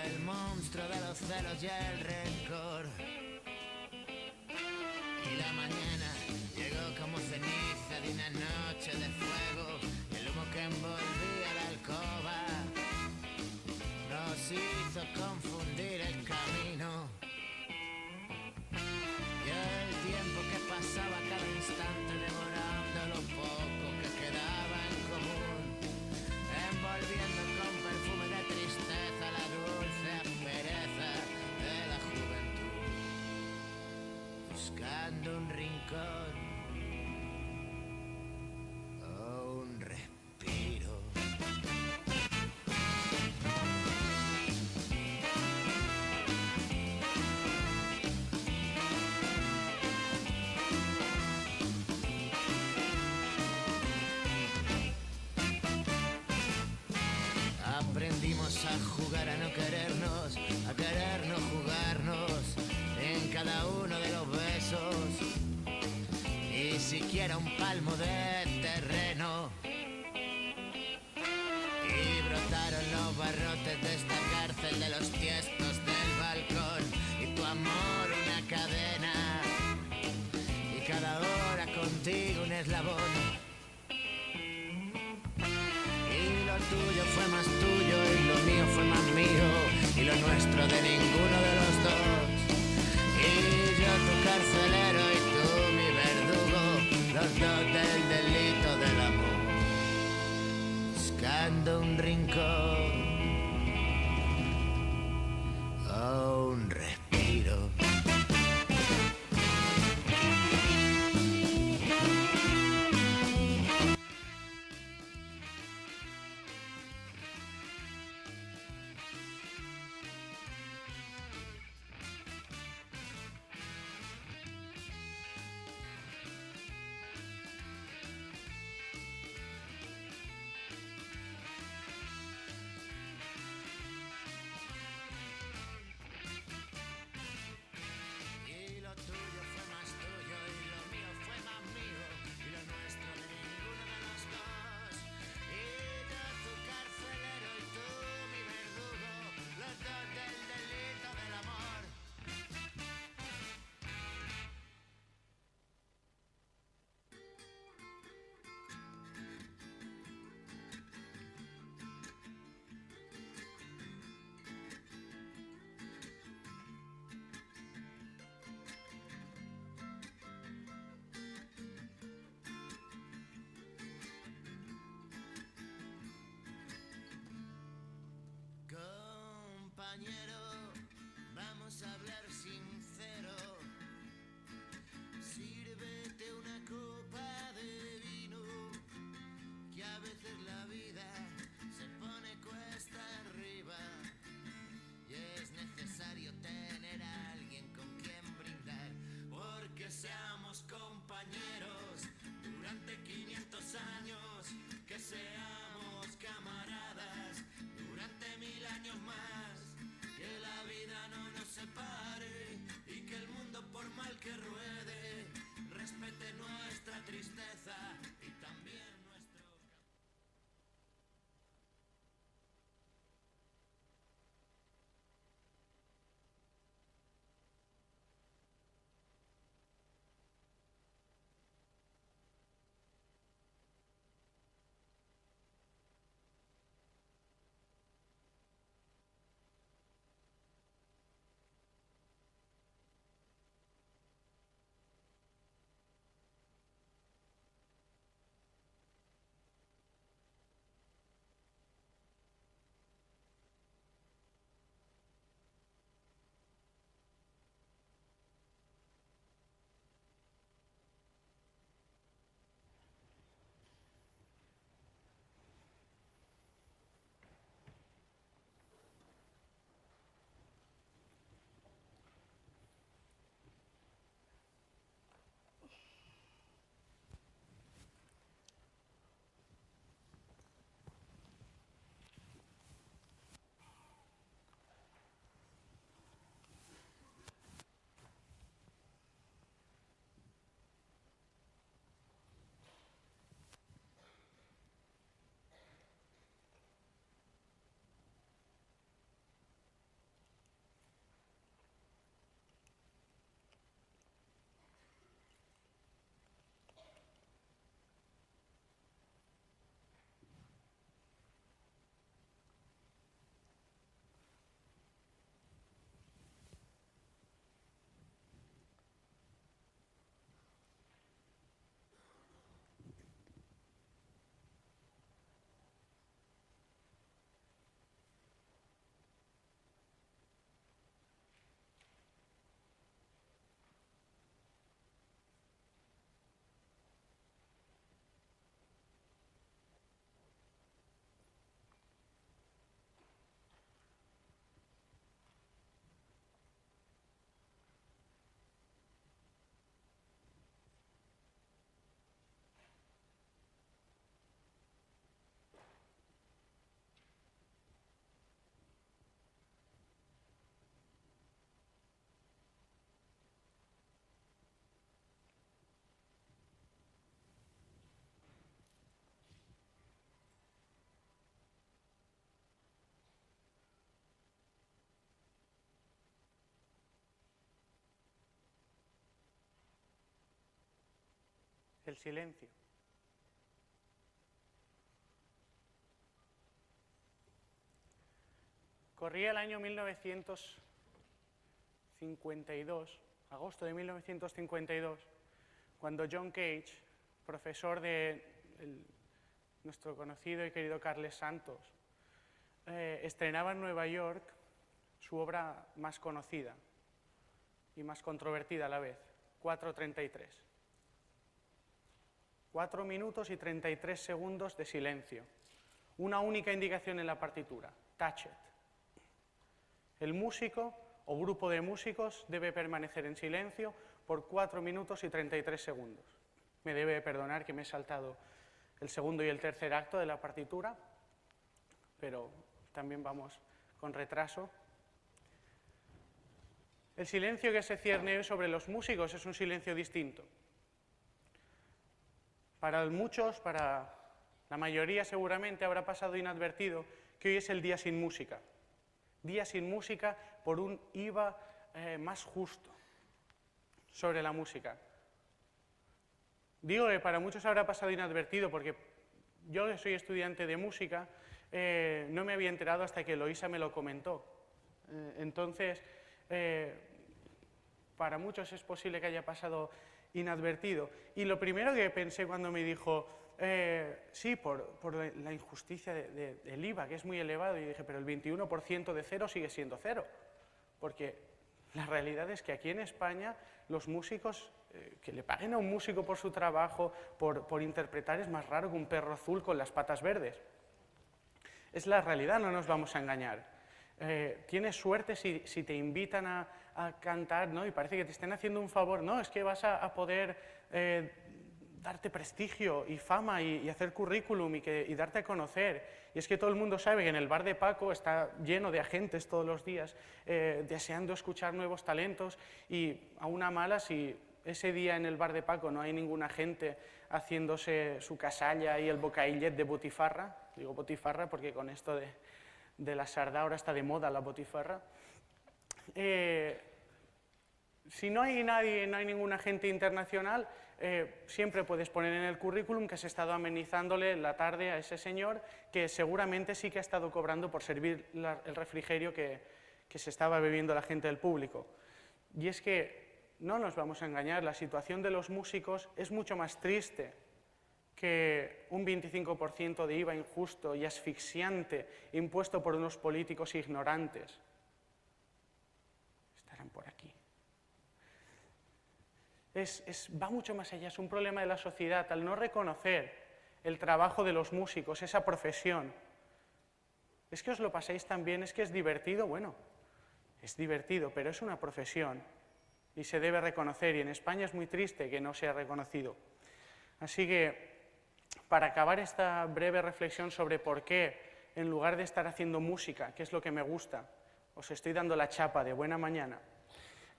el monstruo de los celos y el rencor. Y la mañana llegó como ceniza de una noche de fuego, y el humo que envolvía la alcoba nos hizo confundir el camino. Y el tiempo que pasaba cada instante devorando lo poco que quedaba en común, envolviendo con perfume de tristeza la dulce aspereza de la juventud, buscando un rincón o un respiro. Aprendimos a jugar, a no querernos, a querernos jugarnos en cada uno de los besos, y siquiera un palmo de terreno. Y brotaron los barrotes de esta cárcel, de los tiestos del balcón, y tu amor una cadena, y cada hora contigo un eslabón. Y lo tuyo fue más tuyo y lo mío fue más mío, y lo nuestro de ninguno de los dos. Y yo tu carcelero y tú mi verdugo, los dos del delito del amor, buscando un rincón o un respiro. el silencio. Corría el año 1952, agosto de 1952, cuando John Cage, profesor de nuestro conocido y querido Carles Santos, estrenaba en Nueva York su obra más conocida y más controvertida a la vez, 4:33. 4 minutos y 33 segundos de silencio. Una única indicación en la partitura, touch it. El músico o grupo de músicos debe permanecer en silencio por 4 minutos y 33 segundos. Me debe perdonar que me he saltado el segundo y el tercer acto de la partitura, pero también vamos con retraso. El silencio que se cierne hoy sobre los músicos es un silencio distinto. Para muchos, para la mayoría seguramente habrá pasado inadvertido que hoy es el día sin música. Día sin música por un IVA más justo sobre la música. Digo que para muchos habrá pasado inadvertido porque yo que soy estudiante de música no me había enterado hasta que Eloísa me lo comentó. Entonces, para muchos es posible que haya pasado inadvertido. Y lo primero que pensé cuando me dijo, sí, por la injusticia del IVA, que es muy elevado, y dije, pero el 21% de cero sigue siendo cero, porque la realidad es que aquí en España los músicos, que le paguen a un músico por su trabajo, por interpretar, es más raro que un perro azul con las patas verdes. Es la realidad, no nos vamos a engañar. Tienes suerte si te invitan a cantar, ¿no? Y parece que te estén haciendo un favor. No, es que vas a poder darte prestigio y fama y hacer currículum y darte a conocer. Y es que todo el mundo sabe que en el bar de Paco está lleno de agentes todos los días deseando escuchar nuevos talentos, y a una mala, si ese día en el bar de Paco no hay ningún agente haciéndose su casalla y el bocaillet de botifarra, digo botifarra porque con esto de la sardá ahora está de moda la botifarra. Si no hay nadie, no hay ningún agente internacional, siempre puedes poner en el currículum que has estado amenizándole la tarde a ese señor que seguramente sí que ha estado cobrando por servir el refrigerio que se estaba bebiendo la gente del público. Y es que no nos vamos a engañar, la situación de los músicos es mucho más triste que un 25% de IVA injusto y asfixiante impuesto por unos políticos ignorantes. Estarán por aquí. Va mucho más allá, es un problema de la sociedad, al no reconocer el trabajo de los músicos, esa profesión. ¿Es que os lo pasáis tan bien? ¿Es que es divertido? Bueno, es divertido, pero es una profesión y se debe reconocer, y en España es muy triste que no sea reconocido. Así que, para acabar esta breve reflexión sobre por qué, en lugar de estar haciendo música, que es lo que me gusta, os estoy dando la chapa de buena mañana,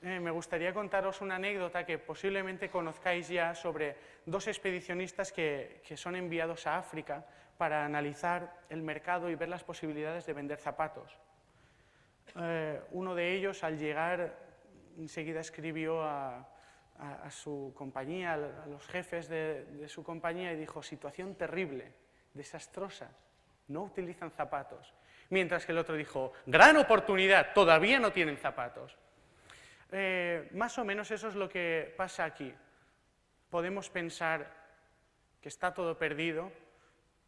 me gustaría contaros una anécdota que posiblemente conozcáis ya sobre dos expedicionistas que son enviados a África para analizar el mercado y ver las posibilidades de vender zapatos. Uno de ellos, al llegar, enseguida escribió a su compañía, a los jefes de su compañía, y dijo: situación terrible, desastrosa, no utilizan zapatos. Mientras que el otro dijo: gran oportunidad, todavía no tienen zapatos. Más o menos eso es lo que pasa aquí. Podemos pensar que está todo perdido,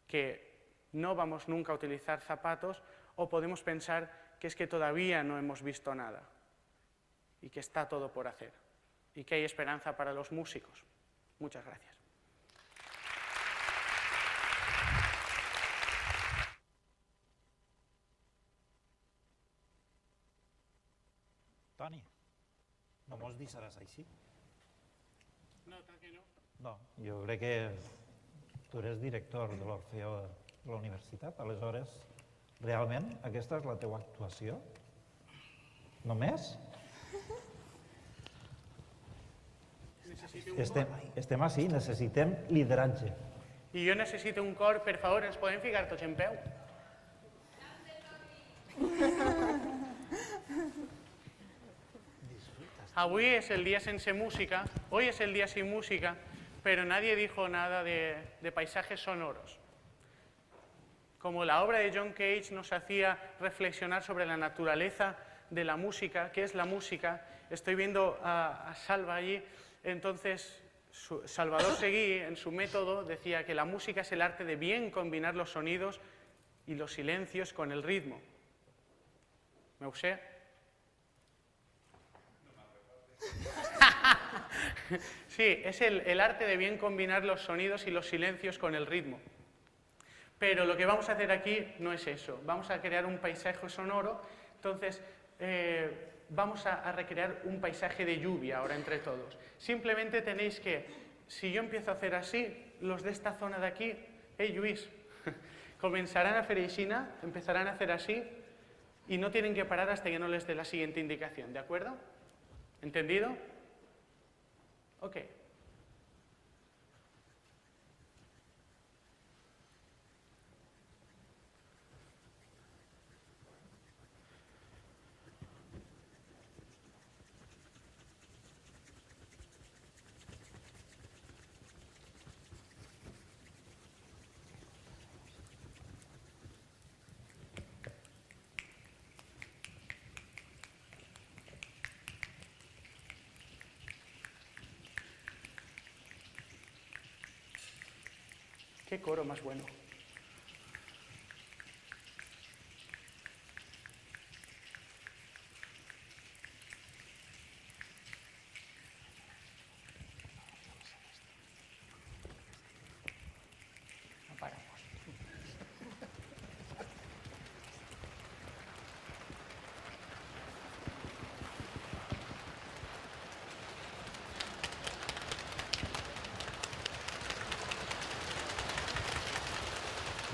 que no vamos nunca a utilizar zapatos, o podemos pensar que es que todavía no hemos visto nada y que está todo por hacer y que hay esperanza para los músicos. Muchas gracias. Toni, no mos deixaràs així? No, tal que no. No, jo crec que tu eres director de l'Orfeó de la universitat, aleshores, realment, aquesta és la teua actuació? Només? Estem així, necessitem lideratge. I jo necessito un cor, per favor, ens podem ficar tots en peu? Avui és el dia sense música, hoy es el día sin música, pero nadie dijo nada de paisajes sonoros. Como la obra de John Cage nos hacía reflexionar sobre la naturaleza de la música, qué es la música. Estoy viendo a Salva allí. Entonces, Salvador Seguí, en su método, decía que la música es el arte de bien combinar los sonidos y los silencios con el ritmo. ¿Me usé? Sí, es el arte de bien combinar los sonidos y los silencios con el ritmo. Pero lo que vamos a hacer aquí no es eso. Vamos a crear un paisaje sonoro. Entonces, vamos a recrear un paisaje de lluvia ahora entre todos. Simplemente tenéis que, si yo empiezo a hacer así, los de esta zona de aquí, hey Lluís, comenzarán a fer aixina, empezarán a hacer así y no tienen que parar hasta que no les dé la siguiente indicación, ¿de acuerdo? ¿Entendido? Ok. Qué coro más bueno. No paramos.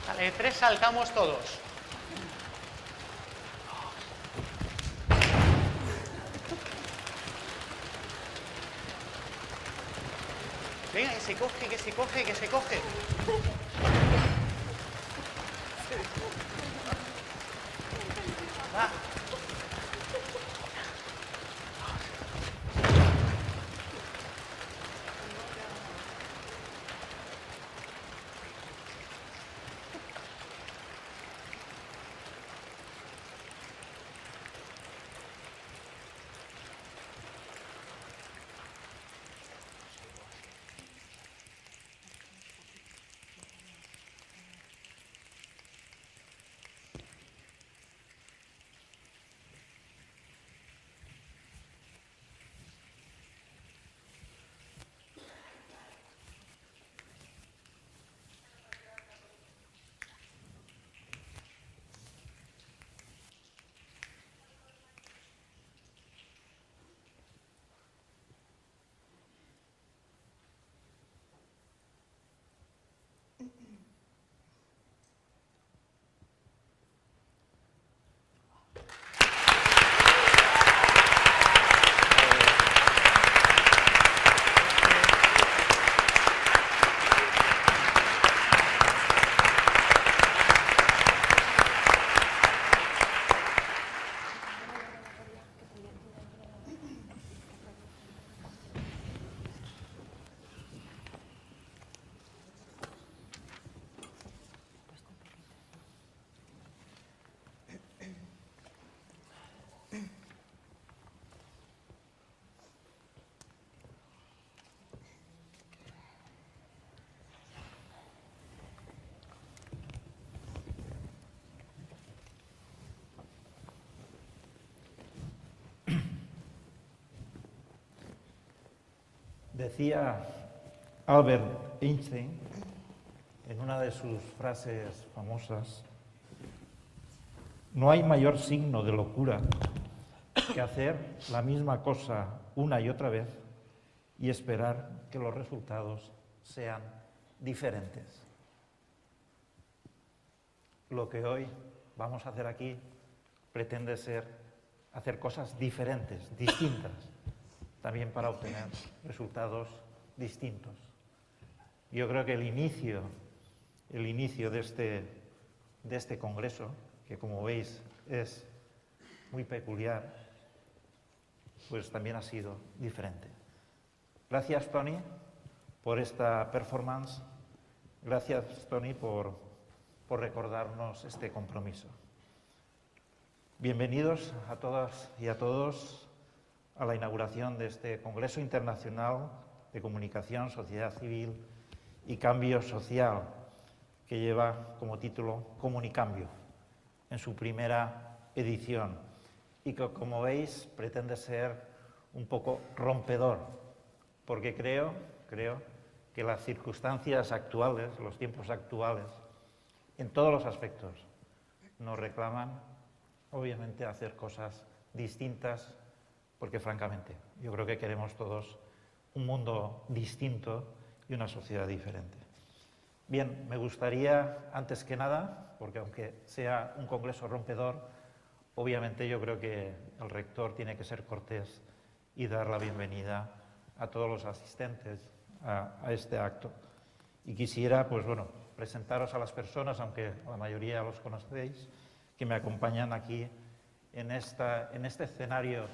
Vale, 3 saltamos todos. Venga, que se coge, que se coge, que se coge. Va. Decía Albert Einstein, en una de sus frases famosas, no hay mayor signo de locura que hacer la misma cosa una y otra vez y esperar que los resultados sean diferentes. Lo que hoy vamos a hacer aquí pretende ser hacer cosas diferentes, distintas, también para obtener resultados distintos. Yo creo que el inicio de este congreso, que como veis es muy peculiar, pues también ha sido diferente. Gracias, Tony, por esta performance. Gracias, Toni, por recordarnos este compromiso. Bienvenidos a todas y a todos a la inauguración de este Congreso Internacional de Comunicación, Sociedad Civil y Cambio Social, que lleva como título Comunicambio, en su primera edición, y que, como veis, pretende ser un poco rompedor, porque creo que las circunstancias actuales, los tiempos actuales, en todos los aspectos, nos reclaman, obviamente, hacer cosas distintas, porque, francamente, yo creo que queremos todos un mundo distinto y una sociedad diferente. Bien, me gustaría, antes que nada, porque aunque sea un congreso rompedor, obviamente yo creo que el rector tiene que ser cortés y dar la bienvenida a todos los asistentes a este acto. Y quisiera, pues bueno, presentaros a las personas, aunque la mayoría los conocéis, que me acompañan aquí en este escenario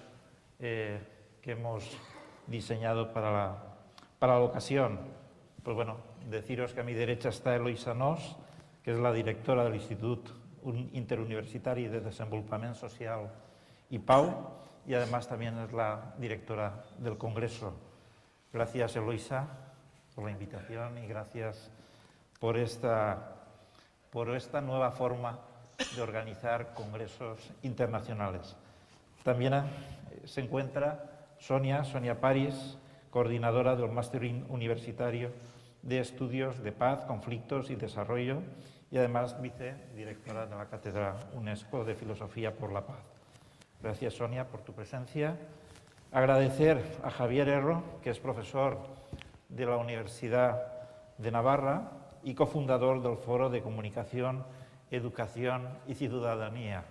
que hemos diseñado para la ocasión. Pues bueno, deciros que a mi derecha está Eloisa Nos, que es la directora del Institut Interuniversitari de Desenvolupament Social IPAU, y además también es la directora del Congreso. Gracias, Eloisa, por la invitación y gracias por esta nueva forma de organizar congresos internacionales. También se encuentra Sonia París, coordinadora del Máster Universitario de Estudios de Paz, Conflictos y Desarrollo, y además vicedirectora de la Cátedra UNESCO de Filosofía por la Paz. Gracias, Sonia, por tu presencia. Agradecer a Javier Erro, que es profesor de la Universidad de Navarra y cofundador del Foro de Comunicación, Educación y Ciudadanía.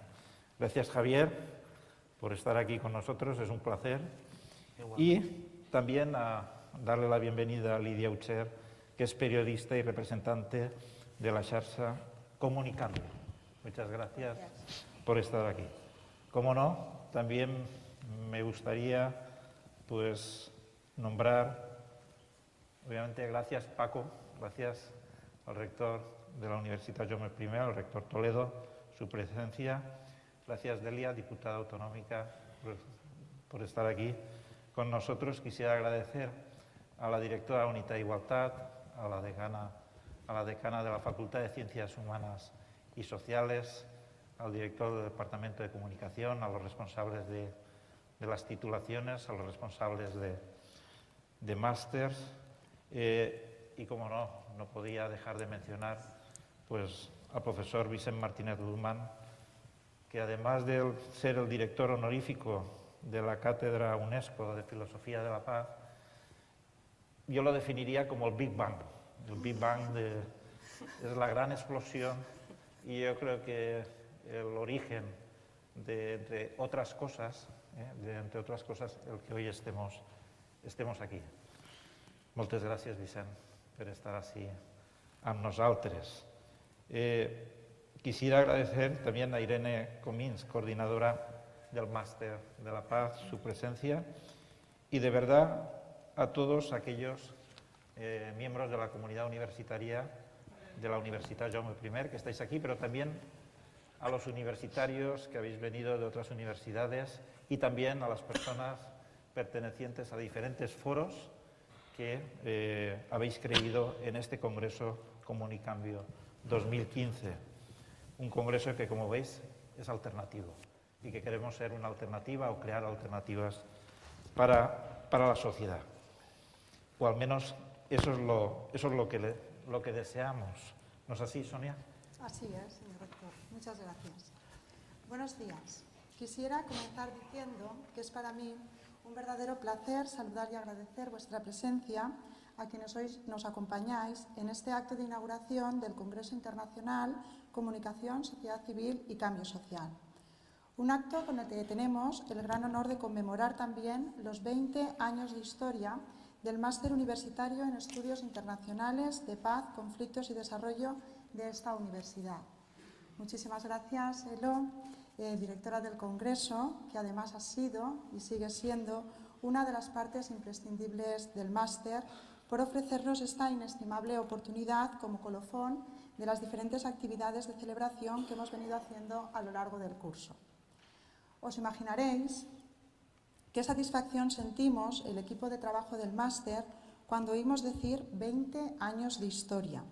Gracias, Javier, por estar aquí con nosotros, es un placer. Y también a darle la bienvenida a Lídia Ucher, que es periodista y representante de la xarxa Comunicambio. Muchas gracias por estar aquí. Como no, también me gustaría pues nombrar, obviamente, gracias Paco, gracias al rector de la Universitat Jaume I, al rector Toledo, su presencia. Gracias, Delia, diputada autonómica, por estar aquí con nosotros. Quisiera agradecer a la directora de Unitat Igualtat, a la decana de la Facultad de Ciencias Humanas y Sociales, al director del Departamento de Comunicación, a los responsables de las titulaciones, a los responsables de másters y, como no podía dejar de mencionar pues, al profesor Vicent Martínez Guzmán, que además de ser el director honorífico de la Cátedra UNESCO de Filosofía de la Paz, yo lo definiría como el Big Bang. El Big Bang es la gran explosión y yo creo que el origen de, entre otras cosas, el que hoy estemos aquí. Moltes gràcies, Vicent, per estar así amb nosaltres. Quisiera agradecer también a Irene Comins, coordinadora del Máster de la Paz, su presencia, y de verdad a todos aquellos miembros de la comunidad universitaria de la Universitat Jaume I, que estáis aquí, pero también a los universitarios que habéis venido de otras universidades y también a las personas pertenecientes a diferentes foros que habéis creído en este Congreso Comunicambio 2015. Un congreso que, como veis, es alternativo y que queremos ser una alternativa o crear alternativas para la sociedad. O al menos eso es lo que deseamos. ¿No es así, Sonia? Así es, señor rector. Muchas gracias. Buenos días. Quisiera comenzar diciendo que es para mí un verdadero placer saludar y agradecer vuestra presencia a quienes hoy nos acompañáis en este acto de inauguración del Congreso Internacional Comunicación, Sociedad Civil y Cambio Social. Un acto con el que tenemos el gran honor de conmemorar también los 20 años de historia del Máster Universitario en Estudios Internacionales de Paz, Conflictos y Desarrollo de esta universidad. Muchísimas gracias, Elo, directora del Congreso, que además ha sido y sigue siendo una de las partes imprescindibles del máster, por ofrecernos esta inestimable oportunidad como colofón de las diferentes actividades de celebración que hemos venido haciendo a lo largo del curso. Os imaginaréis qué satisfacción sentimos el equipo de trabajo del máster cuando oímos decir 20 años de historia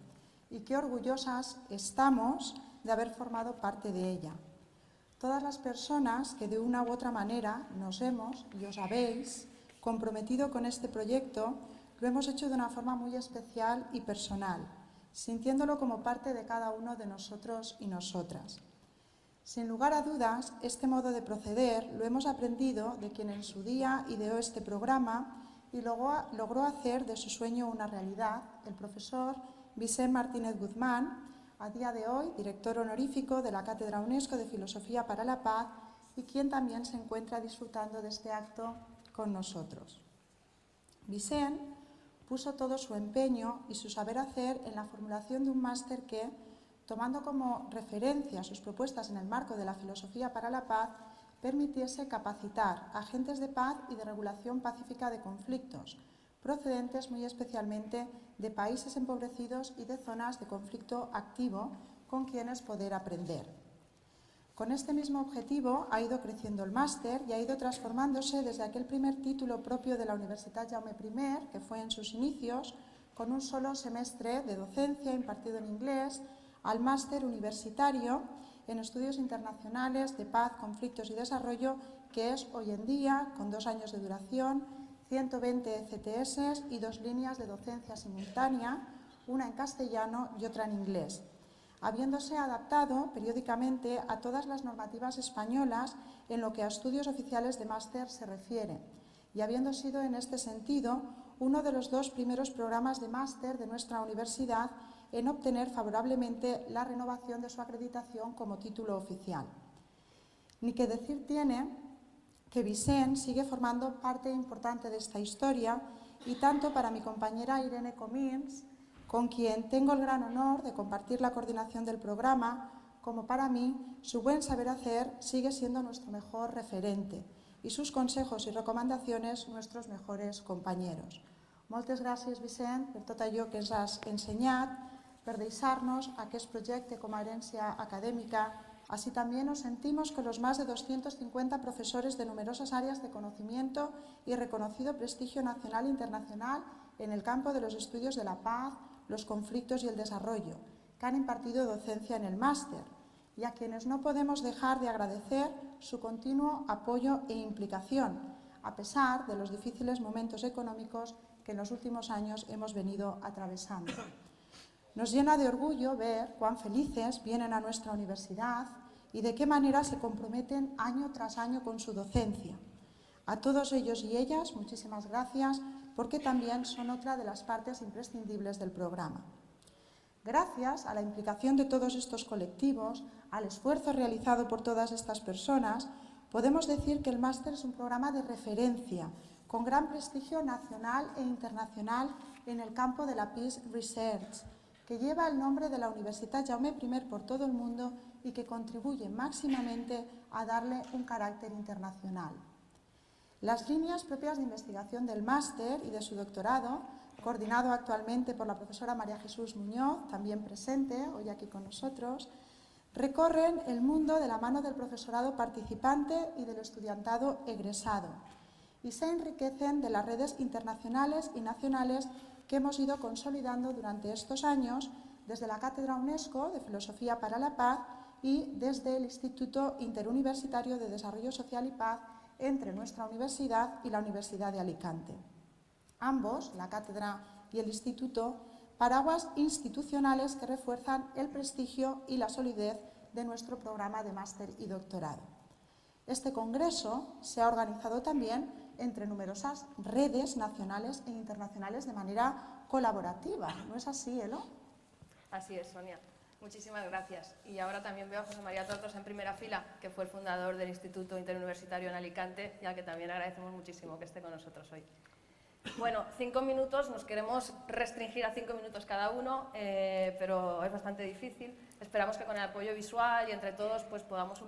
y qué orgullosas estamos de haber formado parte de ella. Todas las personas que de una u otra manera nos hemos, y os habéis, comprometido con este proyecto, lo hemos hecho de una forma muy especial y personal, sintiéndolo como parte de cada uno de nosotros y nosotras. Sin lugar a dudas, este modo de proceder lo hemos aprendido de quien en su día ideó este programa y logró hacer de su sueño una realidad, el profesor Vicent Martínez Guzmán, a día de hoy director honorífico de la Cátedra UNESCO de Filosofía para la Paz y quien también se encuentra disfrutando de este acto con nosotros. Vicent puso todo su empeño y su saber hacer en la formulación de un máster que, tomando como referencia sus propuestas en el marco de la filosofía para la paz, permitiese capacitar agentes de paz y de regulación pacífica de conflictos, procedentes muy especialmente de países empobrecidos y de zonas de conflicto activo con quienes poder aprender. Con este mismo objetivo ha ido creciendo el máster y ha ido transformándose desde aquel primer título propio de la Universitat Jaume I, que fue en sus inicios, con un solo semestre de docencia impartido en inglés, al máster universitario en estudios internacionales de paz, conflictos y desarrollo, que es hoy en día, con 2 años de duración, 120 ECTS y 2 líneas de docencia simultánea, una en castellano y otra en inglés, habiéndose adaptado periódicamente a todas las normativas españolas en lo que a estudios oficiales de máster se refiere, y habiendo sido en este sentido uno de los 2 primeros programas de máster de nuestra universidad en obtener favorablemente la renovación de su acreditación como título oficial. Ni que decir tiene que Vicent sigue formando parte importante de esta historia y tanto para mi compañera Irene Comins, con quien tengo el gran honor de compartir la coordinación del programa, como para mí, su buen saber hacer sigue siendo nuestro mejor referente y sus consejos y recomendaciones nuestros mejores compañeros. Moltes gràcies, Vicent, per tot allò que ens has ensenyat, per deixar-nos aquest projecte com a herència acadèmica. Así también nos sentimos con los más de 250 profesores de numerosas áreas de conocimiento y reconocido prestigio nacional e internacional en el campo de los estudios de la paz, los conflictos y el desarrollo, que han impartido docencia en el máster, y a quienes no podemos dejar de agradecer su continuo apoyo e implicación, a pesar de los difíciles momentos económicos que en los últimos años hemos venido atravesando. Nos llena de orgullo ver cuán felices vienen a nuestra universidad y de qué manera se comprometen año tras año con su docencia. A todos ellos y ellas, muchísimas gracias, porque también son otra de las partes imprescindibles del programa. Gracias a la implicación de todos estos colectivos, al esfuerzo realizado por todas estas personas, podemos decir que el máster es un programa de referencia, con gran prestigio nacional e internacional en el campo de la Peace Research, que lleva el nombre de la Universitat Jaume I por todo el mundo y que contribuye máximamente a darle un carácter internacional. Las líneas propias de investigación del máster y de su doctorado, coordinado actualmente por la profesora María Jesús Muñoz, también presente hoy aquí con nosotros, recorren el mundo de la mano del profesorado participante y del estudiantado egresado y se enriquecen de las redes internacionales y nacionales que hemos ido consolidando durante estos años desde la Cátedra UNESCO de Filosofía para la Paz y desde el Instituto Interuniversitario de Desarrollo Social y Paz entre nuestra universidad y la Universidad de Alicante. Ambos, la cátedra y el instituto, paraguas institucionales que refuerzan el prestigio y la solidez de nuestro programa de máster y doctorado. Este congreso se ha organizado también entre numerosas redes nacionales e internacionales de manera colaborativa. ¿No es así, Elo? Así es, Sonia. Muchísimas gracias. Y ahora también veo a José María Tortos en primera fila, que fue el fundador del Instituto Interuniversitario en Alicante, y al que también agradecemos muchísimo que esté con nosotros hoy. Bueno, 5 minutos, nos queremos restringir a 5 minutos cada uno, pero es bastante difícil. Esperamos que con el apoyo visual y entre todos pues podamos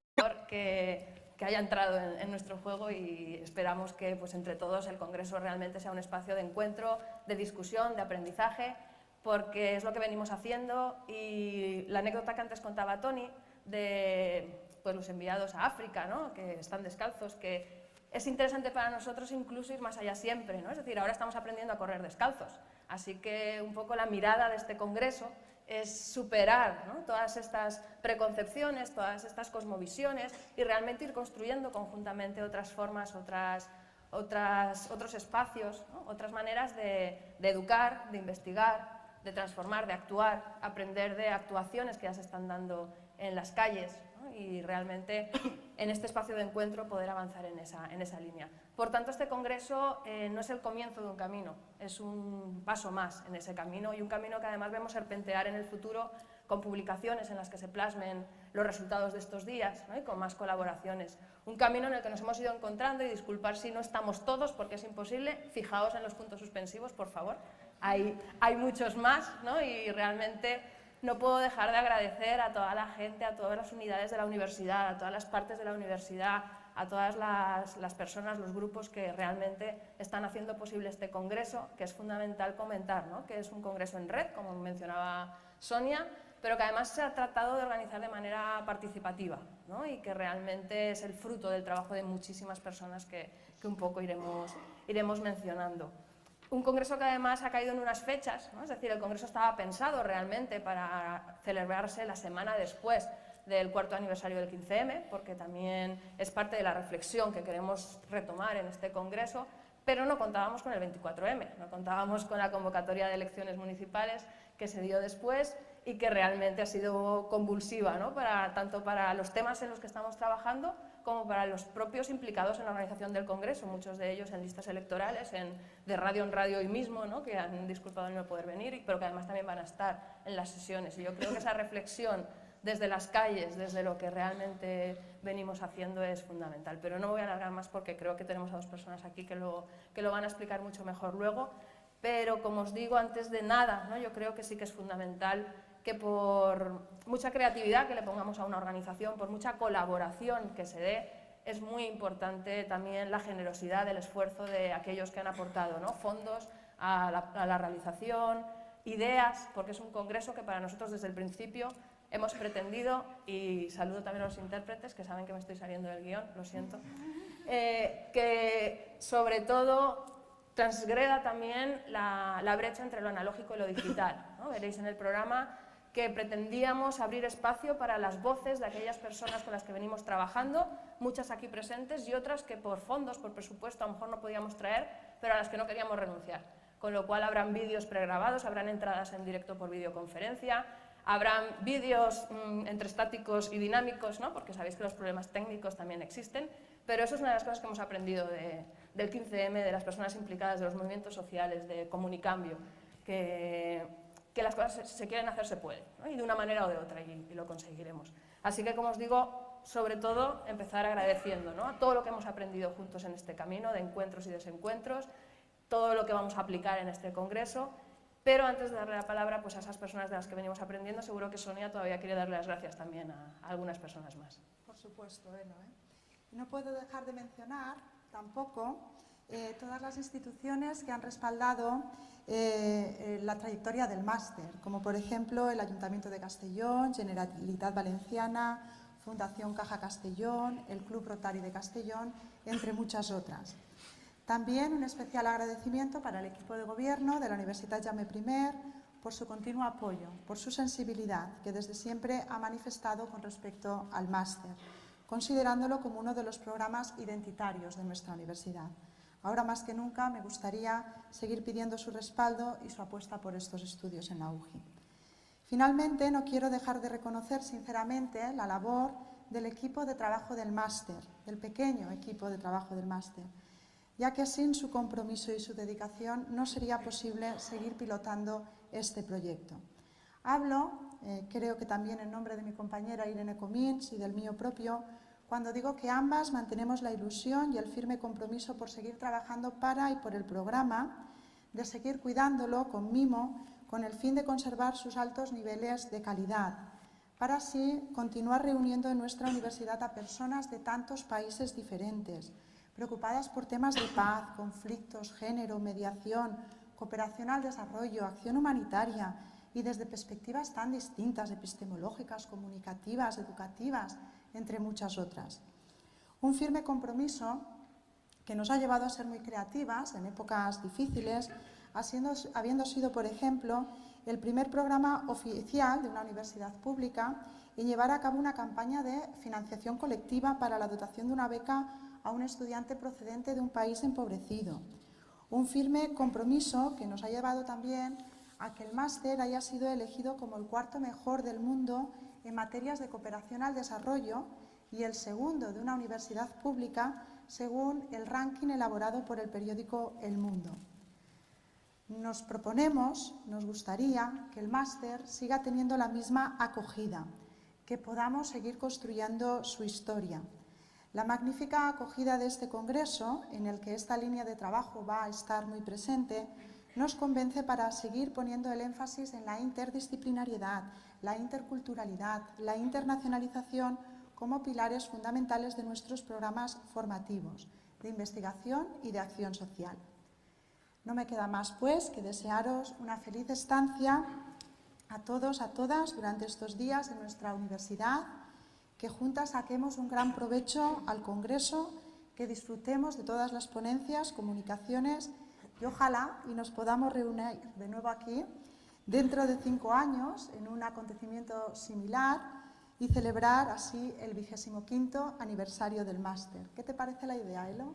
que haya entrado en nuestro juego y esperamos que pues, entre todos el Congreso realmente sea un espacio de encuentro, de discusión, de aprendizaje, porque es lo que venimos haciendo. Y la anécdota que antes contaba Tony de pues, los enviados a África, ¿no? Que están descalzos, que es interesante para nosotros incluso ir más allá siempre, ¿no? Es decir, ahora estamos aprendiendo a correr descalzos, así que un poco la mirada de este Congreso es superar, ¿no? Todas estas preconcepciones, todas estas cosmovisiones y realmente ir construyendo conjuntamente otras formas, otros espacios, ¿no? Otras maneras de educar, de investigar, de transformar, de actuar, aprender de actuaciones que ya se están dando en las calles, ¿no? Y realmente en este espacio de encuentro poder avanzar en esa línea. Por tanto, este Congreso no es el comienzo de un camino, es un paso más en ese camino y un camino que además vemos serpentear en el futuro con publicaciones en las que se plasmen los resultados de estos días, ¿no? Y con más colaboraciones. Un camino en el que nos hemos ido encontrando y disculpar si no estamos todos porque es imposible, fijaos en los puntos suspensivos, por favor, hay muchos más, ¿no? Y realmente no puedo dejar de agradecer a toda la gente, a todas las unidades de la universidad, a todas las partes de la universidad, a todas las personas, los grupos que realmente están haciendo posible este congreso, que es fundamental comentar, ¿no? Que es un congreso en red, como mencionaba Sonia, pero que además se ha tratado de organizar de manera participativa, ¿no? Y que realmente es el fruto del trabajo de muchísimas personas que un poco iremos mencionando. Un congreso que además ha caído en unas fechas, ¿no? Es decir, el congreso estaba pensado realmente para celebrarse la semana después del 4º aniversario del 15M, porque también es parte de la reflexión que queremos retomar en este congreso, pero no contábamos con el 24M, no contábamos con la convocatoria de elecciones municipales que se dio después y que realmente ha sido convulsiva, ¿no? Tanto para los temas en los que estamos trabajando como para los propios implicados en la organización del Congreso, muchos de ellos en listas electorales, de radio en radio hoy mismo, ¿no? Que han disculpado el no poder venir, pero que además también van a estar en las sesiones. Y yo creo que esa reflexión desde las calles, desde lo que realmente venimos haciendo es fundamental. Pero no me voy a alargar más porque creo que tenemos a dos personas aquí que lo van a explicar mucho mejor luego. Pero como os digo, antes de nada, ¿no? Yo creo que sí que es fundamental que por mucha creatividad que le pongamos a una organización, por mucha colaboración que se dé, es muy importante también la generosidad, el esfuerzo de aquellos que han aportado, ¿no? Fondos a la realización, ideas, porque es un congreso que para nosotros desde el principio hemos pretendido, y saludo también a los intérpretes que saben que me estoy saliendo del guión, lo siento, que sobre todo transgreda también la brecha entre lo analógico y lo digital, ¿no? Veréis en el programa que pretendíamos abrir espacio para las voces de aquellas personas con las que venimos trabajando, muchas aquí presentes y otras que por fondos, por presupuesto, a lo mejor no podíamos traer, pero a las que no queríamos renunciar. Con lo cual habrán vídeos pregrabados, habrán entradas en directo por videoconferencia, habrán vídeos entre estáticos y dinámicos, ¿no? Porque sabéis que los problemas técnicos también existen, pero eso es una de las cosas que hemos aprendido del 15M, de las personas implicadas, de los movimientos sociales, de Comunicambio, que las cosas se quieren hacer, se pueden, ¿no? Y de una manera o de otra, y lo conseguiremos. Así que, como os digo, sobre todo, empezar agradeciendo, ¿no? A todo lo que hemos aprendido juntos en este camino, de encuentros y desencuentros, todo lo que vamos a aplicar en este congreso, pero antes de darle la palabra pues, a esas personas de las que venimos aprendiendo, seguro que Sonia todavía quiere darle las gracias también a algunas personas más. Por supuesto, Elo, No puedo dejar de mencionar tampoco todas las instituciones que han respaldado la trayectoria del máster, como por ejemplo el Ayuntamiento de Castellón, Generalitat Valenciana, Fundación Caja Castellón, el Club Rotary de Castellón, entre muchas otras. También un especial agradecimiento para el equipo de gobierno de la Universitat Jaume I por su continuo apoyo, por su sensibilidad que desde siempre ha manifestado con respecto al máster, considerándolo como uno de los programas identitarios de nuestra universidad. Ahora más que nunca me gustaría seguir pidiendo su respaldo y su apuesta por estos estudios en la UJI. Finalmente, no quiero dejar de reconocer sinceramente la labor del equipo de trabajo del máster, del pequeño equipo de trabajo del máster, ya que sin su compromiso y su dedicación no sería posible seguir pilotando este proyecto. Hablo, creo que también en nombre de mi compañera Irene Comins y del mío propio, cuando digo que ambas mantenemos la ilusión y el firme compromiso por seguir trabajando para y por el programa, de seguir cuidándolo con mimo, con el fin de conservar sus altos niveles de calidad, para así continuar reuniendo en nuestra universidad a personas de tantos países diferentes, preocupadas por temas de paz, conflictos, género, mediación, cooperación al desarrollo, acción humanitaria y desde perspectivas tan distintas, epistemológicas, comunicativas, educativas, entre muchas otras. Un firme compromiso que nos ha llevado a ser muy creativas en épocas difíciles, habiendo sido, por ejemplo, el primer programa oficial de una universidad pública en llevar a cabo una campaña de financiación colectiva para la dotación de una beca a un estudiante procedente de un país empobrecido. Un firme compromiso que nos ha llevado también a que el máster haya sido elegido como el cuarto mejor del mundo en materias de cooperación al desarrollo y el segundo de una universidad pública según el ranking elaborado por el periódico El Mundo. Nos proponemos, nos gustaría que el máster siga teniendo la misma acogida, que podamos seguir construyendo su historia. La magnífica acogida de este congreso, en el que esta línea de trabajo va a estar muy presente, nos convence para seguir poniendo el énfasis en la interdisciplinariedad, la interculturalidad, la internacionalización como pilares fundamentales de nuestros programas formativos, de investigación y de acción social. No me queda más, pues, que desearos una feliz estancia a todos, a todas, durante estos días en nuestra universidad, que juntas saquemos un gran provecho al Congreso, que disfrutemos de todas las ponencias, comunicaciones y ojalá y nos podamos reunir de nuevo aquí dentro de 5 años en un acontecimiento similar y celebrar así el 25º aniversario del máster. ¿Qué te parece la idea, Elo?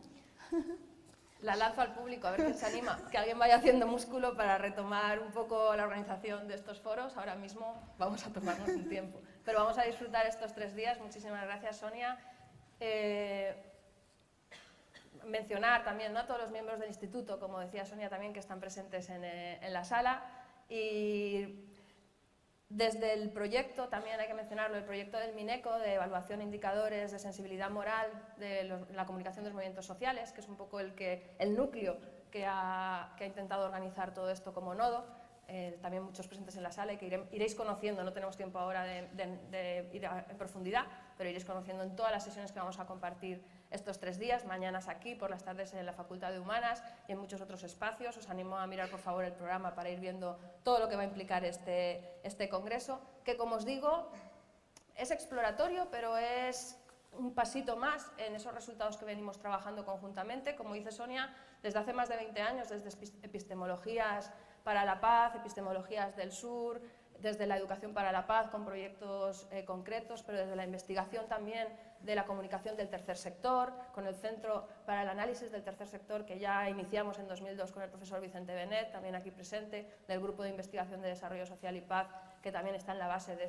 La lanzo al público, a ver quién se anima, que alguien vaya haciendo músculo para retomar un poco la organización de estos foros. Ahora mismo vamos a tomarnos un tiempo, pero vamos a disfrutar estos 3 días. Muchísimas gracias, Sonia. Mencionar también, ¿no?, a todos los miembros del instituto, como decía Sonia también, que están presentes en la sala. Y desde el proyecto, también hay que mencionarlo, el proyecto del MINECO de evaluación de indicadores de sensibilidad moral de la comunicación de los movimientos sociales, que es un poco el núcleo que ha intentado organizar todo esto como nodo. También muchos presentes en la sala y que iréis conociendo, no tenemos tiempo ahora de ir en profundidad, pero iréis conociendo en todas las sesiones que vamos a compartir estos 3 días, mañanas aquí, por las tardes en la Facultad de Humanas y en muchos otros espacios. Os animo a mirar por favor el programa para ir viendo todo lo que va a implicar este congreso, que como os digo, es exploratorio, pero es un pasito más en esos resultados que venimos trabajando conjuntamente, como dice Sonia, desde hace más de 20 años, desde epistemologías para la paz, epistemologías del sur, desde la educación para la paz con proyectos concretos, pero desde la investigación también de la comunicación del tercer sector, con el Centro para el Análisis del Tercer Sector que ya iniciamos en 2002 con el profesor Vicente Benet, también aquí presente, del Grupo de Investigación de Desarrollo Social y Paz, que también está en la base de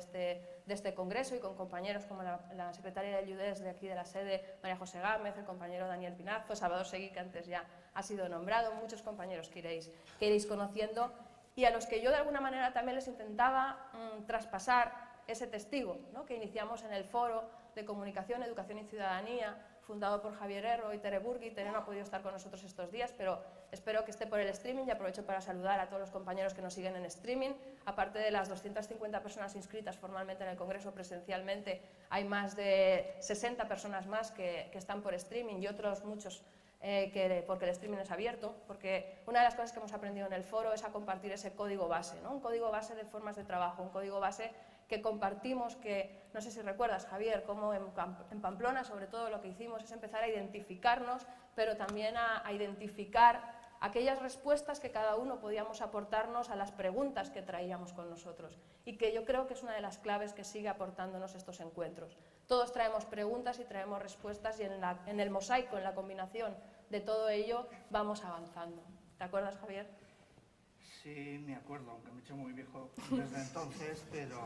este congreso, y con compañeros como la secretaria del IUDES de aquí de la sede, María José Gámez, el compañero Daniel Pinazo, Salvador Seguí, que antes ya ha sido nombrado, muchos compañeros que iréis conociendo, y a los que yo de alguna manera también les intentaba traspasar ese testigo, ¿no?, que iniciamos en el Foro de Comunicación, Educación y Ciudadanía, fundado por Javier Herro y Tere Burgui. Tere no ha podido estar con nosotros estos días, pero espero que esté por el streaming, y aprovecho para saludar a todos los compañeros que nos siguen en streaming. Aparte de las 250 personas inscritas formalmente en el Congreso presencialmente, hay más de 60 personas más que están por streaming, y otros muchos porque el streaming es abierto, porque una de las cosas que hemos aprendido en el foro es a compartir ese código base, ¿no?, un código base de formas de trabajo, un código base que compartimos, que no sé si recuerdas, Javier, cómo en Pamplona sobre todo lo que hicimos es empezar a identificarnos, pero también a identificar aquellas respuestas que cada uno podíamos aportarnos a las preguntas que traíamos con nosotros, y que yo creo que es una de las claves que sigue aportándonos estos encuentros. Todos traemos preguntas y traemos respuestas, y en el mosaico, en la combinación de todo ello, vamos avanzando. ¿Te acuerdas, Javier? Sí, me acuerdo, aunque me he hecho muy viejo desde entonces, pero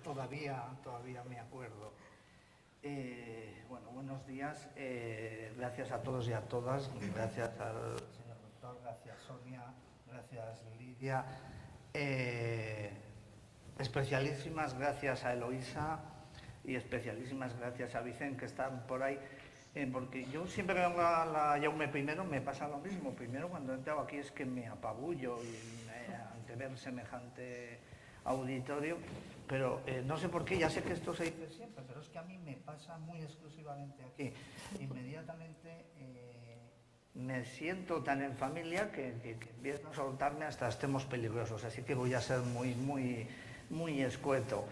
todavía me acuerdo. Bueno, buenos días, gracias a todos y a todas, gracias al señor doctor, gracias Sonia, gracias Lidia, especialísimas gracias a Eloísa y especialísimas gracias a Vicente, que están por ahí. Porque yo siempre que vengo a la Jaume primero me pasa lo mismo. Primero, cuando he entrado aquí es que me apabullo ante ver semejante auditorio, pero no sé por qué, ya sé que esto se dice siempre, pero es que a mí me pasa muy exclusivamente aquí. Inmediatamente me siento tan en familia que empiezo a soltarme hasta extremos peligrosos, así que voy a ser muy escueto.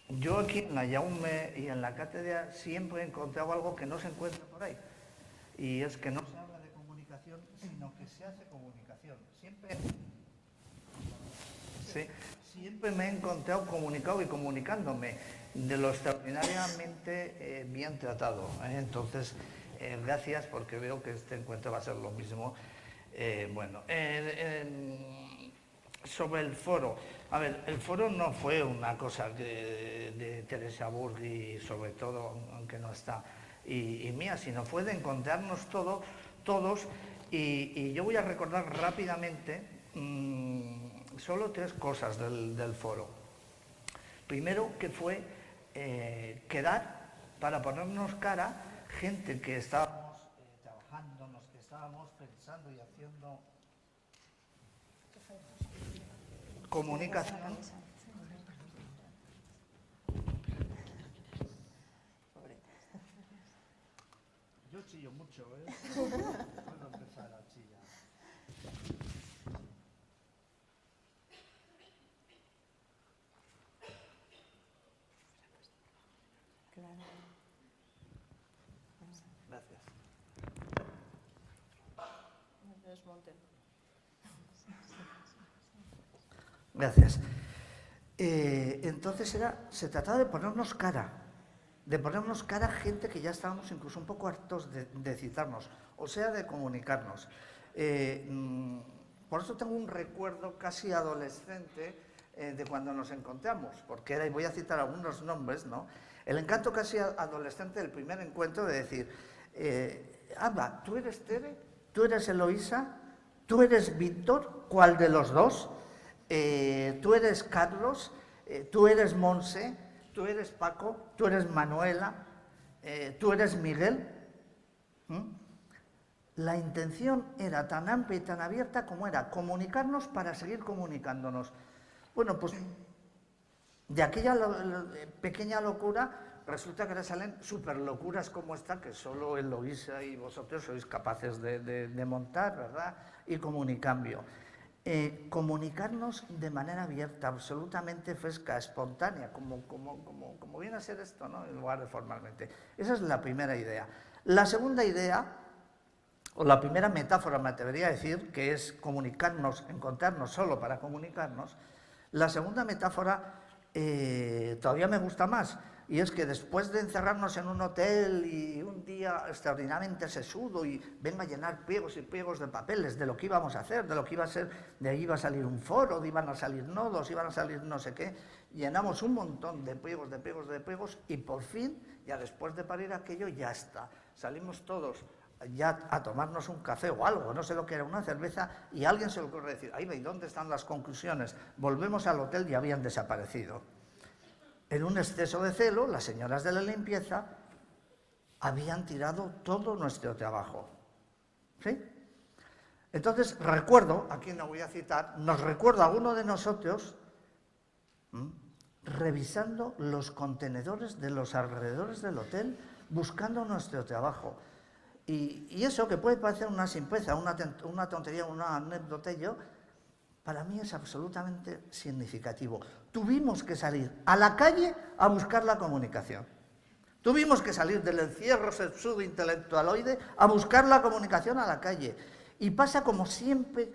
Yo aquí en la Jaume y en la cátedra siempre he encontrado algo que no se encuentra por ahí, y es que no se habla de comunicación, sino que se hace comunicación. Siempre me he encontrado comunicado y comunicándome de lo extraordinariamente bien tratado. Entonces, gracias, porque veo que este encuentro va a ser lo mismo. Sobre el foro. A ver, el foro no fue una cosa de Teresa Burgui, sobre todo, aunque no está, y mía, sino fue de encontrarnos todos, y yo voy a recordar rápidamente solo 3 cosas del foro. Primero, que fue quedar para ponernos cara gente que estábamos trabajando, que estábamos pensando y haciendo comunicación. Yo chillo mucho, ¿eh? Puedo empezar a chillar. Gracias. Gracias. Entonces se trataba de ponernos cara a gente que ya estábamos incluso un poco hartos de citarnos, o sea, de comunicarnos. Por eso tengo un recuerdo casi adolescente de cuando nos encontramos, porque era, y voy a citar algunos nombres, ¿no? El encanto casi adolescente del primer encuentro de decir, Amba, ¿tú eres Tere? ¿Tú eres Eloísa? ¿Tú eres Víctor? ¿Cuál de los dos? ¿Tú eres Carlos? ¿Tú eres Monse? ¿Tú eres Paco? ¿Tú eres Manuela? ¿Tú eres Miguel? La intención era tan amplia y tan abierta como era comunicarnos para seguir comunicándonos. Bueno, pues de aquella pequeña locura resulta que ahora salen súper locuras como esta, que solo Eloísa y vosotros sois capaces de montar, ¿verdad? Y comunicambio. Comunicarnos de manera abierta, absolutamente fresca, espontánea, como viene a ser esto, ¿no? En lugar de formalmente. Esa es la primera idea. La segunda idea, o la primera metáfora, me atrevería a decir, que es comunicarnos, encontrarnos solo para comunicarnos. La segunda metáfora todavía me gusta más, y es que después de encerrarnos en un hotel y un día extraordinariamente sesudo y venga a llenar pliegos y pliegos de papeles de lo que íbamos a hacer, de lo que iba a ser, de ahí iba a salir un foro, de iban a salir nodos, iban a salir no sé qué, llenamos un montón de pliegos y por fin, ya después de parir aquello, ya está. Salimos todos ya a tomarnos un café o algo, no sé lo que era, una cerveza, y a alguien se le ocurre decir, ahí ve, ¿dónde están las conclusiones? Volvemos al hotel y habían desaparecido. En un exceso de celo, las señoras de la limpieza habían tirado todo nuestro trabajo. ¿Sí? Entonces, recuerdo, aquí no voy a citar, nos recuerdo a uno de nosotros revisando los contenedores de los alrededores del hotel, buscando nuestro trabajo. Y eso, que puede parecer una simpleza, una tontería, una anécdota, para mí es absolutamente significativo. Tuvimos que salir a la calle a buscar la comunicación. Tuvimos que salir del encierro sexudo intelectualoide a buscar la comunicación a la calle. Y pasa como siempre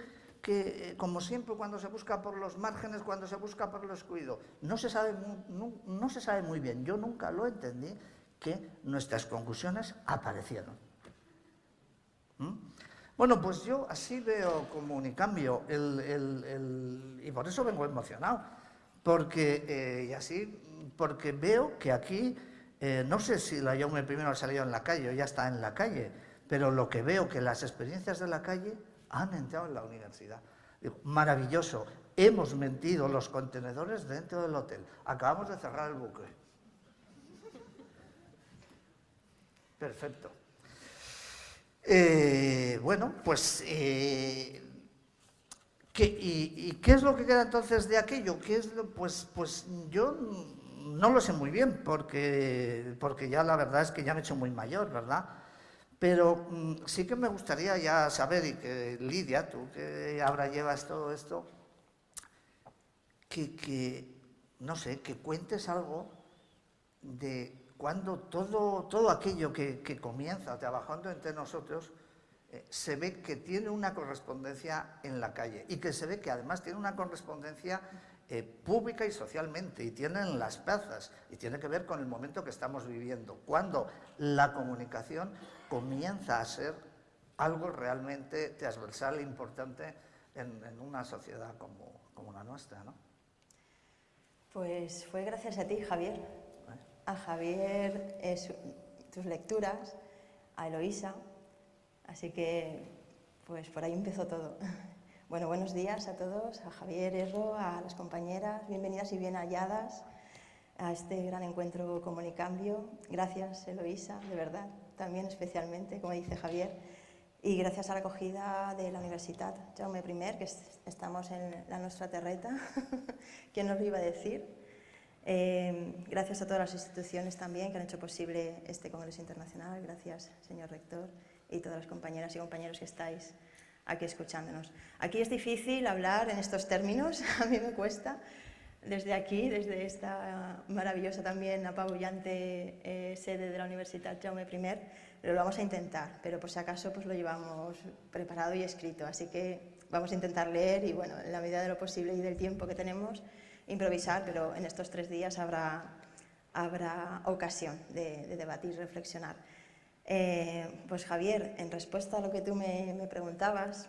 cuando se busca por los márgenes, cuando se busca por lo excluido. No se sabe muy bien, yo nunca lo entendí, que nuestras conclusiones aparecieron. Bueno, pues yo así veo comunicambio, y por eso vengo emocionado, porque veo que aquí, no sé si la Jaume primero ha salido en la calle o ya está en la calle, pero lo que veo que las experiencias de la calle han entrado en la universidad. Digo, maravilloso, hemos metido los contenedores dentro del hotel, acabamos de cerrar el bucle. Perfecto. Bueno, pues ¿Y qué es lo que queda entonces de aquello? Pues yo no lo sé muy bien, porque ya la verdad es que ya me he hecho muy mayor, ¿verdad? Pero sí que me gustaría ya saber, y que Lidia, tú que ahora llevas todo esto, no sé, que cuentes algo de cuando todo aquello que comienza trabajando entre nosotros se ve que tiene una correspondencia en la calle, y que se ve que además tiene una correspondencia pública y socialmente, y tiene en las plazas, y tiene que ver con el momento que estamos viviendo, cuando la comunicación comienza a ser algo realmente transversal e importante en una sociedad como la nuestra, ¿no? Pues fue gracias a ti, Javier. A Javier, tus lecturas, a Eloísa. Así que, pues por ahí empezó todo. Bueno, buenos días a todos, a Javier, Erro, a las compañeras, bienvenidas y bien halladas a este gran encuentro Comunicambio. Gracias, Eloísa, de verdad, también especialmente, como dice Javier. Y gracias a la acogida de la Universitat Jaume I, que estamos en la nuestra terreta, ¿quién nos lo iba a decir? Gracias a todas las instituciones también que han hecho posible este Congreso Internacional. Gracias, señor rector, y todas las compañeras y compañeros que estáis aquí escuchándonos. Aquí es difícil hablar en estos términos, a mí me cuesta, desde aquí, desde esta maravillosa también apabullante sede de la Universitat Jaume I, pero lo vamos a intentar, pero por si acaso pues lo llevamos preparado y escrito, así que vamos a intentar leer y, bueno, en la medida de lo posible y del tiempo que tenemos, improvisar, pero en estos 3 días habrá ocasión de debatir, reflexionar. Pues Javier, en respuesta a lo que tú me preguntabas,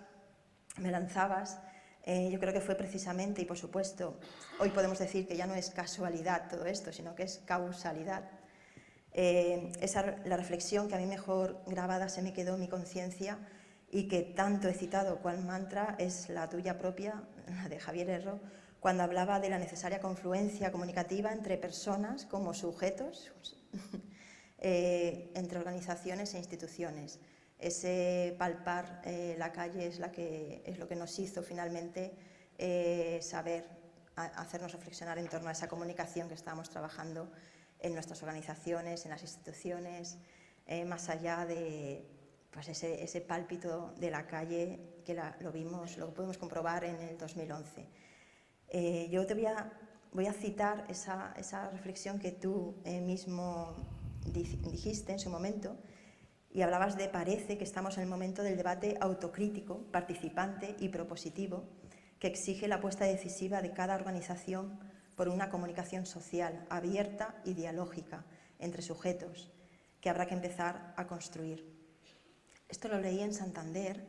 me lanzabas, yo creo que fue precisamente, y por supuesto, hoy podemos decir que ya no es casualidad todo esto, sino que es causalidad. La reflexión que a mí mejor grabada se me quedó en mi conciencia y que tanto he citado cual mantra es la tuya propia, la de Javier Erro, cuando hablaba de la necesaria confluencia comunicativa entre personas como sujetos, entre organizaciones e instituciones. Ese palpar la calle es lo que nos hizo finalmente saber, hacernos reflexionar en torno a esa comunicación que estábamos trabajando en nuestras organizaciones, en las instituciones, más allá de pues ese pálpito de la calle que lo pudimos comprobar en el 2011. Yo te voy a citar esa reflexión que tú mismo dijiste en su momento, y hablabas de parece que estamos en el momento del debate autocrítico, participante y propositivo que exige la apuesta decisiva de cada organización por una comunicación social abierta y dialógica entre sujetos que habrá que empezar a construir. Esto lo leí en Santander,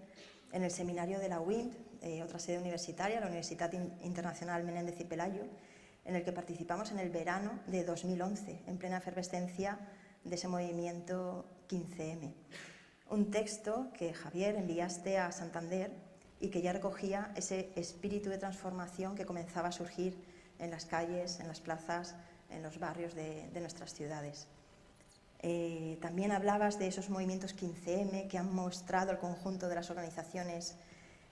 en el seminario de la UIMT, otra sede universitaria, la Universitat Internacional Menéndez y Pelayo, en el que participamos en el verano de 2011, en plena efervescencia de ese movimiento 15M. Un texto que, Javier, enviaste a Santander y que ya recogía ese espíritu de transformación que comenzaba a surgir en las calles, en las plazas, en los barrios de nuestras ciudades. También hablabas de esos movimientos 15M que han mostrado al conjunto de las organizaciones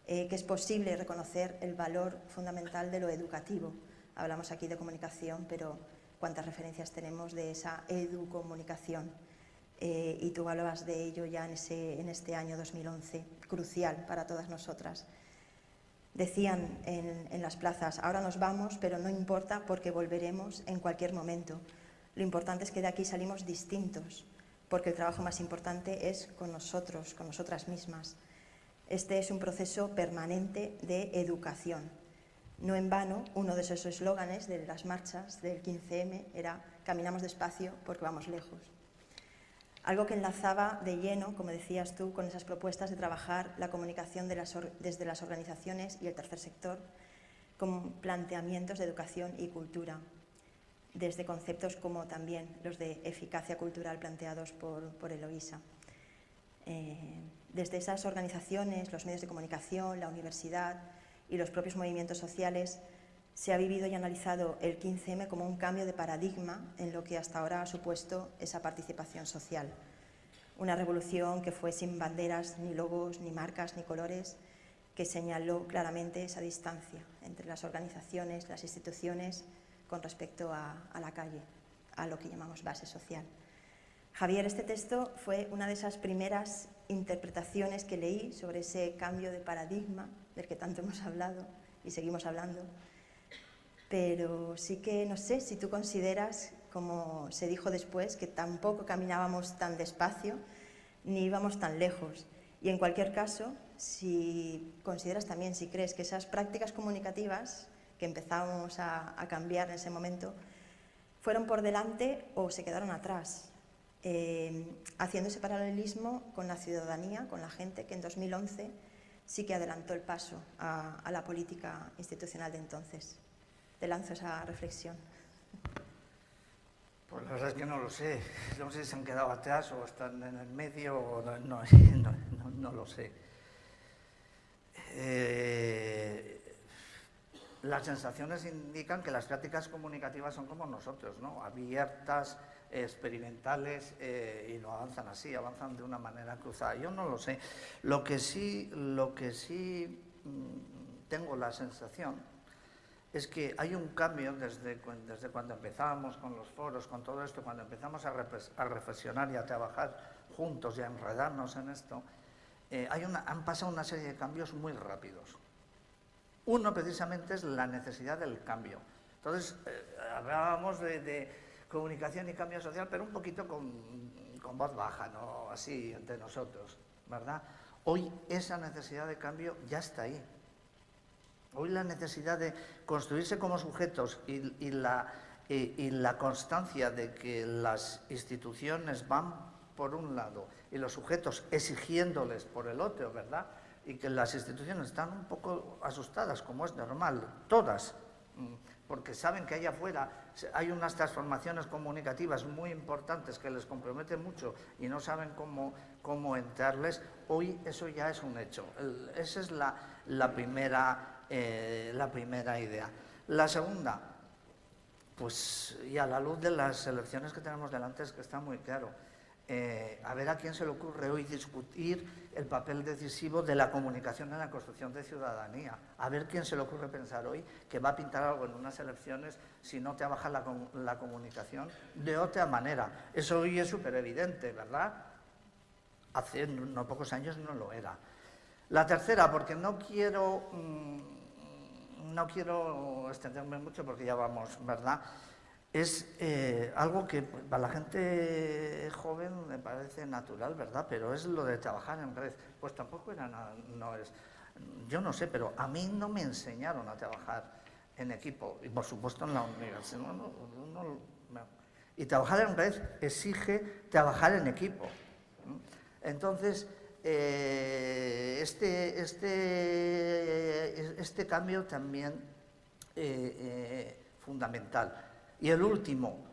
que es posible reconocer el valor fundamental de lo educativo. Hablamos aquí de comunicación, pero cuántas referencias tenemos de esa educomunicación. Y tú hablabas de ello ya en este año 2011, crucial para todas nosotras. Decían en las plazas, ahora nos vamos, pero no importa porque volveremos en cualquier momento. Lo importante es que de aquí salimos distintos, porque el trabajo más importante es con nosotros, con nosotras mismas. Este es un proceso permanente de educación. No en vano, uno de esos eslóganes de las marchas del 15M era «Caminamos despacio porque vamos lejos». Algo que enlazaba de lleno, como decías tú, con esas propuestas de trabajar la comunicación desde las organizaciones y el tercer sector con planteamientos de educación y cultura, desde conceptos como también los de eficacia cultural planteados por Eloísa. Desde esas organizaciones, los medios de comunicación, la universidad y los propios movimientos sociales, se ha vivido y analizado el 15M como un cambio de paradigma en lo que hasta ahora ha supuesto esa participación social. Una revolución que fue sin banderas, ni logos, ni marcas, ni colores, que señaló claramente esa distancia entre las organizaciones, las instituciones, con respecto a la calle, a lo que llamamos base social. Javier, este texto fue una de esas primeras interpretaciones que leí sobre ese cambio de paradigma del que tanto hemos hablado y seguimos hablando, pero sí que no sé si tú consideras, como se dijo después, que tampoco caminábamos tan despacio ni íbamos tan lejos. Y en cualquier caso, si consideras también, si crees que esas prácticas comunicativas que empezábamos a cambiar en ese momento, fueron por delante o se quedaron atrás, haciendo ese paralelismo con la ciudadanía, con la gente que en 2011 sí que adelantó el paso a la política institucional de entonces. Te lanzo esa reflexión. Pues la verdad es que no lo sé. No sé si se han quedado atrás o están en el medio, o no lo sé. Las sensaciones indican que las prácticas comunicativas son como nosotros, ¿no? Abiertas, experimentales, y no avanzan así, avanzan de una manera cruzada. Yo no lo sé. Lo que sí tengo la sensación es que hay un cambio desde cuando empezábamos con los foros, con todo esto, cuando empezamos a reflexionar y a trabajar juntos y a enredarnos en esto, han pasado una serie de cambios muy rápidos. Uno, precisamente, es la necesidad del cambio. Entonces, hablábamos de comunicación y cambio social, pero un poquito con voz baja, ¿no? Así, entre nosotros, ¿verdad? Hoy esa necesidad de cambio ya está ahí. Hoy la necesidad de construirse como sujetos y la constancia de que las instituciones van por un lado y los sujetos exigiéndoles por el otro, ¿verdad? Y que las instituciones están un poco asustadas, como es normal, todas, porque saben que allá afuera hay unas transformaciones comunicativas muy importantes que les comprometen mucho y no saben cómo entrarles. Hoy eso ya es un hecho. Esa es la primera idea. La segunda, pues, y a la luz de las elecciones que tenemos delante, es que está muy claro. A ver a quién se le ocurre hoy discutir el papel decisivo de la comunicación en la construcción de ciudadanía. A ver quién se le ocurre pensar hoy que va a pintar algo en unas elecciones si no trabaja la comunicación de otra manera. Eso hoy es súper evidente, ¿verdad? Hace no pocos años no lo era. La tercera, porque no quiero extenderme mucho porque ya vamos, ¿verdad? Es algo que para la gente joven me parece natural, ¿verdad? Pero es lo de trabajar en red. Pues tampoco era nada, no es. Yo no sé, pero a mí no me enseñaron a trabajar en equipo. Y por supuesto en la universidad. Y trabajar en red exige trabajar en equipo. Entonces, este cambio también fundamental. Y el último,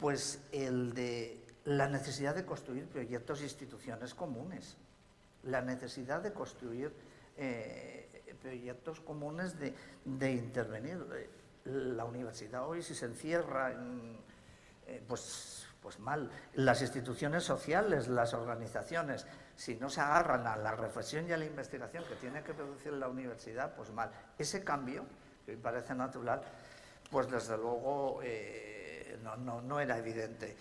pues el de la necesidad de construir proyectos e instituciones comunes, la necesidad de construir proyectos comunes de intervenir. La universidad hoy, si se encierra pues mal. Las instituciones sociales, las organizaciones, si no se agarran a la reflexión y a la investigación que tiene que producir la universidad, pues mal. Ese cambio, que me parece natural, pues desde luego no era evidente.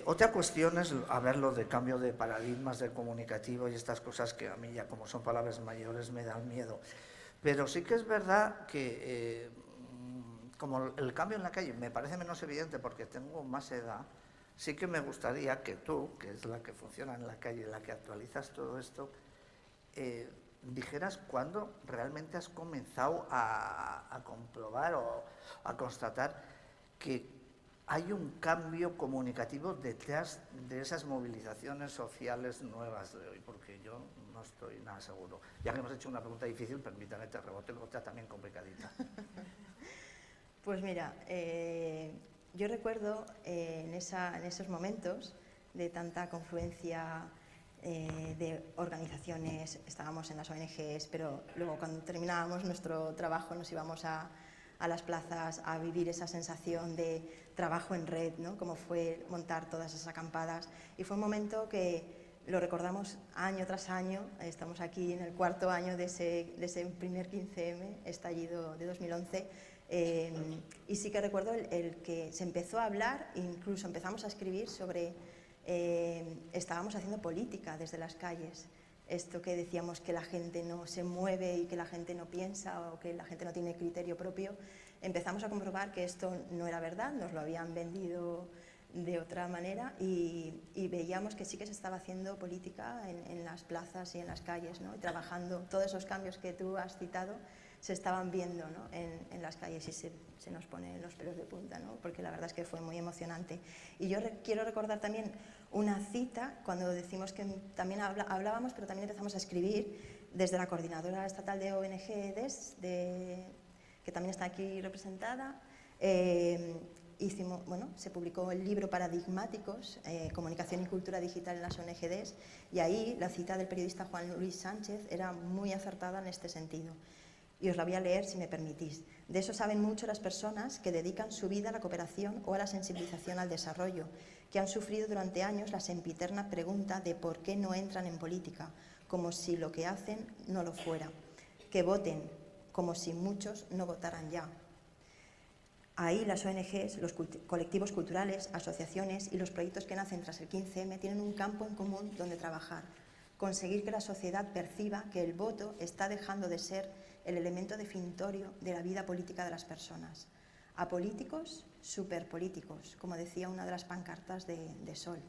Otra cuestión es, a ver, lo de cambio de paradigmas del comunicativo y estas cosas que a mí ya, como son palabras mayores, me dan miedo. Pero sí que es verdad que, como el cambio en la calle me parece menos evidente porque tengo más edad, sí que me gustaría que tú, que es la que funciona en la calle, la que actualizas todo esto, dijeras cuándo realmente has comenzado a comprobar o a constatar que hay un cambio comunicativo detrás de esas movilizaciones sociales nuevas de hoy, porque yo no estoy nada seguro. Ya que hemos hecho una pregunta difícil, permítame te rebote otra también complicadita. Pues mira, yo recuerdo en esos momentos de tanta confluencia de organizaciones, estábamos en las ONGs, pero luego cuando terminábamos nuestro trabajo nos íbamos a las plazas a vivir esa sensación de trabajo en red, ¿no? Como fue montar todas esas acampadas. Y fue un momento que lo recordamos año tras año, estamos aquí en el 4.º año de ese primer 15M, estallido de 2011, y sí que recuerdo el que se empezó a hablar, incluso empezamos a escribir sobre, estábamos haciendo política desde las calles, esto que decíamos que la gente no se mueve y que la gente no piensa o que la gente no tiene criterio propio, empezamos a comprobar que esto no era verdad, nos lo habían vendido de otra manera y veíamos que sí que se estaba haciendo política en las plazas y en las calles, ¿no? Y trabajando, todos esos cambios que tú has citado se estaban viendo, ¿no? en las calles y se nos ponen los pelos de punta, ¿no? Porque la verdad es que fue muy emocionante. Y yo quiero recordar también una cita, cuando decimos que también hablábamos, pero también empezamos a escribir desde la Coordinadora Estatal de ONG-EDES, que también está aquí representada. Se publicó el libro Paradigmáticos, Comunicación y Cultura Digital en las ONG-EDES, y ahí la cita del periodista Juan Luis Sánchez era muy acertada en este sentido. Y os la voy a leer si me permitís. De eso saben mucho las personas que dedican su vida a la cooperación o a la sensibilización al desarrollo, que han sufrido durante años la sempiterna pregunta de por qué no entran en política, como si lo que hacen no lo fuera. Que voten, como si muchos no votaran ya. Ahí las ONGs, los colectivos culturales, asociaciones y los proyectos que nacen tras el 15M tienen un campo en común donde trabajar. Conseguir que la sociedad perciba que el voto está dejando de ser el elemento definitorio de la vida política de las personas. A políticos, superpolíticos, como decía una de las pancartas de Sol.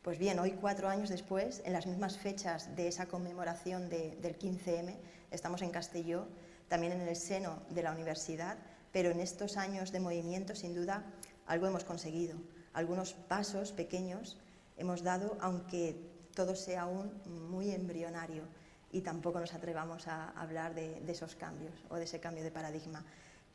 Pues bien, hoy 4 años después, en las mismas fechas de esa conmemoración del 15M, estamos en Castelló, también en el seno de la universidad, pero en estos años de movimiento, sin duda, algo hemos conseguido. Algunos pasos pequeños hemos dado, aunque todo sea aún muy embrionario y tampoco nos atrevamos a hablar de esos cambios o de ese cambio de paradigma.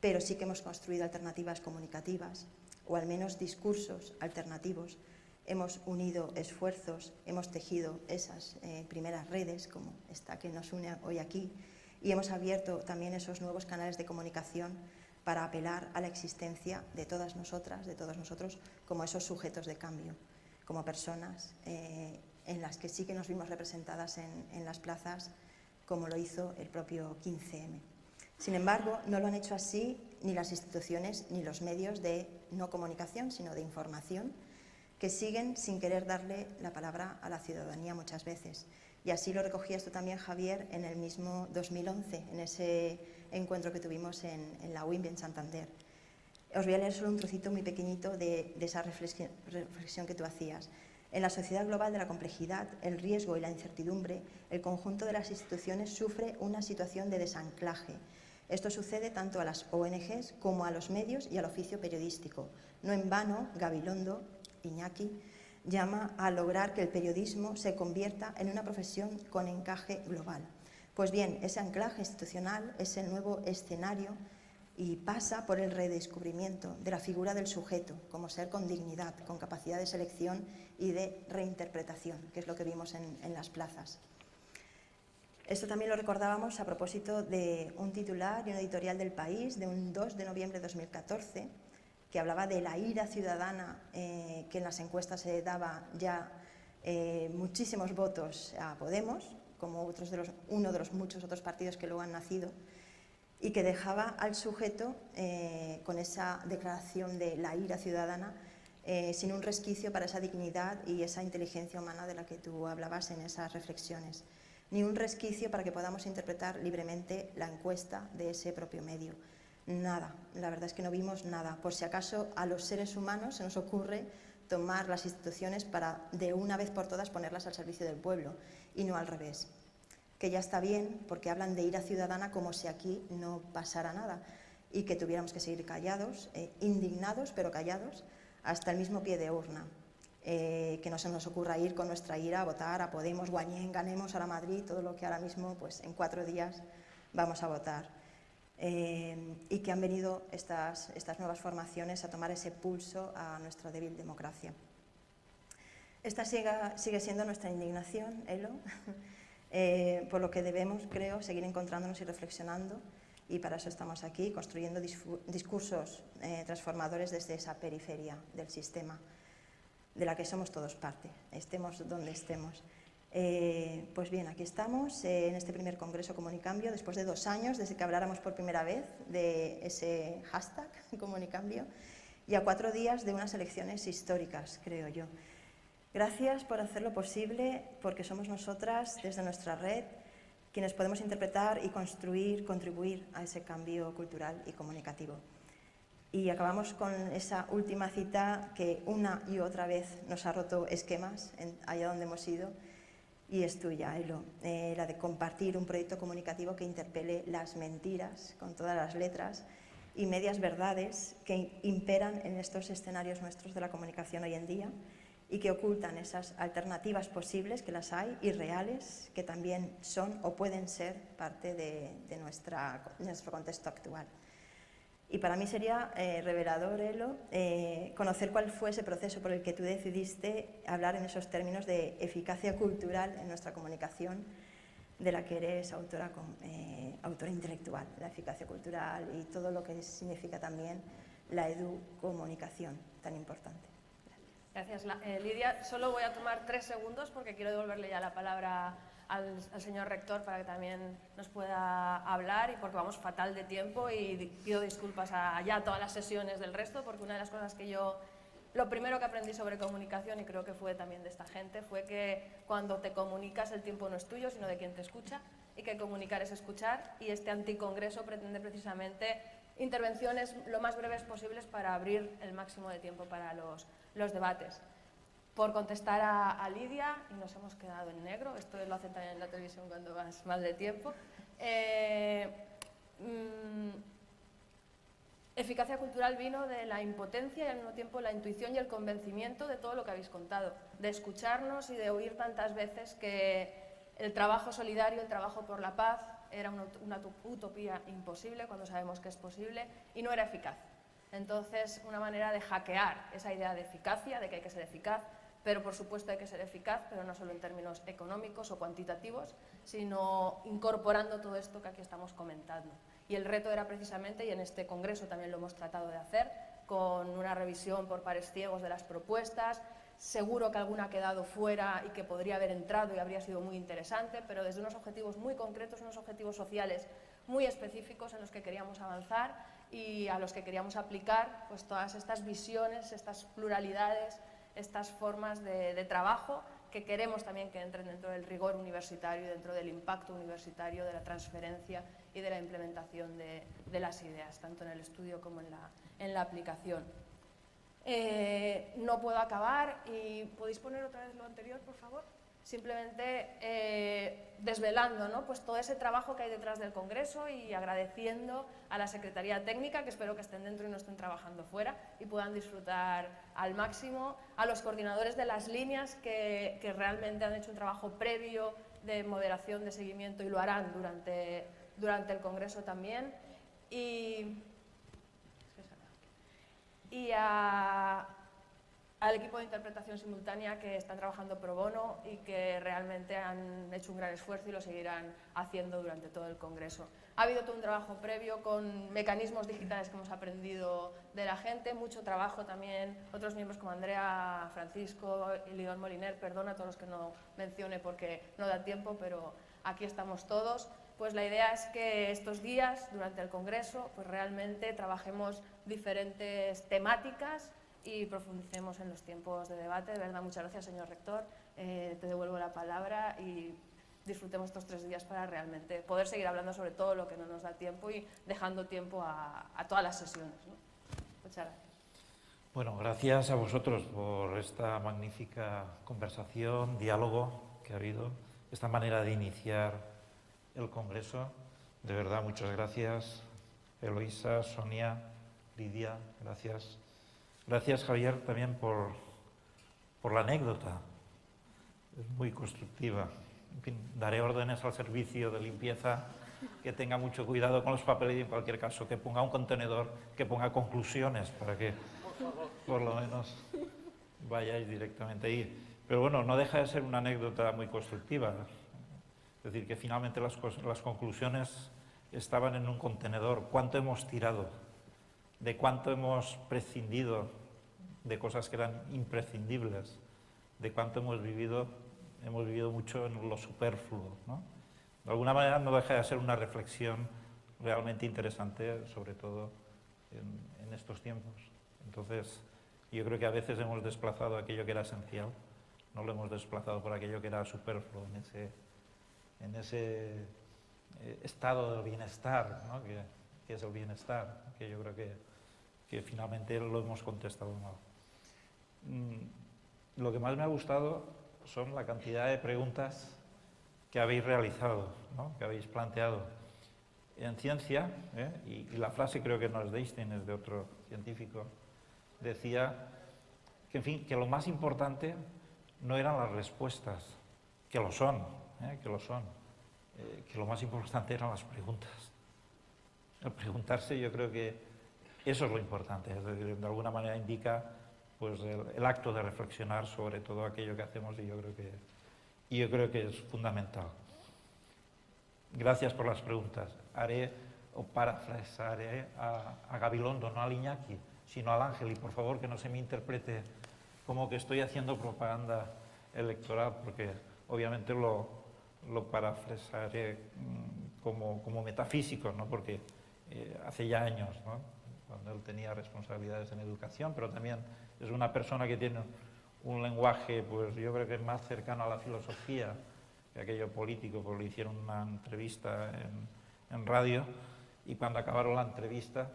Pero sí que hemos construido alternativas comunicativas o al menos discursos alternativos. Hemos unido esfuerzos, hemos tejido esas primeras redes, como esta que nos une hoy aquí, y hemos abierto también esos nuevos canales de comunicación para apelar a la existencia de todas nosotras, de todos nosotros, como esos sujetos de cambio, como personas en las que sí que nos vimos representadas en las plazas, como lo hizo el propio 15M. Sin embargo, no lo han hecho así ni las instituciones ni los medios de no comunicación, sino de información, que siguen sin querer darle la palabra a la ciudadanía muchas veces. Y así lo recogías tú también, Javier, en el mismo 2011, en ese encuentro que tuvimos en la UIMB en Santander. Os voy a leer solo un trocito muy pequeñito de esa reflexión que tú hacías. En la sociedad global de la complejidad, el riesgo y la incertidumbre, el conjunto de las instituciones sufre una situación de desanclaje. Esto sucede tanto a las ONGs como a los medios y al oficio periodístico. No en vano, Gabilondo, Iñaki, llama a lograr que el periodismo se convierta en una profesión con encaje global. Pues bien, ese anclaje institucional es el nuevo escenario y pasa por el redescubrimiento de la figura del sujeto como ser con dignidad, con capacidad de selección y de reinterpretación, que es lo que vimos en las plazas. Esto también lo recordábamos a propósito de un titular y un editorial del País de un 2 de noviembre de 2014, que hablaba de la ira ciudadana que en las encuestas se daba ya muchísimos votos a Podemos, como uno de los muchos otros partidos que luego han nacido, y que dejaba al sujeto con esa declaración de la ira ciudadana sin un resquicio para esa dignidad y esa inteligencia humana de la que tú hablabas en esas reflexiones, ni un resquicio para que podamos interpretar libremente la encuesta de ese propio medio. Nada, la verdad es que no vimos nada. Por si acaso a los seres humanos se nos ocurre tomar las instituciones para de una vez por todas ponerlas al servicio del pueblo y no al revés. Que ya está bien porque hablan de ira ciudadana como si aquí no pasara nada y que tuviéramos que seguir callados, indignados pero callados hasta el mismo pie de urna. Que no se nos ocurra ir con nuestra ira a votar a Podemos, Guanyén, ganemos a la Madrid, todo lo que ahora mismo pues en 4 días vamos a votar. Y que han venido estas nuevas formaciones a tomar ese pulso a nuestra débil democracia. Esta sigue siendo nuestra indignación, Elo, por lo que debemos, creo, seguir encontrándonos y reflexionando, y para eso estamos aquí, construyendo discursos transformadores desde esa periferia del sistema, de la que somos todos parte, estemos donde estemos. Pues bien, aquí estamos en este primer Congreso Comunicambio, después de 2 años desde que habláramos por primera vez de ese hashtag Comunicambio y a 4 días de unas elecciones históricas, creo yo. Gracias por hacerlo posible, porque somos nosotras, desde nuestra red, quienes podemos interpretar y construir, contribuir a ese cambio cultural y comunicativo. Y acabamos con esa última cita que una y otra vez nos ha roto esquemas allá donde hemos ido, y es tuya, Elo, la de compartir un proyecto comunicativo que interpele las mentiras con todas las letras y medias verdades que imperan en estos escenarios nuestros de la comunicación hoy en día y que ocultan esas alternativas posibles, que las hay, y reales, que también son o pueden ser parte de nuestro contexto actual. Y para mí sería revelador, Elo, conocer cuál fue ese proceso por el que tú decidiste hablar en esos términos de eficacia cultural en nuestra comunicación, de la que eres autora intelectual, la eficacia cultural y todo lo que significa también la educomunicación tan importante. Gracias, Lidia. Solo voy a tomar 3 segundos porque quiero devolverle ya la palabra al señor rector para que también nos pueda hablar, y porque vamos fatal de tiempo y pido disculpas a todas las sesiones del resto, porque una de las cosas que lo primero que aprendí sobre comunicación, y creo que fue también de esta gente, fue que cuando te comunicas el tiempo no es tuyo, sino de quien te escucha, y que comunicar es escuchar, y este anticongreso pretende precisamente intervenciones lo más breves posibles para abrir el máximo de tiempo para los debates. Por contestar a Lidia, y nos hemos quedado en negro, esto lo hacen también en la televisión cuando vas mal de tiempo, eficacia cultural vino de la impotencia y al mismo tiempo la intuición y el convencimiento de todo lo que habéis contado, de escucharnos y de oír tantas veces que el trabajo solidario, el trabajo por la paz, era una utopía imposible cuando sabemos que es posible y no era eficaz. Entonces, una manera de hackear esa idea de eficacia, de que hay que ser eficaz, pero por supuesto hay que ser eficaz, pero no solo en términos económicos o cuantitativos, sino incorporando todo esto que aquí estamos comentando. Y el reto era precisamente, y en este congreso también lo hemos tratado de hacer, con una revisión por pares ciegos de las propuestas. Seguro que alguna ha quedado fuera y que podría haber entrado y habría sido muy interesante, pero desde unos objetivos muy concretos, unos objetivos sociales muy específicos en los que queríamos avanzar y a los que queríamos aplicar pues todas estas visiones, estas pluralidades, estas formas de trabajo que queremos también que entren dentro del rigor universitario y dentro del impacto universitario, de la transferencia y de la implementación de las ideas, tanto en el estudio como en la aplicación. No puedo acabar y ¿podéis poner otra vez lo anterior, por favor? Simplemente desvelando, ¿no? Pues todo ese trabajo que hay detrás del Congreso y agradeciendo a la Secretaría Técnica, que espero que estén dentro y no estén trabajando fuera y puedan disfrutar al máximo, a los coordinadores de las líneas que realmente han hecho un trabajo previo de moderación, de seguimiento y lo harán durante el Congreso también, y al equipo de interpretación simultánea que están trabajando pro bono y que realmente han hecho un gran esfuerzo y lo seguirán haciendo durante todo el Congreso. Ha habido todo un trabajo previo con mecanismos digitales que hemos aprendido de la gente, mucho trabajo también, otros miembros como Andrea, Francisco y León Moliner, perdona a todos los que no mencione porque no da tiempo, pero aquí estamos todos. Pues la idea es que estos días, durante el Congreso, pues realmente trabajemos diferentes temáticas y profundicemos en los tiempos de debate. De verdad, muchas gracias, señor rector. Te devuelvo la palabra y disfrutemos estos 3 días para realmente poder seguir hablando sobre todo lo que no nos da tiempo y dejando tiempo a todas las sesiones, ¿no? Muchas gracias. Bueno, gracias a vosotros por esta magnífica conversación, diálogo que ha habido, esta manera de iniciar el Congreso. De verdad, muchas gracias, Eloísa, Sonia, Lidia, gracias. Gracias, Javier, también por la anécdota. Es muy constructiva. En fin, daré órdenes al servicio de limpieza que tenga mucho cuidado con los papeles y, en cualquier caso, que ponga un contenedor, que ponga conclusiones para que, por lo menos, vayáis directamente ahí. Pero bueno, no deja de ser una anécdota muy constructiva. Es decir, que finalmente las conclusiones estaban en un contenedor. ¿Cuánto hemos tirado? ¿De cuánto hemos prescindido de cosas que eran imprescindibles? ¿De cuánto hemos vivido hemos vivido mucho en lo superfluo, ¿no? De alguna manera no deja de ser una reflexión realmente interesante, sobre todo en estos tiempos. Entonces, yo creo que a veces hemos desplazado aquello que era esencial, no lo hemos desplazado por aquello que era superfluo, en ese estado del bienestar, ¿no? que es el bienestar, que yo creo que finalmente lo hemos contestado mal. Lo que más me ha gustado son la cantidad de preguntas que habéis realizado, ¿no? Que habéis planteado. En ciencia, y la frase creo que no es de Einstein, es de otro científico, decía que, en fin, que lo más importante no eran las respuestas, que lo son, que lo más importante eran las preguntas. El preguntarse, yo creo que eso es lo importante, es decir, de alguna manera indica pues, el acto de reflexionar sobre todo aquello que hacemos, y yo creo que es fundamental. Gracias por las preguntas. Haré o parafrasearé a Gabilondo, no al Iñaki, sino al Ángel, y por favor que no se me interprete como que estoy haciendo propaganda electoral, porque obviamente lo parafrasearé como metafísico, ¿no? Porque hace ya años, ¿no? Cuando él tenía responsabilidades en educación, pero también es una persona que tiene un lenguaje, pues yo creo que es más cercano a la filosofía que aquello político, porque le hicieron una entrevista en radio, y cuando acabaron la entrevista,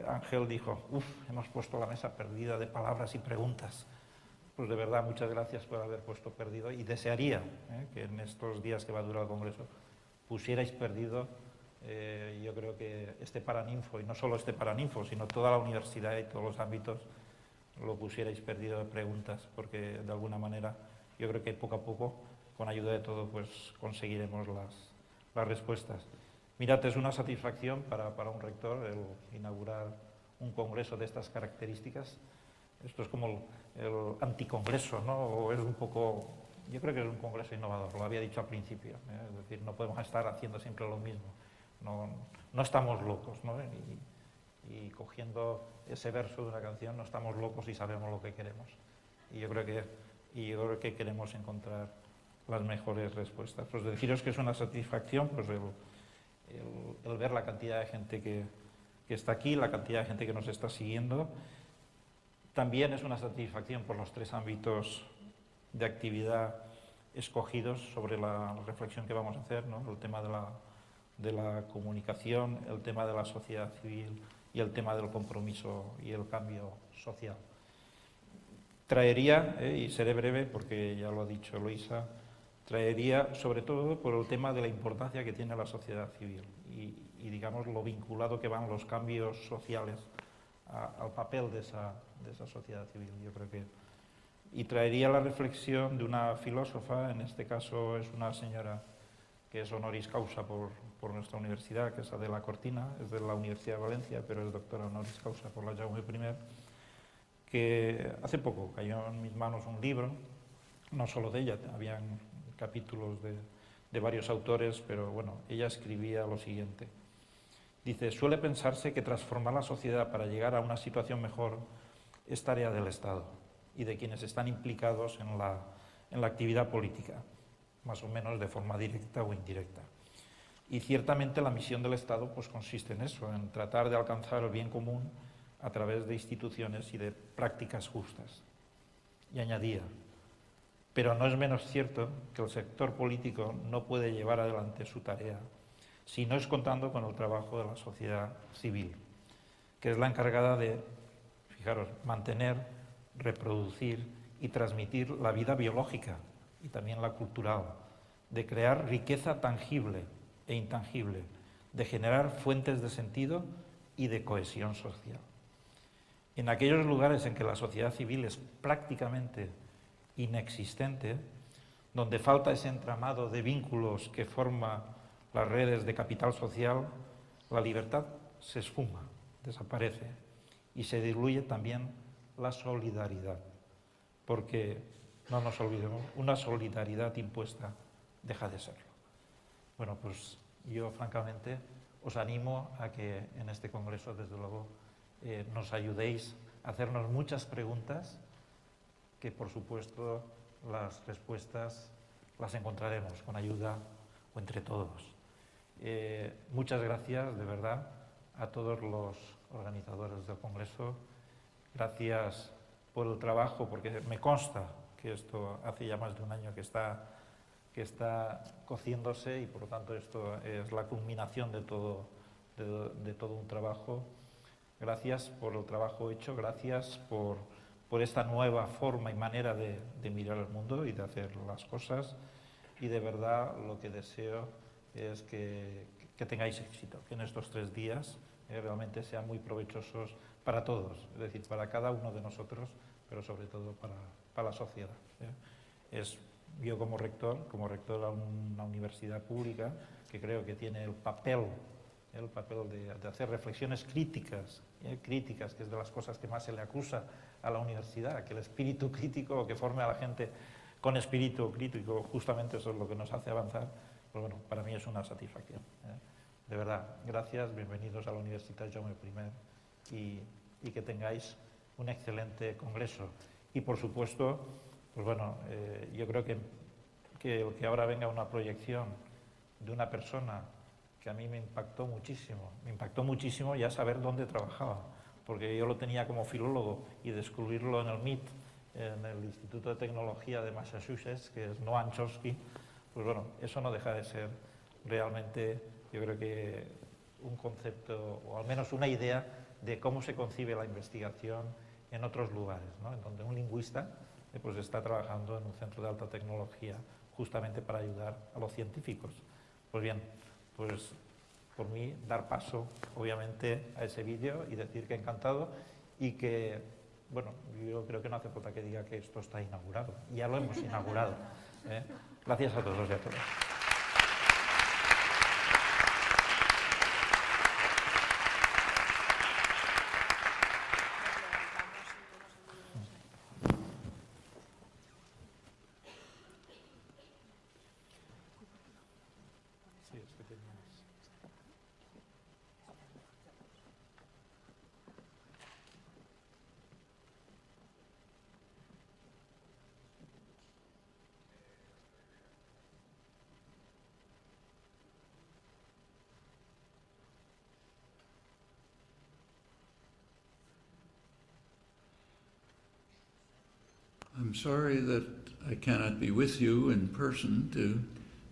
Ángel dijo, hemos puesto la mesa perdida de palabras y preguntas. Pues de verdad, muchas gracias por haber puesto perdido, y desearía que en estos días que va a durar el Congreso pusierais perdido, yo creo que este Paraninfo, y no solo este Paraninfo, sino toda la universidad y todos los ámbitos, lo pusierais perdido de preguntas, porque de alguna manera yo creo que poco a poco, con ayuda de todo, pues conseguiremos las respuestas. Mirad, es una satisfacción para un rector el inaugurar un congreso de estas características. Esto es como el anticongreso, ¿no? O es un poco, yo creo que es un congreso innovador, lo había dicho al principio, es decir, no podemos estar haciendo siempre lo mismo, no estamos locos, ¿no? Y cogiendo ese verso de una canción, no estamos locos y sabemos lo que queremos. Y yo creo que queremos encontrar las mejores respuestas. Pues deciros que es una satisfacción, pues el ver la cantidad de gente que está aquí, la cantidad de gente que nos está siguiendo. También es una satisfacción por los 3 ámbitos de actividad escogidos sobre la reflexión que vamos a hacer, ¿no? El tema de la comunicación, el tema de la sociedad civil y el tema del compromiso y el cambio social. Traería, y seré breve porque ya lo ha dicho Eloisa, traería sobre todo por el tema de la importancia que tiene la sociedad civil y digamos lo vinculado que van los cambios sociales al papel de esa sociedad civil, yo creo que. Y traería la reflexión de una filósofa, en este caso es una señora que es honoris causa por nuestra universidad, que es Adela Cortina, es de la Universidad de Valencia, pero es doctora honoris causa por la Jaume I, que hace poco cayó en mis manos un libro, no solo de ella, habían capítulos de varios autores, pero bueno, ella escribía lo siguiente. Dice, suele pensarse que transformar la sociedad para llegar a una situación mejor es tarea del Estado y de quienes están implicados en la actividad política, más o menos de forma directa o indirecta. Y ciertamente la misión del Estado pues, consiste en eso, en tratar de alcanzar el bien común a través de instituciones y de prácticas justas. Y añadía, pero no es menos cierto que el sector político no puede llevar adelante su tarea si no es contando con el trabajo de la sociedad civil, que es la encargada de, fijaros, mantener, reproducir y transmitir la vida biológica y también la cultural, de crear riqueza tangible e intangible, de generar fuentes de sentido y de cohesión social. En aquellos lugares en que la sociedad civil es prácticamente inexistente, donde falta ese entramado de vínculos que forma las redes de capital social, la libertad se esfuma, desaparece y se diluye también la solidaridad, porque, no nos olvidemos, una solidaridad impuesta deja de serlo. Bueno, pues yo francamente os animo a que en este congreso, desde luego, nos ayudéis a hacernos muchas preguntas que, por supuesto, las respuestas las encontraremos con ayuda o entre todos. Muchas gracias, de verdad, a todos los organizadores del Congreso. Gracias por el trabajo, porque me consta que esto hace ya más de un año que está cociéndose y, por lo tanto, esto es la culminación de todo un trabajo. Gracias por el trabajo hecho, gracias por esta nueva forma y manera de mirar el mundo y de hacer las cosas. Y de verdad lo que deseo es que tengáis éxito, que en estos 3 días realmente sean muy provechosos para todos, es decir, para cada uno de nosotros, pero sobre todo para la sociedad. Yo como rector de una universidad pública, que creo que tiene el papel de hacer reflexiones críticas, que es de las cosas que más se le acusa a la universidad, que el espíritu crítico, o que forme a la gente con espíritu crítico, justamente eso es lo que nos hace avanzar. Pues bueno, para mí es una satisfacción. De verdad, gracias, bienvenidos a la Universitat Jaume I y que tengáis un excelente congreso. Y por supuesto, pues bueno, yo creo que ahora venga una proyección de una persona que a mí me impactó muchísimo ya saber dónde trabajaba, porque yo lo tenía como filólogo y descubrirlo en el MIT, en el Instituto de Tecnología de Massachusetts, que es Noam Chomsky, pues bueno, eso no deja de ser realmente, yo creo que un concepto, o al menos una idea de cómo se concibe la investigación en otros lugares, ¿no? En donde un lingüista pues está trabajando en un centro de alta tecnología justamente para ayudar a los científicos. Pues bien, pues por mí dar paso obviamente a ese vídeo y decir que encantado y que, bueno, yo creo que no hace falta que diga que esto está inaugurado, ya lo hemos inaugurado. Gracias a todos y a todas. I'm sorry that I cannot be with you in person to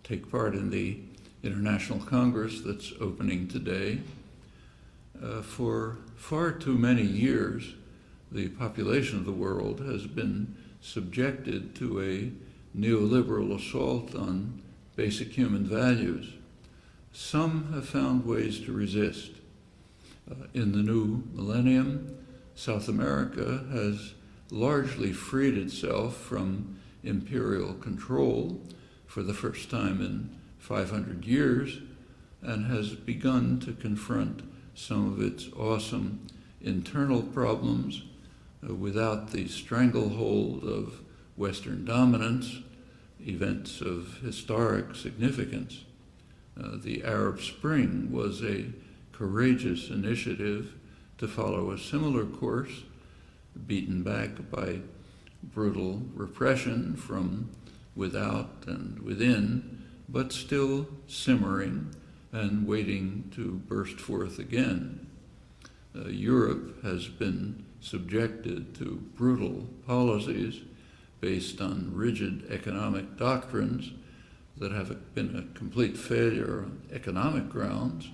take part in the International Congress that's opening today. For far too many years, the population of the world has been subjected to a neoliberal assault on basic human values. Some have found ways to resist. In the new millennium, South America has largely freed itself from imperial control for the first time in 500 years and has begun to confront some of its awesome internal problems without the stranglehold of Western dominance, events of historic significance. The Arab Spring was a courageous initiative to follow a similar course, beaten back by brutal repression from without and within, but still simmering and waiting to burst forth again. Europe has been subjected to brutal policies based on rigid economic doctrines that have been a complete failure on economic grounds,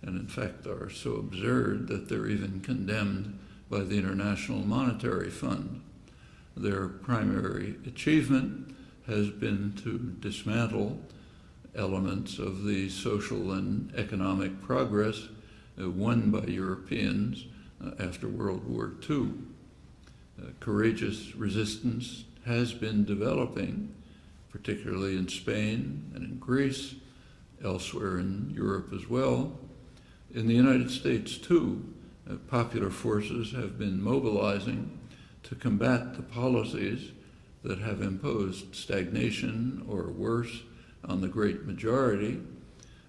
and in fact are so absurd that they're even condemned by the International Monetary Fund. Their primary achievement has been to dismantle elements of the social and economic progress won by Europeans after World War II. Courageous resistance has been developing, particularly in Spain and in Greece, elsewhere in Europe as well. In the United States, too, popular forces have been mobilizing to combat the policies that have imposed stagnation or worse on the great majority,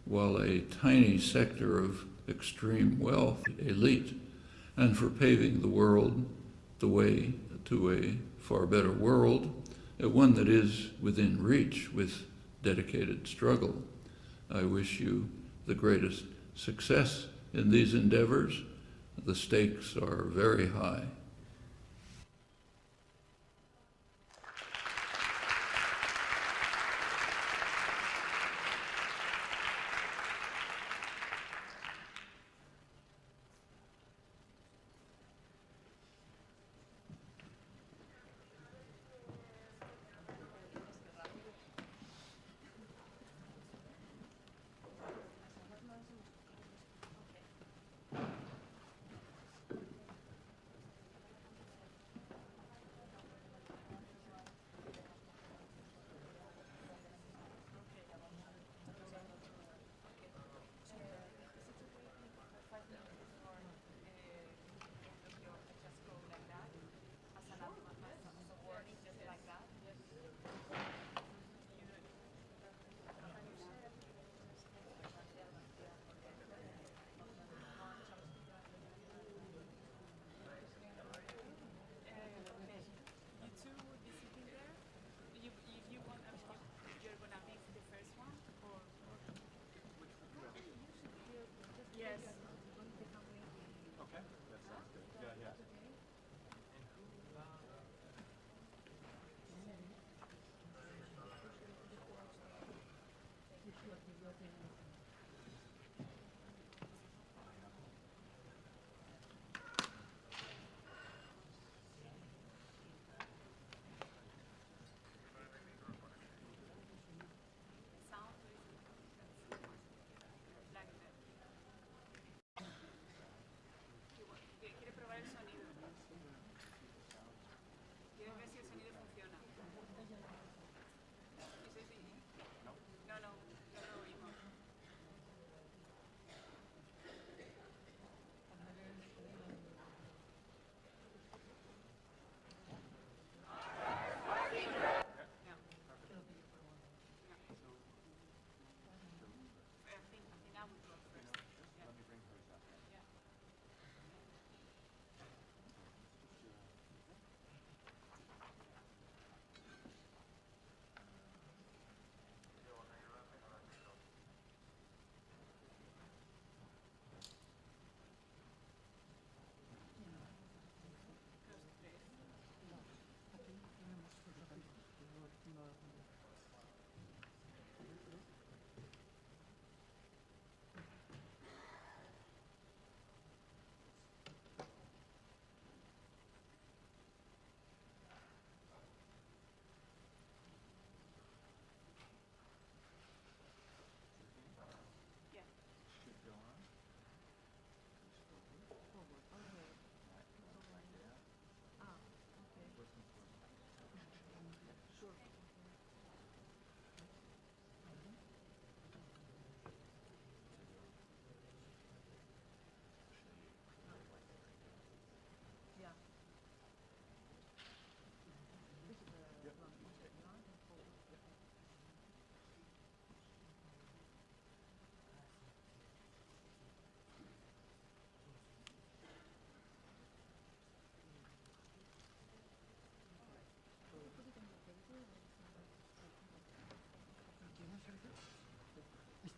while a tiny sector of extreme wealth elite, and for paving the world the way to a far better world, one that is within reach with dedicated struggle. I wish you the greatest success in these endeavors. The stakes are very high.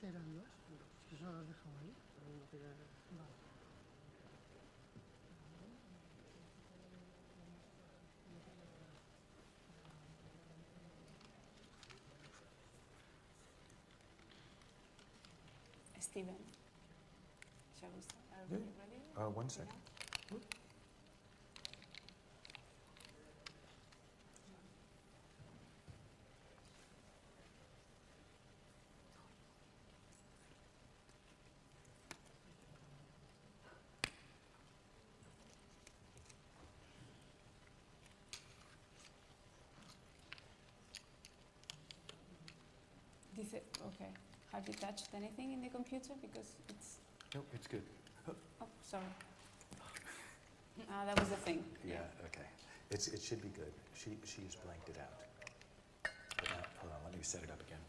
Eran dos, que eso lo has dejado ahí. Vale. Steven, shall we start? Are we ready? 1 second. Okay. Have you touched anything in the computer? Because it's... Nope, it's good. Oh, sorry. That was the thing. Yeah, okay. It should be good. She just blanked it out. But now, hold on, let me set it up again.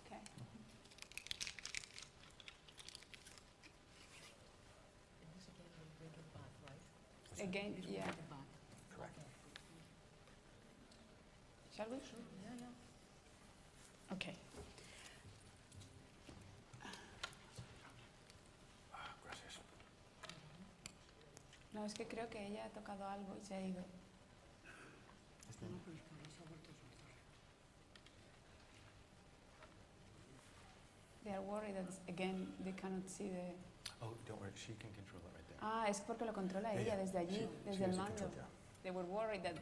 Okay. again, yeah. Correct. Shall we? Yeah. Okay. Gracias. No, es que creo que ella ha tocado algo y se ha ido. They are worried that, again, they cannot see the... Oh, don't worry, she can control it right there. Ah, es porque lo controla Yeah, ella yeah. desde allí, She desde el has it mando. controlled, yeah. They were worried that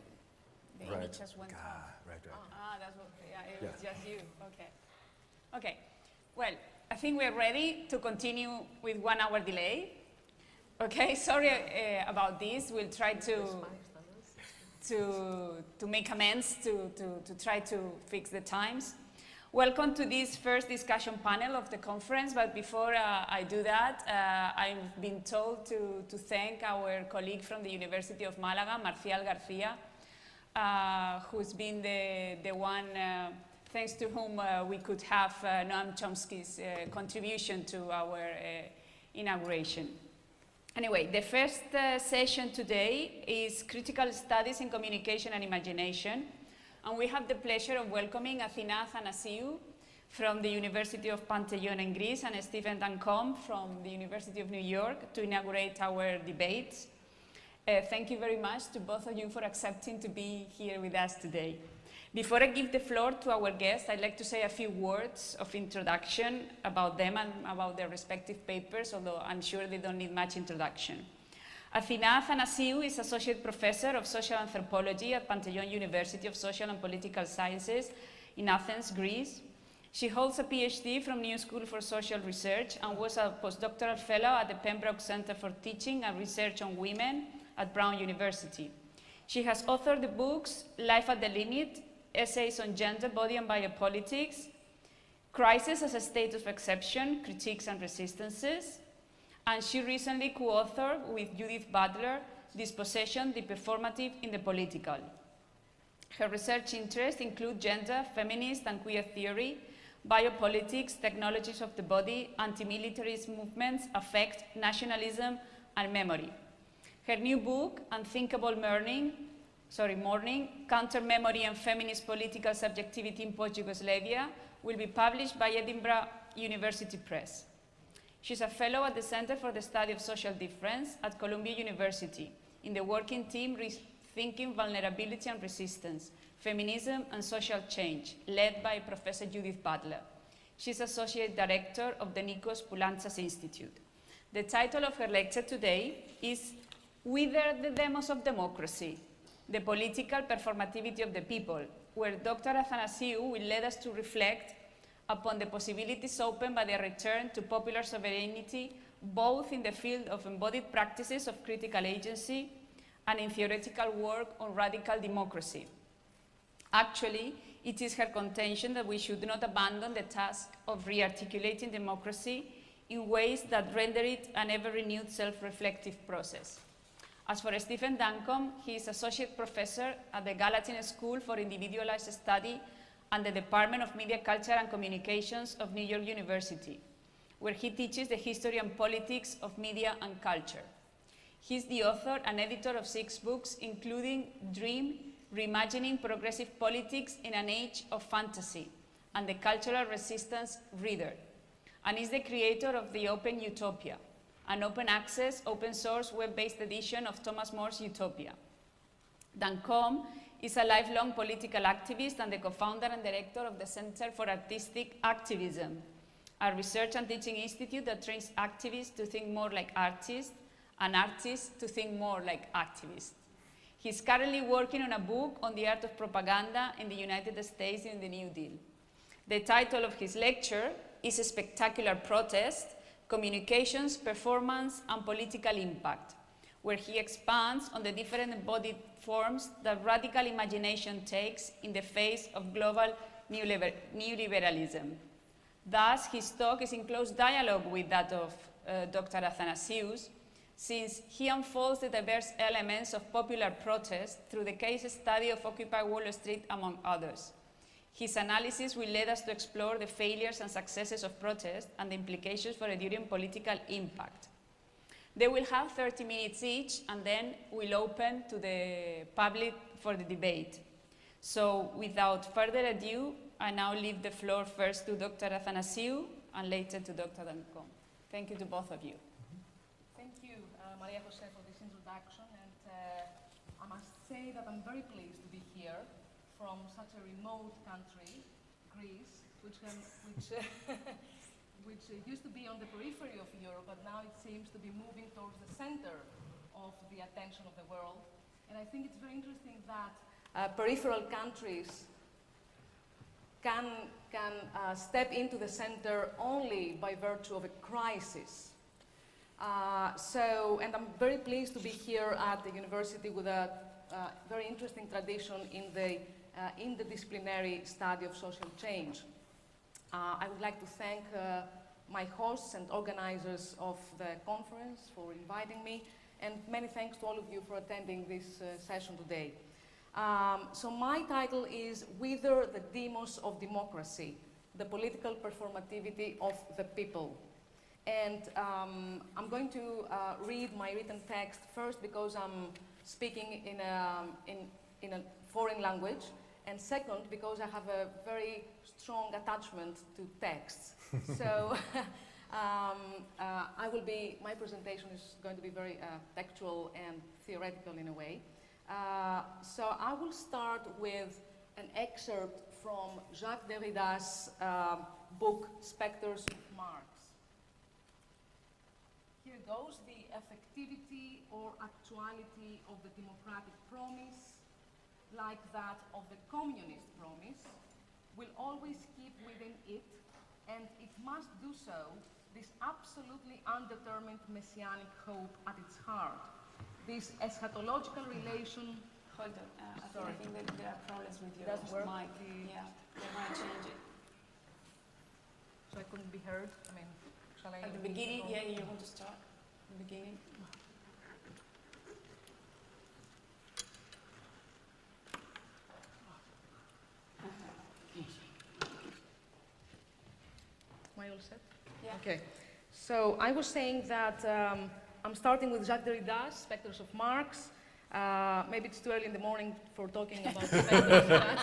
the Right. image just went off. Right. Ah, that's what, yeah, it was Yeah. just you, okay. Okay, well, I think we're ready to continue with 1 hour delay. Okay, sorry about this. We'll try to make amends, to try to fix the times. Welcome to this first discussion panel of the conference, but before I do that, I've been told to thank our colleague from the University of Malaga, Marcial Garcia, who's been the one thanks to whom we could have Noam Chomsky's contribution to our inauguration. Anyway, the first session today is Critical Studies in Communication and Imagination, and we have the pleasure of welcoming Athina Athanasiou from the University of Panteion in Greece and Stephen Duncombe from the University of New York to inaugurate our debates. Thank you very much to both of you for accepting to be here with us today. Before I give the floor to our guests, I'd like to say a few words of introduction about them and about their respective papers, although I'm sure they don't need much introduction. Athina Athanasiou is Associate Professor of Social Anthropology at Panteion University of Social and Political Sciences in Athens, Greece. She holds a PhD from New School for Social Research and was a postdoctoral fellow at the Pembroke Center for Teaching and Research on Women at Brown University. She has authored the books Life at the Limit, Essays on Gender, Body and Biopolitics, Crisis as a State of Exception, Critiques and Resistances, and she recently co-authored with Judith Butler, Dispossession, the Performative in the Political. Her research interests include gender, feminist and queer theory, biopolitics, technologies of the body, anti-militarist movements, affect, nationalism, and memory. Her new book, Unthinkable Mourning, Counter-Memory and Feminist Political Subjectivity in Post-Yugoslavia, will be published by Edinburgh University Press. She's a fellow at the Center for the Study of Social Difference at Columbia University in the working team Rethinking Vulnerability and Resistance, Feminism and Social Change, led by Professor Judith Butler. She's Associate Director of the Nikos Poulantzas Institute. The title of her lecture today is Whither the Demos of Democracy, the Political Performativity of the People, where Dr. Athanasiou will lead us to reflect upon the possibilities opened by the return to popular sovereignty, both in the field of embodied practices of critical agency and in theoretical work on radical democracy. Actually, it is her contention that we should not abandon the task of re-articulating democracy in ways that render it an ever-renewed self-reflective process. As for Stephen Duncombe, he is Associate Professor at the Gallatin School for Individualized Study and the Department of Media, Culture and Communications of New York University, where he teaches the history and politics of media and culture. He's the author and editor of 6 books, including Dream, Reimagining Progressive Politics in an Age of Fantasy, and The Cultural Resistance Reader, and is the creator of the Open Utopia, an open-access, open-source, web-based edition of Thomas More's Utopia. Duncombe is a lifelong political activist and the co-founder and director of the Center for Artistic Activism, a research and teaching institute that trains activists to think more like artists and artists to think more like activists. He's currently working on a book on the art of propaganda in the United States in the New Deal. The title of his lecture is A Spectacular Protest, Communications, Performance, and Political Impact, where he expands on the different embodied forms that radical imagination takes in the face of global neoliberalism. Thus, his talk is in close dialogue with that of Dr. Athanasiou, since he unfolds the diverse elements of popular protest through the case study of Occupy Wall Street, among others. His analysis will lead us to explore the failures and successes of protest and the implications for enduring political impact. They will have 30 minutes each, and then we'll open to the public for the debate. So without further ado, I now leave the floor first to Dr. Athanasiou and later to Dr. Dancon. Thank you to both of you. Thank you, Maria Jose, for this introduction. And I must say that I'm very pleased to be here from such a remote country, Greece, which used to be on the periphery of Europe, but now it seems to be moving towards the center of the attention of the world. And I think it's very interesting that peripheral countries can step into the center only by virtue of a crisis. And I'm very pleased to be here at the university with a very interesting tradition in the interdisciplinary study of social change. I would like to thank my hosts and organizers of the conference for inviting me, and many thanks to all of you for attending this session today. So my title is Whither the Demos of Democracy, the Political Performativity of the People. And I'm going to read my written text first because I'm speaking in a foreign language, and second because I have a very strong attachment to texts. So my presentation is going to be very textual and theoretical in a way. So I will start with an excerpt from Jacques Derrida's book, Spectres of Marx. Here goes: the effectivity or actuality of the democratic promise, like that of the communist promise, will always keep within it, and it must do so, this absolutely undetermined messianic hope at its heart. This eschatological relation. Hold on. I think that there are problems with your mic. Yeah, they might change it. So I couldn't be heard. I mean, shall I? At the beginning, yeah, you want to start? At the beginning. Am I all set? Yeah. Okay. So I was saying that I'm starting with Jacques Derrida's Spectres of Marx. Maybe it's too early in the morning for talking about spectres,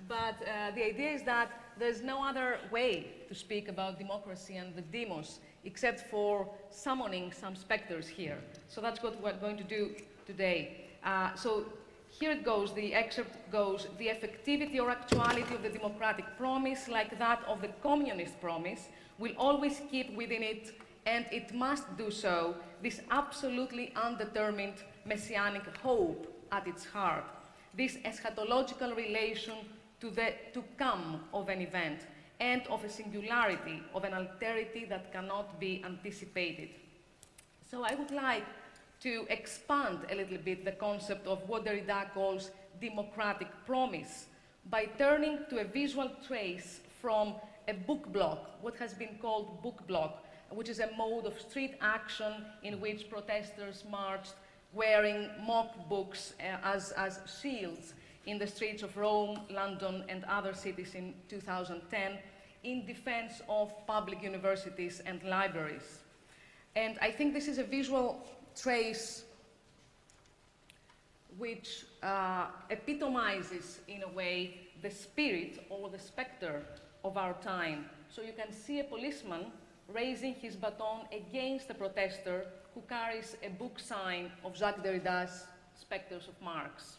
but the idea is that there's no other way to speak about democracy and the demos except for summoning some spectres here. So that's what we're going to do today. So here it goes, the excerpt goes: the effectivity or actuality of the democratic promise, like that of the communist promise, will always keep within it, and it must do so, this absolutely undetermined messianic hope at its heart, this eschatological relation to the to come of an event, and of a singularity, of an alterity that cannot be anticipated. So I would like to expand a little bit the concept of what Derrida calls democratic promise by turning to a visual trace from a book block, what has been called book block, which is a mode of street action in which protesters marched wearing mock books as shields in the streets of Rome, London, and other cities in 2010 in defense of public universities and libraries. And I think this is a visual trace which epitomizes, in a way, the spirit or the spectre of our time. So you can see a policeman raising his baton against a protester who carries a book sign of Jacques Derrida's Spectres of Marx.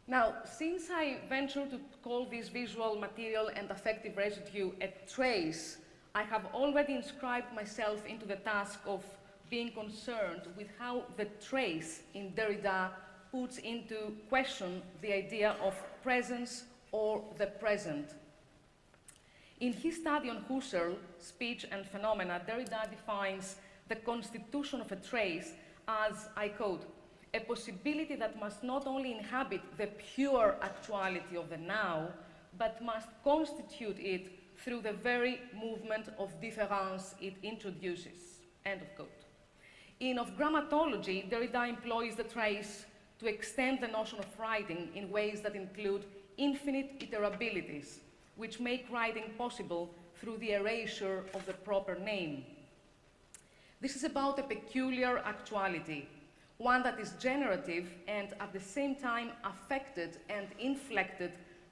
Now, since I venture to call this visual material and affective residue a trace, I have already inscribed myself into the task of being concerned with how the trace in Derrida puts into question the idea of presence or the present. In his study on Husserl, Speech and Phenomena, Derrida defines the constitution of a trace as, I quote, a possibility that must not only inhabit the pure actuality of the now, but must constitute it through the very movement of difference it introduces, end of quote. In Of Grammatology, Derrida employs the trace to extend the notion of writing in ways that include infinite iterabilities, which make writing possible through the erasure of the proper name. This is about a peculiar actuality, one that is generative and at the same time affected and inflected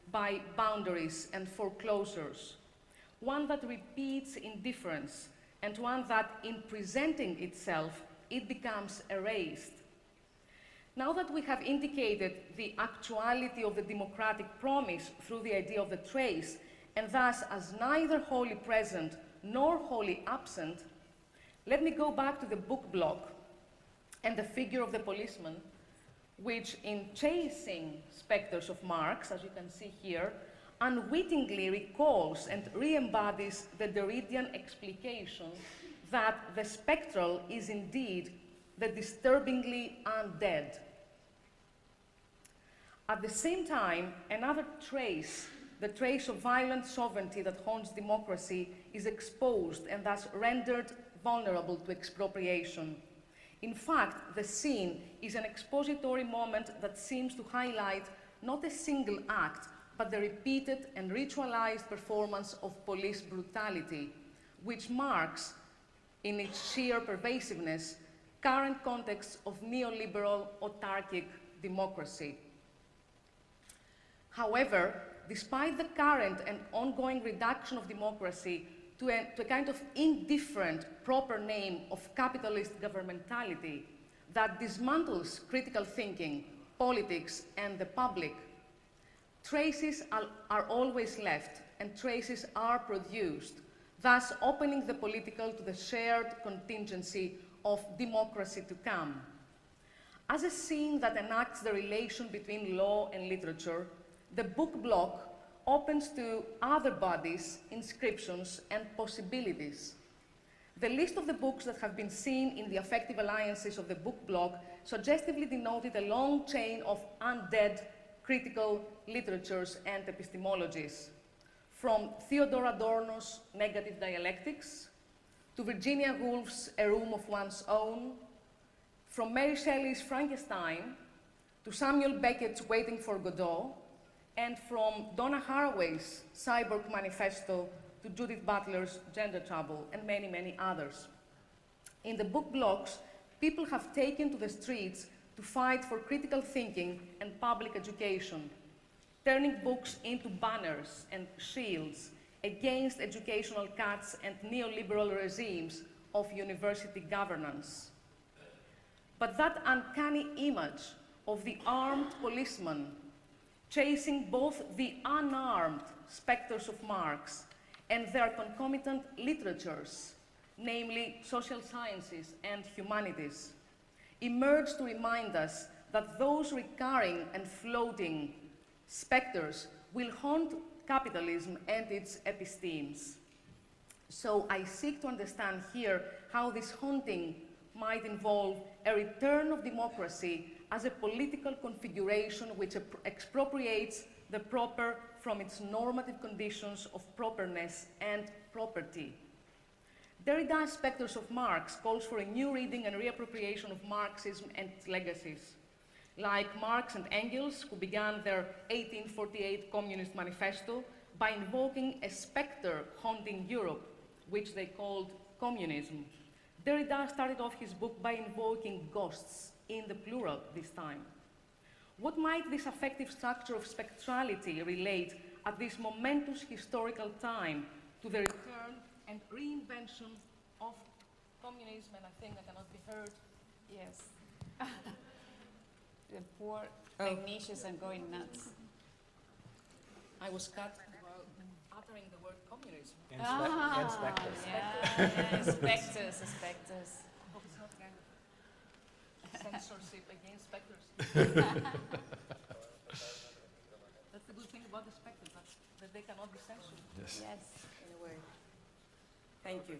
by boundaries and foreclosures, one that repeats indifference, and one that, in presenting itself, it becomes erased. Now that we have indicated the actuality of the democratic promise through the idea of the trace, and thus as neither wholly present nor wholly absent, let me go back to the book block and the figure of the policeman, which in chasing specters of Marx, as you can see here, unwittingly recalls and re-embodies the Derridian explication that the spectral is indeed the disturbingly undead. At the same time, another trace, the trace of violent sovereignty that haunts democracy, is exposed and thus rendered vulnerable to expropriation. In fact, the scene is an expository moment that seems to highlight not a single act, but the repeated and ritualized performance of police brutality, which marks, in its sheer pervasiveness, current contexts of neoliberal autarkic democracy. However, despite the current and ongoing reduction of democracy to a kind of indifferent proper name of capitalist governmentality that dismantles critical thinking, politics, and the public, traces are always left, and traces are produced, thus opening the political to the shared contingency of democracy to come. As a scene that enacts the relation between law and literature, the book block opens to other bodies, inscriptions, and possibilities. The list of the books that have been seen in the affective alliances of the book block suggestively denoted a long chain of undead critical literatures and epistemologies, from Theodor Adorno's Negative Dialectics, to Virginia Woolf's A Room of One's Own, from Mary Shelley's Frankenstein, to Samuel Beckett's Waiting for Godot, and from Donna Haraway's Cyborg Manifesto to Judith Butler's Gender Trouble, and many, many others. In the book blocks, people have taken to the streets to fight for critical thinking and public education, turning books into banners and shields against educational cuts and neoliberal regimes of university governance. But that uncanny image of the armed policeman chasing both the unarmed specters of Marx and their concomitant literatures, namely social sciences and humanities, emerged to remind us that those recurring and floating specters will haunt capitalism and its epistemes. So I seek to understand here how this haunting might involve a return of democracy as a political configuration which expropriates the proper from its normative conditions of properness and property. Derrida's Spectres of Marx calls for a new reading and reappropriation of Marxism and its legacies. Like Marx and Engels, who began their 1848 Communist Manifesto by invoking a spectre haunting Europe, which they called communism, Derrida started off his book by invoking ghosts, in the plural this time. What might this affective structure of spectrality relate at this momentous historical time to the return and reinvention of communism? And I think I cannot be heard. Yes. The poor technicians are going nuts. I was cut while uttering the word communism. Inspectors. Yeah, specters, specters. Hope it's not kind of censorship against specters. That's the good thing about the specters, that they cannot be censored. Yes. In a way. Thank you.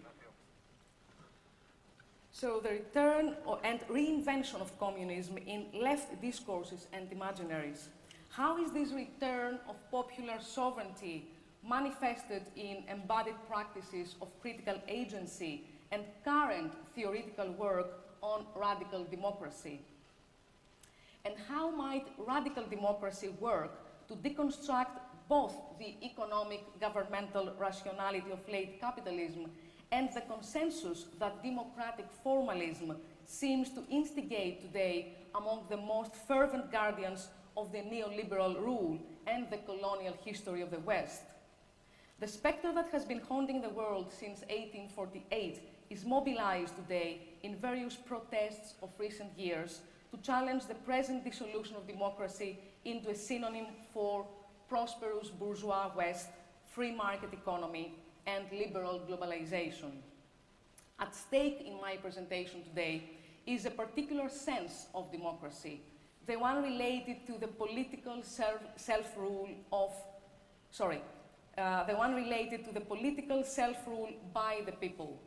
So the return and reinvention of communism in left discourses and imaginaries. How is this return of popular sovereignty manifested in embodied practices of critical agency and current theoretical work on radical democracy? And how might radical democracy work to deconstruct both the economic governmental rationality of late capitalism and the consensus that democratic formalism seems to instigate today among the most fervent guardians of the neoliberal rule and the colonial history of the West. The spectre that has been haunting the world since 1848 is mobilized today in various protests of recent years to challenge the present dissolution of democracy into a synonym for prosperous bourgeois West, free market economy, and liberal globalization. At stake in my presentation today is a particular sense of democracy, the one related to the political self-rule by the people.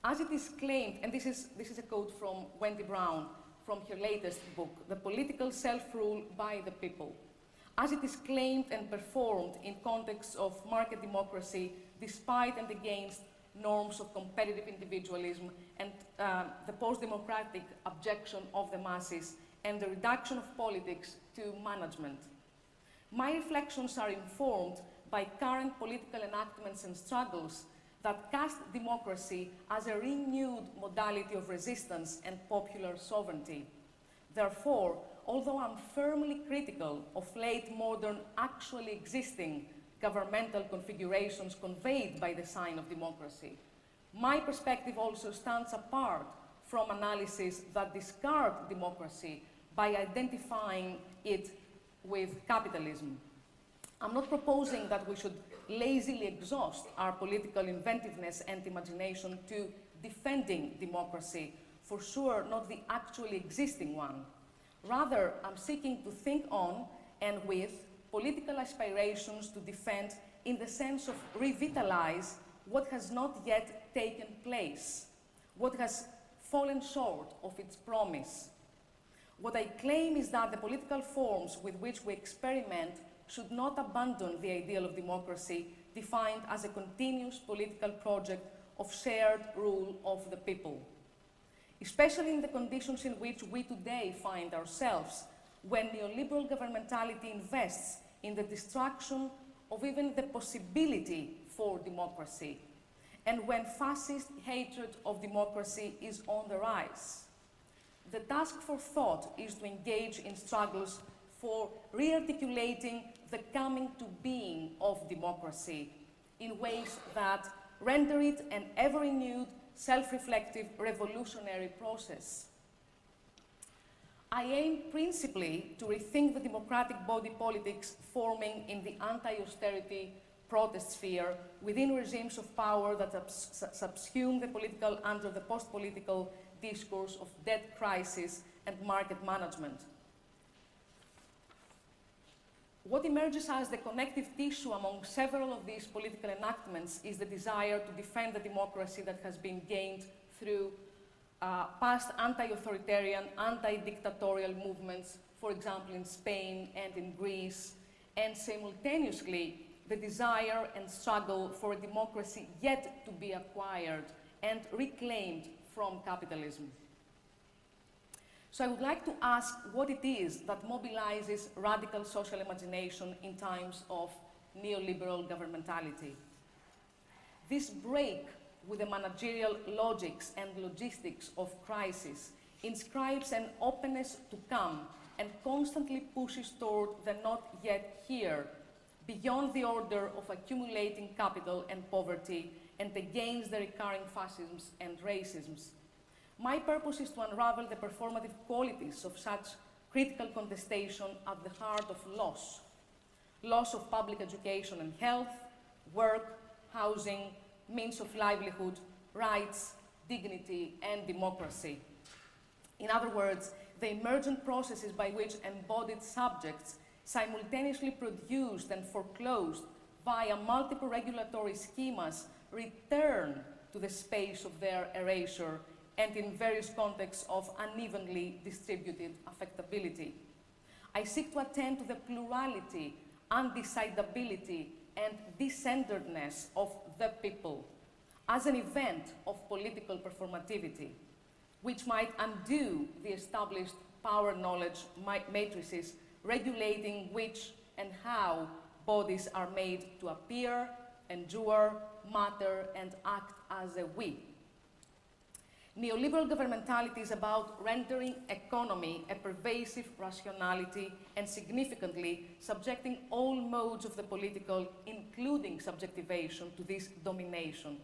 As it is claimed, and this is a quote from Wendy Brown from her latest book, The Political Self-Rule by the People. As it is claimed and performed in context of market democracy, despite and against norms of competitive individualism and the post-democratic objection of the masses and the reduction of politics to management. My reflections are informed by current political enactments and struggles that cast democracy as a renewed modality of resistance and popular sovereignty. Therefore, although I'm firmly critical of late modern actually existing governmental configurations conveyed by the sign of democracy, my perspective also stands apart from analyses that discard democracy by identifying it with capitalism. I'm not proposing that we should lazily exhaust our political inventiveness and imagination to defending democracy, for sure not the actually existing one. Rather, I'm seeking to think on and with political aspirations to defend in the sense of revitalize what has not yet taken place, what has fallen short of its promise. What I claim is that the political forms with which we experiment should not abandon the ideal of democracy defined as a continuous political project of shared rule of the people. Especially in the conditions in which we today find ourselves, when neoliberal governmentality invests in the destruction of even the possibility for democracy, and when fascist hatred of democracy is on the rise. The task for thought is to engage in struggles for re-articulating the coming to being of democracy in ways that render it an ever-renewed, self-reflective, revolutionary process. I aim principally to rethink the democratic body politics forming in the anti-austerity protest sphere within regimes of power that subsume the political under the post-political discourse of debt crisis and market management. What emerges as the connective tissue among several of these political enactments is the desire to defend the democracy that has been gained through past anti-authoritarian, anti-dictatorial movements, for example in Spain and in Greece, and simultaneously the desire and struggle for a democracy yet to be acquired and reclaimed from capitalism. So I would like to ask what it is that mobilizes radical social imagination in times of neoliberal governmentality. This break with the managerial logics and logistics of crisis inscribes an openness to come and constantly pushes toward the not yet here, beyond the order of accumulating capital and poverty and against the recurring fascisms and racisms. My purpose is to unravel the performative qualities of such critical contestation at the heart of loss. Loss of public education and health, work, housing, means of livelihood, rights, dignity, and democracy. In other words, the emergent processes by which embodied subjects simultaneously produced and foreclosed via multiple regulatory schemas return to the space of their erasure and in various contexts of unevenly distributed affectability. I seek to attend to the plurality, undecidability, and decenteredness of the people as an event of political performativity, which might undo the established power knowledge matrices regulating which and how bodies are made to appear, endure, matter, and act as a we. Neoliberal governmentality is about rendering economy a pervasive rationality and significantly subjecting all modes of the political, including subjectivation, to this domination.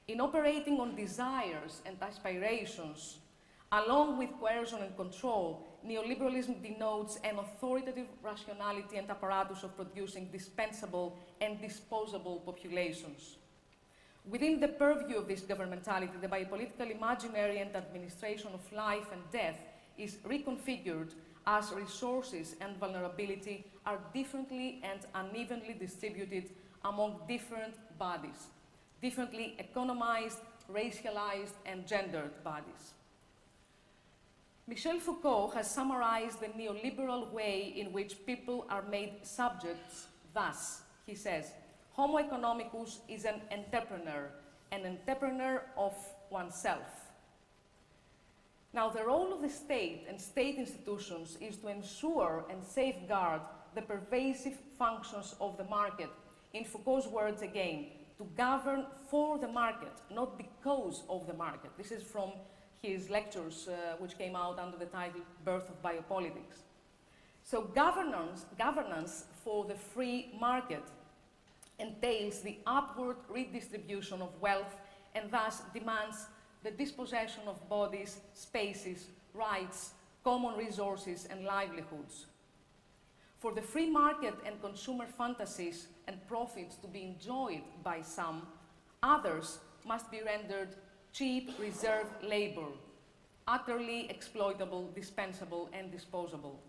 In operating on desires and aspirations, along with coercion and control, neoliberalism denotes an authoritative rationality and apparatus of producing dispensable and disposable populations. Within the purview of this governmentality, the biopolitical imaginary and administration of life and death is reconfigured as resources and vulnerability are differently and unevenly distributed among different bodies, differently economized, racialized, and gendered bodies. Michel Foucault has summarized the neoliberal way in which people are made subjects thus. He says, Homo economicus is an entrepreneur of oneself. Now, the role of the state and state institutions is to ensure and safeguard the pervasive functions of the market. In Foucault's words again, to govern for the market, not because of the market. This is from his lectures, which came out under the title Birth of Biopolitics. So governance for the free market entails the upward redistribution of wealth and thus demands the dispossession of bodies, spaces, rights, common resources, and livelihoods. For the free market and consumer fantasies and profits to be enjoyed by some, others must be rendered cheap, reserved labor, utterly exploitable, dispensable, and disposable.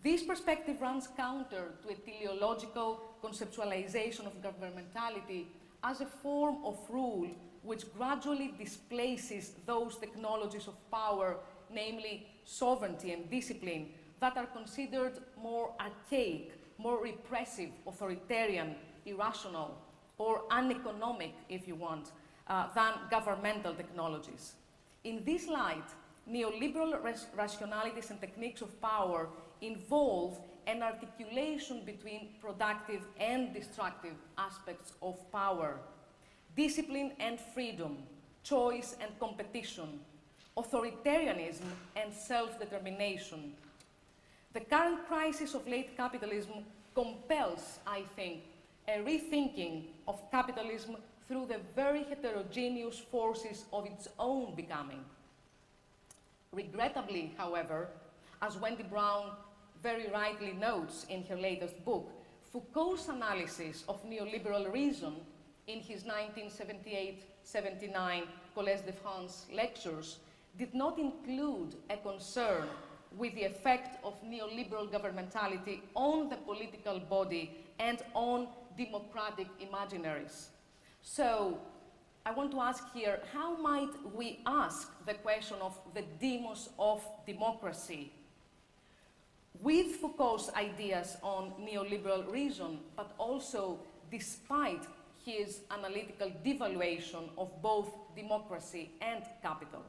This perspective runs counter to a teleological conceptualization of governmentality as a form of rule which gradually displaces those technologies of power, namely sovereignty and discipline, that are considered more archaic, more repressive, authoritarian, irrational, or uneconomic, if you want, than governmental technologies. In this light, neoliberal rationalities and techniques of power involve an articulation between productive and destructive aspects of power, discipline and freedom, choice and competition, authoritarianism and self-determination. The current crisis of late capitalism compels, I think, a rethinking of capitalism through the very heterogeneous forces of its own becoming. Regrettably, however, as Wendy Brown very rightly notes in her latest book, Foucault's analysis of neoliberal reason in his 1978-79 Collège de France lectures did not include a concern with the effect of neoliberal governmentality on the political body and on democratic imaginaries. So, I want to ask here, how might we ask the question of the demos of democracy with Foucault's ideas on neoliberal reason, but also despite his analytical devaluation of both democracy and capital?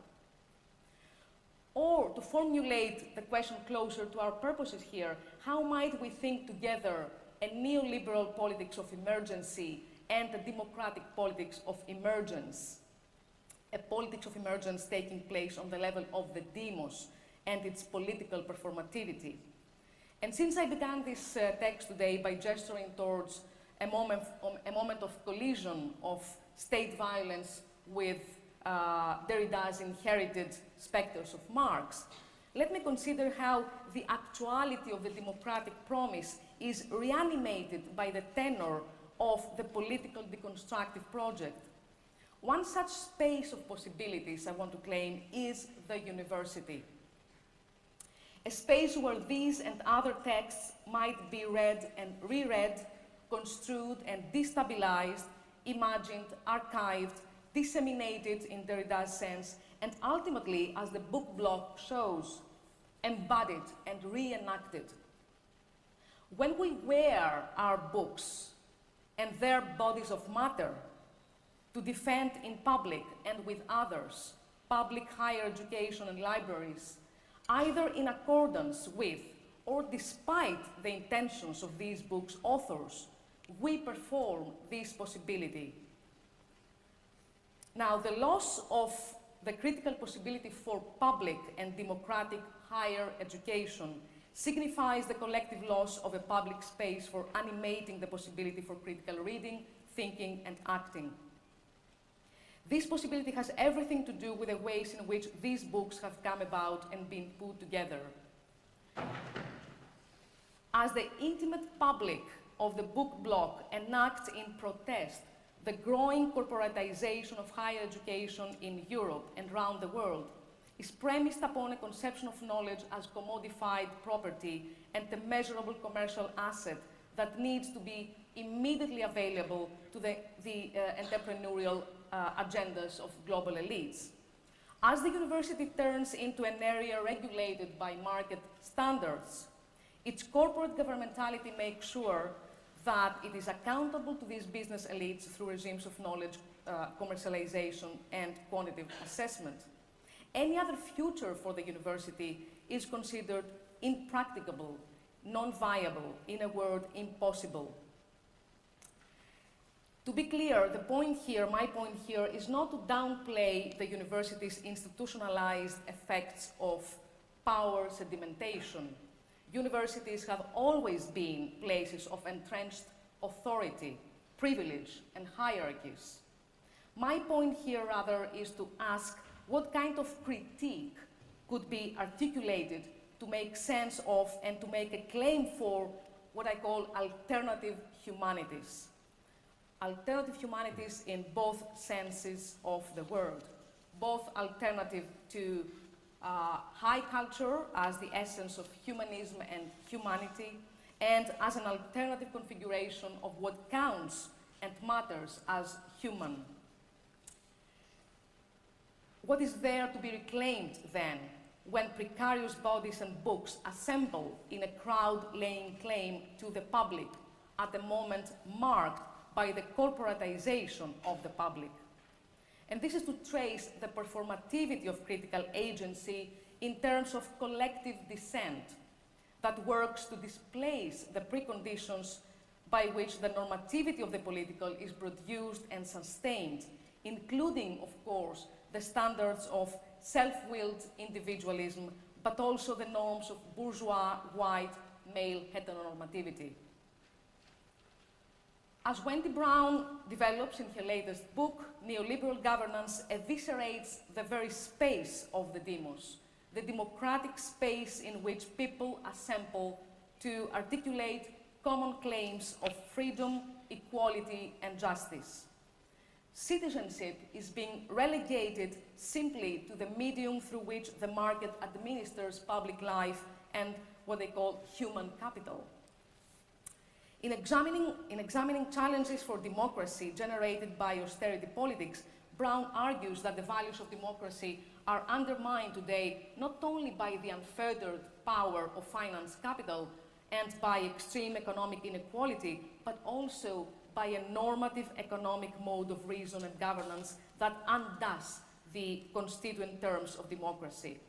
Or, to formulate the question closer to our purposes here, how might we think together a neoliberal politics of emergency and a democratic politics of emergence, a politics of emergence taking place on the level of the demos and its political performativity? And since I began this text today by gesturing towards a moment of collision of state violence with Derrida's inherited specters of Marx, let me consider how the actuality of the democratic promise is reanimated by the tenor of the political deconstructive project. One such space of possibilities, I want to claim, is the university. A space where these and other texts might be read and reread, construed and destabilized, imagined, archived, disseminated in Derrida's sense, and ultimately, as the book block shows, embodied and reenacted. When we wear our books and their bodies of matter to defend in public and with others public higher education and libraries, either in accordance with or despite the intentions of these books' authors, we perform this possibility. Now, the loss of the critical possibility for public and democratic higher education signifies the collective loss of a public space for animating the possibility for critical reading, thinking, and acting. This possibility has everything to do with the ways in which these books have come about and been put together. As the intimate public of the book block enacts in protest the growing corporatization of higher education in Europe and around the world, is premised upon a conception of knowledge as commodified property and a measurable commercial asset that needs to be immediately available to the entrepreneurial agendas of global elites. As the university turns into an area regulated by market standards, its corporate governmentality makes sure that it is accountable to these business elites through regimes of knowledge commercialization and quantitative assessment. Any other future for the university is considered impracticable, non-viable, in a word, impossible. To be clear, my point here is not to downplay the university's institutionalized effects of power sedimentation. Universities have always been places of entrenched authority, privilege, and hierarchies. My point here, rather, is to ask what kind of critique could be articulated to make sense of and to make a claim for what I call alternative humanities. Alternative humanities in both senses of the word, both alternative to high culture as the essence of humanism and humanity, and as an alternative configuration of what counts and matters as human. What is there to be reclaimed, then, when precarious bodies and books assemble in a crowd laying claim to the public at a moment marked by the corporatization of the public? And this is to trace the performativity of critical agency in terms of collective dissent that works to displace the preconditions by which the normativity of the political is produced and sustained, including, of course, the standards of self-willed individualism, but also the norms of bourgeois, white, male heteronormativity. As Wendy Brown develops in her latest book, Neoliberal Governance eviscerates the very space of the demos, the democratic space in which people assemble to articulate common claims of freedom, equality, and justice. Citizenship is being relegated simply to the medium through which the market administers public life and what they call human capital. In examining challenges for democracy generated by austerity politics, Brown argues that the values of democracy are undermined today not only by the unfettered power of finance capital and by extreme economic inequality, but also by a normative economic mode of reason and governance that undoes the constituent terms of democracy,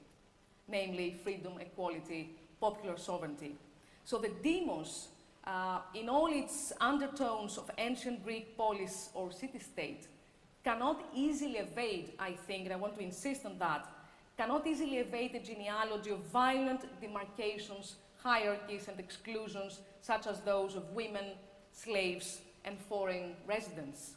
namely freedom, equality, popular sovereignty. So the demos, in all its undertones of ancient Greek polis or city-state, cannot easily evade, I think, and I want to insist on that, cannot easily evade a genealogy of violent demarcations, hierarchies, and exclusions, such as those of women, slaves, and foreign residents.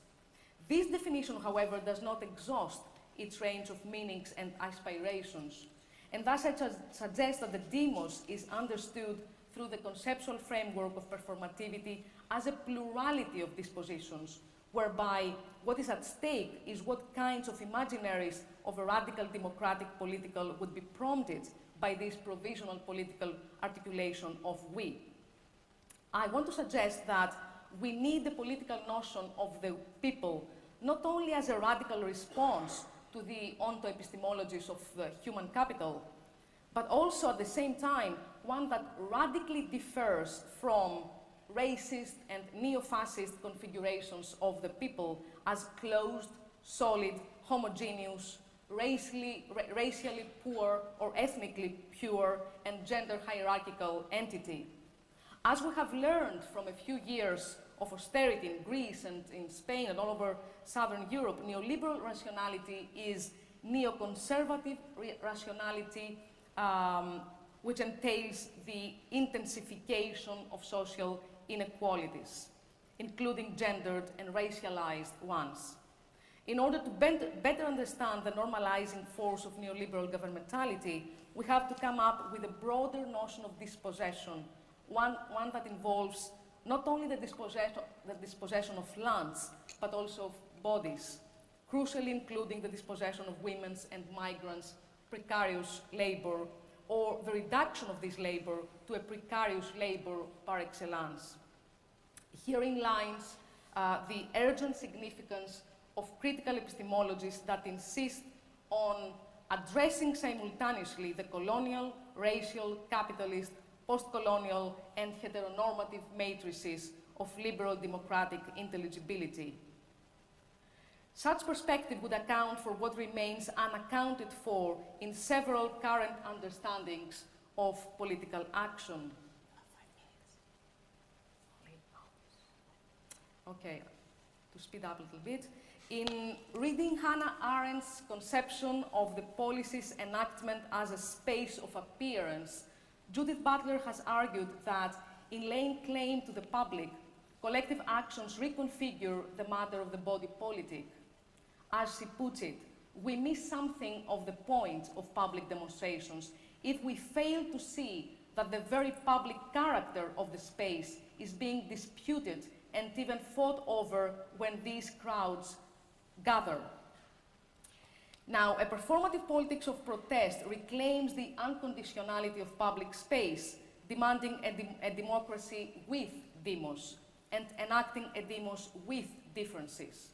This definition, however, does not exhaust its range of meanings and aspirations, and thus I suggest that the demos is understood through the conceptual framework of performativity as a plurality of dispositions, whereby what is at stake is what kinds of imaginaries of a radical democratic political would be prompted by this provisional political articulation of we. I want to suggest that we need the political notion of the people not only as a radical response to the ontoepistemologies of the human capital, but also at the same time one that radically differs from racist and neo-fascist configurations of the people as closed, solid, homogeneous, racially poor or ethnically pure and gender hierarchical entity. As we have learned from a few years of austerity in Greece and in Spain and all over Southern Europe, neoliberal rationality is neoconservative rationality, which entails the intensification of social inequalities, including gendered and racialized ones. In order to better understand the normalizing force of neoliberal governmentality, we have to come up with a broader notion of dispossession, one that involves not only the dispossession of lands, but also of bodies, crucially including the dispossession of women's and migrants' precarious labor, or the reduction of this labor to a precarious labor par excellence. Herein lies the urgent significance of critical epistemologies that insist on addressing simultaneously the colonial, racial, capitalist, post-colonial, and heteronormative matrices of liberal democratic intelligibility. Such perspective would account for what remains unaccounted for in several current understandings of political action. Okay, to speed up a little bit. In reading Hannah Arendt's conception of the policy's enactment as a space of appearance, Judith Butler has argued that in laying claim to the public, collective actions reconfigure the matter of the body politic. As she puts it, we miss something of the point of public demonstrations if we fail to see that the very public character of the space is being disputed and even fought over when these crowds gather. Now, a performative politics of protest reclaims the unconditionality of public space, demanding a democracy with demos and enacting a demos with differences.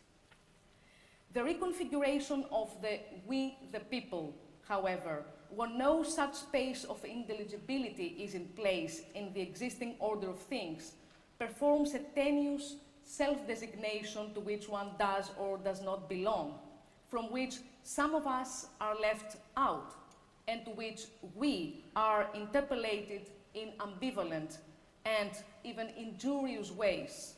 The reconfiguration of the we, the people, however, when no such space of intelligibility is in place in the existing order of things, performs a tenuous self-designation to which one does or does not belong, from which some of us are left out, and to which we are interpellated in ambivalent and even injurious ways.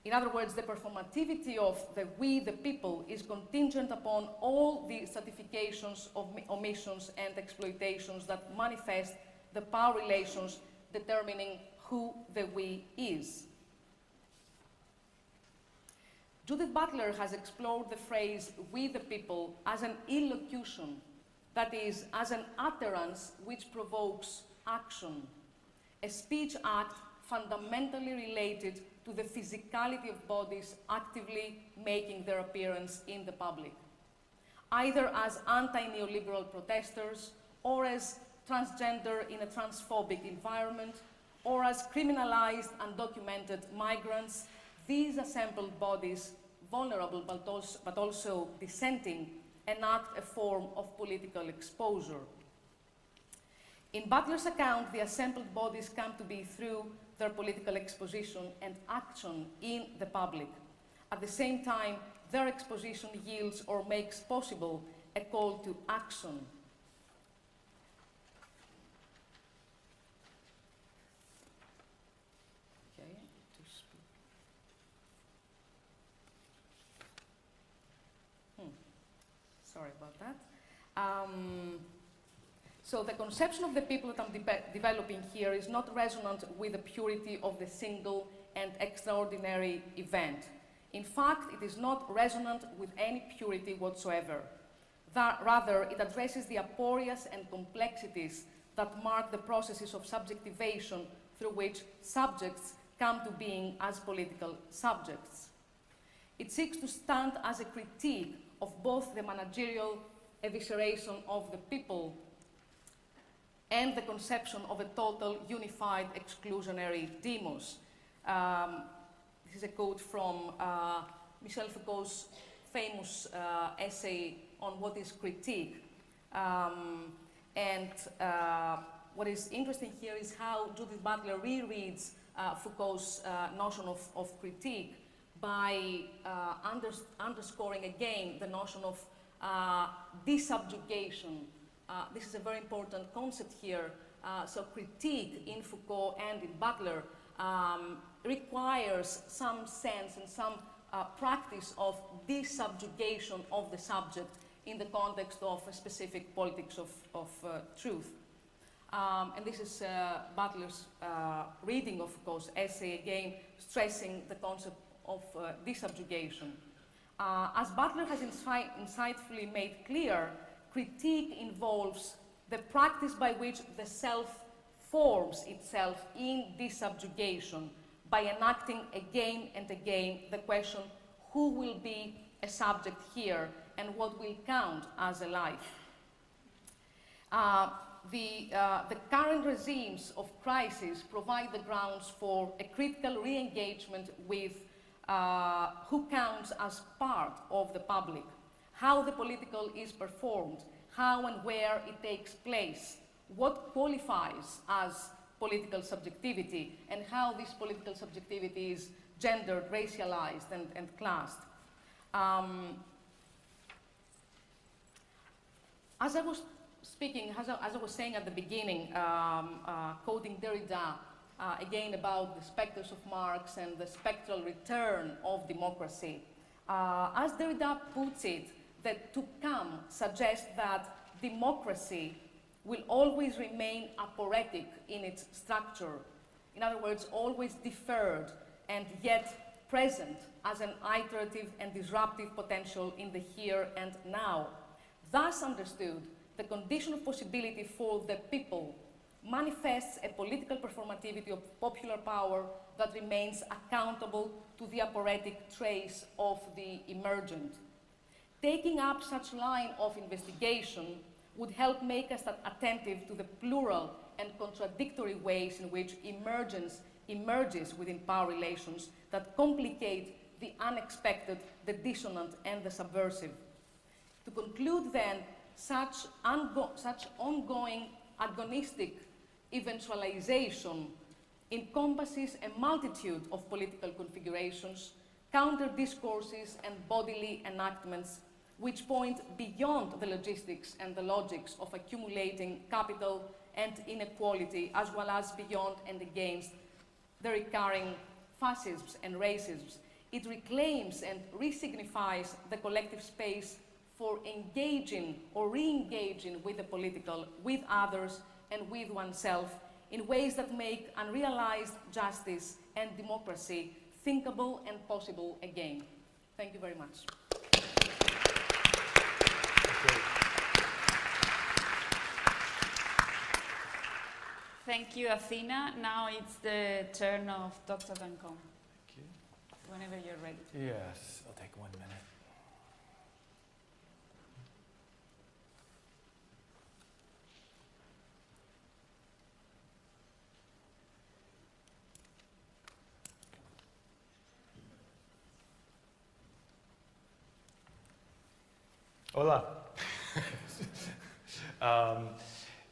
In other words, the performativity of the we, the people, is contingent upon all the stratifications of omissions and exploitations that manifest the power relations determining who the we is. Judith Butler has explored the phrase we the people as an illocution, that is, as an utterance which provokes action, a speech act fundamentally related to the physicality of bodies actively making their appearance in the public, either as anti-neoliberal protesters or as transgender in a transphobic environment, or as criminalized, undocumented migrants. These assembled bodies, vulnerable but also dissenting, enact a form of political exposure. In Butler's account, the assembled bodies come to be through their political exposition and action in the public. At the same time, their exposition yields or makes possible a call to action. Sorry about that. So the conception of the people that I'm developing here is not resonant with the purity of the single and extraordinary event. In fact, it is not resonant with any purity whatsoever. Rather, it addresses the aporias and complexities that mark the processes of subjectivation through which subjects come to being as political subjects. It seeks to stand as a critique of both the managerial evisceration of the people and the conception of a total unified exclusionary demos. This is a quote from Michel Foucault's famous essay on what is critique. What is interesting here is how Judith Butler rereads Foucault's notion of critique by underscoring again the notion of desubjugation. This is a very important concept here. So critique in Foucault and in Butler requires some sense and some practice of desubjugation of the subject in the context of a specific politics of truth. And this is Butler's reading, of course, essay again, stressing the concept of desubjugation. As Butler has insightfully made clear, critique involves the practice by which the self forms itself in desubjugation by enacting again and again the question, who will be a subject here and what will count as a life? The current regimes of crisis provide the grounds for a critical re-engagement with who counts as part of the public, how the political is performed, how and where it takes place, what qualifies as political subjectivity, and how this political subjectivity is gendered, racialized, and classed. As I was speaking, as I was saying at the beginning, quoting Derrida, again about the specters of Marx and the spectral return of democracy, as Derrida puts it, that to come suggests that democracy will always remain aporetic in its structure. In other words, always deferred and yet present as an iterative and disruptive potential in the here and now. Thus understood, the condition of possibility for the people manifests a political performativity of popular power that remains accountable to the aporetic trace of the emergent. Taking up such line of investigation would help make us attentive to the plural and contradictory ways in which emergence emerges within power relations that complicate the unexpected, the dissonant, and the subversive. To conclude then, such ongoing agonistic eventualization encompasses a multitude of political configurations, counter-discourses, and bodily enactments which point beyond the logistics and the logics of accumulating capital and inequality, as well as beyond and against the recurring fascisms and racisms. It reclaims and resignifies the collective space for engaging or re-engaging with the political, with others, and with oneself in ways that make unrealized justice and democracy thinkable and possible again. Thank you very much. Thank you, Athena. Now it's the turn of Dr. Dancombe. Thank you. Whenever you're ready. Yes, I'll take 1 minute. Hola.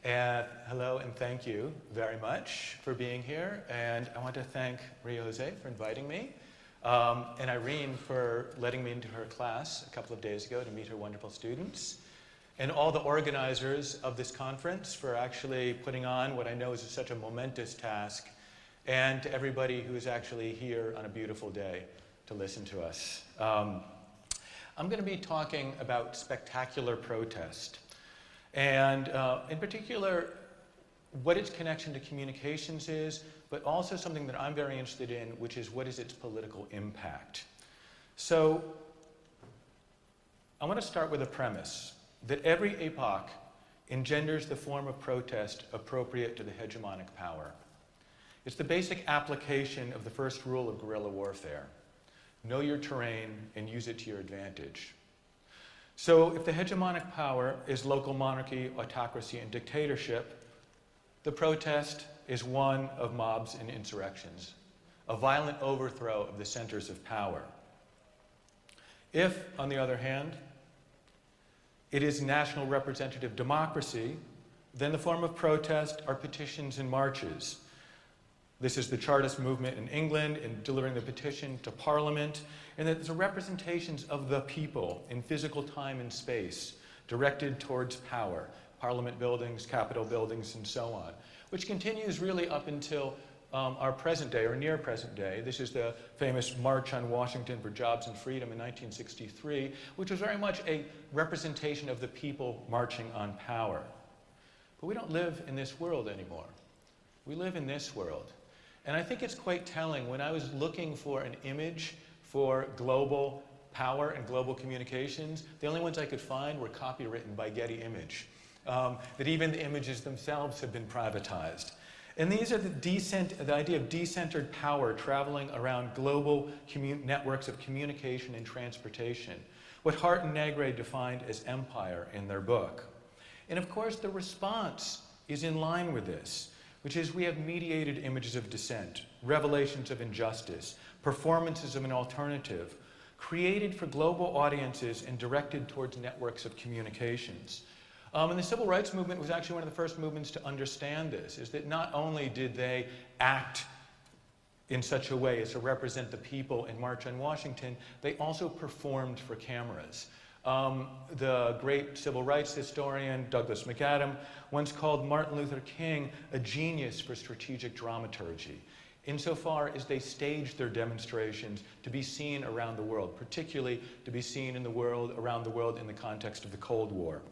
And hello and thank you very much for being here. And I want to thank Maria Jose for inviting me, and Irene for letting me into her class a couple of days ago to meet her wonderful students, and all the organizers of this conference for actually putting on what I know is such a momentous task, and to everybody who is actually here on a beautiful day to listen to us. I'm going to be talking about spectacular protest, and in particular, what its connection to communications is, but also something that I'm very interested in, which is what is its political impact. So I want to start with a premise that every epoch engenders the form of protest appropriate to the hegemonic power. It's the basic application of the first rule of guerrilla warfare. Know your terrain and use it to your advantage. So if the hegemonic power is local monarchy, autocracy, and dictatorship, the protest is one of mobs and insurrections, a violent overthrow of the centers of power. If, on the other hand, it is national representative democracy, then the form of protest are petitions and marches. This is the Chartist movement in England in delivering the petition to Parliament, and that the representations of the people in physical time and space directed towards power, Parliament buildings, Capitol buildings, and so on, which continues really up until our present day or near present day. This is the famous March on Washington for Jobs and Freedom in 1963, which was very much a representation of the people marching on power. But we don't live in this world anymore. We live in this world. And I think it's quite telling. When I was looking for an image for global power and global communications, the only ones I could find were copywritten by Getty Image. That even the images themselves have been privatized. And these are the idea of decentered power traveling around global networks of communication and transportation, what Hart and Negre defined as empire in their book. And of course, the response is in line with this, which is we have mediated images of dissent, revelations of injustice, performances of an alternative, created for global audiences and directed towards networks of communications. And the civil rights movement was actually one of the first movements to understand this, is that not only did they act in such a way as to represent the people in March on Washington, they also performed for cameras. The great civil rights historian Douglas McAdam once called Martin Luther King a genius for strategic dramaturgy, insofar as they staged their demonstrations to be seen around the world, particularly to be seen in the world, around the world in the context of the Cold War.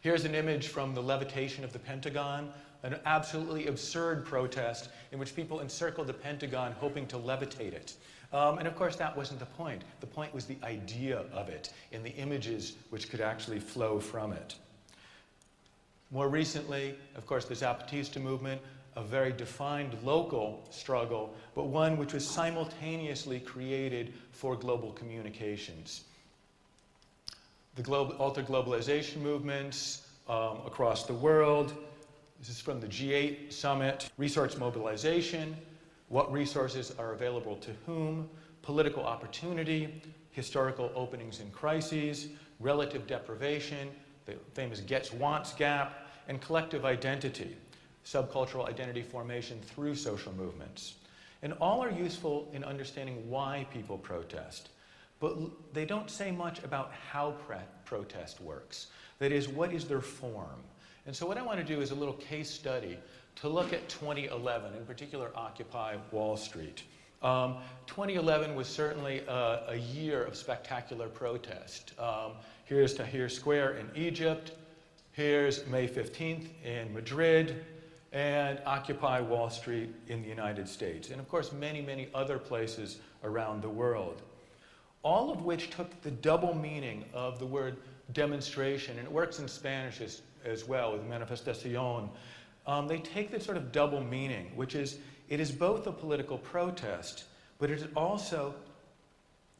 Here's an image from the levitation of the Pentagon, an absolutely absurd protest in which people encircled the Pentagon hoping to levitate it. And of course, that wasn't the point. The point was the idea of it and the images which could actually flow from it. More recently, of course, the Zapatista movement, a very defined local struggle, but one which was simultaneously created for global communications. The altered globalization movements across the world. This is from the G8 summit. Resource mobilization, what resources are available to whom, political opportunity, historical openings and crises, relative deprivation, the famous gets-wants gap, and collective identity, subcultural identity formation through social movements. And all are useful in understanding why people protest. But they don't say much about how protest works. That is, what is their form? And so what I want to do is a little case study to look at 2011, in particular Occupy Wall Street. 2011 was certainly a year of spectacular protest. Here's Tahrir Square in Egypt. Here's May 15th in Madrid. And Occupy Wall Street in the United States. And of course, many, many other places around the world. All of which took the double meaning of the word demonstration, and it works in Spanish as well with manifestación. They take this sort of double meaning, which is, it is both a political protest, but it is also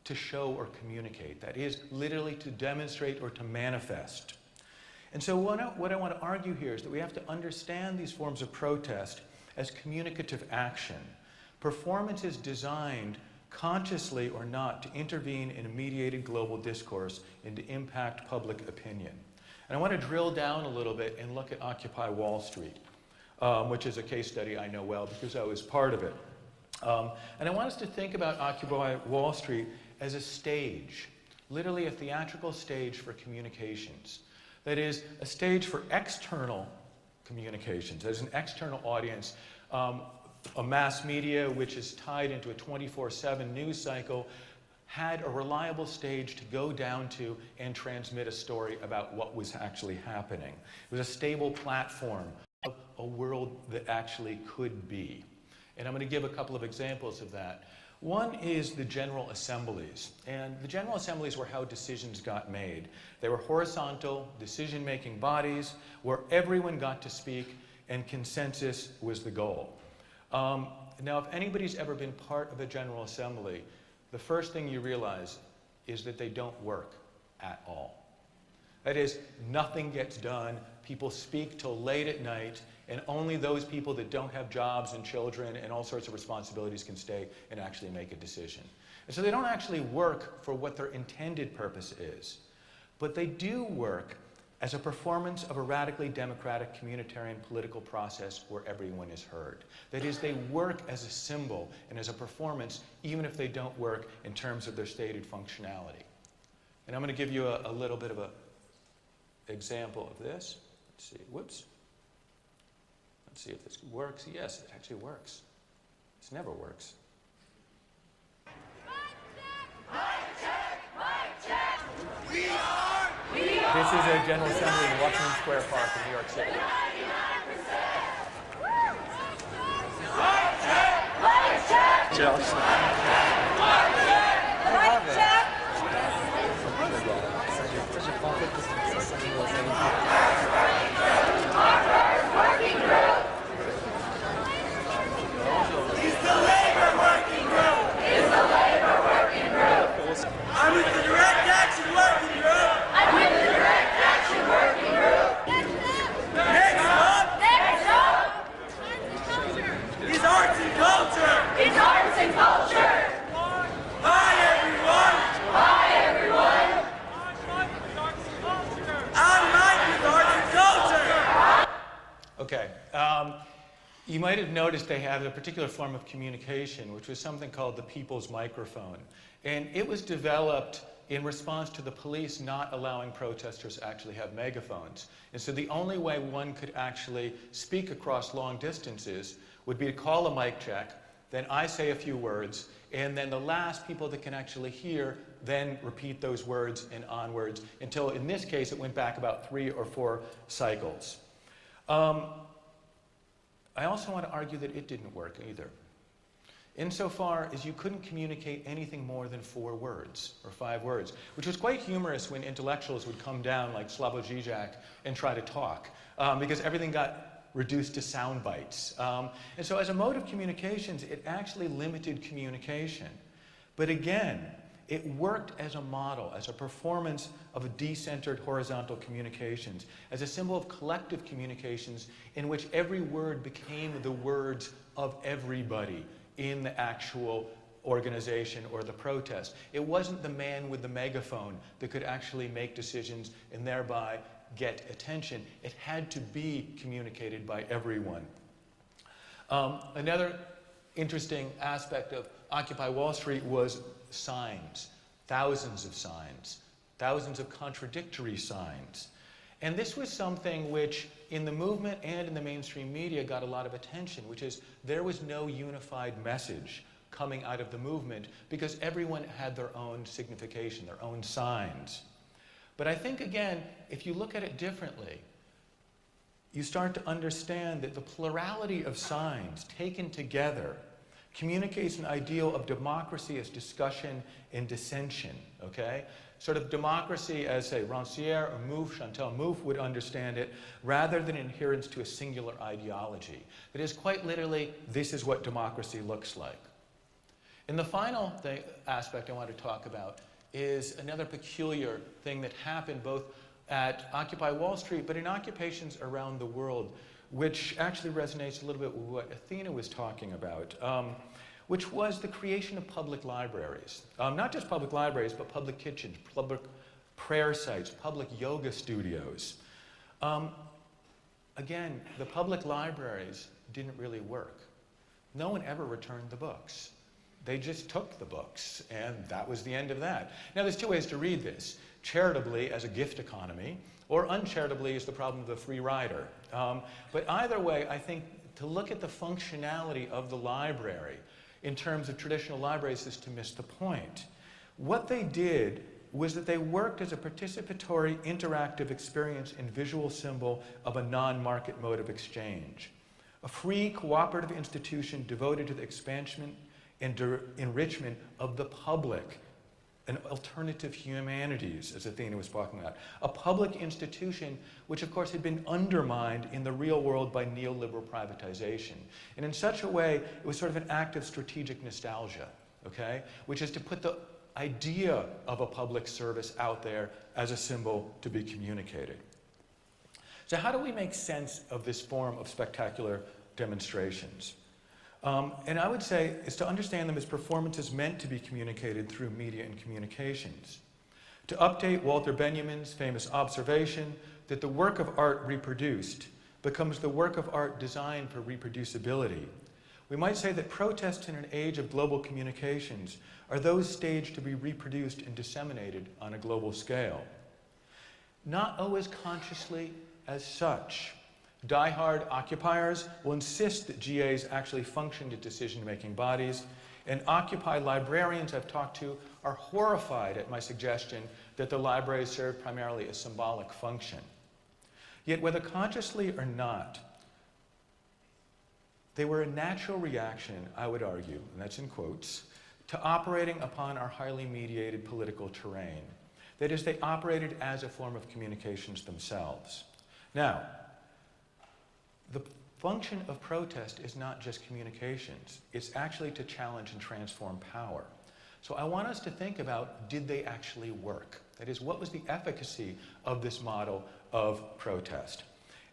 to show or communicate. That is, literally to demonstrate or to manifest. And so what I want to argue here is that we have to understand these forms of protest as communicative action. Performances designed consciously or not, to intervene in a mediated global discourse and to impact public opinion. And I want to drill down a little bit and look at Occupy Wall Street, which is a case study I know well because I was part of it. And I want us to think about Occupy Wall Street as a stage, literally a theatrical stage for communications. That is, a stage for external communications. There's an external audience. A mass media which is tied into a 24/7 news cycle had a reliable stage to go down to and transmit a story about what was actually happening. It was a stable platform of a world that actually could be. And I'm going to give a couple of examples of that. One is the General Assemblies. And the General Assemblies were how decisions got made. They were horizontal, decision-making bodies where everyone got to speak and consensus was the goal. Now, if anybody's ever been part of a General Assembly, the first thing you realize is that they don't work at all. That is, nothing gets done, people speak till late at night, and only those people that don't have jobs and children and all sorts of responsibilities can stay and actually make a decision. And so they don't actually work for what their intended purpose is, but they do work as a performance of a radically democratic communitarian political process where everyone is heard. That is, they work as a symbol and as a performance, even if they don't work in terms of their stated functionality. And I'm going to give you a little bit of an example of this. Let's see, whoops. Let's see if this works. Yes, it actually works. This never works. This is a General Assembly in Washington Square Park in New York City. I'm with the Direct Action Working Group. I'm with the Direct Action Working Group. Next up. Next up. Is arts and culture. Is arts and culture. Hi everyone. Hi everyone. I'm Mike with arts and culture. Okay. You might have noticed they have a particular form of communication, which was something called the people's microphone. And it was developed in response to the police not allowing protesters to actually have megaphones. And so the only way one could actually speak across long distances would be to call a mic check, then I say a few words, and then the last people that can actually hear then repeat those words and onwards until, in this case, it went back about 3 or 4 cycles. I also want to argue that it didn't work either. Insofar as you couldn't communicate anything more than 4 words or 5 words, which was quite humorous when intellectuals would come down like Slavoj Žižek and try to talk, because everything got reduced to sound bites. And so as a mode of communications, it actually limited communication. But again, it worked as a model, as a performance of a decentered horizontal communications, as a symbol of collective communications in which every word became the words of everybody in the actual organization or the protest. It wasn't the man with the megaphone that could actually make decisions and thereby get attention. It had to be communicated by everyone. Another interesting aspect of Occupy Wall Street was signs, thousands of signs, thousands of contradictory signs. And this was something which, in the movement and in the mainstream media, got a lot of attention, which is there was no unified message coming out of the movement because everyone had their own signification, their own signs. But I think, again, if you look at it differently, you start to understand that the plurality of signs taken together communicates an ideal of democracy as discussion and dissension, okay? Sort of democracy as, say, Rancière or Mouffe, Chantal Mouffe would understand it, rather than adherence to a singular ideology. That is, quite literally, this is what democracy looks like. And the final aspect I want to talk about is another peculiar thing that happened both at Occupy Wall Street, but in occupations around the world, which actually resonates a little bit with what Athena was talking about, which was the creation of public libraries. Not just public libraries, but public kitchens, public prayer sites, public yoga studios. Again, the public libraries didn't really work. No one ever returned the books. They just took the books, and that was the end of that. Now, there's 2 ways to read this. Charitably as a gift economy, or uncharitably as the problem of the free rider. But either way, I think to look at the functionality of the library in terms of traditional libraries is to miss the point. What they did was that they worked as a participatory, interactive experience and visual symbol of a non-market mode of exchange. A free, cooperative institution devoted to the expansion and enrichment of the public, an alternative humanities, as Athena was talking about. A public institution which, of course, had been undermined in the real world by neoliberal privatization. And in such a way, it was sort of an act of strategic nostalgia, okay? Which is to put the idea of a public service out there as a symbol to be communicated. So how do we make sense of this form of spectacular demonstrations? And I would say is to understand them as performances meant to be communicated through media and communications. To update Walter Benjamin's famous observation that the work of art reproduced becomes the work of art designed for reproducibility, we might say that protests in an age of global communications are those staged to be reproduced and disseminated on a global scale. Not always consciously as such. Die-hard occupiers will insist that GAs actually functioned as decision-making bodies, and Occupy librarians I've talked to are horrified at my suggestion that the libraries serve primarily a symbolic function. Yet whether consciously or not, they were a natural reaction, I would argue, and that's in quotes, to operating upon our highly mediated political terrain. That is, they operated as a form of communications themselves. Now, the function of protest is not just communications. It's actually to challenge and transform power. So I want us to think about, did they actually work? That is, what was the efficacy of this model of protest?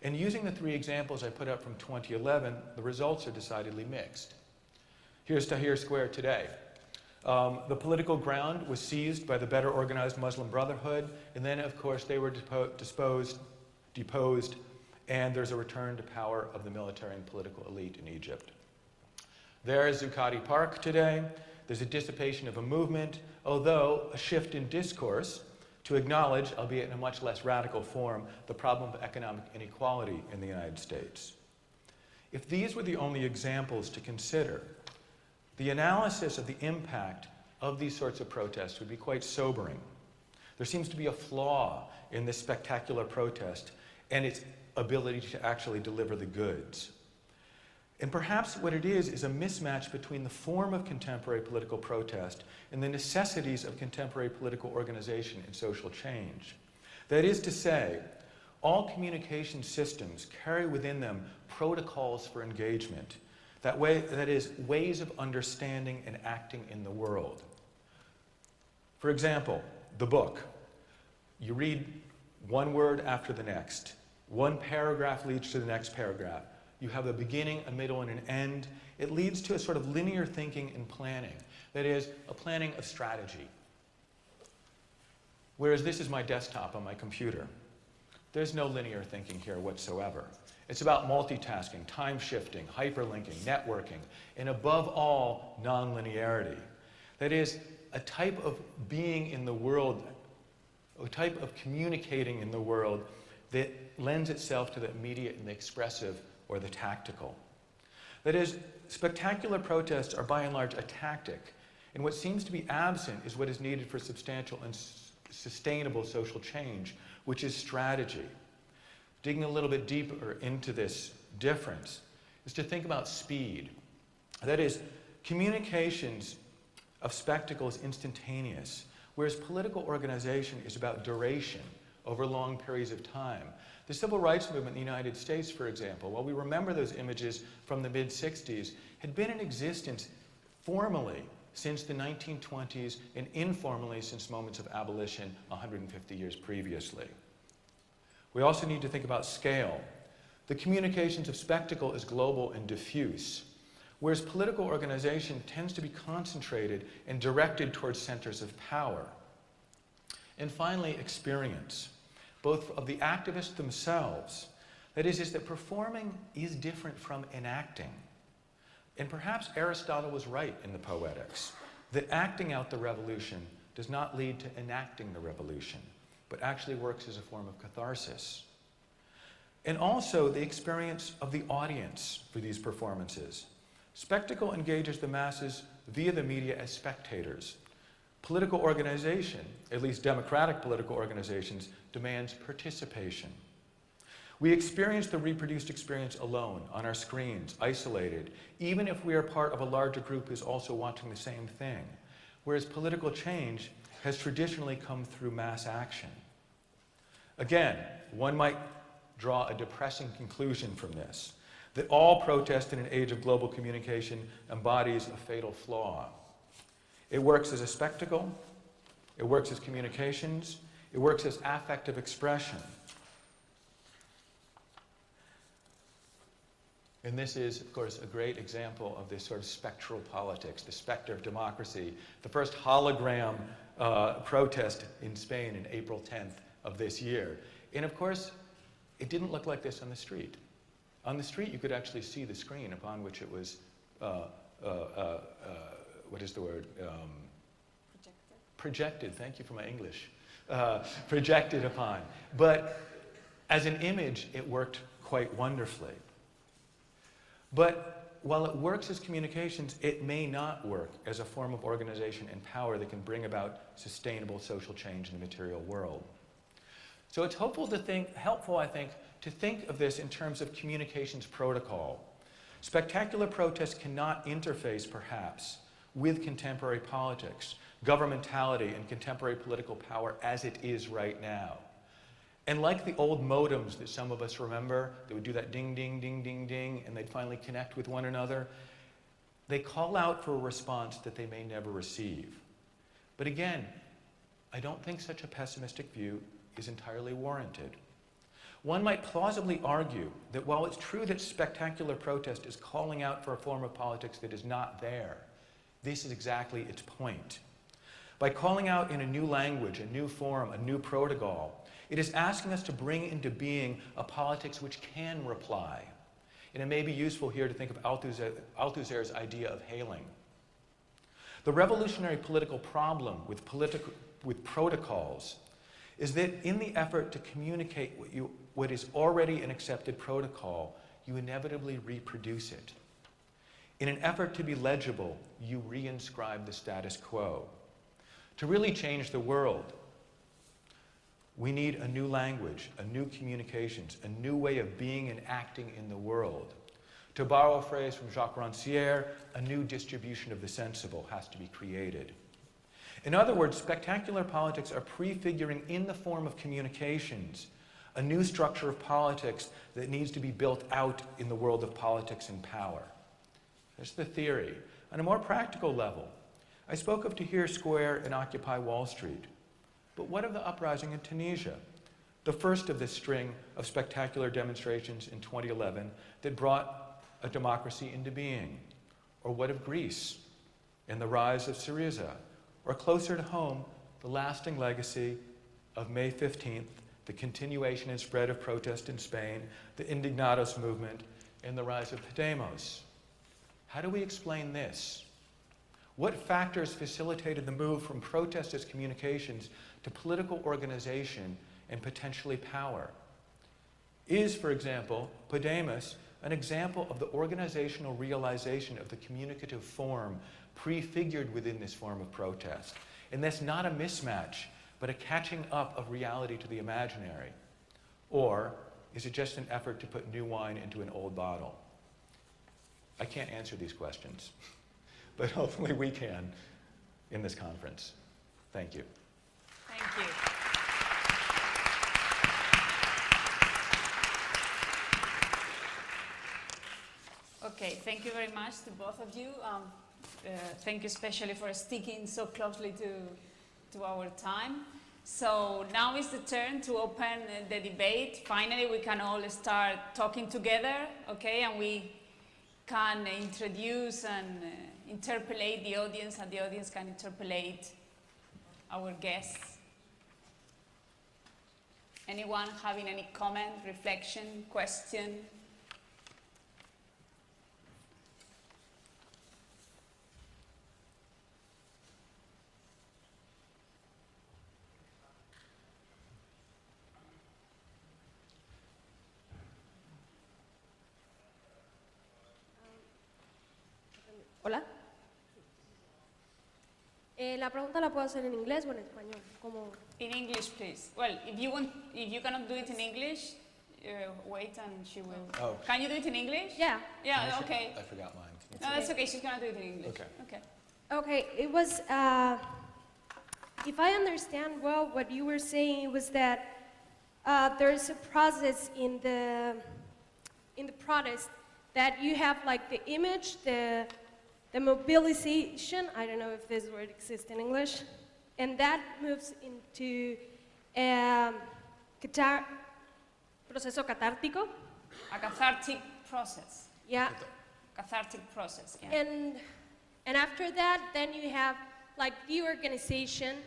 And using the 3 examples I put up from 2011, the results are decidedly mixed. Here's Tahrir Square today. The political ground was seized by the better organized Muslim Brotherhood, and then, of course, they were deposed, and there's a return to power of the military and political elite in Egypt. There is Zuccotti Park today. There's a dissipation of a movement, although a shift in discourse to acknowledge, albeit in a much less radical form, the problem of economic inequality in the United States. If these were the only examples to consider, the analysis of the impact of these sorts of protests would be quite sobering. There seems to be a flaw in this spectacular protest and its ability to actually deliver the goods. And perhaps what it is a mismatch between the form of contemporary political protest and the necessities of contemporary political organization and social change. That is to say, all communication systems carry within them protocols for engagement, that is, ways of understanding and acting in the world. For example, the book. You read one word after the next. One paragraph leads to the next paragraph. You have a beginning, a middle, and an end. It leads to a sort of linear thinking and planning. That is, a planning of strategy. Whereas this is my desktop on my computer. There's no linear thinking here whatsoever. It's about multitasking, time shifting, hyperlinking, networking, and above all, non-linearity. That is, a type of being in the world, a type of communicating in the world that lends itself to the immediate and the expressive or the tactical. That is, spectacular protests are by and large a tactic, and what seems to be absent is what is needed for substantial and sustainable social change, which is strategy. Digging a little bit deeper into this difference is to think about speed. That is, communications of spectacle is instantaneous, whereas political organization is about duration over long periods of time. The civil rights movement in the United States, for example, while we remember those images from the mid-60s, had been in existence formally since the 1920s and informally since moments of abolition 150 years previously. We also need to think about scale. The communications of spectacle is global and diffuse, whereas political organization tends to be concentrated and directed towards centers of power. And finally, experience, both of the activists themselves. That is that performing is different from enacting. And perhaps Aristotle was right in the Poetics, that acting out the revolution does not lead to enacting the revolution, but actually works as a form of catharsis. And also the experience of the audience for these performances. Spectacle engages the masses via the media as spectators. Political organization, at least democratic political organizations, demands participation. We experience the reproduced experience alone, on our screens, isolated, even if we are part of a larger group who's also wanting the same thing, whereas political change has traditionally come through mass action. Again, one might draw a depressing conclusion from this, that all protest in an age of global communication embodies a fatal flaw. It works as a spectacle, it works as communications, it works as affective expression. And this is, of course, a great example of this sort of spectral politics, the specter of democracy, the first hologram protest in Spain in April 10th of this year. And of course, it didn't look like this on the street. On the street, you could actually see the screen upon which it was what is the word? Projected. Thank you for my English. Projected upon. But as an image, it worked quite wonderfully. But while it works as communications, it may not work as a form of organization and power that can bring about sustainable social change in the material world. So it's helpful, I think, to think of this in terms of communications protocol. Spectacular protest cannot interface, perhaps, with contemporary politics, governmentality, and contemporary political power as it is right now. And like the old modems that some of us remember, that would do that ding, ding, ding, ding, ding, and they'd finally connect with one another, they call out for a response that they may never receive. But again, I don't think such a pessimistic view is entirely warranted. One might plausibly argue that while it's true that spectacular protest is calling out for a form of politics that is not there, this is exactly its point. By calling out in a new language, a new form, a new protocol, it is asking us to bring into being a politics which can reply. And it may be useful here to think of Althusser's idea of hailing. The revolutionary political problem with protocols is that in the effort to communicate what is already an accepted protocol, you inevitably reproduce it. In an effort to be legible, you reinscribe the status quo. To really change the world, we need a new language, a new communications, a new way of being and acting in the world. To borrow a phrase from Jacques Rancière, a new distribution of the sensible has to be created. In other words, spectacular politics are prefiguring in the form of communications a new structure of politics that needs to be built out in the world of politics and power. That's the theory. On a more practical level, I spoke of Tahrir Square and Occupy Wall Street. But what of the uprising in Tunisia, the first of this string of spectacular demonstrations in 2011 that brought a democracy into being? Or what of Greece and the rise of Syriza? Or closer to home, the lasting legacy of May 15th, the continuation and spread of protest in Spain, the Indignados movement, and the rise of Podemos? How do we explain this? What factors facilitated the move from protest as communications to political organization and potentially power? Is, for example, Podemos an example of the organizational realization of the communicative form prefigured within this form of protest? And that's not a mismatch, but a catching up of reality to the imaginary? Or is it just an effort to put new wine into an old bottle? I can't answer these questions, but hopefully we can in this conference. Thank you. Thank you. Okay, thank you very much to both of you. Thank you especially for sticking so closely to our time. So now is the turn to open the debate. Finally, we can all start talking together, okay? And we can introduce and interpolate the audience, and the audience can interpolate our guests. Anyone having any comment, reflection, question? Hola. La pregunta la puedo hacer en inglés o en español. ¿Cómo? In English, please. Well, if you cannot do it in English, wait and she will. Oh. Can you do it in English? Yeah. Yeah, okay. I forgot mine. No, that's okay. She's gonna do it in English. Okay. Okay. Okay, it was, if I understand well, what you were saying was that there's a process in the protest that you have like the image, the mobilization, I don't know if this word exists in English, and that moves into proceso catártico. A cathartic process. Yeah. Cathartic process, yeah. And after that, then you have like the organization,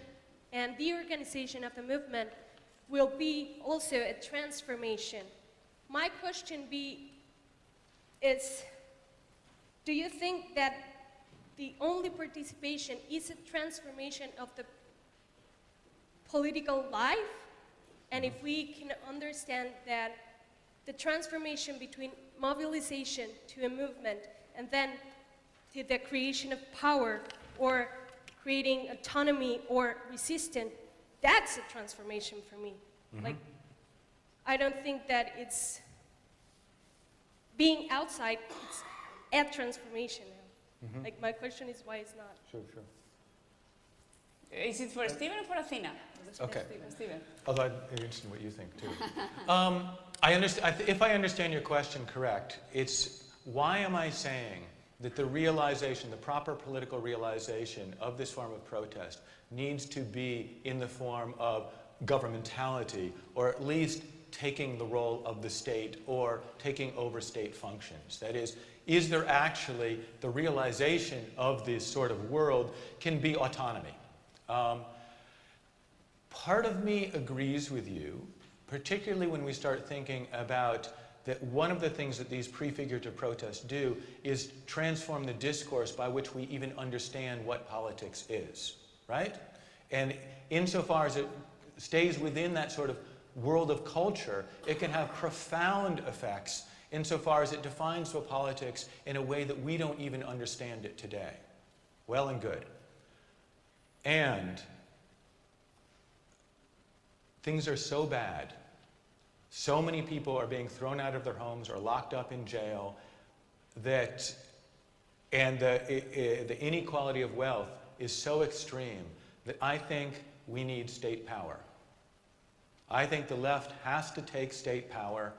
and the organization of the movement will be also a transformation. My question is, do you think that the only participation is a transformation of the political life? And if we can understand that the transformation between mobilization to a movement and then to the creation of power or creating autonomy or resistance, that's a transformation for me. Like, I don't think that it's being outside, it's a transformation now. Like, my question is why it's not. Sure, sure. Is it for Steven or for Athena? Okay. Steven. Although I'm interested in what you think too. If I understand your question correct, it's why am I saying that the realization, the proper political realization of this form of protest needs to be in the form of governmentality, or at least taking the role of the state or taking over state functions. That is there actually the realization of this sort of world can be autonomy? Part of me agrees with you, particularly when we start thinking about that one of the things that these prefigurative protests do is transform the discourse by which we even understand what politics is, right? And insofar as it stays within that sort of world of culture, it can have profound effects insofar as it defines politics in a way that we don't even understand it today. Well and good. And things are so bad. So many people are being thrown out of their homes or locked up in jail that, and the inequality of wealth is so extreme that I think we need state power. I think the left has to take state power,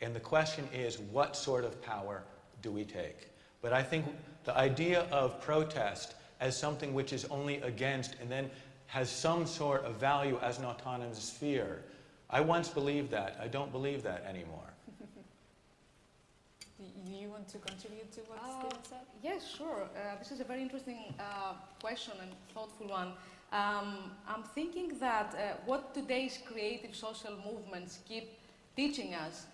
and the question is, what sort of power do we take? But I think the idea of protest as something which is only against and then has some sort of value as an autonomous sphere, I once believed that. I don't believe that anymore. Do you want to contribute to what Steven said? Yes, sure. This is a very interesting question and thoughtful one. I'm thinking that what today's creative social movements keep teaching us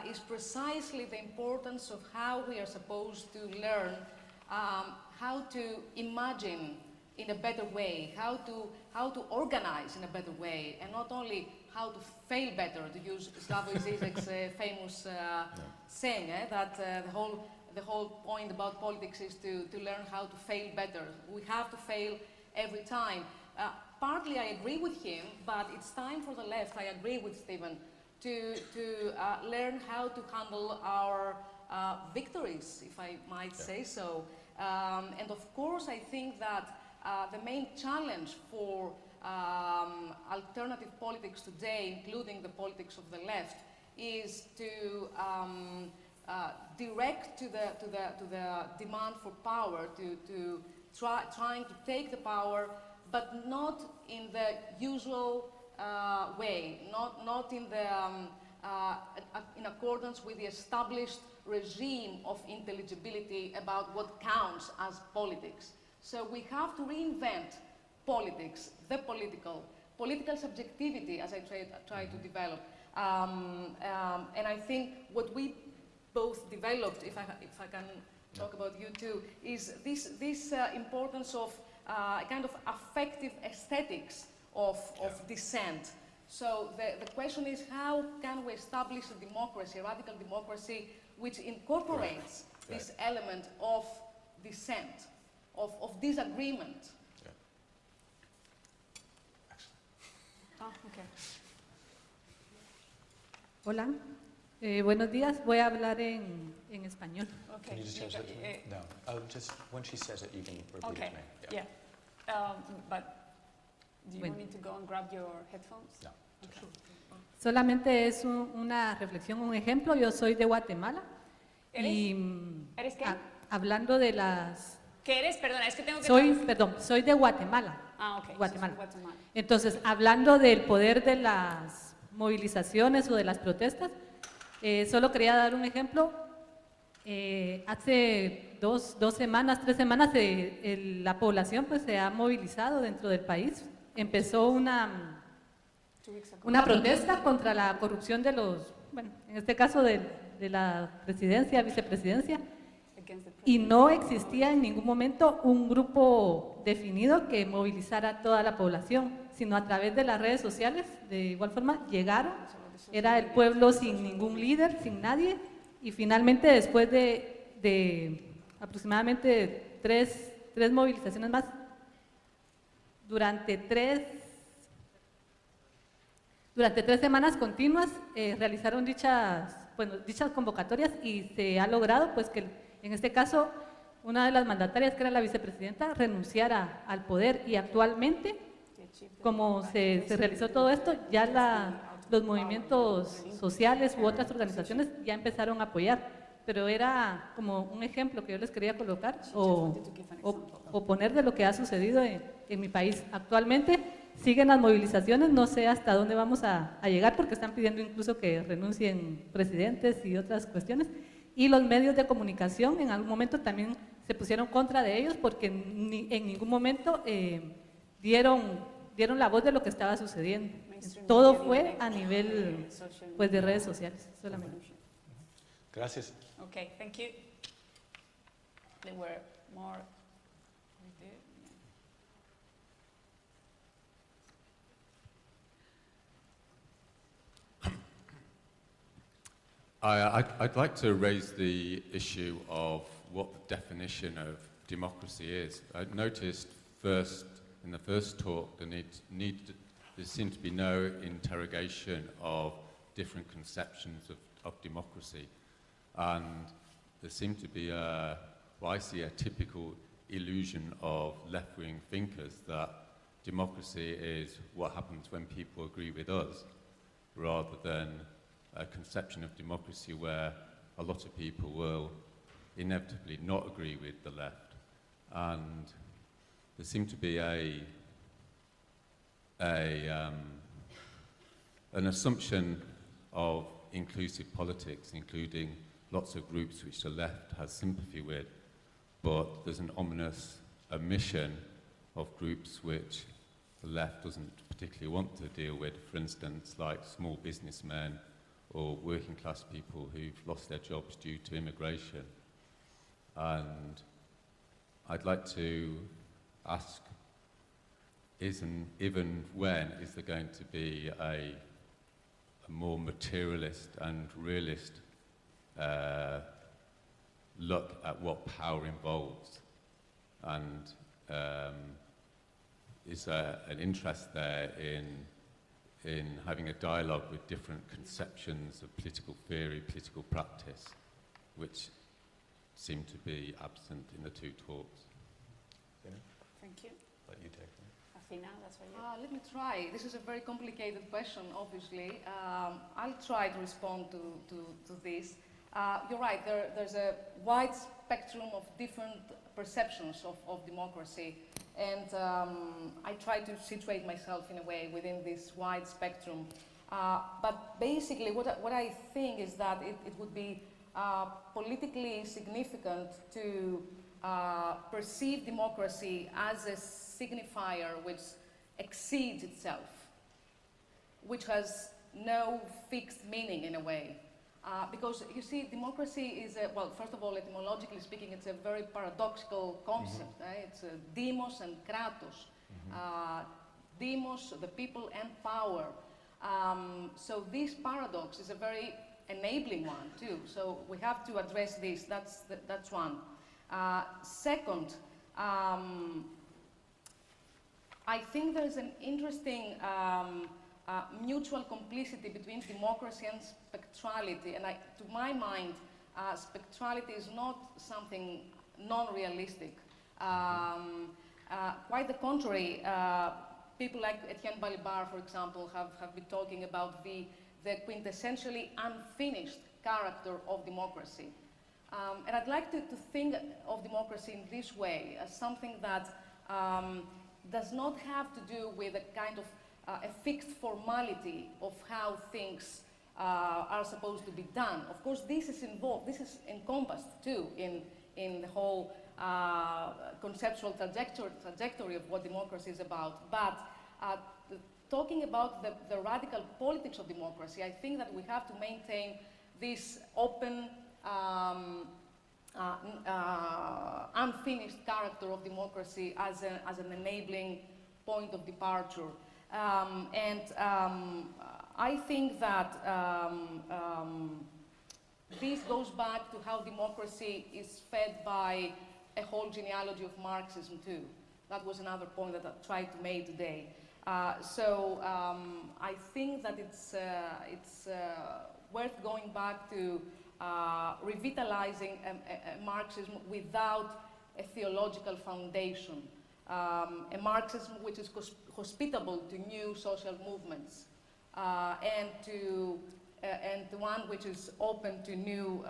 is precisely the importance of how we are supposed to learn how to imagine in a better way, how to organize in a better way, and not only how to fail better, to use Slavoj Zizek's famous saying, that the whole point about politics is to learn how to fail better. We have to fail every time. Partly I agree with him, but it's time for the left, I agree with Steven, to learn how to handle our victories, if I might say so. And of course, I think that the main challenge for alternative politics today, including the politics of the left, is to direct to the demand for power, to trying to take the power, but not in the usual way, not in the in accordance with the established regime of intelligibility about what counts as politics. So we have to reinvent politics, the political subjectivity, as I try to develop. And I think what we both developed, if I can talk about you too, is this importance of a kind of affective aesthetics of dissent. So the question is, how can we establish a democracy, a radical democracy, which incorporates this element of dissent, of disagreement? Okay. Hola, buenos días. Voy a hablar en español. Okay. Can you just change that to me? No. Just when she says it, you can repeat it to me. Yeah. But do you want me to go and grab your headphones? No. Okay. Solamente es una reflexión, un ejemplo. Yo soy de Guatemala. ¿Eres qué? Hablando de las... ¿Qué eres? Perdona, es que tengo que... Soy de Guatemala. Ah, ok. Guatemala. Guatemala. Entonces, hablando del poder de las movilizaciones o de las protestas, solo quería dar un ejemplo. Hace 3 semanas, la población pues, se ha movilizado dentro del país. Empezó una protesta contra la corrupción de los, bueno, en este caso de la presidencia, vicepresidencia, y no existía en ningún momento un grupo definido que movilizara a toda la población, sino a través de las redes sociales, de igual forma, llegaron Era el pueblo sin ningún líder, sin nadie, y finalmente después de aproximadamente tres movilizaciones más, durante tres semanas continuas realizaron dichas convocatorias y se ha logrado pues que en este caso una de las mandatarias, que era la vicepresidenta, renunciara al poder, y actualmente, como se realizó todo esto, ya los movimientos sociales u otras organizaciones ya empezaron a apoyar, pero era como un ejemplo que yo les quería colocar o poner de lo que ha sucedido en mi país. Actualmente siguen las movilizaciones, no sé hasta dónde vamos a llegar, porque están pidiendo incluso que renuncien presidentes y otras cuestiones, y los medios de comunicación en algún momento también se pusieron contra de ellos, porque en ningún momento dieron la voz de lo que estaba sucediendo. Todo fue a nivel pues, de redes sociales solamente. Gracias. Okay, thank you. There were more. I'd like to raise the issue of what the definition of democracy is. I noticed in the first talk there seemed to be no interrogation of different conceptions of democracy, and there seemed to be I see a typical illusion of left-wing thinkers that democracy is what happens when people agree with us, rather than a conception of democracy where a lot of people will inevitably not agree with the left. And there seemed to be an assumption of inclusive politics, including lots of groups which the left has sympathy with, but there's an ominous omission of groups which the left doesn't particularly want to deal with, for instance, like small businessmen or working class people who've lost their jobs due to immigration. And I'd like to ask, even when is there going to be a more materialist and realist look at what power involves? And is there an interest there in having a dialogue with different conceptions of political theory, political practice, which seem to be absent in the two talks? Thank you. Let you take it. Let me try. This is a very complicated question, obviously. I'll try to respond to this. You're right, there's a wide spectrum of different perceptions of democracy, and I try to situate myself in a way within this wide spectrum. But basically what I think is that it would be politically significant to perceive democracy as a signifier which exceeds itself, which has no fixed meaning in a way. Because you see, democracy is well, first of all, etymologically speaking, it's a very paradoxical concept. Right? It's demos and kratos. Demos, the people, and power. So this paradox is a very enabling one too. So we have to address this. That's one. Second, I think there's an interesting mutual complicity between democracy and spectrality, and to my mind, spectrality is not something non-realistic. Quite the contrary, people like Etienne Balibar, for example, have been talking about the quintessentially unfinished character of democracy. And I'd like to think of democracy in this way, as something that does not have to do with a kind of a fixed formality of how things are supposed to be done. Of course, this is involved, this is encompassed too in the whole conceptual trajectory of what democracy is about. But talking about the radical politics of democracy, I think that we have to maintain this open, unfinished character of democracy as an enabling point of departure. I think that this goes back to how democracy is fed by a whole genealogy of Marxism too. That was another point that I tried to make today. I think that it's worth going back to revitalizing Marxism without a theological foundation. A Marxism which is hospitable to new social movements and one which is open to new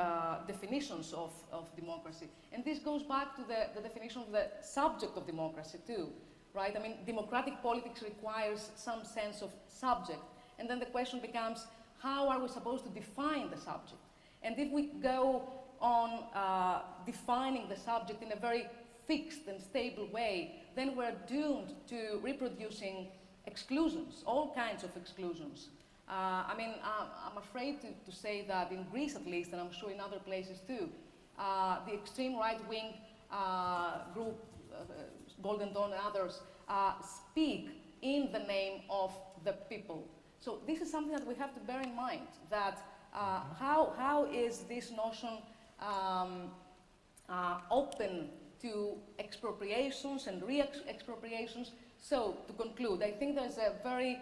definitions of democracy. And this goes back to the definition of the subject of democracy too, right? I mean, democratic politics requires some sense of subject. And then the question becomes, how are we supposed to define the subject? And if we go on defining the subject in a very fixed and stable way, then we're doomed to reproducing exclusions, all kinds of exclusions. I mean, I'm afraid to say that in Greece at least, and I'm sure in other places too, the extreme right-wing group, Golden Dawn and others, speak in the name of the people. So this is something that we have to bear in mind, that how is this notion open to expropriations and re-expropriations? So, to conclude, I think there's a very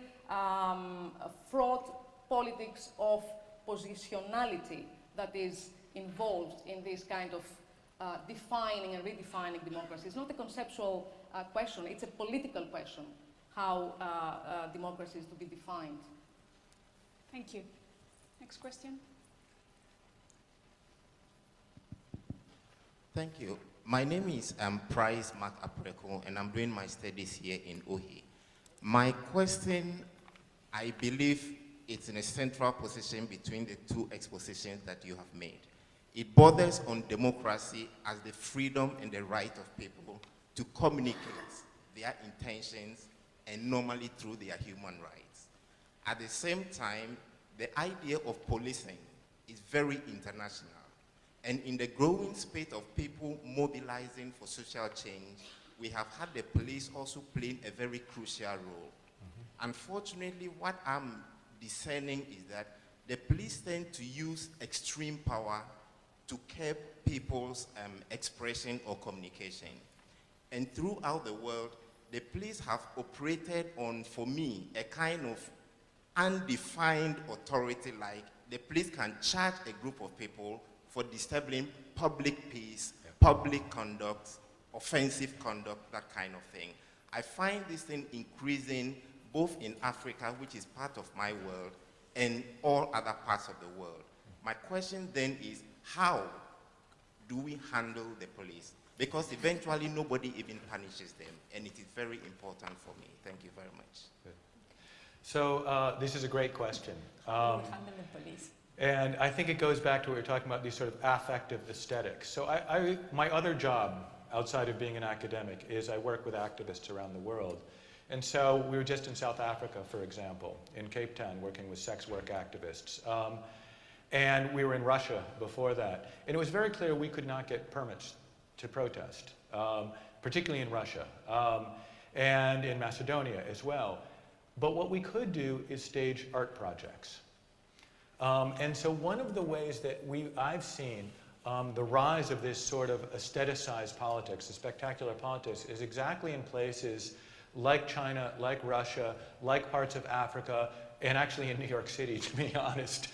fraught politics of positionality that is involved in this kind of defining and redefining democracy. It's not a conceptual question, it's a political question, how democracy is to be defined. Thank you. Next question. Thank you. My name is Price Mark Apreko, and I'm doing my studies here in OHE. My question, I believe it's in a central position between the two expositions that you have made. It borders on democracy as the freedom and the right of people to communicate their intentions, and normally through their human rights. At the same time, the idea of policing is very international. And in the growing spate of people mobilizing for social change, we have had the police also playing a very crucial role. Unfortunately, what I'm discerning is that the police tend to use extreme power to curb people's expression or communication. And throughout the world, the police have operated on, for me, a kind of undefined authority, like the police can charge a group of people for disturbing public peace, public conduct, offensive conduct, that kind of thing. I find this thing increasing both in Africa, which is part of my world, and all other parts of the world. My question then is, how do we handle the police? Because eventually nobody even punishes them, and it is very important for me. Thank you very much. Good. So this is a great question. How do we handle the police? And I think it goes back to what we were talking about, these sort of affective aesthetics. So my other job, outside of being an academic, is I work with activists around the world. And so we were just in South Africa, for example, in Cape Town, working with sex work activists. And we were in Russia before that. And it was very clear we could not get permits to protest, particularly in Russia, and in Macedonia as well. But what we could do is stage art projects. And so one of the ways that I've seen the rise of this sort of aestheticized politics, the spectacular politics, is exactly in places like China, like Russia, like parts of Africa, and actually in New York City, to be honest,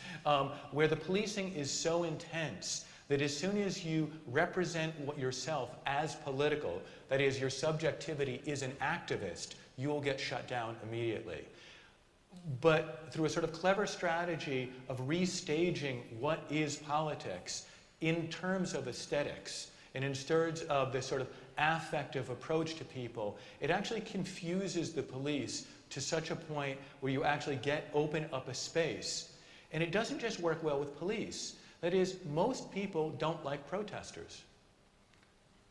where the policing is so intense that as soon as you represent yourself as political, that is, your subjectivity is an activist, you will get shut down immediately. But through a sort of clever strategy of restaging what is politics in terms of aesthetics and in terms of this sort of affective approach to people, it actually confuses the police to such a point where you actually open up a space. And it doesn't just work well with police. That is, most people don't like protesters.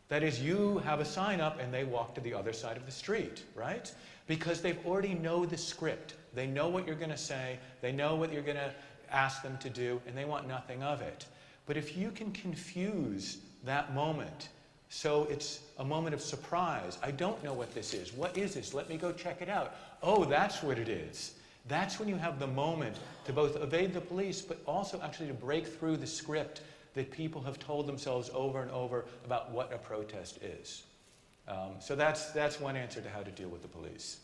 That is, you have a sign up and they walk to the other side of the street, right? Because they already know the script. They know what you're going to say, they know what you're going to ask them to do, and they want nothing of it. But if you can confuse that moment, so it's a moment of surprise. I don't know what this is. What is this? Let me go check it out. Oh, that's what it is. That's when you have the moment to both evade the police, but also actually to break through the script that people have told themselves over and over about what a protest is. So that's one answer to how to deal with the police.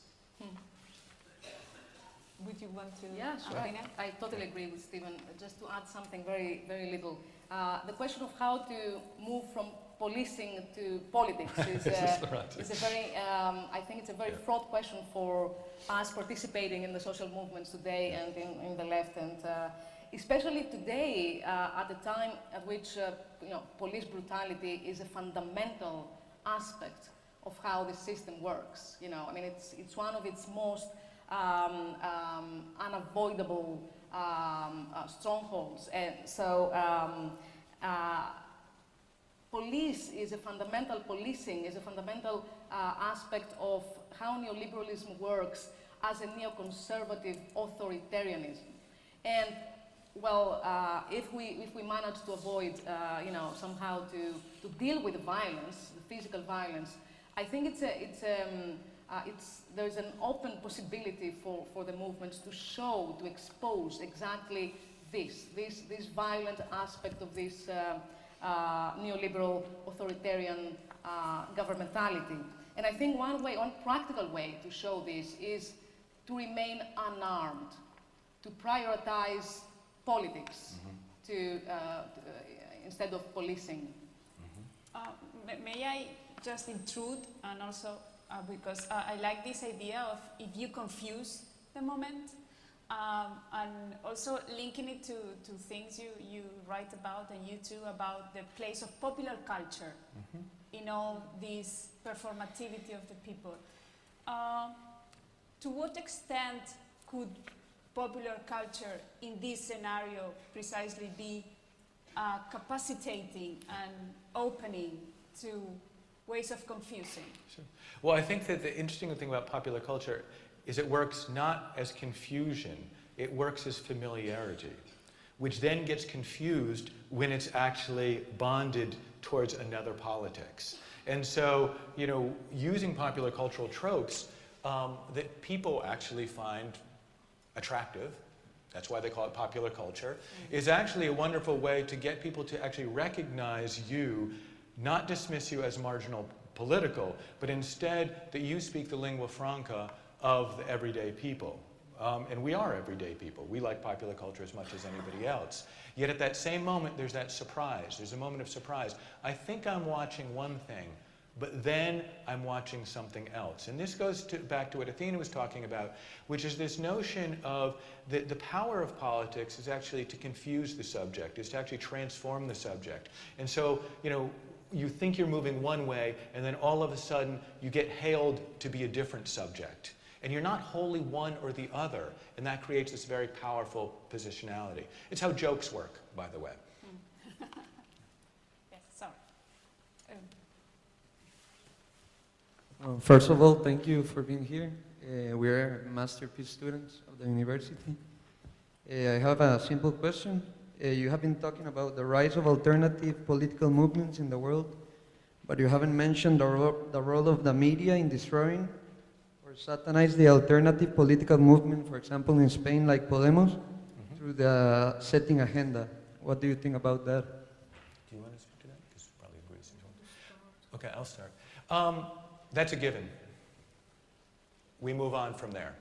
Would you want to? Yeah, sure. I totally agree with Stephen. Just to add something very, very little. The question of how to move from policing to politics is a very, I think it's a very fraught question for us participating in the social movements today and in the left, and especially today at a time at which police brutality is a fundamental aspect of how the system works. I mean, it's one of its most unavoidable strongholds, and so policing is a fundamental aspect of how neoliberalism works as a neoconservative authoritarianism. And well, if we manage to avoid, somehow to deal with the violence, the physical violence, I think there's an open possibility for the movements to expose exactly this violent aspect of this neoliberal authoritarian governmentality. And I think one practical way to show this is to remain unarmed, to prioritize politics instead of policing. May I just intrude, and also because I like this idea of if you confuse the moment, and also linking it to things you write about, and you too, about the place of popular culture in all this performativity of the people. To what extent could popular culture in this scenario precisely be capacitating and opening to ways of confusing? Sure. Well, I think that the interesting thing about popular culture is it works not as confusion, it works as familiarity, which then gets confused when it's actually bonded towards another politics. And so, using popular cultural tropes that people actually find attractive, that's why they call it popular culture, is actually a wonderful way to get people to actually recognize you, not dismiss you as marginal political, but instead that you speak the lingua franca of the everyday people. And we are everyday people. We like popular culture as much as anybody else. Yet at that same moment, there's that surprise. There's a moment of surprise. I think I'm watching one thing, but then I'm watching something else. And this goes back to what Athena was talking about, which is this notion of the power of politics is actually to confuse the subject, is to actually transform the subject. And so, you think you're moving one way, and then all of a sudden you get hailed to be a different subject. And you're not wholly one or the other, and that creates this very powerful positionality. It's how jokes work, by the way. Yes, sorry. First of all, thank you for being here. We're masterpiece students of the university. I have a simple question. You have been talking about the rise of alternative political movements in the world, but you haven't mentioned the role of the media in destroying or satanize the alternative political movement, for example, in Spain, like Podemos, through the setting agenda. What do you think about that? Do you want to speak to that? Because probably agrees. Okay, I'll start. That's a given. We move on from there.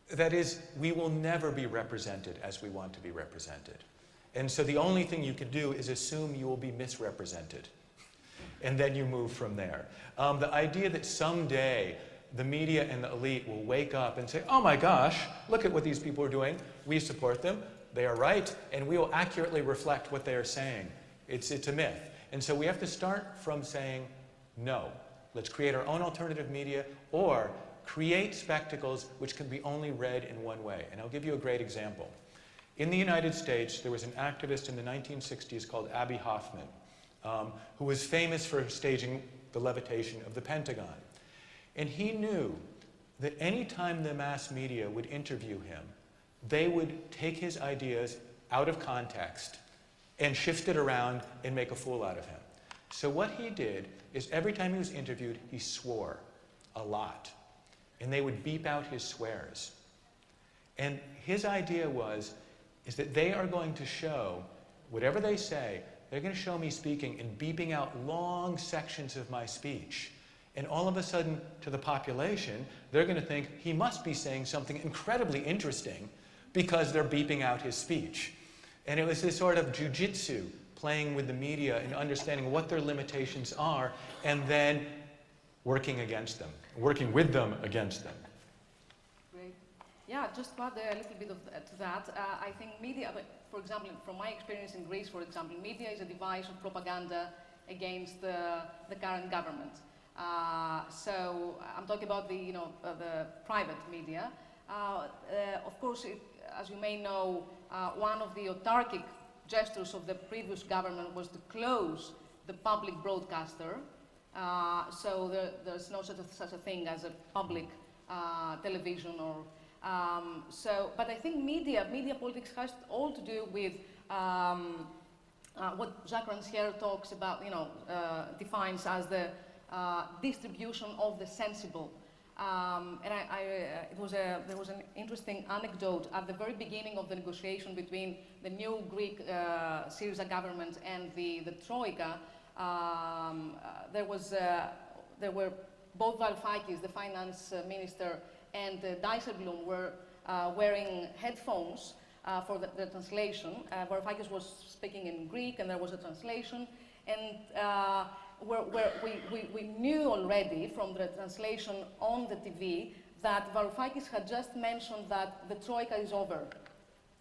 That is, we will never be represented as we want to be represented. And so the only thing you can do is assume you will be misrepresented. And then you move from there. The idea that someday the media and the elite will wake up and say, oh my gosh, look at what these people are doing. We support them. They are right. And we will accurately reflect what they are saying. It's a myth. And so we have to start from saying, no. Let's create our own alternative media, or create spectacles which can be only read in one way. And I'll give you a great example. In the United States, there was an activist in the 1960s called Abbie Hoffman, who was famous for staging the levitation of the Pentagon. And he knew that any time the mass media would interview him, they would take his ideas out of context and shift it around and make a fool out of him. So what he did is every time he was interviewed, he swore a lot. and they would beep out his swears. And his idea is that they are going to show, whatever they say, they're going to show me speaking and beeping out long sections of my speech. And all of a sudden, to the population, they're going to think he must be saying something incredibly interesting because they're beeping out his speech. And it was this sort of jujitsu, playing with the media and understanding what their limitations are, and then working against them, working with them against them. Great. Yeah, just to add a little bit to that, I think media, for example, from my experience in Greece, for example, media is a device of propaganda against the current government. So I'm talking about the private media. Of course, as you may know, one of the autarkic gestures of the previous government was to close the public broadcaster. So there's no such a thing as a public television or but I think media politics has all to do with what Jacques Rancière talks about, defines as the distribution of the sensible. And there was an interesting anecdote at the very beginning of the negotiation between the new Greek Syriza government and the Troika. There were both Varoufakis, the finance minister, and Dijsselbloem were wearing headphones for the translation. Varoufakis was speaking in Greek, and there was a translation. And we knew already from the translation on the TV that Varoufakis had just mentioned that the Troika is over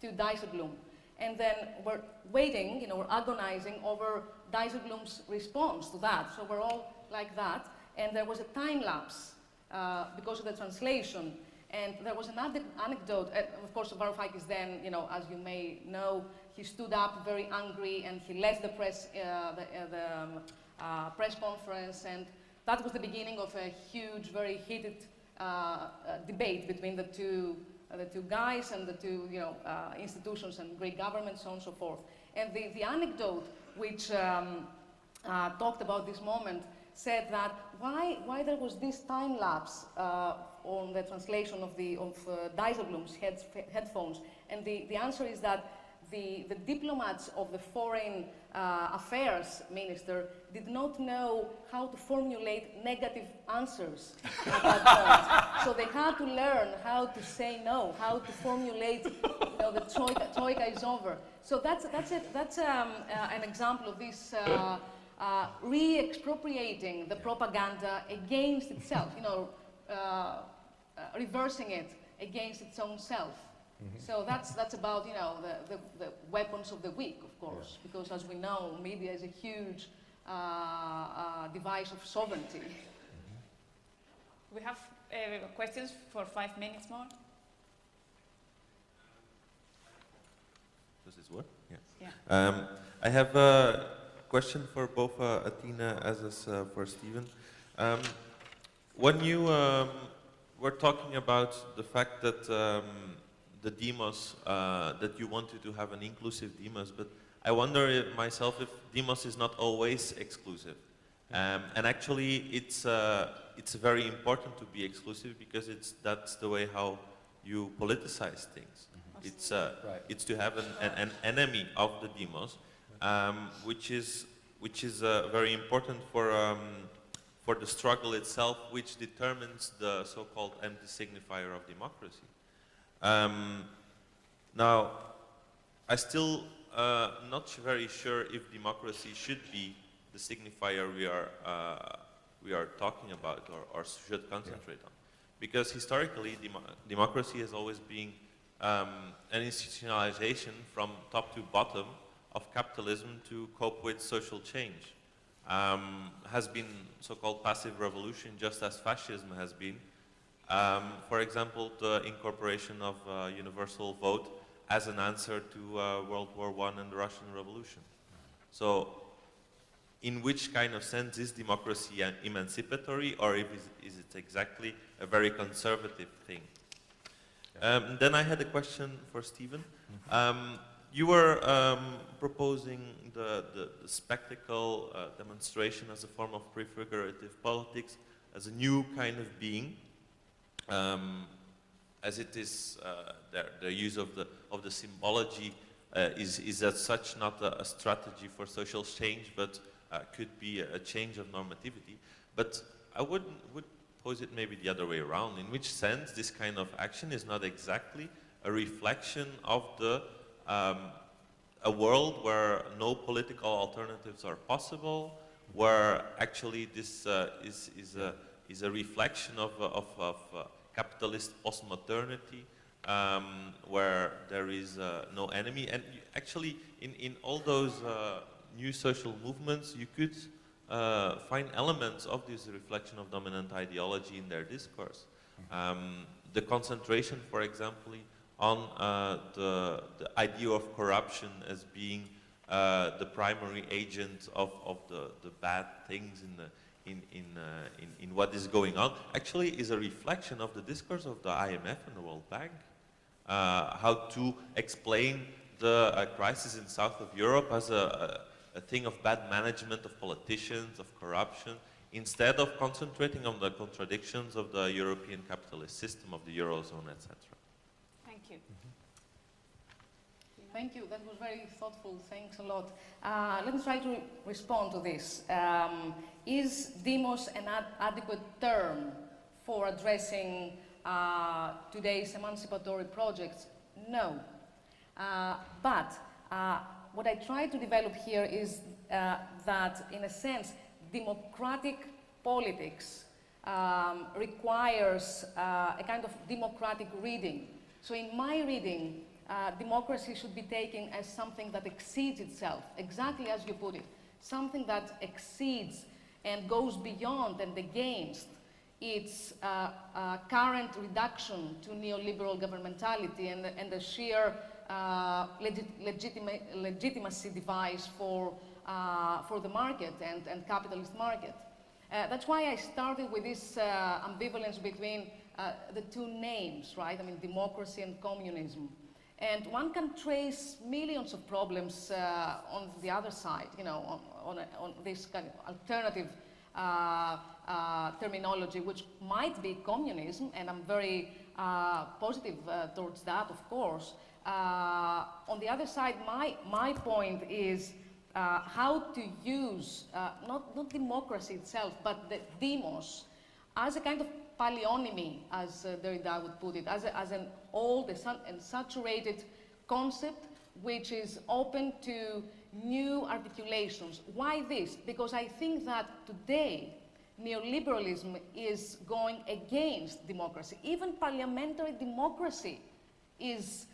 to Dijsselbloem. And then we're waiting, we're agonizing over Dijsselbloem's response to that. So we're all like that. And there was a time lapse because of the translation. And there was another anecdote. Of course, Varoufakis then, as you may know, he stood up very angry and he left the press, press conference. And that was the beginning of a huge, very heated debate between the two guys and the two institutions and Greek government, so on and so forth. And the anecdote which talked about this moment said that why there was this time lapse on the translation of Dijsselbloem's headphones. And the answer is that the diplomats of the foreign affairs minister did not know how to formulate negative answers at that point. So they had to learn how to say no, how to formulate, the troika is over. So that's an example of this re-expropriating the propaganda against itself, reversing it against its own self. Mm-hmm. So that's about the weapons of the weak, of course, because as we know, media is a huge device of sovereignty. Mm-hmm. We have questions for 5 minutes more. Does this work? Yes. Yeah. I have a question for both Athena as for Stephen. When you were talking about the fact that the demos, that you wanted to have an inclusive demos, but I wonder myself if demos is not always exclusive. And actually it's very important to be exclusive because that's the way how you politicize things. Mm-hmm. It's to have an enemy of the demos, which is very important for the struggle itself, which determines the so-called empty signifier of democracy. Now, I still not very sure if democracy should be the signifier we are talking about or should concentrate on, because historically democracy has always been an institutionalization from top to bottom of capitalism to cope with social change. Has been so-called passive revolution, just as fascism has been. For example, the incorporation of universal vote as an answer to World War I and the Russian Revolution. So, in which kind of sense is democracy emancipatory, or is it exactly a very conservative thing? Then I had a question for Stephen. You were proposing the spectacle demonstration as a form of prefigurative politics, as a new kind of being. as it is, the use of the symbology is as such not a strategy for social change, but could be a change of normativity. But I would pose it maybe the other way around, in which sense this kind of action is not exactly a reflection of a world where no political alternatives are possible, where actually this is a reflection of capitalist postmodernity, where there is no enemy. And actually, in all those new social movements, you could find elements of this reflection of dominant ideology in their discourse. The concentration, for example, on the idea of corruption as being the primary agent of the bad things in what is going on, actually is a reflection of the discourse of the IMF and the World Bank. How to explain the crisis in south of Europe as a thing of bad management of politicians, of corruption, instead of concentrating on the contradictions of the European capitalist system, of the Eurozone, etc. Thank you. Thank you. That was very thoughtful. Thanks a lot. Let me try to respond to this. Is demos an adequate term for addressing today's emancipatory projects? No. But what I try to develop here is that, in a sense, democratic politics requires a kind of democratic reading. So in my reading, democracy should be taken as something that exceeds itself, exactly as you put it, something that exceeds and goes beyond and against its current reduction to neoliberal governmentality and the sheer legitimacy device for the market and capitalist market. That's why I started with this ambivalence between the two names, right? I mean, democracy and communism. And one can trace millions of problems on the other side, you know, on this kind of alternative terminology, which might be communism, and I'm very positive towards that, of course. On the other side, my point is how to use not democracy itself, but the demos as a kind of paleonymy, as Derrida would put it, as an old and saturated concept which is open to new articulations. Why this? Because I think that today neoliberalism is going against democracy. Even parliamentary democracy is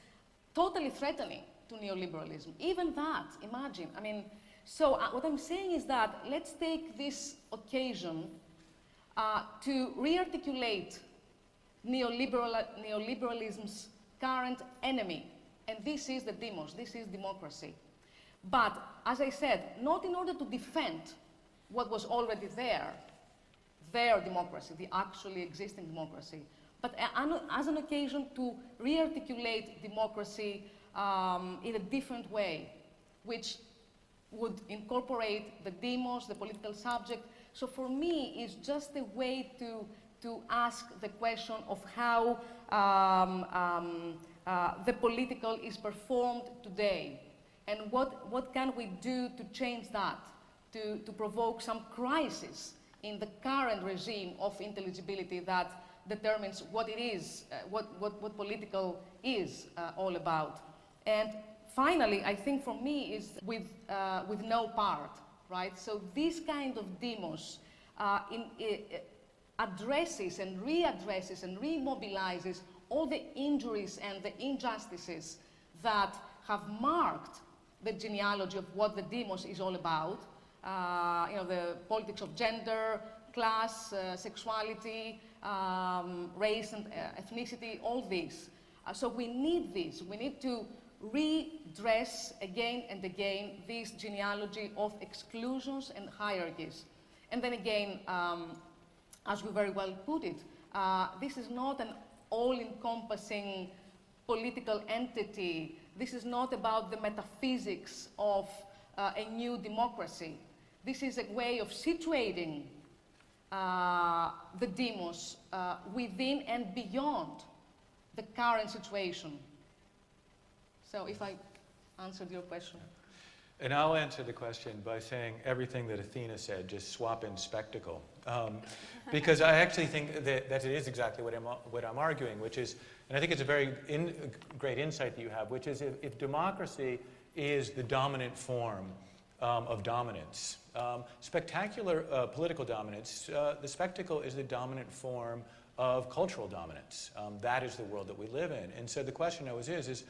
totally threatening to neoliberalism. Even that, imagine. I mean, so what I'm saying is that let's take this occasion to re-articulate neoliberalism's current enemy. And this is the demos, this is democracy. But, as I said, not in order to defend what was already there, their democracy, the actually existing democracy, but as an occasion to re-articulate democracy in a different way, which would incorporate the demos, the political subject. So for me, it's just a way to ask the question of how the political is performed today, and what can we do to change that, to provoke some crisis in the current regime of intelligibility that determines what it is, what political is all about. And finally, I think for me is with no part, right? So this kind of demos addresses and readdresses and remobilizes all the injuries and the injustices that have marked the genealogy of what the demos is all about. You know, the politics of gender, class, sexuality, race and ethnicity, all these. So we need this. We need to redress again and again this genealogy of exclusions and hierarchies. And then again, as we very well put it, this is not an all-encompassing political entity. This is not about the metaphysics of a new democracy. This is a way of situating the demos within and beyond the current situation? So if I answered your question. And I'll answer the question by saying everything that Athena said, just swap in spectacle. Because I actually think that it is exactly what I'm arguing, which is, and I think it's a very great insight that you have, which is if democracy is the dominant form of dominance, spectacular political dominance, the spectacle is the dominant form of cultural dominance. That is the world that we live in. And so the question always is,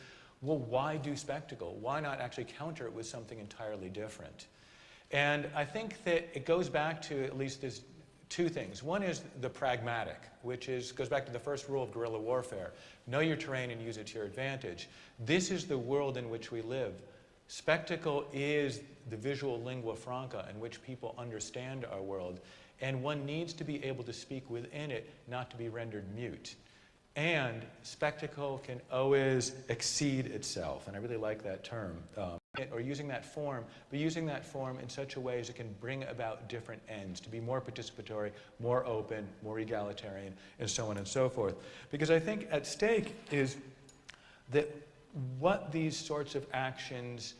well, why do spectacle? Why not actually counter it with something entirely different? And I think that it goes back to at least there's two things. One is the pragmatic, which goes back to the first rule of guerrilla warfare. Know your terrain and use it to your advantage. This is the world in which we live. Spectacle is the visual lingua franca in which people understand our world. And one needs to be able to speak within it, not to be rendered mute. And spectacle can always exceed itself, and I really like that term, or using that form, but using that form in such a way as it can bring about different ends, to be more participatory, more open, more egalitarian, and so on and so forth. Because I think at stake is that what these sorts of actions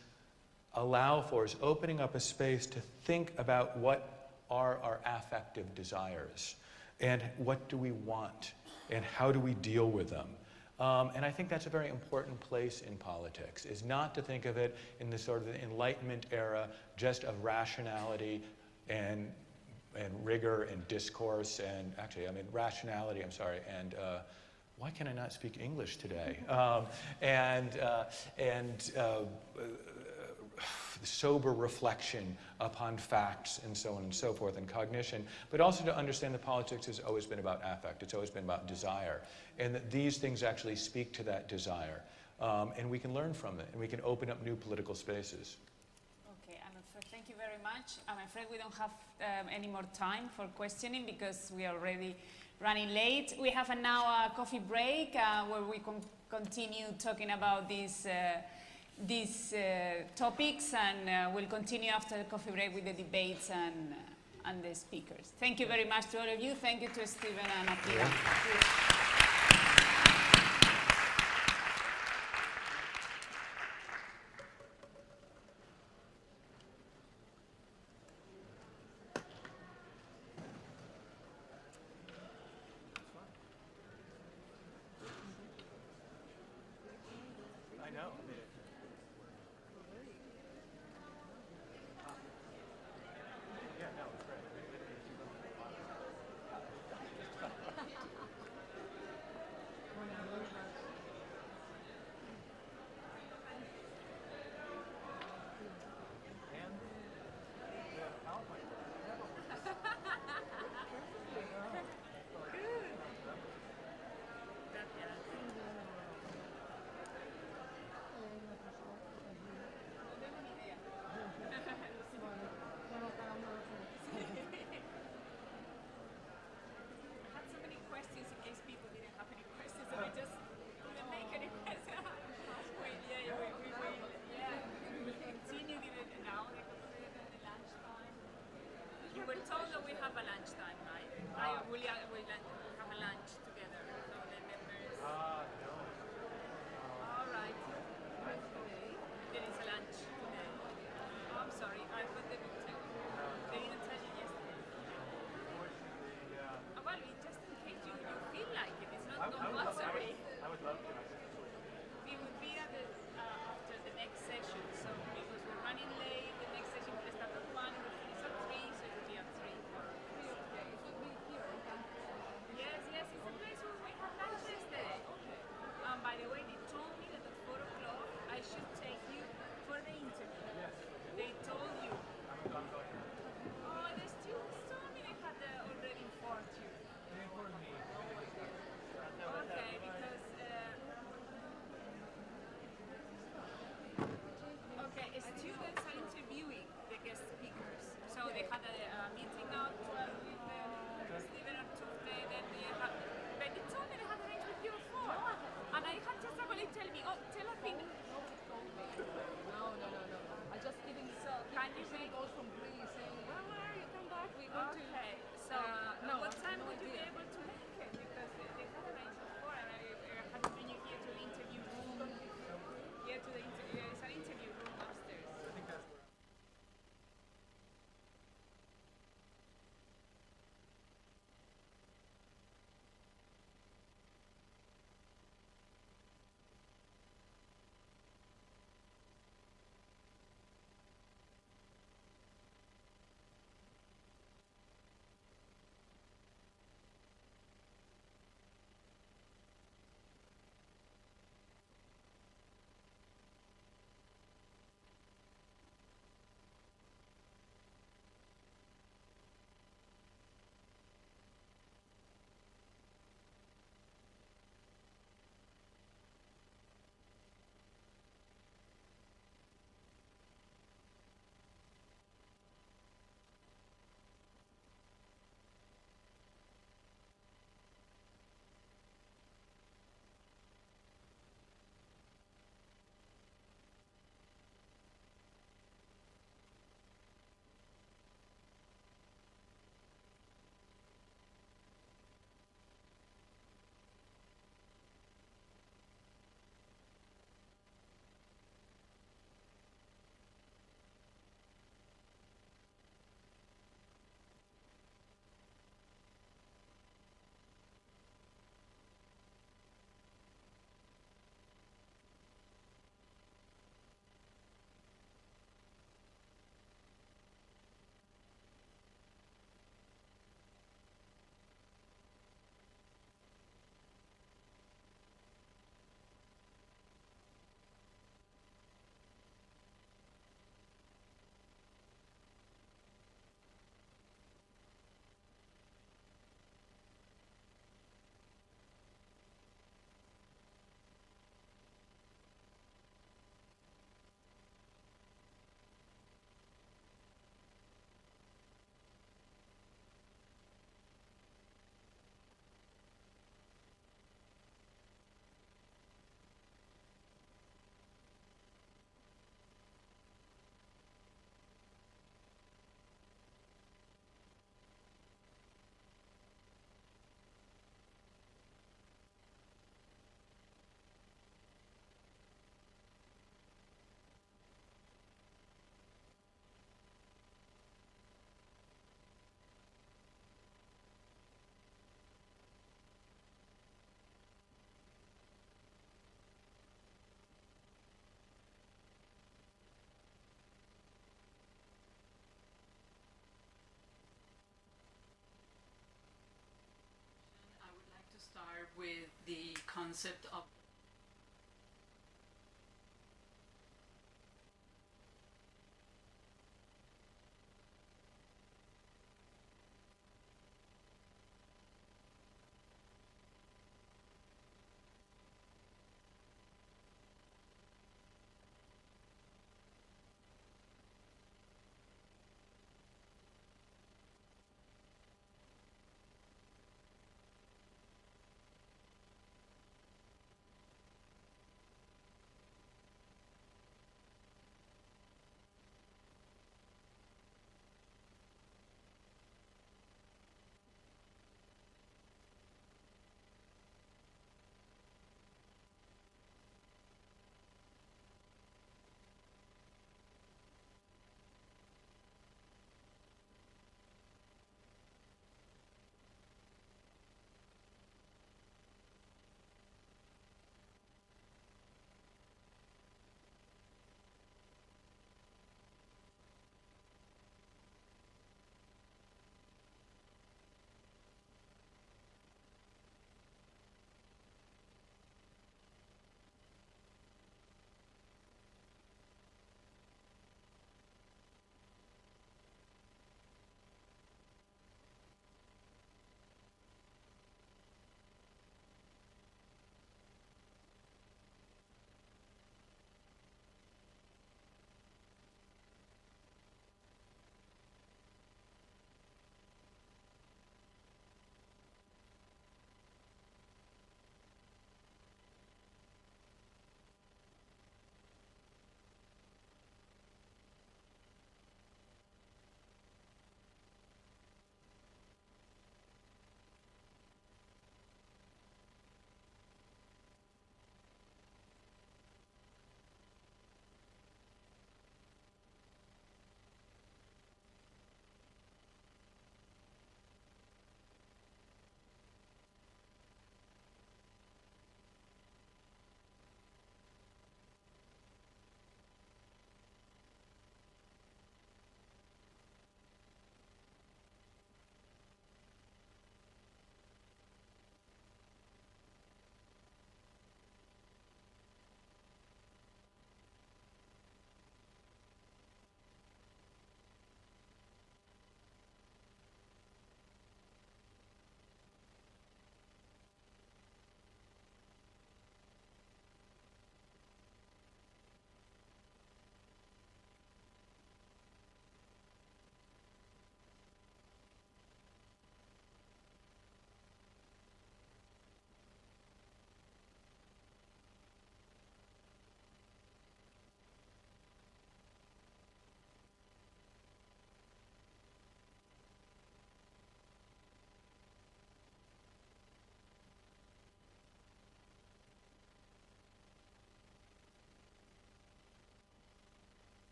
allow for is opening up a space to think about what are our affective desires, and what do we want, and how do we deal with them? And I think that's a very important place in politics, is not to think of it in the sort of Enlightenment era just of rationality and rigor and discourse, and actually, I mean, rationality, I'm sorry, and why can I not speak English today? Sober reflection upon facts and so on and so forth, and cognition, but also to understand that politics has always been about affect, it's always been about desire, and that these things actually speak to that desire, and we can learn from it, and we can open up new political spaces. Okay, thank you very much. I'm afraid we don't have any more time for questioning because we are already running late. We have now a coffee break where we can continue talking about these topics, and we'll continue after the coffee break with the debates and the speakers. Thank you very much to all of you. Thank you to Stephen and Attila. I know. concept of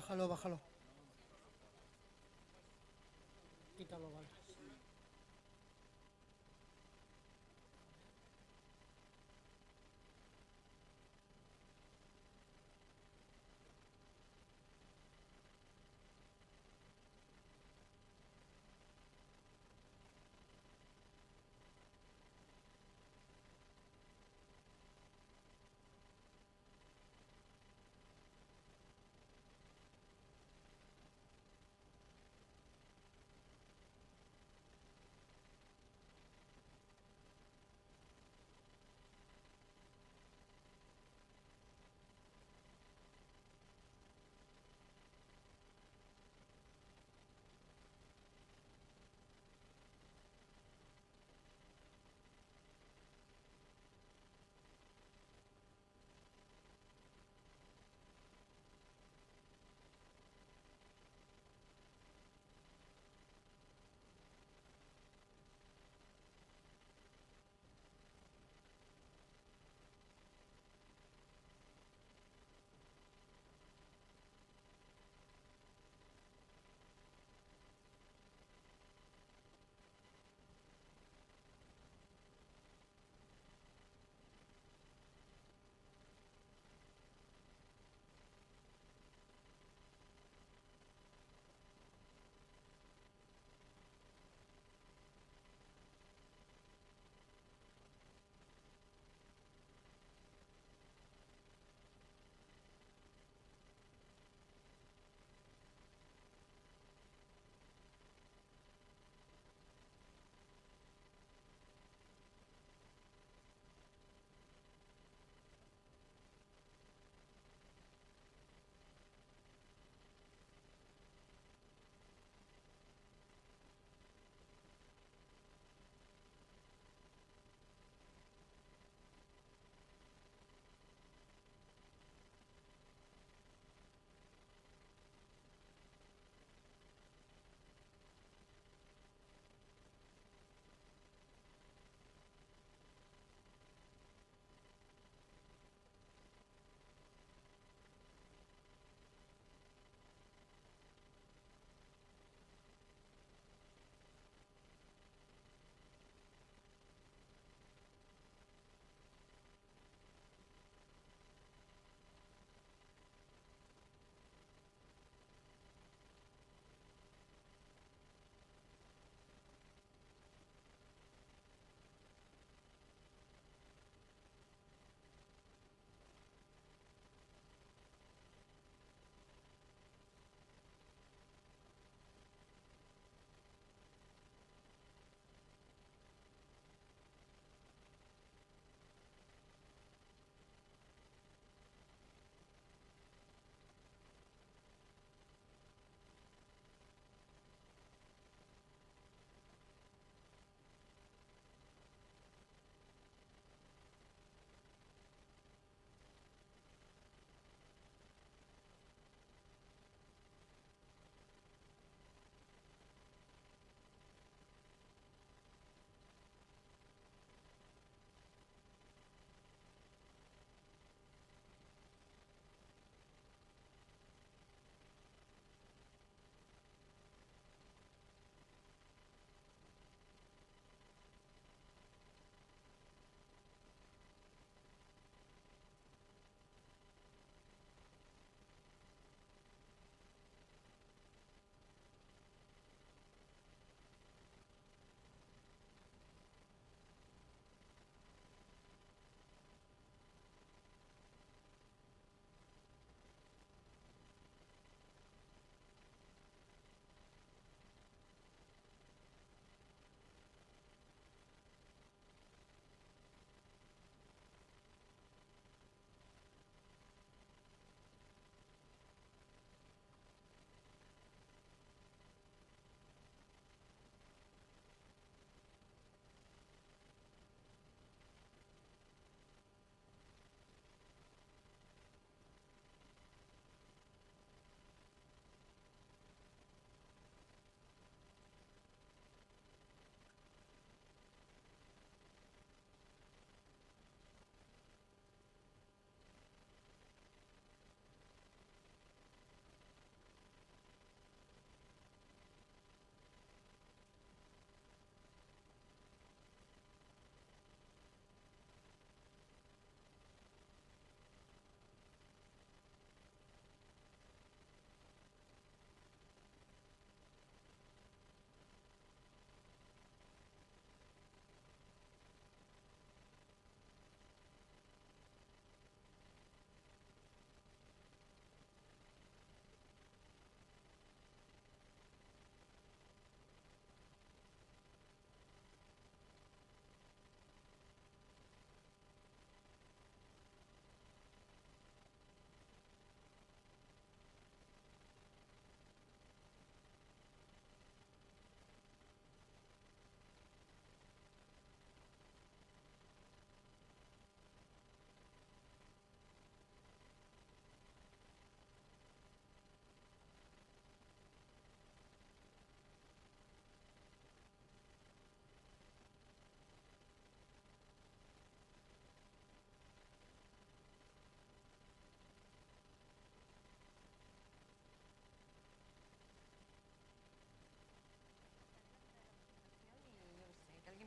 bájalo, bájalo. Quítalo, vale.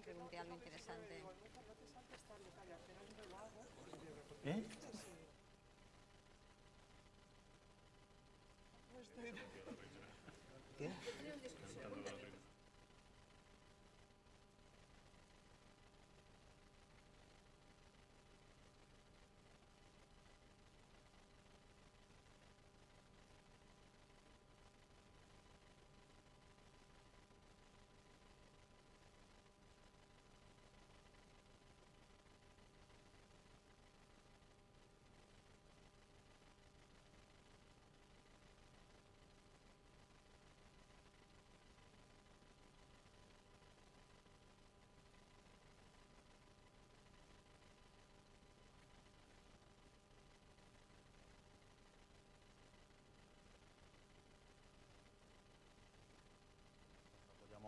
pregunté algo interesante. ¿Eh? ¿Qué?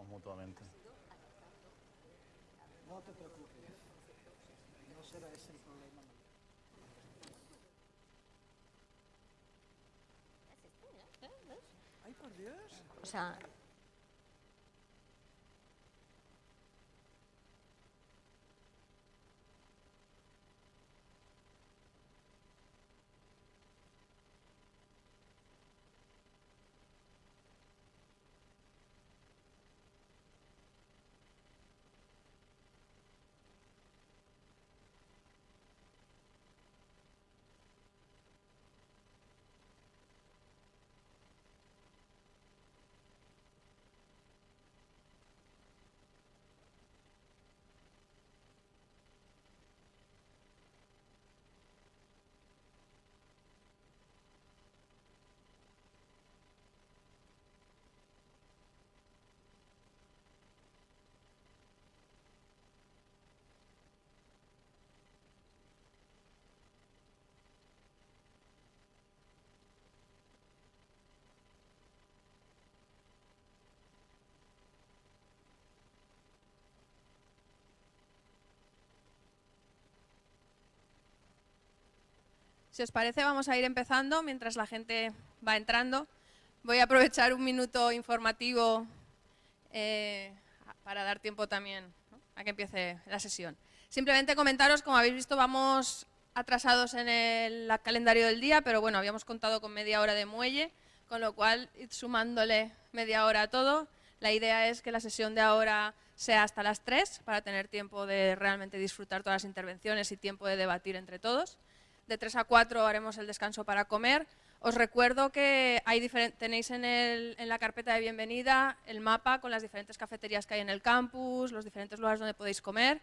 Mutuamente. No te preocupes, no será ese el problema. Ay, por Dios. O sea... Si os parece, vamos a ir empezando mientras la gente va entrando. Voy a aprovechar un minuto informativo para dar tiempo también, ¿no?, a que empiece la sesión. Simplemente comentaros, como habéis visto, vamos atrasados en el calendario del día, pero bueno, habíamos contado con media hora de muelle, con lo cual, id sumándole media hora a todo. La idea es que la sesión de ahora sea hasta las 3, para tener tiempo de realmente disfrutar todas las intervenciones y tiempo de debatir entre todos. De 3 a 4 haremos el descanso para comer. Os recuerdo que tenéis en la carpeta de bienvenida el mapa con las diferentes cafeterías que hay en el campus, los diferentes lugares donde podéis comer.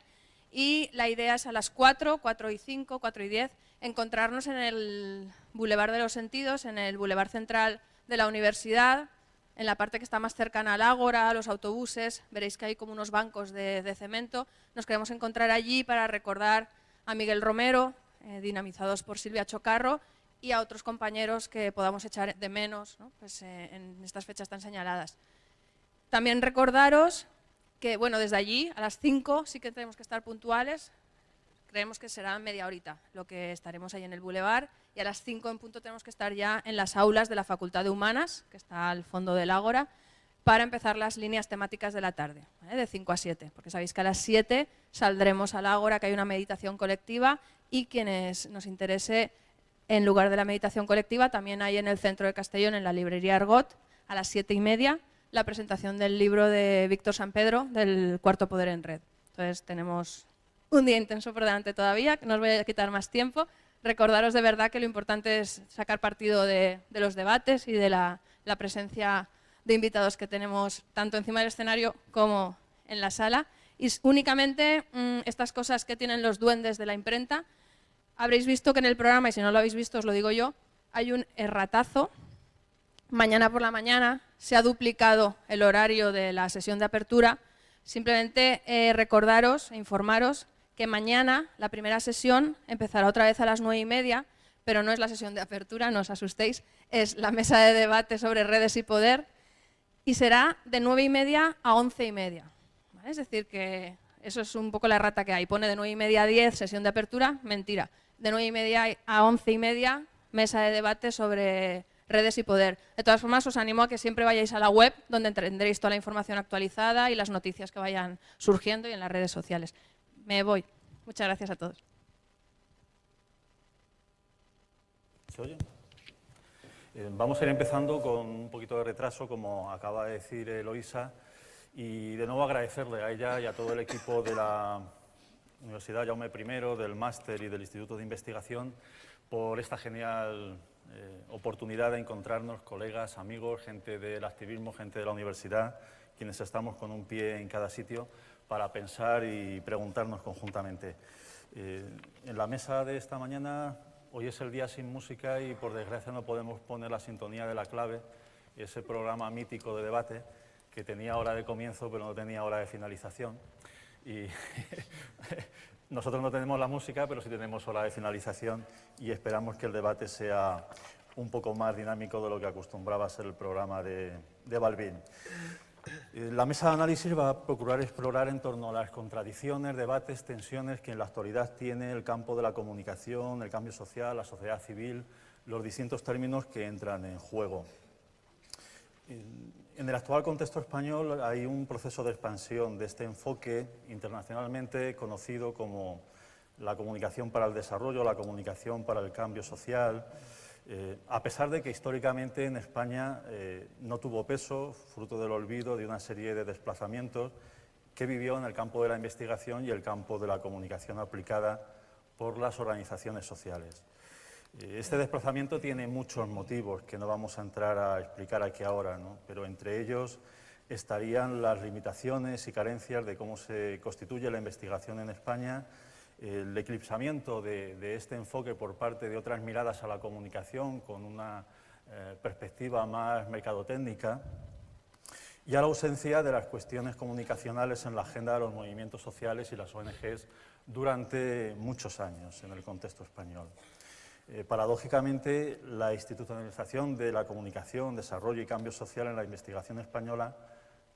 Y la idea es a las 4, 4 y 5, 4 y 10, encontrarnos en el Boulevard de los Sentidos, en el Boulevard Central de la Universidad, en la parte que está más cercana al Ágora, a los autobuses. Veréis que hay como unos bancos de cemento. Nos queremos encontrar allí para recordar a Miguel Romero, dinamizados por Silvia Chocarro, y a otros compañeros que podamos echar de menos, ¿no?, pues, en estas fechas tan señaladas. También recordaros que, bueno, desde allí a las 5 sí que tenemos que estar puntuales. Creemos que será media horita lo que estaremos ahí en el Boulevard, y a las 5 en punto tenemos que estar ya en las aulas de la Facultad de Humanas, que está al fondo del Ágora, para empezar las líneas temáticas de la tarde, de 5 a 7, porque sabéis que a las 7 saldremos al Ágora, que hay una meditación colectiva, y quienes nos interese, en lugar de la meditación colectiva, también hay en el centro de Castellón, en la librería Argot, a las 7:30, la presentación del libro de Víctor Sampedro, del Cuarto Poder en Red. Entonces tenemos un día intenso por delante todavía, que no os voy a quitar más tiempo. Recordaros de verdad que lo importante es sacar partido de los debates y de la presencia de invitados que tenemos tanto encima del escenario como en la sala. Y únicamente estas cosas que tienen los duendes de la imprenta. Habréis visto que en el programa, y si no lo habéis visto os lo digo yo, hay un erratazo. Mañana por la mañana se ha duplicado el horario de la sesión de apertura. Simplemente recordaros e informaros que mañana la primera sesión empezará otra vez a las 9:30, pero no es la sesión de apertura, no os asustéis, es la mesa de debate sobre redes y poder, y será de 9:30 a 11:30. ¿Vale? Es decir, que eso es un poco la errata que hay. Pone de 9:30 a 10, sesión de apertura, mentira. De 9:30 a 11:30, mesa de debate sobre Redes y Poder. De todas formas, os animo a que siempre vayáis a la web, donde tendréis toda la información actualizada y las noticias que vayan surgiendo y en las redes sociales. Me voy. Muchas gracias a todos. ¿Se oye? Vamos a ir empezando con un poquito de retraso, como acaba de decir Eloisa, y de nuevo agradecerle a ella y a todo el equipo de la Universidad Jaume I, del máster y del Instituto de Investigación por esta genial oportunidad de encontrarnos, colegas, amigos, gente del activismo, gente de la universidad, quienes estamos con un pie en cada sitio para pensar y preguntarnos conjuntamente. En la mesa de esta mañana, hoy es el día sin música y por desgracia no podemos poner la sintonía de La Clave, ese programa mítico de debate que tenía hora de comienzo pero no tenía hora de finalización. Y nosotros no tenemos la música, pero sí tenemos hora de finalización y esperamos que el debate sea un poco más dinámico de lo que acostumbraba a ser el programa de Balbín. La mesa de análisis va a procurar explorar en torno a las contradicciones, debates, tensiones que en la actualidad tiene el campo de la comunicación, el cambio social, la sociedad civil, los distintos términos que entran en juego. En el actual contexto español hay un proceso de expansión de este enfoque internacionalmente conocido como la comunicación para el desarrollo, la comunicación para el cambio social, a pesar de que históricamente en España no tuvo peso, fruto del olvido de una serie de desplazamientos que vivió en el campo de la investigación y el campo de la comunicación aplicada por las organizaciones sociales. Este desplazamiento tiene muchos motivos que no vamos a entrar a explicar aquí ahora, ¿no? Pero entre ellos estarían las limitaciones y carencias de cómo se constituye la investigación en España, el eclipsamiento de este enfoque por parte de otras miradas a la comunicación con una perspectiva más mercadotécnica y a la ausencia de las cuestiones comunicacionales en la agenda de los movimientos sociales y las ONGs durante muchos años en el contexto español. Paradójicamente, la institucionalización de la comunicación, desarrollo y cambio social en la investigación española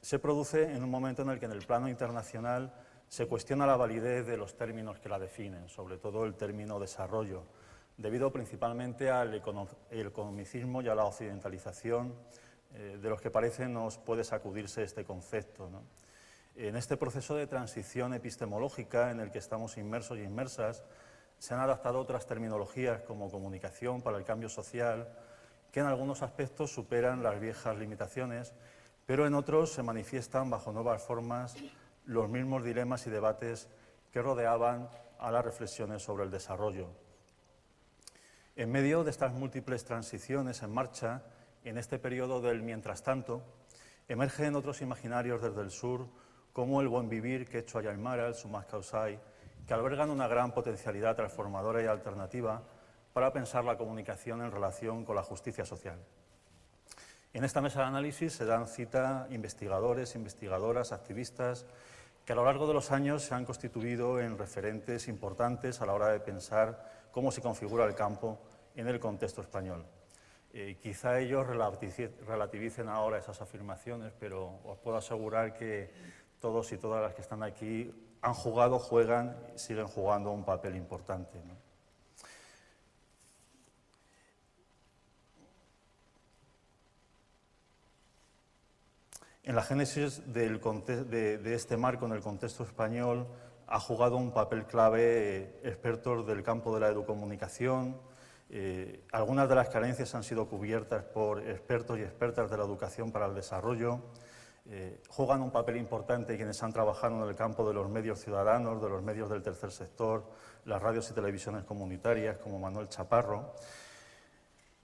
se produce en un momento en el que en el plano internacional se cuestiona la validez de los términos que la definen, sobre todo el término desarrollo, debido principalmente al economicismo y a la occidentalización de los que parece nos puede sacudirse este concepto, ¿no? En este proceso de transición epistemológica en el que estamos inmersos y inmersas, se han adaptado otras terminologías como comunicación para el cambio social, que en algunos aspectos superan las viejas limitaciones, pero en otros se manifiestan bajo nuevas formas los mismos dilemas y debates que rodeaban a las reflexiones sobre el desarrollo. En medio de estas múltiples transiciones en marcha, en este periodo del mientras tanto, emergen otros imaginarios desde el sur, como el buen vivir, Quechua Aymara, el Sumas Causay, que albergan una gran potencialidad transformadora y alternativa para pensar la comunicación en relación con la justicia social. En esta mesa de análisis se dan cita investigadores, investigadoras, activistas, que a lo largo de los años se han constituido en referentes importantes a la hora de pensar cómo se configura el campo en el contexto español. Quizá ellos relativicen ahora esas afirmaciones, pero os puedo asegurar que todos y todas las que están aquí han jugado, juegan y siguen jugando un papel importante, ¿no? En la génesis de este marco en el contexto español ha jugado un papel clave expertos del campo de la educomunicación. Algunas de las carencias han sido cubiertas por expertos y expertas de la educación para el desarrollo. Juegan un papel importante quienes han trabajado en el campo de los medios ciudadanos, de los medios del tercer sector, las radios y televisiones comunitarias, como Manuel Chaparro.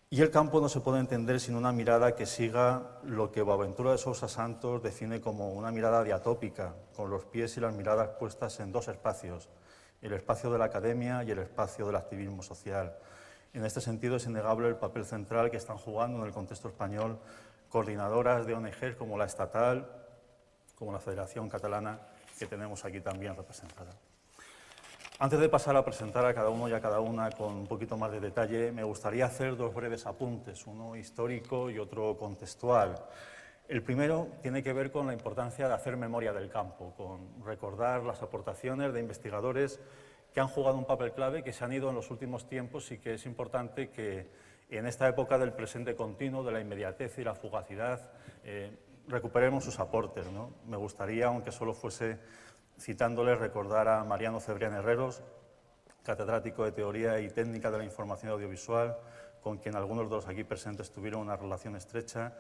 Y el campo no se puede entender sin una mirada que siga lo que Boaventura de Sousa Santos define como una mirada diatópica, con los pies y las miradas puestas en dos espacios, el espacio de la academia y el espacio del activismo social. En este sentido es innegable el papel central que están jugando en el contexto español coordinadoras de ONGs como la estatal, como la Federación Catalana, que tenemos aquí también representada. Antes de pasar a presentar a cada uno y a cada una con un poquito más de detalle, me gustaría hacer dos breves apuntes, uno histórico y otro contextual. El primero tiene que ver con la importancia de hacer memoria del campo, con recordar las aportaciones de investigadores que han jugado un papel clave, que se han ido en los últimos tiempos y que es importante que En esta época del presente continuo, de la inmediatez y la fugacidad, recuperemos sus aportes, ¿no? Me gustaría, aunque solo fuese citándoles, recordar a Mariano Cebrián Herreros, catedrático de Teoría y Técnica de la Información Audiovisual, con quien algunos de los aquí presentes tuvieron una relación estrecha.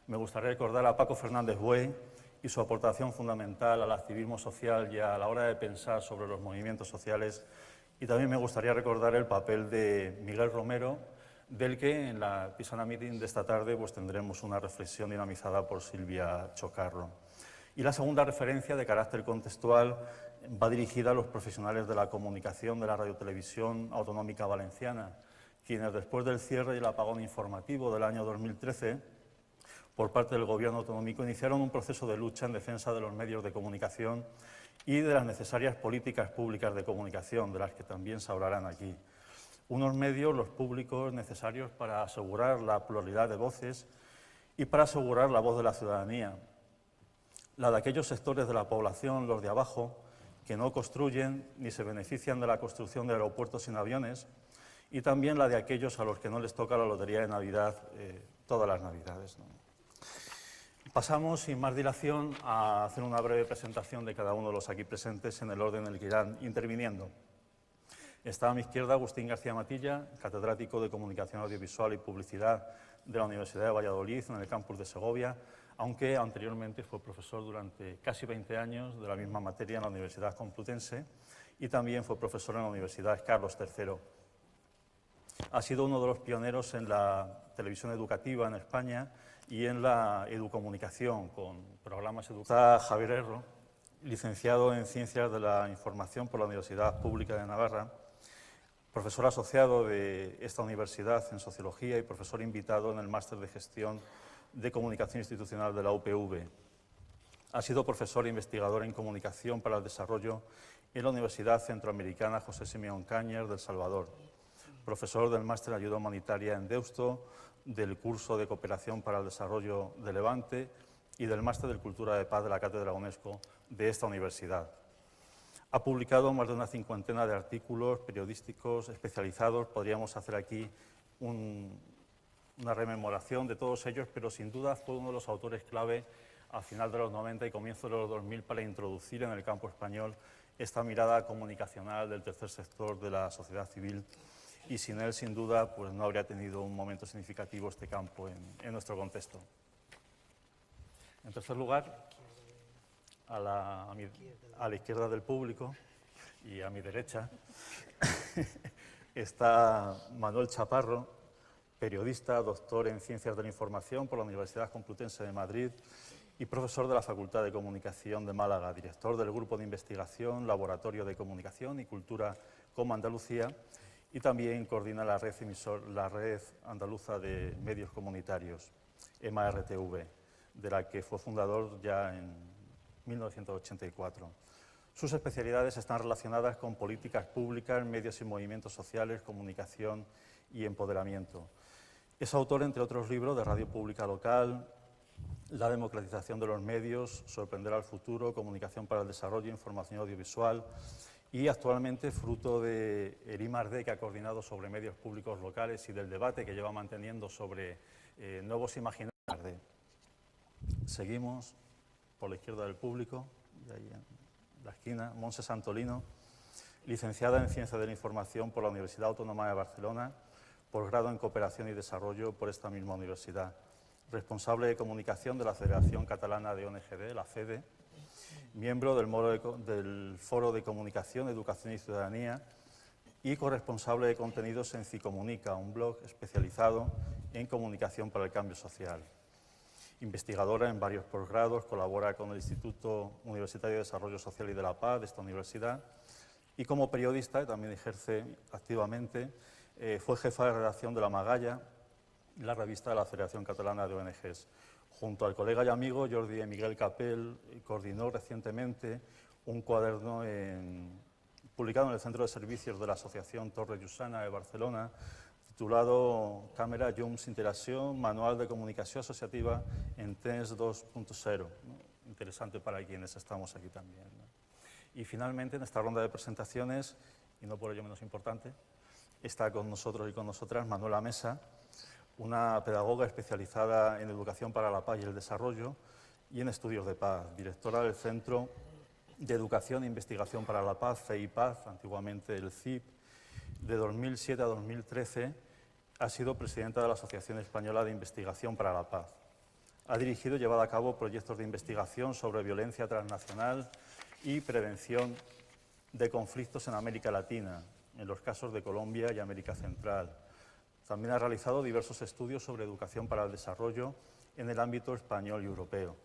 Me gustaría recordar a Paco Fernández Buey y su aportación fundamental al activismo social y a la hora de pensar sobre los movimientos sociales. Y también me gustaría recordar el papel de Miguel Romero, del que en la Pisana Meeting de esta tarde pues tendremos una reflexión dinamizada por Silvia Chocarro. Y la segunda referencia, de carácter contextual, va dirigida a los profesionales de la comunicación de la radiotelevisión autonómica valenciana, quienes después del cierre y el apagón informativo del año 2013, por parte del Gobierno autonómico, iniciaron un proceso de lucha en defensa de los medios de comunicación y de las necesarias políticas públicas de comunicación, de las que también se hablarán aquí. Unos medios, los públicos, necesarios para asegurar la pluralidad de voces y para asegurar la voz de la ciudadanía, la de aquellos sectores de la población, los de abajo, que no construyen ni se benefician de la construcción de aeropuertos sin aviones, y también la de aquellos a los que no les toca la lotería de Navidad todas las Navidades, ¿no? Pasamos, sin más dilación, a hacer una breve presentación de cada uno de los aquí presentes en el orden en el que irán interviniendo. Está a mi izquierda Agustín García Matilla, catedrático de Comunicación Audiovisual y Publicidad de la Universidad de Valladolid, en el campus de Segovia, aunque anteriormente fue profesor durante casi 20 años de la misma materia en la Universidad Complutense y también fue profesor en la Universidad Carlos III. Ha sido uno de los pioneros en la televisión educativa en España y en la educomunicación, con programas educativos. Está Javier Erro, licenciado en Ciencias de la Información por la Universidad Pública de Navarra, profesor asociado de esta universidad en Sociología y profesor invitado en el Máster de Gestión de Comunicación Institucional de la UPV. Ha sido profesor e investigador en Comunicación para el Desarrollo en la Universidad Centroamericana José Simeón Cañas de El Salvador, profesor del Máster en Ayuda Humanitaria en Deusto, del curso de Cooperación para el Desarrollo de Levante y del Máster de Cultura de Paz de la Cátedra UNESCO de esta universidad. Ha publicado más de una 50 de artículos periodísticos especializados. Podríamos hacer aquí una rememoración de todos ellos, pero sin duda fue uno de los autores clave a final de los 90 y comienzo de los 2000 para introducir en el campo español esta mirada comunicacional del tercer sector de la sociedad civil, y sin él, sin duda, pues no habría tenido un momento significativo este campo en nuestro contexto. En tercer lugar, a la izquierda del público y a mi derecha está Manuel Chaparro, periodista, doctor en Ciencias de la Información por la Universidad Complutense de Madrid y profesor de la Facultad de Comunicación de Málaga, director del Grupo de Investigación, Laboratorio de Comunicación y Cultura Como Andalucía, y también coordina la red andaluza de medios comunitarios, EMA-RTV, de la que fue fundador ya en 1984. Sus especialidades están relacionadas con políticas públicas, medios y movimientos sociales, comunicación y empoderamiento. Es autor, entre otros libros, de Radio Pública Local, La democratización de los medios, Sorprender al futuro, Comunicación para el desarrollo, Información audiovisual, y actualmente, fruto del I+D que ha coordinado sobre medios públicos locales y del debate que lleva manteniendo sobre nuevos imaginarios. Seguimos por la izquierda del público, de ahí en la esquina, Montse Santolino, licenciada en Ciencias de la Información por la Universidad Autónoma de Barcelona, posgrado en Cooperación y Desarrollo por esta misma universidad, responsable de comunicación de la Federación Catalana de ONGD, la FEDE, miembro del Foro de Comunicación, Educación y Ciudadanía y corresponsable de contenidos en Cicomunica, un blog especializado en comunicación para el cambio social. Investigadora en varios posgrados, colabora con el Instituto Universitario de Desarrollo Social y de la Paz de esta universidad y como periodista, también ejerce activamente, fue jefa de redacción de La Magalla, la revista de la Federación Catalana de ONGs. Junto al colega y amigo Jordi Miguel Capel, coordinó recientemente un cuaderno publicado en el Centro de Servicios de la Asociación Torre Llussana de Barcelona, titulado Càmera, Llums, Interacció, Manual de Comunicación Asociativa en TENS 2.0, ¿no? Interesante para quienes estamos aquí también, ¿no? Y finalmente, en esta ronda de presentaciones, y no por ello menos importante, está con nosotros y con nosotras Manuela Mesa, una pedagoga especializada en educación para la paz y el desarrollo y en estudios de paz, directora del Centro de Educación e Investigación para la Paz, CEIPAZ, antiguamente el CIP. De 2007 a 2013 ha sido presidenta de la Asociación Española de Investigación para la Paz. Ha dirigido y llevado a cabo proyectos de investigación sobre violencia transnacional y prevención de conflictos en América Latina, en los casos de Colombia y América Central. También ha realizado diversos estudios sobre educación para el desarrollo en el ámbito español y europeo.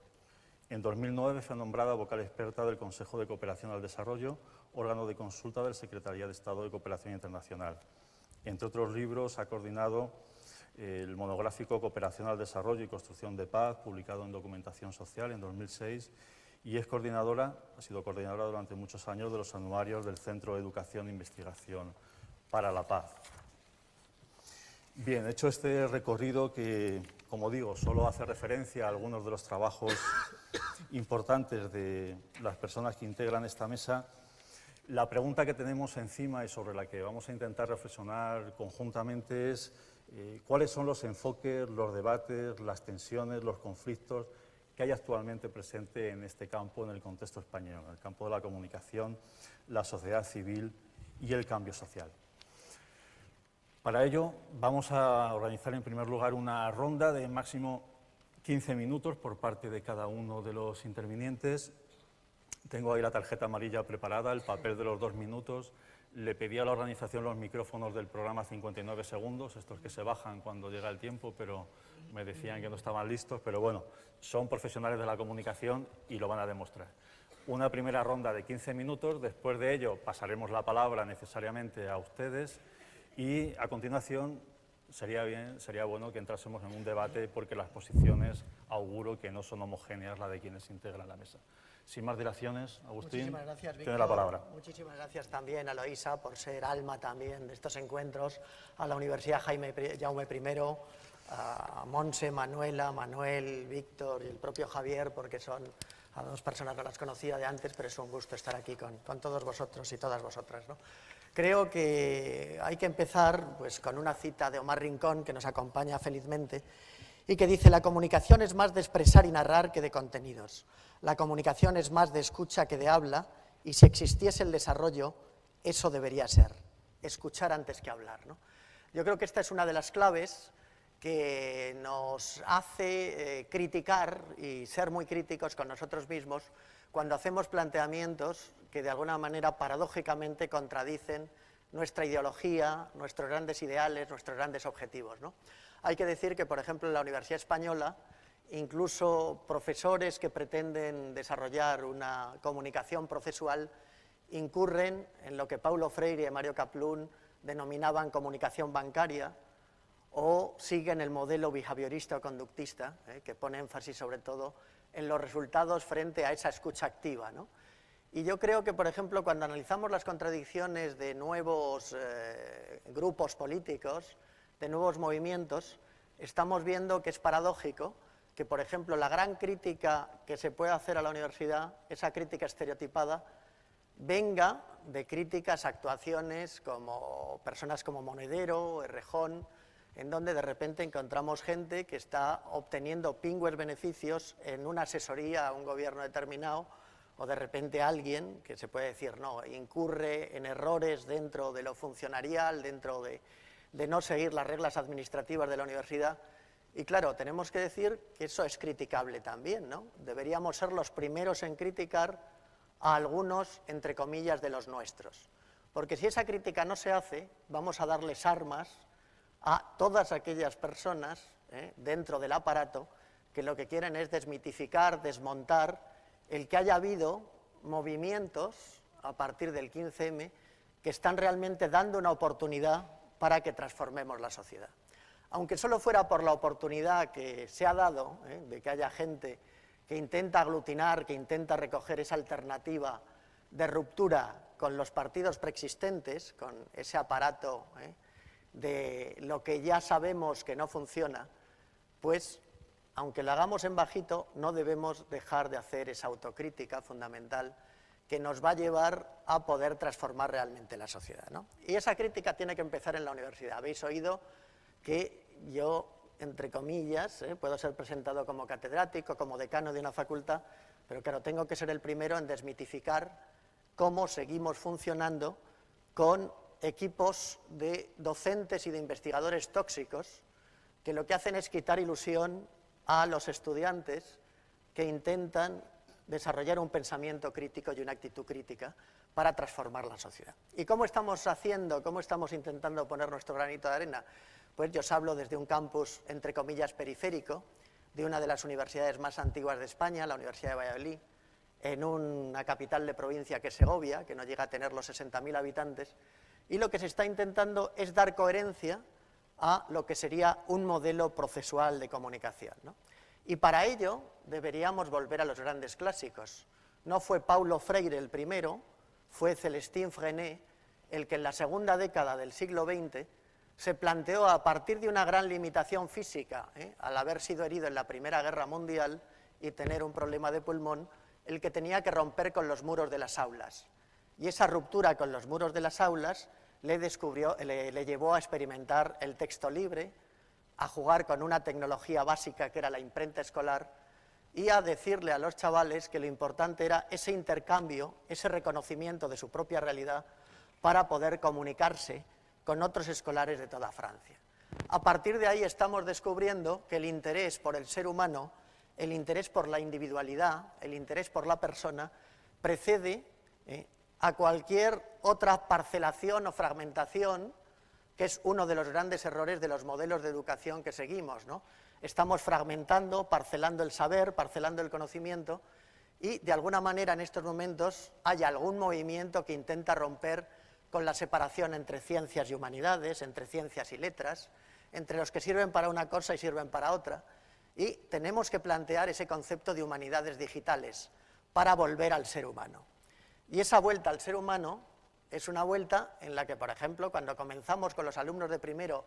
En 2009 fue nombrada vocal experta del Consejo de Cooperación al Desarrollo, órgano de consulta del Secretariado de Estado de Cooperación Internacional. Entre otros libros, ha coordinado el monográfico Cooperación al Desarrollo y Construcción de Paz, publicado en Documentación Social en 2006, y ha sido coordinadora durante muchos años de los anuarios del Centro de Educación e Investigación para la Paz. Bien, hecho este recorrido que, como digo, solo hace referencia a algunos de los trabajos importantes de las personas que integran esta mesa, la pregunta que tenemos encima y sobre la que vamos a intentar reflexionar conjuntamente es cuáles son los enfoques, los debates, las tensiones, los conflictos que hay actualmente presente en este campo, en el contexto español, en el campo de la comunicación, la sociedad civil y el cambio social. Para ello vamos a organizar en primer lugar una ronda de máximo 15 minutos por parte de cada uno de los intervinientes. Tengo ahí la tarjeta amarilla preparada, el papel de los 2 minutos. Le pedí a la organización los micrófonos del programa 59 segundos, estos que se bajan cuando llega el tiempo, pero me decían que no estaban listos, pero bueno, son profesionales de la comunicación y lo van a demostrar. Una primera ronda de 15 minutos, después de ello pasaremos la palabra necesariamente a ustedes y a continuación sería bueno que entrásemos en un debate porque las posiciones auguro que no son homogéneas las de quienes integran la mesa. Sin más dilaciones, Agustín, muchísimas gracias, Víctor. tiene la palabra. Muchísimas gracias también a Eloísa por ser alma también de estos encuentros, a la Universidad Jaume I, a Montse, Manuela, Manuel, Víctor y el propio Javier, porque son a 2 personas que las conocía de antes, pero es un gusto estar aquí con todos vosotros y todas vosotras, ¿no? Creo que hay que empezar pues, con una cita de Omar Rincón, que nos acompaña felizmente, y que dice: la comunicación es más de expresar y narrar que de contenidos. La comunicación es más de escucha que de habla, y si existiese el desarrollo, eso debería ser, escuchar antes que hablar, ¿no? Yo creo que esta es una de las claves que nos hace criticar y ser muy críticos con nosotros mismos cuando hacemos planteamientos que de alguna manera paradójicamente contradicen nuestra ideología, nuestros grandes ideales, nuestros grandes objetivos, ¿no? Hay que decir que, por ejemplo, en la Universidad Española, incluso profesores que pretenden desarrollar una comunicación procesual incurren en lo que Paulo Freire y Mario Kaplún denominaban comunicación bancaria, o siguen el modelo behaviorista o conductista, que pone énfasis sobre todo en los resultados frente a esa escucha activa, ¿no? Y yo creo que, por ejemplo, cuando analizamos las contradicciones de nuevos grupos políticos, de nuevos movimientos, estamos viendo que es paradójico que, por ejemplo, la gran crítica que se puede hacer a la universidad, esa crítica estereotipada, venga de críticas a actuaciones como personas como Monedero, Errejón, en donde de repente encontramos gente que está obteniendo pingües beneficios en una asesoría a un gobierno determinado, o de repente alguien que se puede decir, no, incurre en errores dentro de lo funcionarial, dentro de no seguir las reglas administrativas de la universidad. Y claro, tenemos que decir que eso es criticable también, ¿no? Deberíamos ser los primeros en criticar a algunos, entre comillas, de los nuestros. Porque si esa crítica no se hace, vamos a darles armas a todas aquellas personas dentro del aparato que lo que quieren es desmitificar, desmontar el que haya habido movimientos a partir del 15M que están realmente dando una oportunidad para que transformemos la sociedad. Aunque solo fuera por la oportunidad que se ha dado, de que haya gente que intenta aglutinar, que intenta recoger esa alternativa de ruptura con los partidos preexistentes, con ese aparato de lo que ya sabemos que no funciona, pues, aunque lo hagamos en bajito, no debemos dejar de hacer esa autocrítica fundamental que nos va a llevar a poder transformar realmente la sociedad, ¿no? Y esa crítica tiene que empezar en la universidad. Habéis oído que yo entre comillas, puedo ser presentado como catedrático, como decano de una facultad, pero claro, tengo que ser el primero en desmitificar cómo seguimos funcionando con equipos de docentes y de investigadores tóxicos que lo que hacen es quitar ilusión a los estudiantes que intentan desarrollar un pensamiento crítico y una actitud crítica para transformar la sociedad. ¿Y cómo estamos haciendo, cómo estamos intentando poner nuestro granito de arena? Pues yo os hablo desde un campus, entre comillas, periférico, de una de las universidades más antiguas de España, la Universidad de Valladolid, en una capital de provincia que es Segovia, que no llega a tener los 60.000 habitantes, y lo que se está intentando es dar coherencia a lo que sería un modelo procesual de comunicación, ¿no? Y para ello deberíamos volver a los grandes clásicos. No fue Paulo Freire el primero, fue Célestin Freinet el que en la segunda década del siglo XX se planteó, a partir de una gran limitación física, al haber sido herido en la Primera Guerra Mundial y tener un problema de pulmón, el que tenía que romper con los muros de las aulas. Y esa ruptura con los muros de las aulas le llevó a experimentar el texto libre, a jugar con una tecnología básica que era la imprenta escolar y a decirle a los chavales que lo importante era ese intercambio, ese reconocimiento de su propia realidad para poder comunicarse con otros escolares de toda Francia. A partir de ahí estamos descubriendo que el interés por el ser humano, el interés por la individualidad, el interés por la persona, precede a cualquier otra parcelación o fragmentación, que es uno de los grandes errores de los modelos de educación que seguimos, ¿no? Estamos fragmentando, parcelando el saber, parcelando el conocimiento, y de alguna manera en estos momentos hay algún movimiento que intenta romper con la separación entre ciencias y humanidades, entre ciencias y letras, entre los que sirven para una cosa y sirven para otra, y tenemos que plantear ese concepto de humanidades digitales para volver al ser humano. Y esa vuelta al ser humano es una vuelta en la que, por ejemplo, cuando comenzamos con los alumnos de primero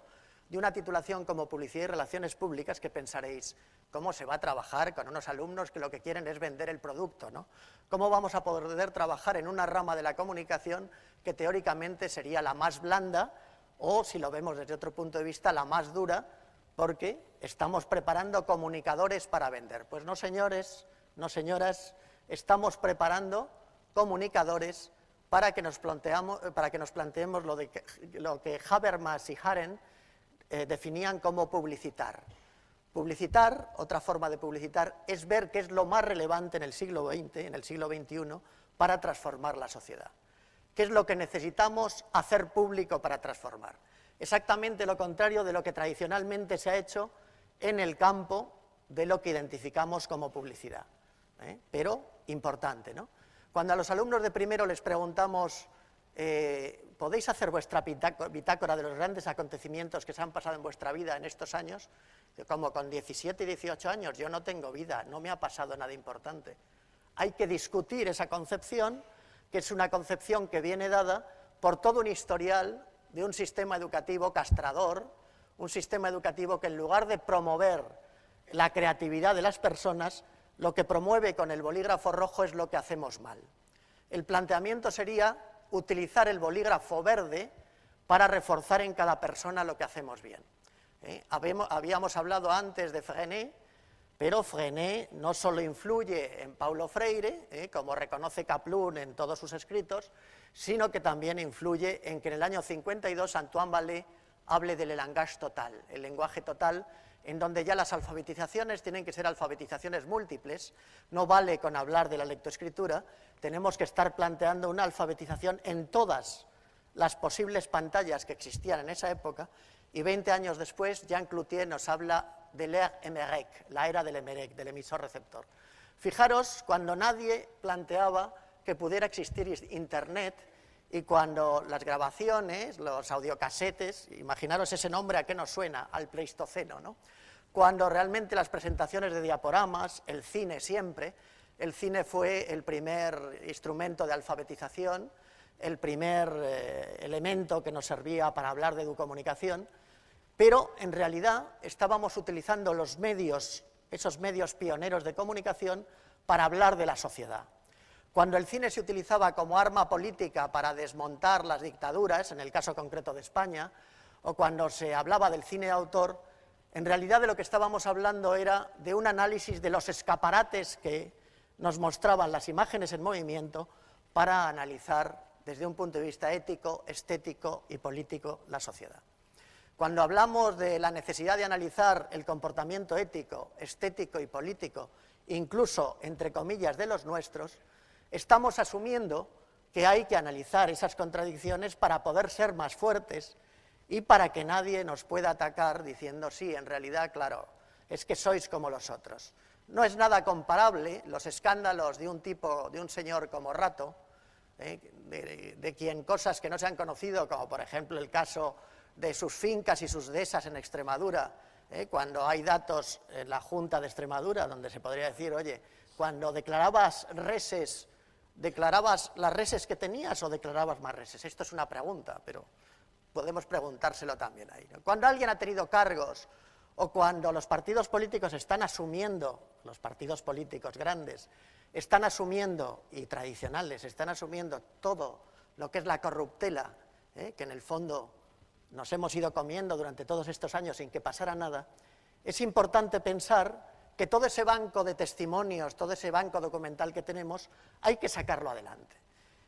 de una titulación como Publicidad y Relaciones Públicas, que pensaréis, ¿cómo se va a trabajar con unos alumnos que lo que quieren es vender el producto, ¿no? ¿Cómo vamos a poder trabajar en una rama de la comunicación que teóricamente sería la más blanda o, si lo vemos desde otro punto de vista, la más dura, porque estamos preparando comunicadores para vender? Pues no, señores, no, señoras, estamos preparando comunicadores para que nos planteemos lo que Habermas y Haren definían como publicitar. Publicitar, otra forma de publicitar, es ver qué es lo más relevante en el siglo XX, en el siglo XXI, para transformar la sociedad. ¿Qué es lo que necesitamos hacer público para transformar? Exactamente lo contrario de lo que tradicionalmente se ha hecho en el campo de lo que identificamos como publicidad. Pero importante, ¿no? Cuando a los alumnos de primero les preguntamos, ¿podéis hacer vuestra bitácora de los grandes acontecimientos que se han pasado en vuestra vida en estos años? Como con 17 y 18 años, yo no tengo vida, no me ha pasado nada importante. Hay que discutir esa concepción, que es una concepción que viene dada por todo un historial de un sistema educativo castrador, un sistema educativo que en lugar de promover la creatividad de las personas, lo que promueve con el bolígrafo rojo es lo que hacemos mal. El planteamiento sería utilizar el bolígrafo verde para reforzar en cada persona lo que hacemos bien. Habíamos hablado antes de Freinet, pero Freinet no solo influye en Paulo Freire, como reconoce Kaplun en todos sus escritos, sino que también influye en que en el año 52 Antoine Vallée hable del langage total, el lenguaje total, en donde ya las alfabetizaciones tienen que ser alfabetizaciones múltiples, no vale con hablar de la lectoescritura, tenemos que estar planteando una alfabetización en todas las posibles pantallas que existían en esa época, y 20 años después Jean Cloutier nos habla de l'ère Emmerich, la era del Emmerich, del emisor-receptor. Fijaros, cuando nadie planteaba que pudiera existir Internet y cuando las grabaciones, los audiocasetes, imaginaros ese nombre a qué nos suena, al Pleistoceno, ¿no? Cuando realmente las presentaciones de diaporamas, el cine siempre, el cine fue el primer instrumento de alfabetización, el primer elemento que nos servía para hablar de educomunicación, pero en realidad estábamos utilizando los medios, esos medios pioneros de comunicación, para hablar de la sociedad. Cuando el cine se utilizaba como arma política para desmontar las dictaduras, en el caso concreto de España, o cuando se hablaba del cine de autor, En realidad de lo que estábamos hablando era de un análisis de los escaparates que nos mostraban las imágenes en movimiento para analizar desde un punto de vista ético, estético y político la sociedad. Cuando hablamos de la necesidad de analizar el comportamiento ético, estético y político, incluso, entre comillas, de los nuestros, estamos asumiendo que hay que analizar esas contradicciones para poder ser más fuertes y para que nadie nos pueda atacar diciendo, sí, en realidad, claro, es que sois como los otros. No es nada comparable los escándalos de un tipo, de un señor como Rato, de quien cosas que no se han conocido, como por ejemplo el caso de sus fincas y sus dehesas en Extremadura, cuando hay datos en la Junta de Extremadura, donde se podría decir, oye, cuando declarabas reses, ¿declarabas las reses que tenías o declarabas más reses? Esto es una pregunta, pero podemos preguntárselo también ahí, ¿no? Cuando alguien ha tenido cargos o cuando los partidos políticos están asumiendo, los partidos políticos grandes, están asumiendo, y tradicionales, están asumiendo todo lo que es la corruptela, que en el fondo nos hemos ido comiendo durante todos estos años sin que pasara nada, es importante pensar que todo ese banco de testimonios, todo ese banco documental que tenemos, hay que sacarlo adelante.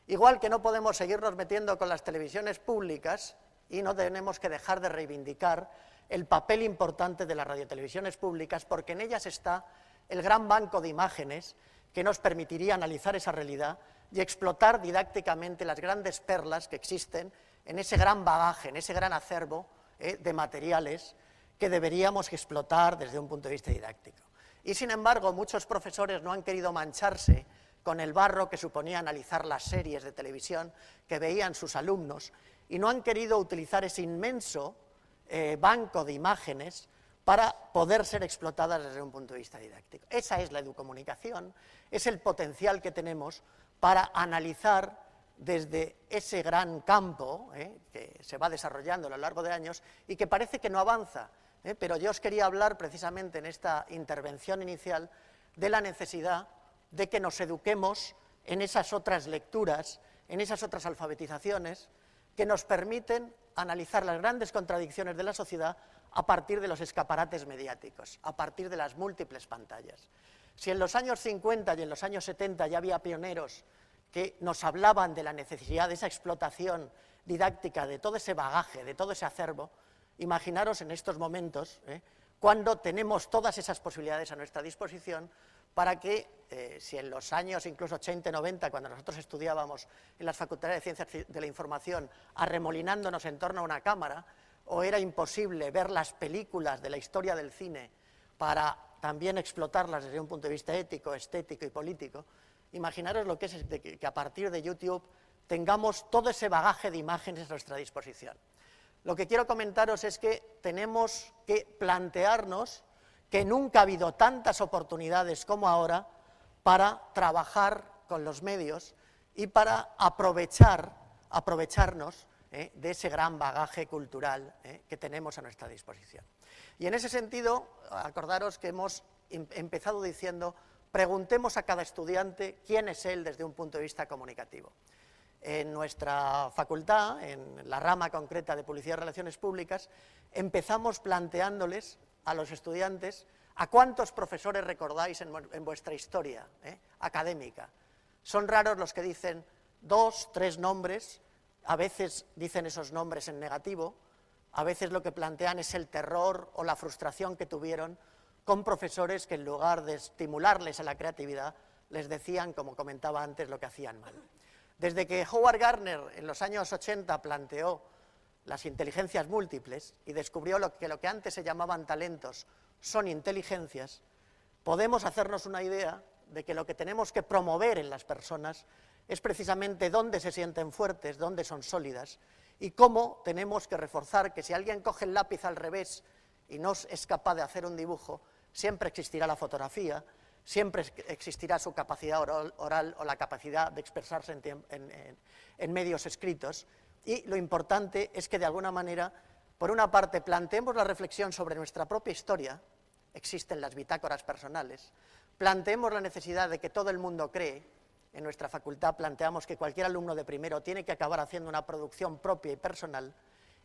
Igual que no podemos seguirnos metiendo con las televisiones públicas y no tenemos que dejar de reivindicar el papel importante de las radiotelevisiones públicas, porque en ellas está el gran banco de imágenes que nos permitiría analizar esa realidad y explotar didácticamente las grandes perlas que existen en ese gran bagaje, en ese gran acervo de materiales que deberíamos explotar desde un punto de vista didáctico. Y sin embargo, muchos profesores no han querido mancharse con el barro que suponía analizar las series de televisión que veían sus alumnos y no han querido utilizar ese inmenso banco de imágenes para poder ser explotadas desde un punto de vista didáctico. Esa es la educomunicación, es el potencial que tenemos para analizar desde ese gran campo que se va desarrollando a lo largo de años y que parece que no avanza, pero yo os quería hablar precisamente en esta intervención inicial de la necesidad de que nos eduquemos en esas otras lecturas, en esas otras alfabetizaciones que nos permiten analizar las grandes contradicciones de la sociedad a partir de los escaparates mediáticos, a partir de las múltiples pantallas. Si en los años 50 y en los años 70 ya había pioneros que nos hablaban de la necesidad de esa explotación didáctica, de todo ese bagaje, de todo ese acervo, imaginaros en estos momentos, cuando tenemos todas esas posibilidades a nuestra disposición para que, si en los años incluso 80 y 90, cuando nosotros estudiábamos en las facultades de Ciencias de la Información, arremolinándonos en torno a una cámara, o era imposible ver las películas de la historia del cine para también explotarlas desde un punto de vista ético, estético y político, imaginaros lo que es que a partir de YouTube tengamos todo ese bagaje de imágenes a nuestra disposición. Lo que quiero comentaros es que tenemos que plantearnos que nunca ha habido tantas oportunidades como ahora para trabajar con los medios y para aprovecharnos de ese gran bagaje cultural que tenemos a nuestra disposición. Y en ese sentido, acordaros que hemos empezado diciendo, preguntemos a cada estudiante quién es él desde un punto de vista comunicativo. En nuestra facultad, en la rama concreta de Publicidad y Relaciones Públicas, empezamos planteándoles a los estudiantes a cuántos profesores recordáis en vuestra historia académica. Son raros los que dicen 2, 3 nombres, a veces dicen esos nombres en negativo, a veces lo que plantean es el terror o la frustración que tuvieron con profesores que en lugar de estimularles a la creatividad, les decían, como comentaba antes, lo que hacían mal. Desde que Howard Gardner en los años 80 planteó las inteligencias múltiples y descubrió que lo que antes se llamaban talentos son inteligencias, podemos hacernos una idea de que lo que tenemos que promover en las personas es precisamente dónde se sienten fuertes, dónde son sólidas y cómo tenemos que reforzar que si alguien coge el lápiz al revés y no es capaz de hacer un dibujo, siempre existirá la fotografía, siempre existirá su capacidad oral o la capacidad de expresarse en medios escritos. Y lo importante es que de alguna manera, por una parte, planteemos la reflexión sobre nuestra propia historia, existen las bitácoras personales, planteemos la necesidad de que todo el mundo cree, en nuestra facultad planteamos que cualquier alumno de primero tiene que acabar haciendo una producción propia y personal,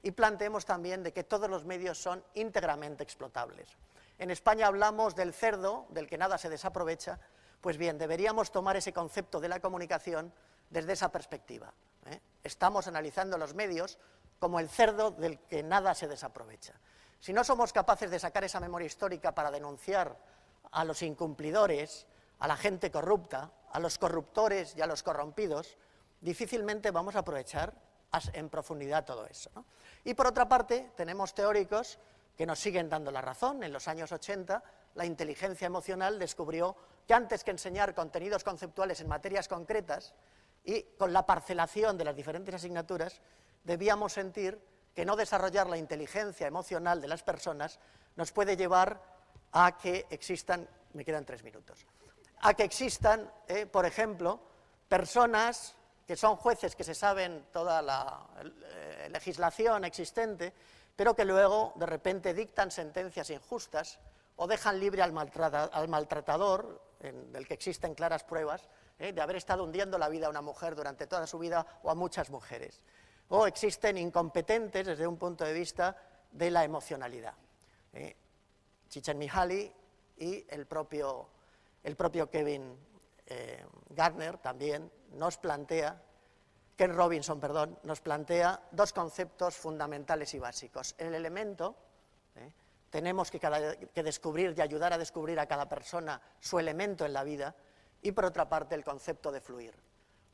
y planteemos también de que todos los medios son íntegramente explotables. En España hablamos del cerdo, del que nada se desaprovecha. Pues bien, deberíamos tomar ese concepto de la comunicación desde esa perspectiva. Estamos analizando los medios como el cerdo del que nada se desaprovecha. Si no somos capaces de sacar esa memoria histórica para denunciar a los incumplidores, a la gente corrupta, a los corruptores y a los corrompidos, difícilmente vamos a aprovechar en profundidad todo eso, ¿no? Y por otra parte, tenemos teóricos que nos siguen dando la razón. En los años 80, la inteligencia emocional descubrió que antes que enseñar contenidos conceptuales en materias concretas y con la parcelación de las diferentes asignaturas, debíamos sentir que no desarrollar la inteligencia emocional de las personas nos puede llevar a que existan, me quedan 3 minutos, a que existan, por ejemplo, personas que son jueces que se saben toda la legislación existente, pero que luego de repente dictan sentencias injustas o dejan libre al maltratador, del que existen claras pruebas, de haber estado hundiendo la vida a una mujer durante toda su vida o a muchas mujeres. O existen incompetentes desde un punto de vista de la emocionalidad. Csikszentmihalyi y el propio Kevin Gardner también nos plantea, Ken Robinson, perdón, nos plantea 2 conceptos fundamentales y básicos. El elemento, tenemos que descubrir y ayudar a descubrir a cada persona su elemento en la vida, y por otra parte el concepto de fluir.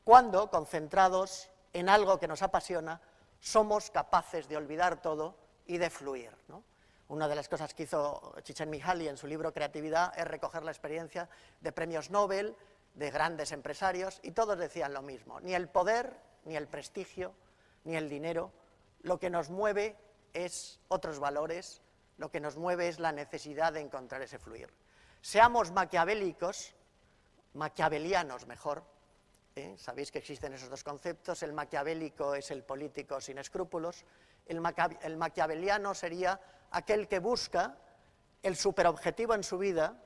Cuando, concentrados en algo que nos apasiona, somos capaces de olvidar todo y de fluir, ¿no? Una de las cosas que hizo Csikszentmihalyi en su libro Creatividad es recoger la experiencia de premios Nobel, de grandes empresarios, y todos decían lo mismo: ni el poder, ni el prestigio, ni el dinero. Lo que nos mueve es otros valores, lo que nos mueve es la necesidad de encontrar ese fluir. Seamos maquiavelianos mejor. Sabéis que existen esos 2 conceptos. El maquiavélico es el político sin escrúpulos. El maquiaveliano sería aquel que busca el superobjetivo en su vida,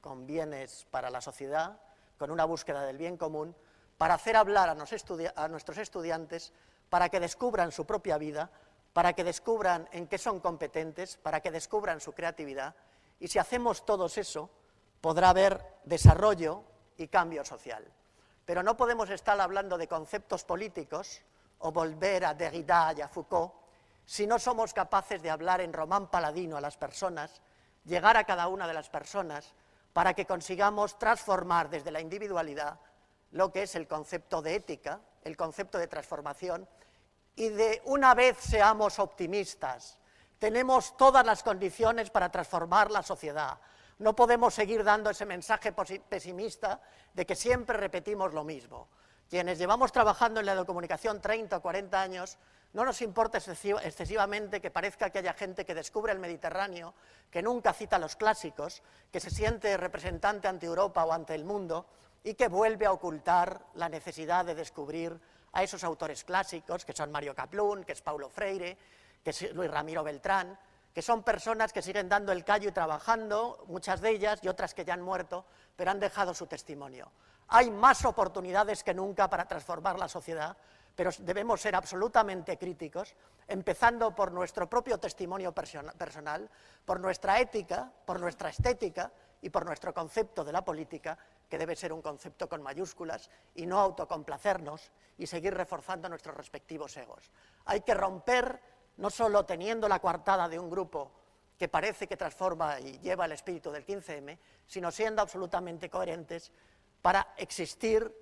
con bienes para la sociedad, con una búsqueda del bien común, para hacer hablar a nuestros estudiantes, para que descubran su propia vida, para que descubran en qué son competentes, para que descubran su creatividad. Y si hacemos todo eso, podrá haber desarrollo y cambio social. Pero no podemos estar hablando de conceptos políticos o volver a Derrida y a Foucault si no somos capaces de hablar en román paladino a las personas, llegar a cada una de las personas para que consigamos transformar desde la individualidad lo que es el concepto de ética, el concepto de transformación, y de una vez seamos optimistas. Tenemos todas las condiciones para transformar la sociedad. No podemos seguir dando ese mensaje pesimista de que siempre repetimos lo mismo. Quienes llevamos trabajando en la educomunicación 30 o 40 años, no nos importa excesivamente que parezca que haya gente que descubre el Mediterráneo, que nunca cita los clásicos, que se siente representante ante Europa o ante el mundo y que vuelve a ocultar la necesidad de descubrir a esos autores clásicos, que son Mario Kaplún, que es Paulo Freire, que es Luis Ramiro Beltrán, que son personas que siguen dando el callo y trabajando, muchas de ellas y otras que ya han muerto, pero han dejado su testimonio. Hay más oportunidades que nunca para transformar la sociedad, pero debemos ser absolutamente críticos, empezando por nuestro propio testimonio personal, por nuestra ética, por nuestra estética y por nuestro concepto de la política, que debe ser un concepto con mayúsculas y no autocomplacernos y seguir reforzando nuestros respectivos egos. Hay que romper, no solo teniendo la coartada de un grupo que parece que transforma y lleva el espíritu del 15M, sino siendo absolutamente coherentes para existir,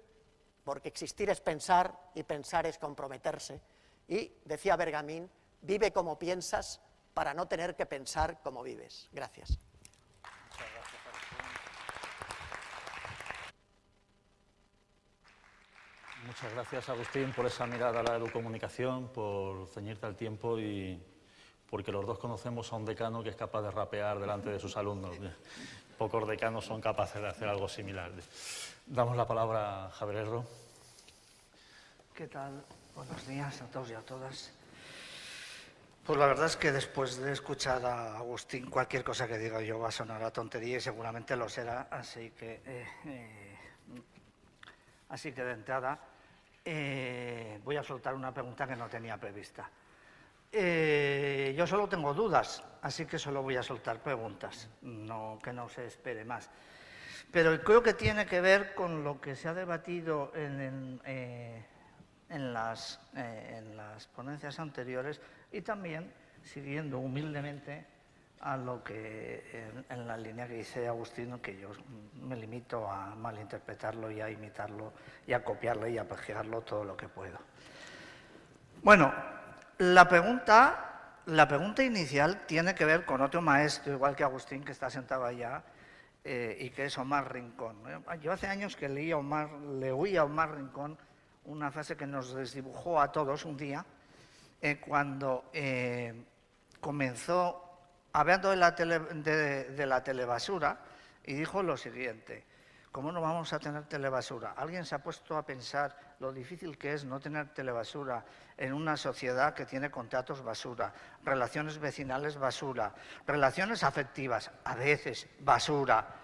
porque existir es pensar y pensar es comprometerse. Y, decía Bergamín, vive como piensas para no tener que pensar como vives. Gracias. Muchas gracias, Agustín, por esa mirada a la educomunicación, por ceñirte al tiempo y porque los 2 conocemos a un decano que es capaz de rapear delante de sus alumnos. Pocos decanos son capaces de hacer algo similar. Damos la palabra a Javier Herro. ¿Qué tal? Buenos días a todos y a todas. Pues la verdad es que después de escuchar a Agustín, cualquier cosa que diga yo va a sonar a tontería y seguramente lo será, así que de entrada voy a soltar una pregunta que no tenía prevista. Yo solo tengo dudas, así que solo voy a soltar preguntas, que no se espere más. Pero creo que tiene que ver con lo que se ha debatido en las ponencias anteriores y también siguiendo humildemente a lo que en la línea que dice Agustín, que yo me limito a malinterpretarlo y a imitarlo y a copiarlo y a plagiarlo todo lo que puedo. Bueno, la pregunta inicial tiene que ver con otro maestro, igual que Agustín, que está sentado allá, y que es Omar Rincón. Yo hace años que le oí a Omar Rincón una frase que nos desdibujó a todos un día, cuando comenzó hablando de la telebasura y dijo lo siguiente: ¿cómo no vamos a tener telebasura? ¿Alguien se ha puesto a pensar lo difícil que es no tener telebasura en una sociedad que tiene contratos basura, relaciones vecinales basura, relaciones afectivas, a veces basura,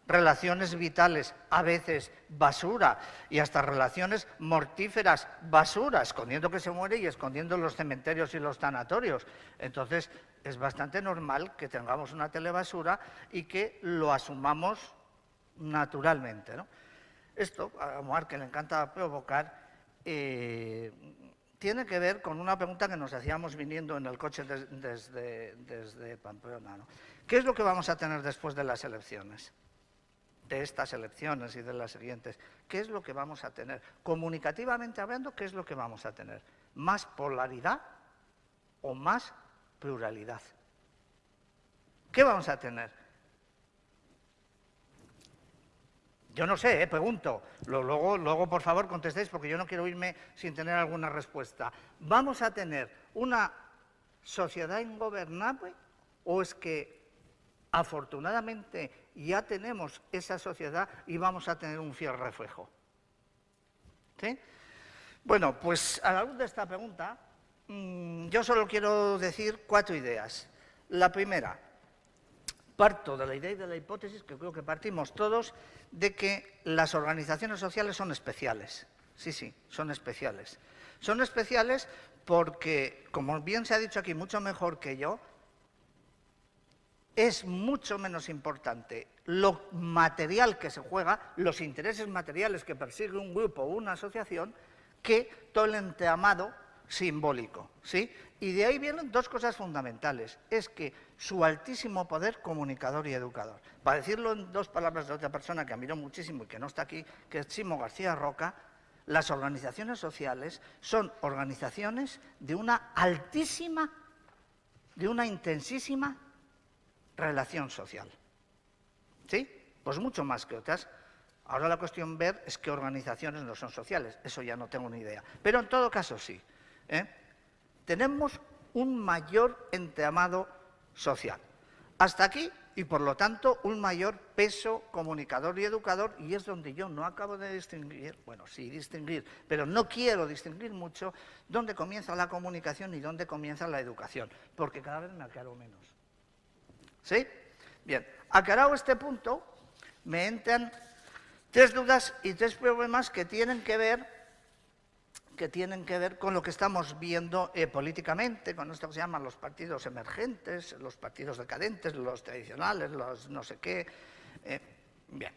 relaciones vitales, a veces basura, y hasta relaciones mortíferas basura, escondiendo que se muere y escondiendo los cementerios y los tanatorios? Entonces, es bastante normal que tengamos una telebasura y que lo asumamos naturalmente, ¿no? Esto, a Omar, que le encanta provocar, tiene que ver con una pregunta que nos hacíamos viniendo en el coche desde Pamplona, ¿no? ¿Qué es lo que vamos a tener después de las elecciones? De estas elecciones y de las siguientes. ¿Qué es lo que vamos a tener? Comunicativamente hablando, ¿qué es lo que vamos a tener? ¿Más polaridad o más pluralidad? ¿Qué vamos a tener? Yo no sé, pregunto. Luego, por favor, contestéis, porque yo no quiero irme sin tener alguna respuesta. ¿Vamos a tener una sociedad ingobernable o es que, afortunadamente, ya tenemos esa sociedad y vamos a tener un fiel reflejo? ¿Sí? Bueno, pues a la luz de esta pregunta, yo solo quiero decir 4 ideas. La primera, parto de la idea y de la hipótesis, que creo que partimos todos, de que las organizaciones sociales son especiales. Sí, son especiales. Son especiales porque, como bien se ha dicho aquí, mucho mejor que yo, es mucho menos importante lo material que se juega, los intereses materiales que persigue un grupo o una asociación, que todo el entramado simbólico, ¿sí? Y de ahí vienen 2 cosas fundamentales. Es que su altísimo poder comunicador y educador. Para decirlo en 2 palabras de otra persona que admiro muchísimo y que no está aquí, que es Chimo García Roca, las organizaciones sociales son organizaciones de una altísima, de una intensísima relación social. ¿Sí? Pues mucho más que otras. Ahora la cuestión ver es qué organizaciones no son sociales. Eso ya no tengo ni idea. Pero en todo caso sí. Tenemos un mayor entramado social. Hasta aquí, y por lo tanto un mayor peso comunicador y educador, y es donde yo no acabo de distinguir, bueno, sí distinguir, pero no quiero distinguir mucho dónde comienza la comunicación y dónde comienza la educación, porque cada vez me aclaro menos. ¿Sí? Bien, aclarado este punto, me entran 3 dudas y 3 problemas que tienen que ver con lo que estamos viendo políticamente, con esto que se llaman los partidos emergentes, los partidos decadentes, los tradicionales, los no sé qué. Bien.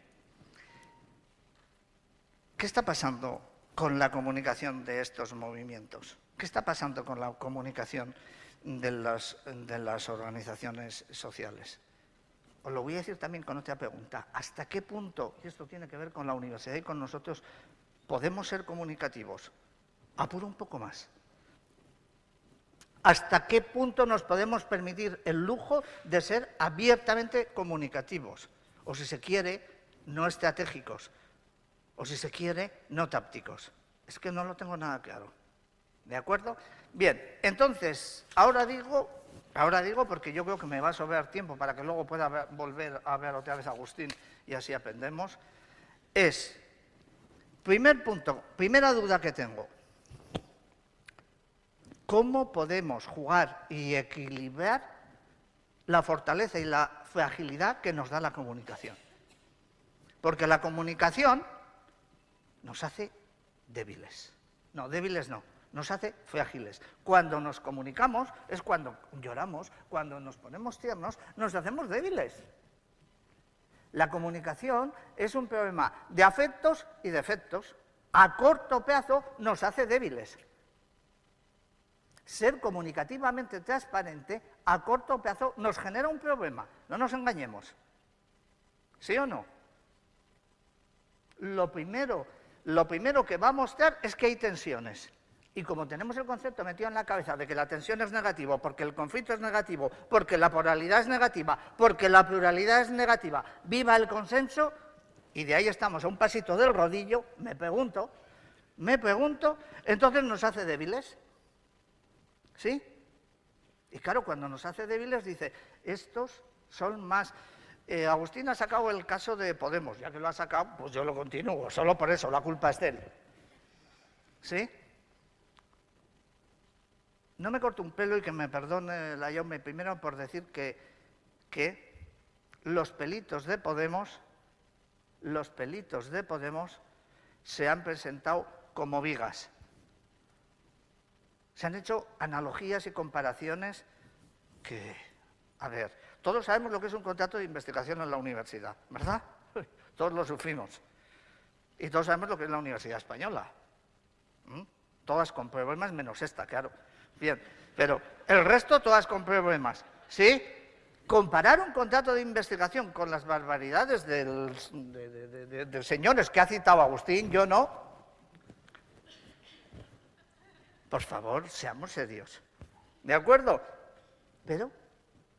¿Qué está pasando con la comunicación de estos movimientos? ¿Qué está pasando con la comunicación de las organizaciones sociales? Os lo voy a decir también con otra pregunta. ¿Hasta qué punto, y esto tiene que ver con la universidad y con nosotros, podemos ser comunicativos? Apuro un poco más. ¿Hasta qué punto nos podemos permitir el lujo de ser abiertamente comunicativos? O si se quiere, no estratégicos. O si se quiere, no tácticos. Es que no lo tengo nada claro. ¿De acuerdo? Bien, entonces, ahora digo porque yo creo que me va a sobrar tiempo para que luego pueda volver a ver otra vez a Agustín y así aprendemos, primer punto, primera duda que tengo. ¿Cómo podemos jugar y equilibrar la fortaleza y la fragilidad que nos da la comunicación? Porque la comunicación nos hace débiles. No, débiles no, nos hace frágiles. Cuando nos comunicamos es cuando lloramos, cuando nos ponemos tiernos, nos hacemos débiles. La comunicación es un problema de afectos y defectos. A corto plazo nos hace débiles. Ser comunicativamente transparente a corto plazo nos genera un problema, no nos engañemos. ¿Sí o no? Lo primero que va a mostrar es que hay tensiones. Y como tenemos el concepto metido en la cabeza de que la tensión es negativo, porque el conflicto es negativo, porque la polaridad es negativa, porque la pluralidad es negativa, viva el consenso, y de ahí estamos a un pasito del rodillo, me pregunto, entonces nos hace débiles. ¿Sí? Y claro, cuando nos hace débiles dice, estos son más... Agustín ha sacado el caso de Podemos, ya que lo ha sacado, pues yo lo continúo, solo por eso, la culpa es de él. ¿Sí? No me corto un pelo y que me perdone la Jaume primero por decir que los pelitos de Podemos se han presentado como vigas. Se han hecho analogías y comparaciones que, a ver, todos sabemos lo que es un contrato de investigación en la universidad, ¿verdad? Todos lo sufrimos. Y todos sabemos lo que es la Universidad Española. Todas con problemas, menos esta, claro. Bien, pero el resto todas con problemas, ¿sí? Comparar un contrato de investigación con las barbaridades de señores que ha citado Agustín, yo no. Por favor, seamos serios. ¿De acuerdo? Pero,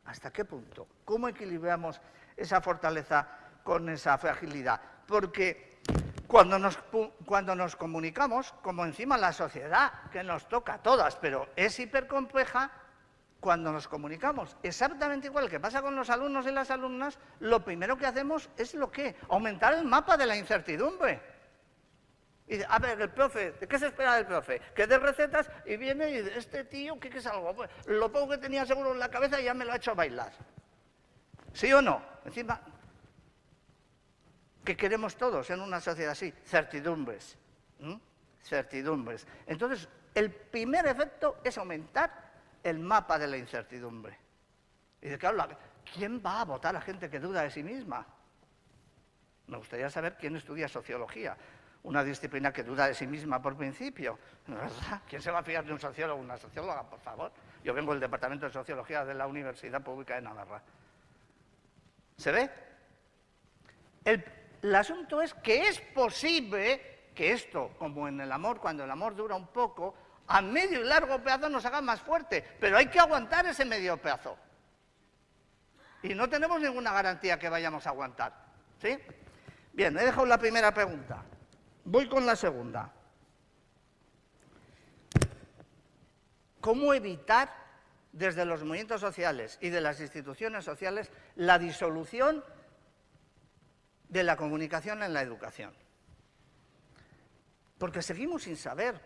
¿hasta qué punto? ¿Cómo equilibramos esa fortaleza con esa fragilidad? Porque cuando nos comunicamos, como encima la sociedad, que nos toca a todas, pero es hipercompleja, cuando nos comunicamos exactamente igual que pasa con los alumnos y las alumnas, lo primero que hacemos es lo que, aumentar el mapa de la incertidumbre. Y dice, a ver, el profe, ¿qué se espera del profe? Que dé recetas y viene y dice, este tío, ¿qué es algo? Pues, lo poco que tenía seguro en la cabeza ya me lo ha hecho bailar. ¿Sí o no? Encima, ¿qué queremos todos en una sociedad así? Certidumbres. Certidumbres. Entonces, el primer efecto es aumentar el mapa de la incertidumbre. Y dice, claro, ¿quién va a votar a gente que duda de sí misma? Me gustaría saber quién estudia sociología. Una disciplina que duda de sí misma por principio, ¿verdad? ¿Quién se va a fiar de un sociólogo o una socióloga, por favor? Yo vengo del Departamento de Sociología de la Universidad Pública de Navarra. ¿Se ve? El asunto es que es posible que esto, como en el amor, cuando el amor dura un poco, a medio y largo plazo nos haga más fuerte, pero hay que aguantar ese medio plazo. Y no tenemos ninguna garantía que vayamos a aguantar, ¿sí? Bien, he dejado la primera pregunta. Voy con la segunda. ¿Cómo evitar desde los movimientos sociales y de las instituciones sociales la disolución de la comunicación en la educación? Porque seguimos sin saber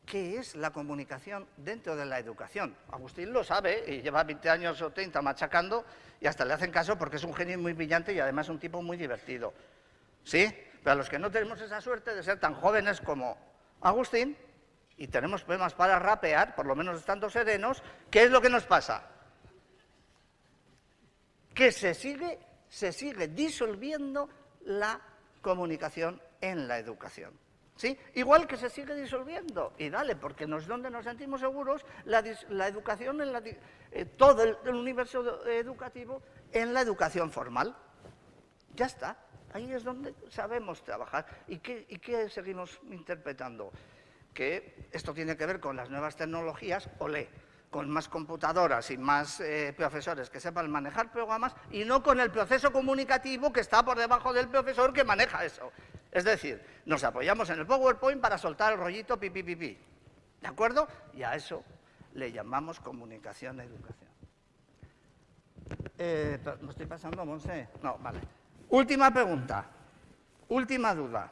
qué es la comunicación dentro de la educación. Agustín lo sabe y lleva 20 años o 30 machacando y hasta le hacen caso porque es un genio muy brillante y además un tipo muy divertido. ¿Sí? Pero a los que no tenemos esa suerte de ser tan jóvenes como Agustín y tenemos problemas para rapear, por lo menos estando serenos, ¿qué es lo que nos pasa? Que se sigue disolviendo la comunicación en la educación. ¿Sí? Igual que se sigue disolviendo, y dale, porque no es donde nos sentimos seguros, la educación, todo el universo educativo en la educación formal. Ya está. Ahí es donde sabemos trabajar. ¿Y qué seguimos interpretando? Que esto tiene que ver con las nuevas tecnologías, olé, con más computadoras y más profesores que sepan manejar programas y no con el proceso comunicativo que está por debajo del profesor que maneja eso. Es decir, nos apoyamos en el PowerPoint para soltar el rollito pipi pipi. ¿De acuerdo? Y a eso le llamamos comunicación e educación. ¿Me estoy pasando, Monse? No, vale. Última pregunta, última duda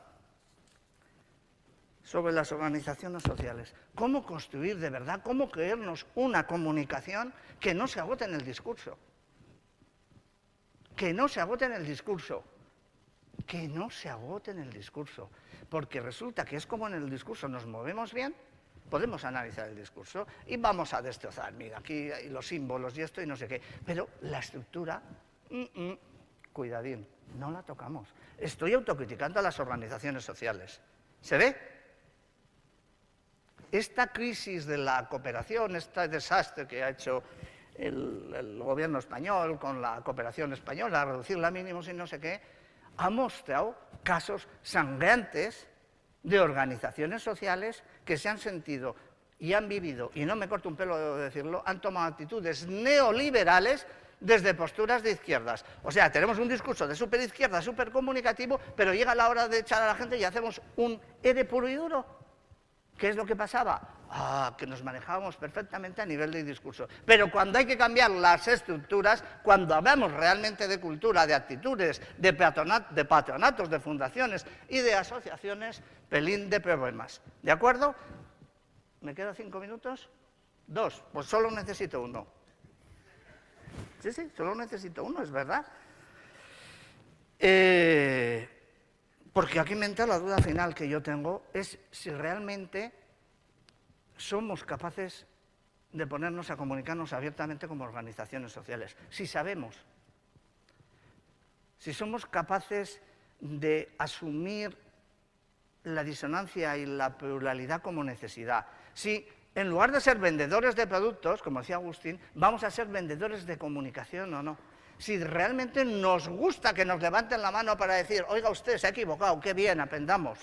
sobre las organizaciones sociales. ¿Cómo construir de verdad, cómo creernos una comunicación que no se agote en el discurso? Que no se agote en el discurso. Que no se agote en el discurso. Porque resulta que es como en el discurso nos movemos bien, podemos analizar el discurso y vamos a destrozar, mira, aquí hay los símbolos y esto y no sé qué, pero la estructura, cuidadín, no la tocamos. Estoy autocriticando a las organizaciones sociales. ¿Se ve? Esta crisis de la cooperación, este desastre que ha hecho el gobierno español con la cooperación española, reducirla a mínimos y no sé qué, ha mostrado casos sangrantes de organizaciones sociales que se han sentido y han vivido, y no me corto un pelo de decirlo, han tomado actitudes neoliberales desde posturas de izquierdas. O sea, tenemos un discurso de superizquierda, supercomunicativo, pero llega la hora de echar a la gente y hacemos un ERE puro y duro. ¿Qué es lo que pasaba? Que nos manejábamos perfectamente a nivel de discurso. Pero cuando hay que cambiar las estructuras, cuando hablamos realmente de cultura, de actitudes, de patronatos, de fundaciones y de asociaciones, pelín de problemas. ¿De acuerdo? ¿Me quedan 5 minutos? 2, pues solo necesito 1. Sí, solo necesito 1, es verdad. Porque aquí me entra la duda final que yo tengo, es si realmente somos capaces de ponernos a comunicarnos abiertamente como organizaciones sociales. Si sabemos, si somos capaces de asumir la disonancia y la pluralidad como necesidad, si en lugar de ser vendedores de productos, como decía Agustín, vamos a ser vendedores de comunicación o no. Si realmente nos gusta que nos levanten la mano para decir, oiga, usted se ha equivocado, qué bien, aprendamos.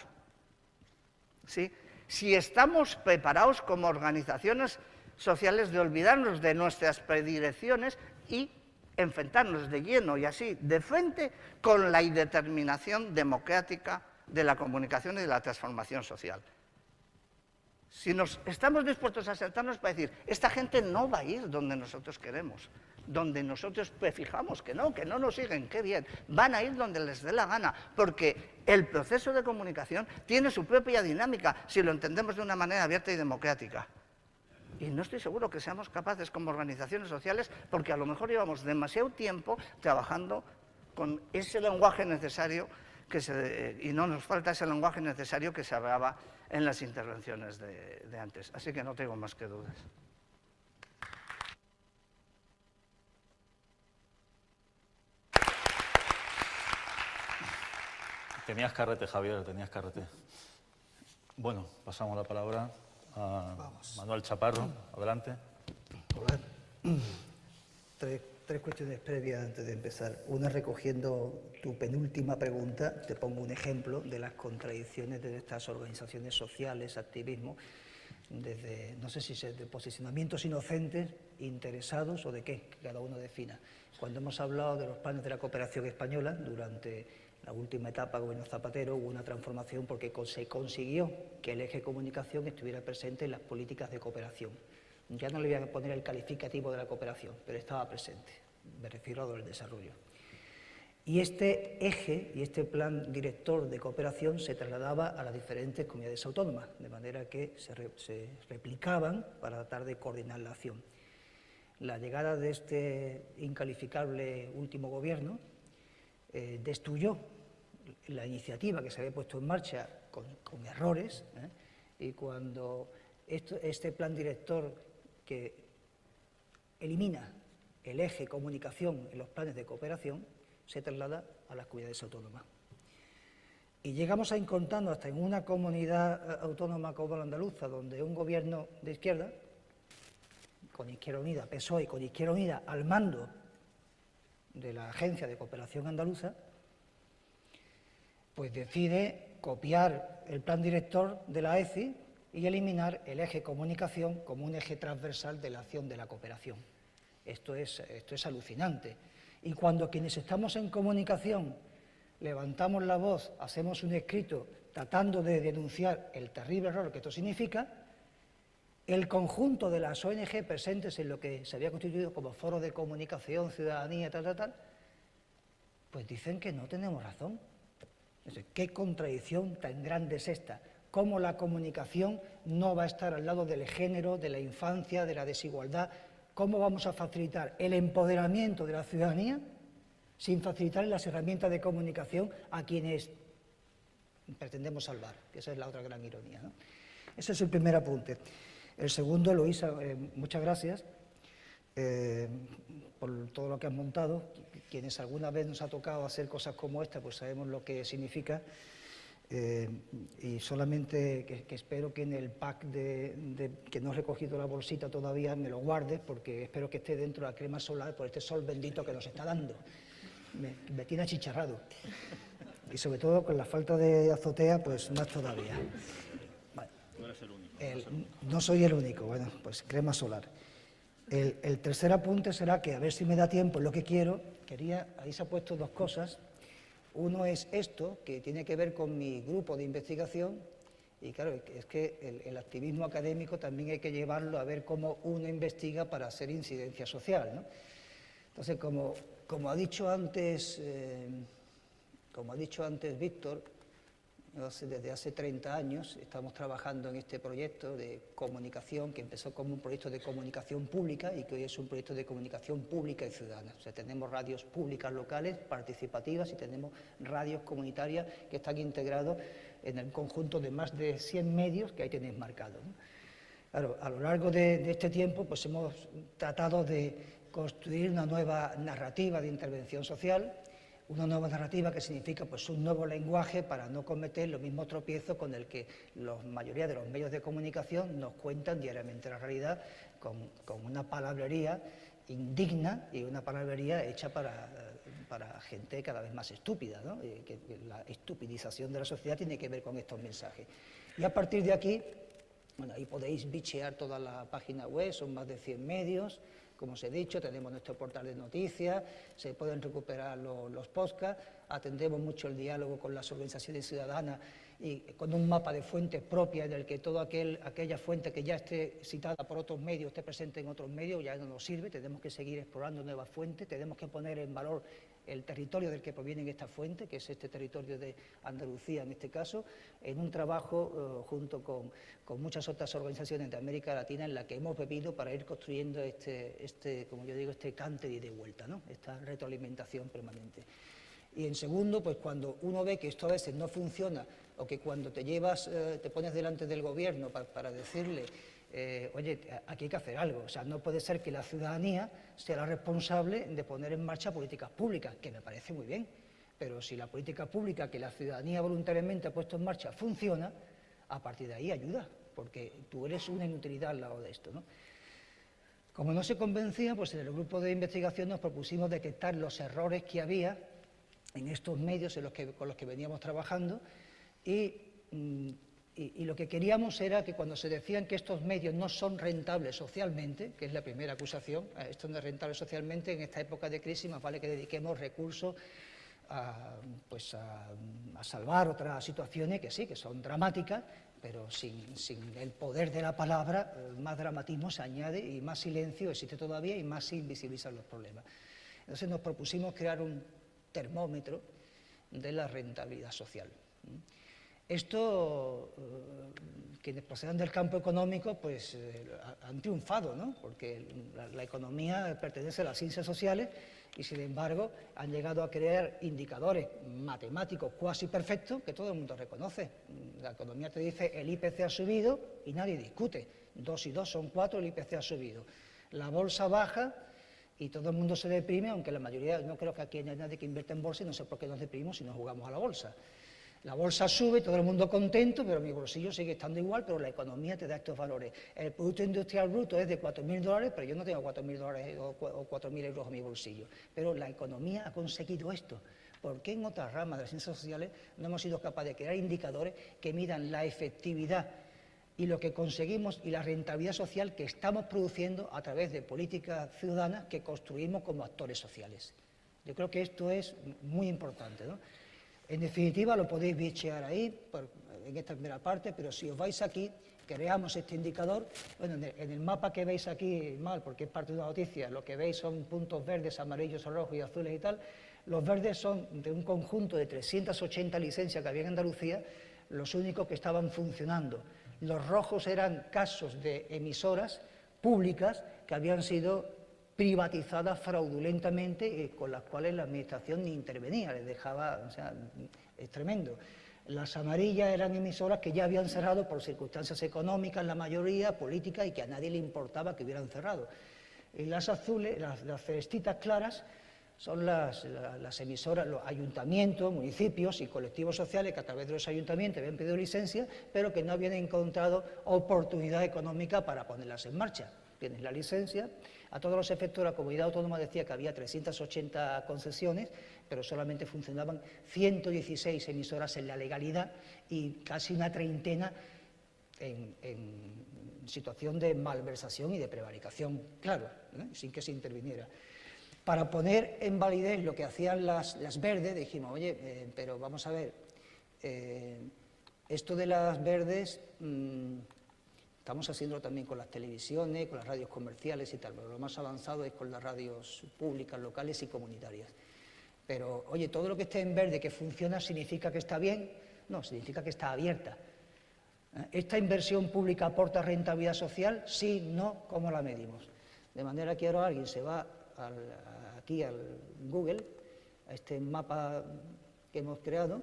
¿Sí? Si estamos preparados como organizaciones sociales de olvidarnos de nuestras predilecciones y enfrentarnos de lleno y así, de frente, con la indeterminación democrática de la comunicación y de la transformación social. Si estamos dispuestos a sentarnos para decir, esta gente no va a ir donde nosotros queremos, donde nosotros prefijamos que no nos siguen, qué bien, van a ir donde les dé la gana, porque el proceso de comunicación tiene su propia dinámica, si lo entendemos de una manera abierta y democrática. Y no estoy seguro que seamos capaces como organizaciones sociales, porque a lo mejor llevamos demasiado tiempo trabajando con ese lenguaje necesario, y no nos falta ese lenguaje necesario que se hablaba en las intervenciones de antes. Así que no tengo más que dudas. Tenías carrete, Javier, tenías carrete. Bueno, pasamos la palabra a Manuel Chaparro. Adelante. Hola. Tres cuestiones previas antes de empezar. Una, recogiendo tu penúltima pregunta, te pongo un ejemplo de las contradicciones de estas organizaciones sociales, activismo, desde, no sé si es de posicionamientos inocentes, interesados o de qué, que cada uno defina. Cuando hemos hablado de los planes de la cooperación española, durante la última etapa del gobierno Zapatero hubo una transformación porque se consiguió que el eje comunicación estuviera presente en las políticas de cooperación. Ya no le voy a poner el calificativo de la cooperación, pero estaba presente, me refiero a lo del desarrollo. Y este eje y este plan director de cooperación se trasladaba a las diferentes comunidades autónomas, de manera que se replicaban para tratar de coordinar la acción. La llegada de este incalificable último gobierno destruyó la iniciativa que se había puesto en marcha con errores, y cuando este plan director que elimina el eje comunicación en los planes de cooperación se traslada a las comunidades autónomas. Y llegamos a encontrarnos hasta en una comunidad autónoma como la andaluza, donde un gobierno de izquierda, con Izquierda Unida, PSOE y con Izquierda Unida al mando de la Agencia de Cooperación Andaluza, pues decide copiar el plan director de la ECI y eliminar el eje comunicación como un eje transversal de la acción de la cooperación. Esto es alucinante. Y cuando quienes estamos en comunicación levantamos la voz, hacemos un escrito tratando de denunciar el terrible error que esto significa, el conjunto de las ONG presentes en lo que se había constituido como foro de comunicación, ciudadanía, pues dicen que no tenemos razón. ¿Qué contradicción tan grande es esta? ¿Cómo la comunicación no va a estar al lado del género, de la infancia, de la desigualdad? ¿Cómo vamos a facilitar el empoderamiento de la ciudadanía sin facilitar las herramientas de comunicación a quienes pretendemos salvar? Que esa es la otra gran ironía, ¿no? Ese es el primer apunte. El segundo, Eloísa, muchas gracias por todo lo que has montado. Quienes alguna vez nos ha tocado hacer cosas como esta, pues sabemos lo que significa. Y solamente que espero que en el pack que no he recogido la bolsita todavía me lo guardes, porque espero que esté dentro de la crema solar por este sol bendito que nos está dando. Me tiene achicharrado. Y sobre todo con la falta de azotea, pues más todavía. Vale. No eres el único. No soy el único, bueno, pues crema solar. El tercer apunte será que, a ver si me da tiempo, es lo que quiero. Ahí se ha puesto dos cosas. Uno es esto, que tiene que ver con mi grupo de investigación, y claro, es que el activismo académico también hay que llevarlo a ver cómo uno investiga para hacer incidencia social, ¿no? Entonces, como ha dicho antes Víctor, desde hace 30 años estamos trabajando en este proyecto de comunicación que empezó como un proyecto de comunicación pública y que hoy es un proyecto de comunicación pública y ciudadana. O sea, tenemos radios públicas locales, participativas, y tenemos radios comunitarias que están integrados en el conjunto de más de 100 medios que ahí tenéis marcados, ¿no? Claro, a lo largo de este tiempo pues hemos tratado de construir una nueva narrativa de intervención social, una nueva narrativa que significa pues un nuevo lenguaje para no cometer los mismos tropiezos con el que la mayoría de los medios de comunicación nos cuentan diariamente la realidad, con una palabrería indigna y una palabrería hecha para gente cada vez más estúpida, ¿no? Que la estupidización de la sociedad tiene que ver con estos mensajes. Y a partir de aquí, bueno, ahí podéis bichear toda la página web, son más de 100 medios. Como os he dicho, tenemos nuestro portal de noticias, se pueden recuperar los podcasts, atendemos mucho el diálogo con las organizaciones ciudadanas y con un mapa de fuentes propias en el que toda aquella fuente que ya esté citada por otros medios, esté presente en otros medios, ya no nos sirve, tenemos que seguir explorando nuevas fuentes, tenemos que poner en valor el territorio del que provienen estas fuentes, que es este territorio de Andalucía en este caso, en un trabajo junto con muchas otras organizaciones de América Latina en la que hemos bebido para ir construyendo como yo digo, este cante y de vuelta, ¿no? Esta retroalimentación permanente. Y en segundo, pues cuando uno ve que esto a veces no funciona, o que cuando te pones delante del gobierno para decirle oye, aquí hay que hacer algo, o sea, no puede ser que la ciudadanía sea la responsable de poner en marcha políticas públicas, que me parece muy bien, pero si la política pública que la ciudadanía voluntariamente ha puesto en marcha funciona, a partir de ahí ayuda, porque tú eres una inutilidad al lado de esto, ¿no? Como no se convencía, pues en el grupo de investigación nos propusimos detectar los errores que había en estos medios con los que veníamos trabajando y lo que queríamos era que cuando se decían que estos medios no son rentables socialmente, que es la primera acusación, esto no es rentable socialmente, en esta época de crisis más vale que dediquemos recursos a salvar otras situaciones que sí, que son dramáticas, pero sin el poder de la palabra, más dramatismo se añade y más silencio existe todavía y más se invisibilizan los problemas. Entonces nos propusimos crear un termómetro de la rentabilidad social. Esto, quienes procedan del campo económico, pues han triunfado, ¿no? Porque la economía pertenece a las ciencias sociales y, sin embargo, han llegado a crear indicadores matemáticos cuasi perfectos que todo el mundo reconoce. La economía te dice el IPC ha subido y nadie discute. 2 y 2 son 4, el IPC ha subido. La bolsa baja y todo el mundo se deprime, aunque la mayoría, no creo que aquí haya nadie que invierta en bolsa y no sé por qué nos deprimimos si no jugamos a la bolsa. La bolsa sube, todo el mundo contento, pero mi bolsillo sigue estando igual, pero la economía te da estos valores. El Producto Industrial Bruto es de $4.000, pero yo no tengo $4.000 o 4.000 euros en mi bolsillo. Pero la economía ha conseguido esto. ¿Por qué en otras ramas de las ciencias sociales no hemos sido capaces de crear indicadores que midan la efectividad y lo que conseguimos y la rentabilidad social que estamos produciendo a través de políticas ciudadanas que construimos como actores sociales? Yo creo que esto es muy importante, ¿no? En definitiva, lo podéis bichear ahí, en esta primera parte, pero si os vais aquí, creamos este indicador. Bueno, en el mapa que veis aquí, mal, porque es parte de una noticia, lo que veis son puntos verdes, amarillos, rojos y azules y tal. Los verdes son de un conjunto de 380 licencias que había en Andalucía, los únicos que estaban funcionando. Los rojos eran casos de emisoras públicas que habían sido privatizadas fraudulentamente, con las cuales la administración ni intervenía, les dejaba, o sea, es tremendo. Las amarillas eran emisoras que ya habían cerrado por circunstancias económicas, la mayoría, políticas, y que a nadie le importaba que hubieran cerrado. Y las azules, las celestitas claras, son las emisoras, los ayuntamientos, municipios y colectivos sociales que a través de los ayuntamientos habían pedido licencia, pero que no habían encontrado oportunidad económica para ponerlas en marcha. Tienes la licencia. A todos los efectos, la comunidad autónoma decía que había 380 concesiones, pero solamente funcionaban 116 emisoras en la legalidad y casi una treintena en situación de malversación y de prevaricación, claro, sin que se interviniera. Para poner en validez lo que hacían las verdes, dijimos, oye, pero vamos a ver, esto de las verdes estamos haciéndolo también con las televisiones, con las radios comerciales y tal, pero lo más avanzado es con las radios públicas, locales y comunitarias. Pero, oye, todo lo que esté en verde que funciona, ¿significa que está bien? No, significa que está abierta. ¿Esta inversión pública aporta rentabilidad social? Sí, no, ¿cómo la medimos? De manera que ahora alguien se va aquí al Google, a este mapa que hemos creado,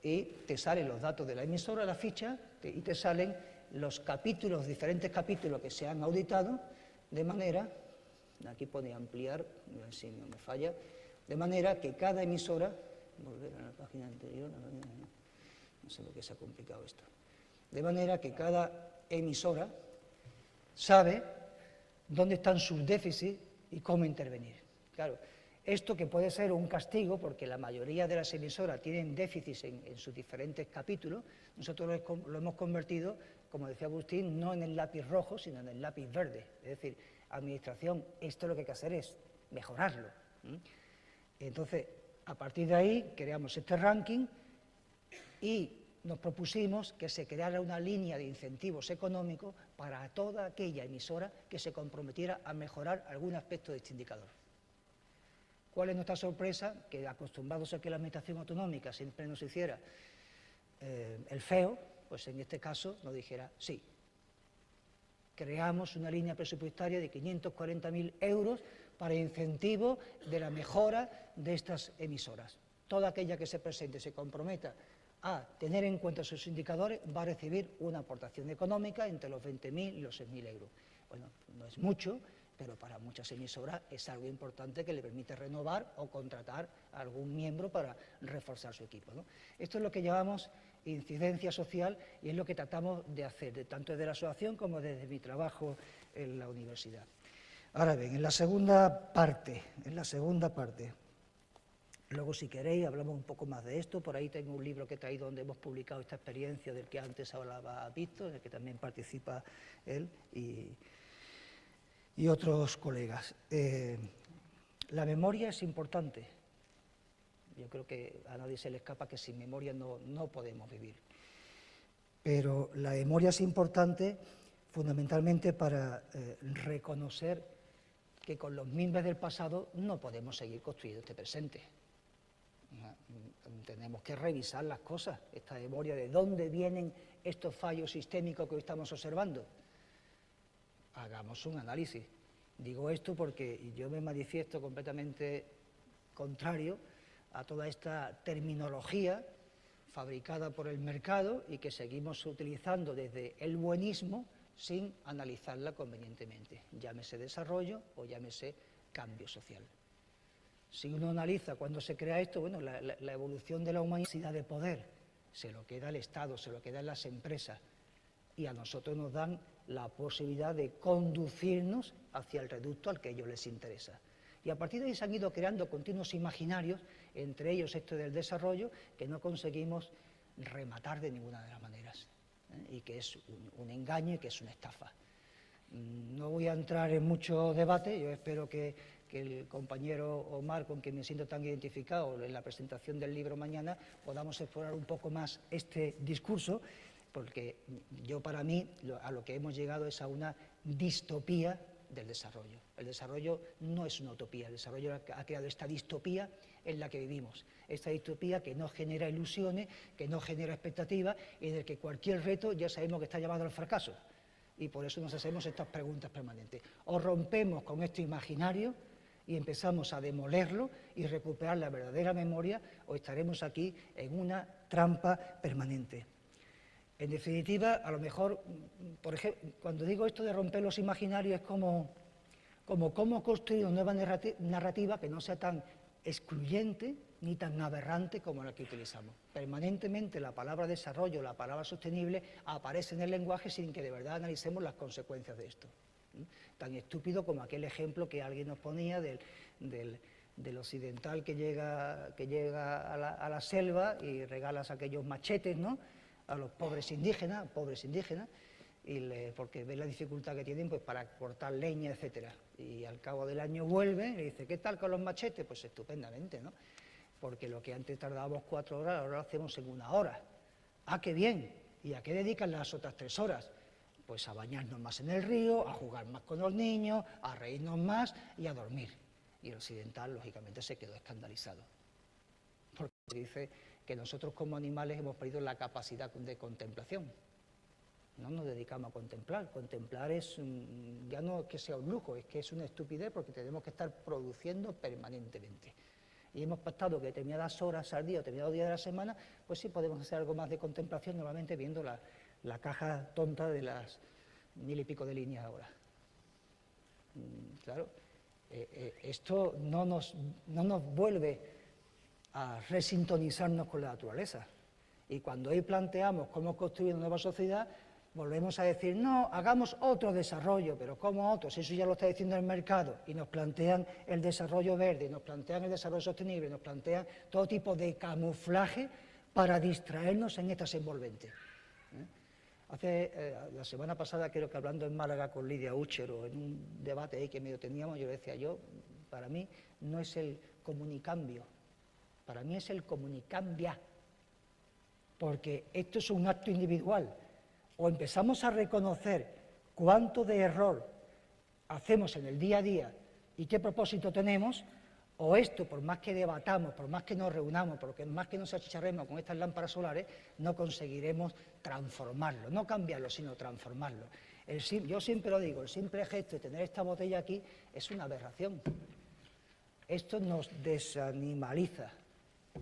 y te salen los datos de la emisora, la ficha, y te salen los capítulos, diferentes capítulos que se han auditado, de manera, aquí pone ampliar, a ver si no me falla, de manera que cada emisora, volver a la página anterior, no sé por qué se ha complicado esto, de manera que cada emisora sabe dónde están sus déficits y cómo intervenir. Claro, esto que puede ser un castigo, porque la mayoría de las emisoras tienen déficits en sus diferentes capítulos, nosotros lo hemos convertido, como decía Agustín, no en el lápiz rojo, sino en el lápiz verde. Es decir, administración, esto lo que hay que hacer es mejorarlo. Entonces, a partir de ahí, creamos este ranking y nos propusimos que se creara una línea de incentivos económicos para toda aquella emisora que se comprometiera a mejorar algún aspecto de este indicador. ¿Cuál es nuestra sorpresa? Que acostumbrados a que la administración autonómica siempre nos hiciera el feo, pues en este caso nos dijera sí. Creamos una línea presupuestaria de 540.000 euros para incentivo de la mejora de estas emisoras. Toda aquella que se presente y se comprometa a tener en cuenta sus indicadores va a recibir una aportación económica entre los 20.000 y los 6.000 euros. Bueno, no es mucho, pero para muchas emisoras es algo importante que le permite renovar o contratar a algún miembro para reforzar su equipo, ¿no? Esto es lo que llamamos incidencia social y es lo que tratamos de hacer, tanto desde la asociación como desde mi trabajo en la universidad. Ahora bien, en la segunda parte, luego si queréis hablamos un poco más de esto, por ahí tengo un libro que he traído donde hemos publicado esta experiencia del que antes hablaba Víctor, en el que también participa él y otros colegas. La memoria es importante. Yo creo que a nadie se le escapa que sin memoria no podemos vivir. Pero la memoria es importante fundamentalmente para reconocer que con los mimbres del pasado no podemos seguir construyendo este presente. Tenemos que revisar las cosas, esta memoria de dónde vienen estos fallos sistémicos que hoy estamos observando. Hagamos un análisis. Digo esto porque yo me manifiesto completamente contrario a toda esta terminología fabricada por el mercado y que seguimos utilizando desde el buenismo sin analizarla convenientemente, llámese desarrollo o llámese cambio social. Si uno analiza cuando se crea esto, bueno, la evolución de la humanidad de poder se lo queda el Estado, se lo quedan las empresas y a nosotros nos dan la posibilidad de conducirnos hacia el reducto al que a ellos les interesa. Y a partir de ahí se han ido creando continuos imaginarios, entre ellos este del desarrollo, que no conseguimos rematar de ninguna de las maneras, y que es un engaño y que es una estafa. No voy a entrar en mucho debate, yo espero que el compañero Omar, con quien me siento tan identificado en la presentación del libro mañana, podamos explorar un poco más este discurso, porque para mí, a lo que hemos llegado es a una distopía del desarrollo. El desarrollo no es una utopía, el desarrollo ha creado esta distopía en la que vivimos, esta distopía que no genera ilusiones, que no genera expectativas y en el que cualquier reto ya sabemos que está llamado al fracaso. Y por eso nos hacemos estas preguntas permanentes. O rompemos con este imaginario y empezamos a demolerlo y recuperar la verdadera memoria, o estaremos aquí en una trampa permanente. En definitiva, a lo mejor, por ejemplo, cuando digo esto de romper los imaginarios es como cómo construir una nueva narrativa que no sea tan excluyente ni tan aberrante como la que utilizamos. Permanentemente la palabra desarrollo, la palabra sostenible aparece en el lenguaje sin que de verdad analicemos las consecuencias de esto. Tan estúpido como aquel ejemplo que alguien nos ponía del occidental que llega a la selva y regalas aquellos machetes, ¿no?, a los pobres indígenas, porque ven la dificultad que tienen pues, para cortar leña, etcétera. Y al cabo del año vuelve y dice, ¿qué tal con los machetes? Pues estupendamente, ¿no? Porque lo que antes tardábamos 4 horas, ahora lo hacemos en 1 hora. ¡Ah, qué bien! ¿Y a qué dedican las otras 3 horas? Pues a bañarnos más en el río, a jugar más con los niños, a reírnos más y a dormir. Y el occidental, lógicamente, se quedó escandalizado. Porque dice que nosotros como animales hemos perdido la capacidad de contemplación. No nos dedicamos a contemplar. Contemplar es, ya no es que sea un lujo, es que es una estupidez porque tenemos que estar produciendo permanentemente. Y hemos pactado que determinadas horas al día, determinados días de la semana, pues sí podemos hacer algo más de contemplación, normalmente viendo la caja tonta de las 1000 y pico de líneas ahora. Claro, esto no nos vuelve a resintonizarnos con la naturaleza. Y cuando hoy planteamos cómo construir una nueva sociedad, volvemos a decir, no, hagamos otro desarrollo, pero ¿cómo otro? Si eso ya lo está diciendo el mercado, y nos plantean el desarrollo verde, nos plantean el desarrollo sostenible, nos plantean todo tipo de camuflaje para distraernos en estas envolventes. La semana pasada, creo que hablando en Málaga con Lidia Ucher, o en un debate ahí que medio teníamos, yo le decía, para mí no es el comunicambio, para mí es el comunicambia, porque esto es un acto individual. O empezamos a reconocer cuánto de error hacemos en el día a día y qué propósito tenemos, o esto, por más que debatamos, por más que nos reunamos, por más que nos achicharremos con estas lámparas solares, no conseguiremos transformarlo, no cambiarlo, sino transformarlo. Yo siempre lo digo, el simple gesto de tener esta botella aquí es una aberración. Esto nos desanimaliza,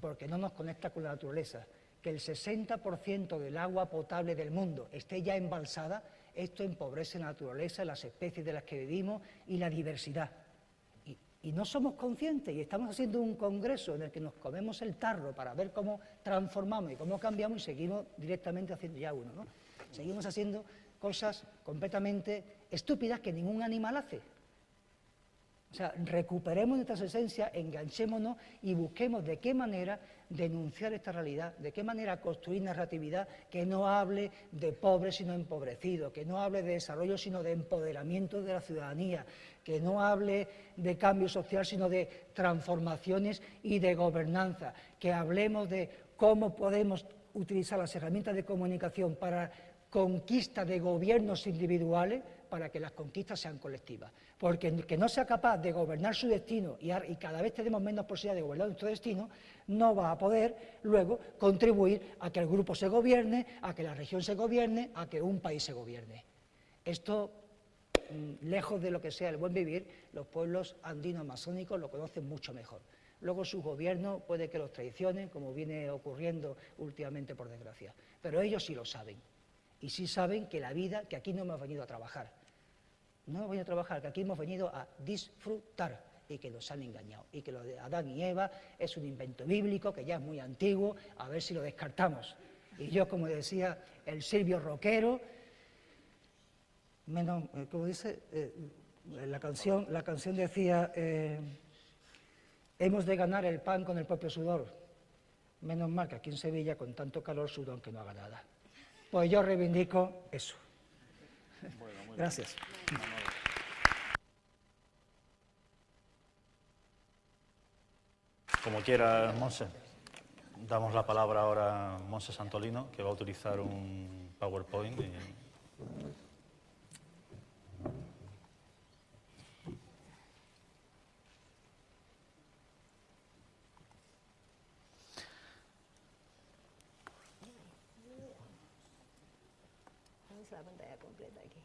porque no nos conecta con la naturaleza. Que el 60% del agua potable del mundo esté ya embalsada, esto empobrece la naturaleza, las especies de las que vivimos y la diversidad. Y no somos conscientes y estamos haciendo un congreso en el que nos comemos el tarro para ver cómo transformamos y cómo cambiamos y seguimos directamente haciendo ya uno, ¿no? Seguimos haciendo cosas completamente estúpidas que ningún animal hace. O sea, recuperemos nuestras esencias, enganchémonos y busquemos de qué manera denunciar esta realidad, de qué manera construir narratividad que no hable de pobres sino empobrecidos, que no hable de desarrollo sino de empoderamiento de la ciudadanía, que no hable de cambio social sino de transformaciones y de gobernanza, que hablemos de cómo podemos utilizar las herramientas de comunicación para conquista de gobiernos individuales para que las conquistas sean colectivas. Porque el que no sea capaz de gobernar su destino y cada vez tenemos menos posibilidad de gobernar nuestro destino, no va a poder luego contribuir a que el grupo se gobierne, a que la región se gobierne, a que un país se gobierne. Esto, lejos de lo que sea el buen vivir, los pueblos andino-amazónicos lo conocen mucho mejor. Luego sus gobiernos puede que los traicionen, como viene ocurriendo últimamente por desgracia, pero ellos sí lo saben. Y sí saben que la vida, que aquí no hemos venido a trabajar. No hemos venido a trabajar, que aquí hemos venido a disfrutar y que nos han engañado. Y que lo de Adán y Eva es un invento bíblico que ya es muy antiguo, a ver si lo descartamos. Y yo, como decía el Silvio Roquero, como dice, la canción decía, hemos de ganar el pan con el propio sudor. Menos mal que aquí en Sevilla, con tanto calor, sudo aunque no haga nada. Pues yo reivindico eso. Bueno, gracias. Como quiera, Monse. Damos la palabra ahora a Monse Santolino, que va a utilizar un PowerPoint. La pantalla completa aquí.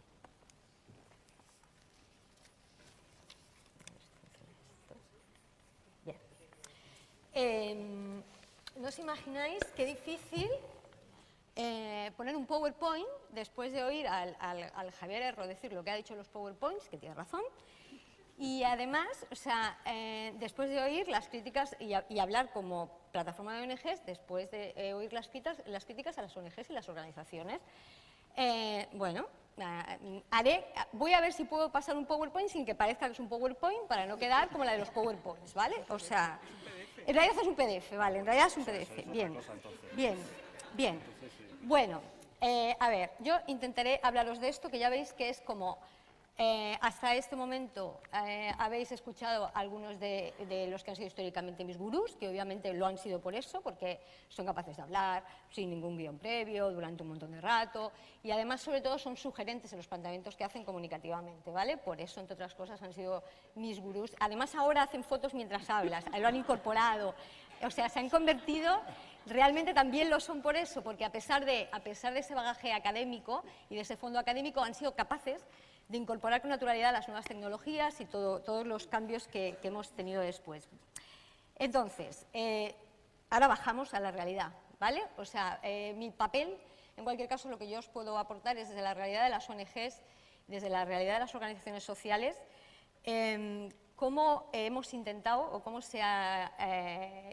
Bien. no os imagináis qué difícil poner un PowerPoint después de oír al Javier Erro decir lo que ha dicho los PowerPoints, que tiene razón, y además, o sea, después de oír las críticas y hablar como plataforma de ONGs, después de oír las críticas a las ONGs y las organizaciones. Bueno, voy a ver si puedo pasar un PowerPoint sin que parezca que es un PowerPoint para no quedar como la de los PowerPoints, ¿vale? O sea, en realidad es un PDF, ¿vale? En realidad es un PDF. Bien, bien, bien. Bueno, a ver, yo intentaré hablaros de esto, que ya veis que es como... hasta este momento habéis escuchado algunos de los que han sido históricamente mis gurús, que obviamente lo han sido por eso, porque son capaces de hablar sin ningún guión previo, durante un montón de rato, y además, sobre todo, son sugerentes en los planteamientos que hacen comunicativamente, ¿vale? Por eso, entre otras cosas, han sido mis gurús. Además, ahora hacen fotos mientras hablas, lo han incorporado, o sea, se han convertido... Realmente también lo son por eso, porque a pesar de ese bagaje académico y de ese fondo académico, han sido capaces de incorporar con naturalidad las nuevas tecnologías y todos los cambios que hemos tenido después. Entonces, ahora bajamos a la realidad, ¿vale? O sea, mi papel, en cualquier caso, lo que yo os puedo aportar es desde la realidad de las ONGs, desde la realidad de las organizaciones sociales, cómo hemos intentado, o cómo se ha,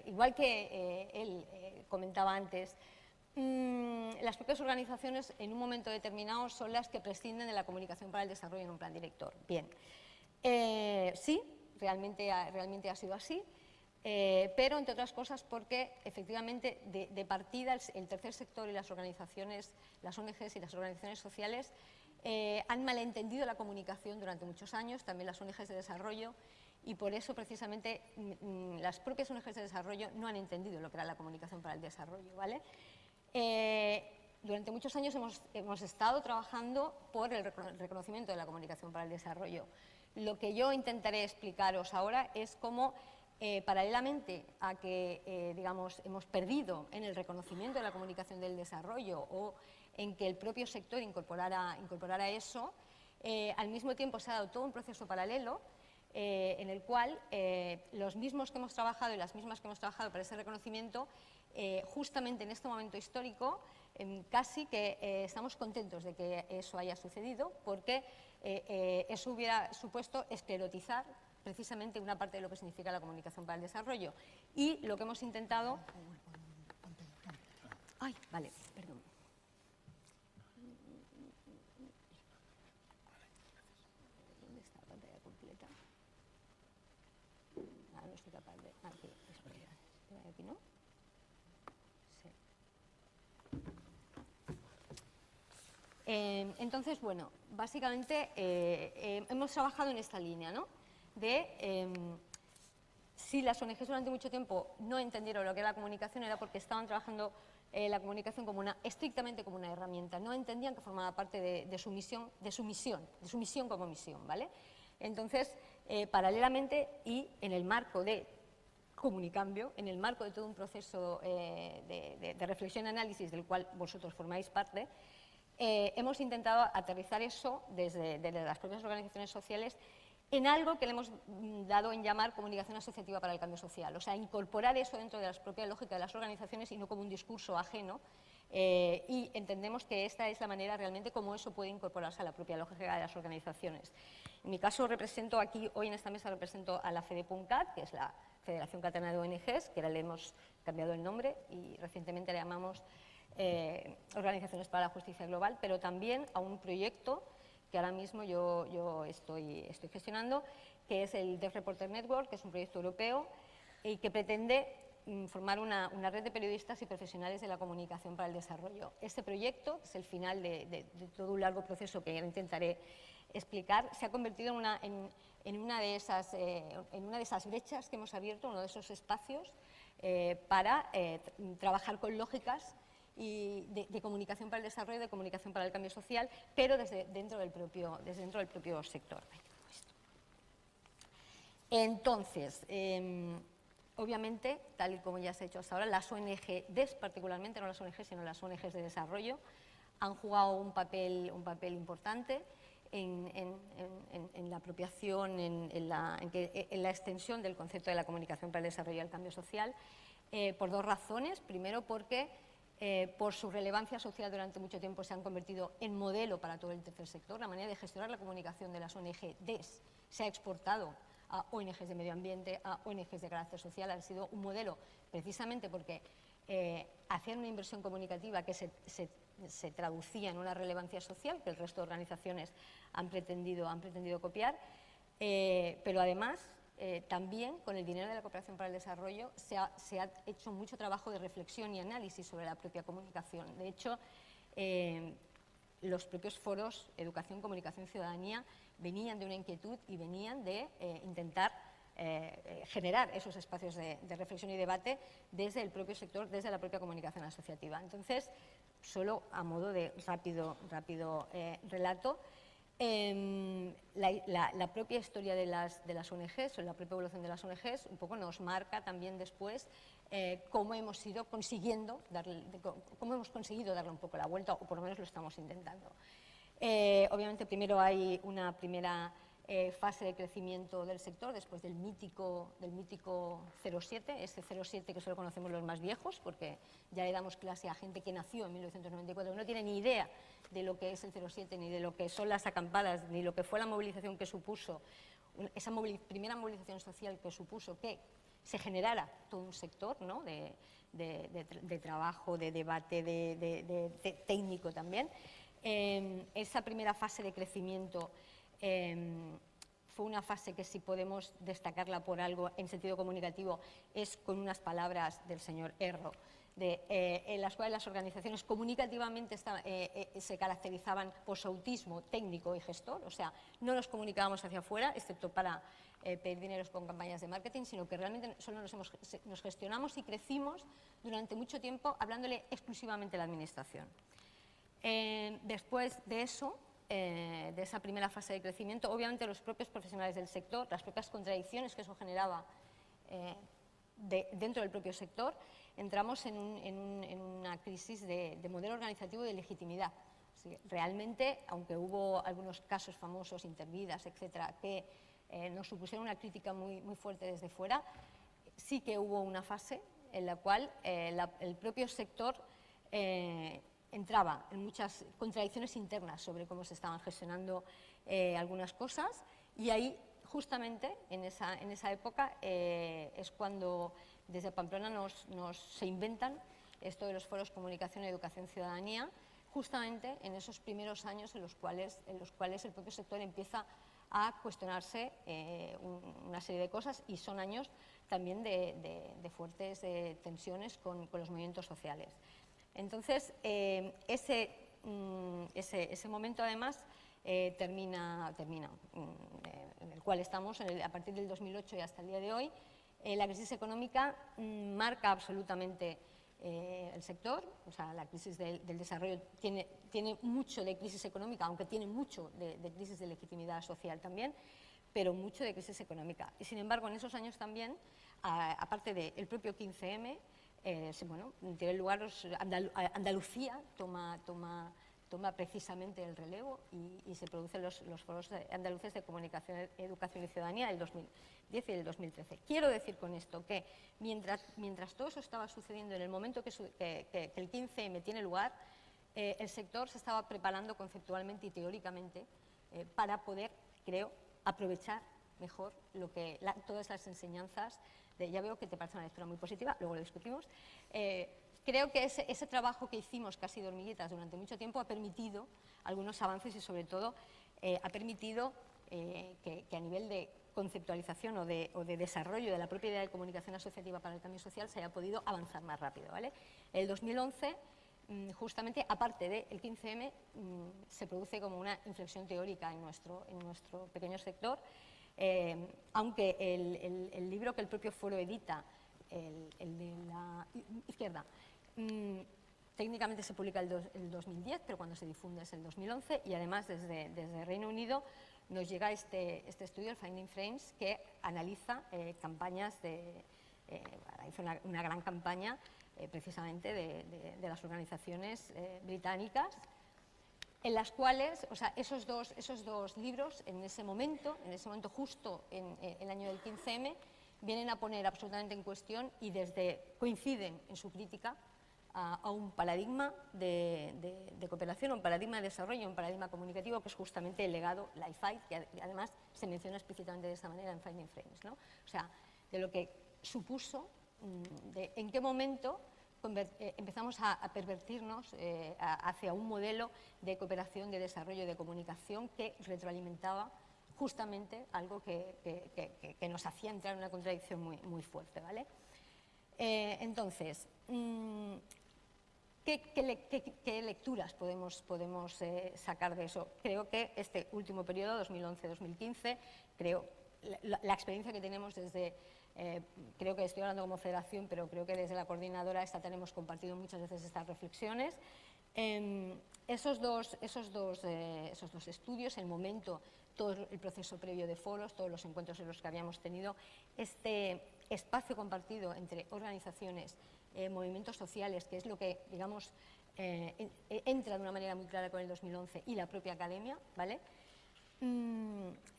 igual que él comentaba antes, las propias organizaciones en un momento determinado son las que prescinden de la comunicación para el desarrollo en un plan director. Bien, sí, realmente ha sido así, pero entre otras cosas porque efectivamente de partida el tercer sector y las organizaciones, las ONGs y las organizaciones sociales han malentendido la comunicación durante muchos años, también las ONGs de desarrollo, y por eso precisamente las propias ONGs de desarrollo no han entendido lo que era la comunicación para el desarrollo, ¿vale? Durante muchos años hemos estado trabajando por el reconocimiento de la comunicación para el desarrollo. Lo que yo intentaré explicaros ahora es cómo, paralelamente a que, digamos, hemos perdido en el reconocimiento de la comunicación del desarrollo o en que el propio sector incorporara eso, al mismo tiempo se ha dado todo un proceso paralelo en el cual los mismos que hemos trabajado y las mismas que hemos trabajado para ese reconocimiento, justamente en este momento histórico, casi que estamos contentos de que eso haya sucedido, porque eso hubiera supuesto esclerotizar precisamente una parte de lo que significa la comunicación para el desarrollo. Y lo que hemos intentado... Ay, vale, perdón. ¿Dónde está la pantalla completa? Ah, no estoy capaz de... Aquí, espera, aquí no. Sí. Entonces, bueno, básicamente hemos trabajado en esta línea, ¿no? De si las ONGs durante mucho tiempo no entendieron lo que era la comunicación, era porque estaban trabajando la comunicación como estrictamente como una herramienta, no entendían que formaba parte de su misión como misión, ¿vale? Entonces, paralelamente y en el marco de Comunicambio, en el marco de todo un proceso de reflexión y análisis del cual vosotros formáis parte, hemos intentado aterrizar eso desde las propias organizaciones sociales en algo que le hemos dado en llamar comunicación asociativa para el cambio social, o sea, incorporar eso dentro de la propia lógica de las organizaciones y no como un discurso ajeno, y entendemos que esta es la manera realmente como eso puede incorporarse a la propia lógica de las organizaciones. En mi caso represento aquí, hoy en esta mesa represento a la FEDEPUNCAT, que es la Federación Catalana de ONGs, que ahora le hemos cambiado el nombre y recientemente le llamamos Organizaciones para la Justicia Global, pero también a un proyecto que ahora mismo yo estoy gestionando, que es el Deaf Reporter Network, que es un proyecto europeo y que pretende formar una red de periodistas y profesionales de la comunicación para el desarrollo. Este proyecto, que es el final de todo un largo proceso que intentaré explicar, se ha convertido en una de esas brechas que hemos abierto, uno de esos espacios para trabajar con lógicas y de comunicación para el desarrollo, de comunicación para el cambio social, pero desde dentro del propio sector. Entonces, obviamente, tal y como ya se ha hecho hasta ahora, las ONGs, particularmente no las ONGs, sino las ONGs de desarrollo, han jugado un papel importante en la apropiación, en la extensión del concepto de la comunicación para el desarrollo y el cambio social. por dos razones. Primero, porque por su relevancia social durante mucho tiempo se han convertido en modelo para todo el tercer sector. La manera de gestionar la comunicación de las ONGs se ha exportado a ONGs de medio ambiente, a ONGs de carácter social, ha sido un modelo precisamente porque hacían una inversión comunicativa que se traducía en una relevancia social que el resto de organizaciones han pretendido copiar, pero además también con el dinero de la cooperación para el desarrollo se ha hecho mucho trabajo de reflexión y análisis sobre la propia comunicación. De hecho, los propios foros Educación, Comunicación, Ciudadanía venían de una inquietud y venían de intentar generar esos espacios de reflexión y debate desde el propio sector, desde la propia comunicación asociativa. Entonces, solo a modo de rápido relato, la propia historia de las ONGs o la propia evolución de las ONGs un poco nos marca también después cómo hemos conseguido darle un poco la vuelta, o por lo menos lo estamos intentando. Obviamente primero hay una primera fase de crecimiento del sector después del mítico 07, ese 07 que solo conocemos los más viejos, porque ya le damos clase a gente que nació en 1994, que no tiene ni idea de lo que es el 07, ni de lo que son las acampadas, ni lo que fue la movilización que supuso, esa primera movilización social que supuso que se generara todo un sector, ¿no?, de trabajo, de debate, de técnico también. Esa primera fase de crecimiento fue una fase que, si podemos destacarla por algo en sentido comunicativo, es con unas palabras del señor Erro, en las cuales las organizaciones comunicativamente se caracterizaban por su autismo técnico y gestor, o sea, no nos comunicábamos hacia afuera, excepto para pedir dineros con campañas de marketing, sino que realmente solo nos gestionamos y crecimos durante mucho tiempo hablándole exclusivamente a la administración. Después de eso, de esa primera fase de crecimiento, obviamente los propios profesionales del sector, las propias contradicciones que eso generaba dentro del propio sector, entramos en una crisis de modelo organizativo y de legitimidad. Realmente, aunque hubo algunos casos famosos, Intervidas, etcétera, que nos supusieron una crítica muy fuerte desde fuera, sí que hubo una fase en la cual el propio sector entraba en muchas contradicciones internas sobre cómo se estaban gestionando algunas cosas, y ahí, justamente, en esa época, es cuando desde Pamplona se inventan esto de los foros Comunicación, Educación, Ciudadanía, justamente en esos primeros años en los cuales el propio sector empieza a cuestionarse una serie de cosas, y son años también de fuertes tensiones con los movimientos sociales. Entonces, ese momento, además, termina en el cual estamos a partir del 2008 y hasta el día de hoy. La crisis económica marca absolutamente el sector, o sea, la crisis del desarrollo tiene mucho de crisis económica, aunque tiene mucho de crisis de legitimidad social también, pero mucho de crisis económica. Y sin embargo, en esos años también, aparte del propio 15M, tiene lugar, Andalucía toma precisamente el relevo y se producen los foros andaluces de comunicación, educación y ciudadanía del 2010 y del 2013. Quiero decir con esto que mientras todo eso estaba sucediendo, en el momento que el 15M tiene lugar, el sector se estaba preparando conceptualmente y teóricamente para poder, creo, aprovechar mejor todas las enseñanzas. Ya veo que te parece una lectura muy positiva, luego lo discutimos. Creo que ese trabajo que hicimos casi de hormiguitas durante mucho tiempo ha permitido algunos avances y, sobre todo, ha permitido que a nivel de conceptualización o de desarrollo de la propia idea de comunicación asociativa para el cambio social se haya podido avanzar más rápido, ¿vale? El 2011, justamente, aparte del 15M, se produce como una inflexión teórica en nuestro pequeño sector, aunque el libro que el propio foro edita, el de la izquierda, técnicamente se publica el 2010, pero cuando se difunde es el 2011, y además desde Reino Unido nos llega este estudio, el Finding Frames, que analiza campañas hizo una gran campaña precisamente de las organizaciones británicas, en las cuales, o sea, esos dos libros, en ese momento justo en el año del 15M, vienen a poner absolutamente en cuestión y coinciden en su crítica a un paradigma de cooperación, un paradigma de desarrollo, un paradigma comunicativo que es justamente el legado LIFE, que además se menciona explícitamente de esta manera en Finding Frames, ¿no? O sea, de lo que supuso, de en qué momento empezamos a pervertirnos hacia un modelo de cooperación, de desarrollo, de comunicación que retroalimentaba justamente algo que nos hacía entrar en una contradicción muy fuerte, ¿vale? Entonces, ¿qué lecturas podemos sacar de eso? Creo que este último periodo, 2011-2015, la experiencia que tenemos desde, creo que estoy hablando como federación, pero creo que desde la coordinadora estatal hemos compartido muchas veces estas reflexiones. Esos dos estudios, el momento, todo el proceso previo de foros, todos los encuentros en los que habíamos tenido, este espacio compartido entre organizaciones, movimientos sociales, que es lo que, digamos, entra de una manera muy clara con el 2011 y la propia academia, ¿vale?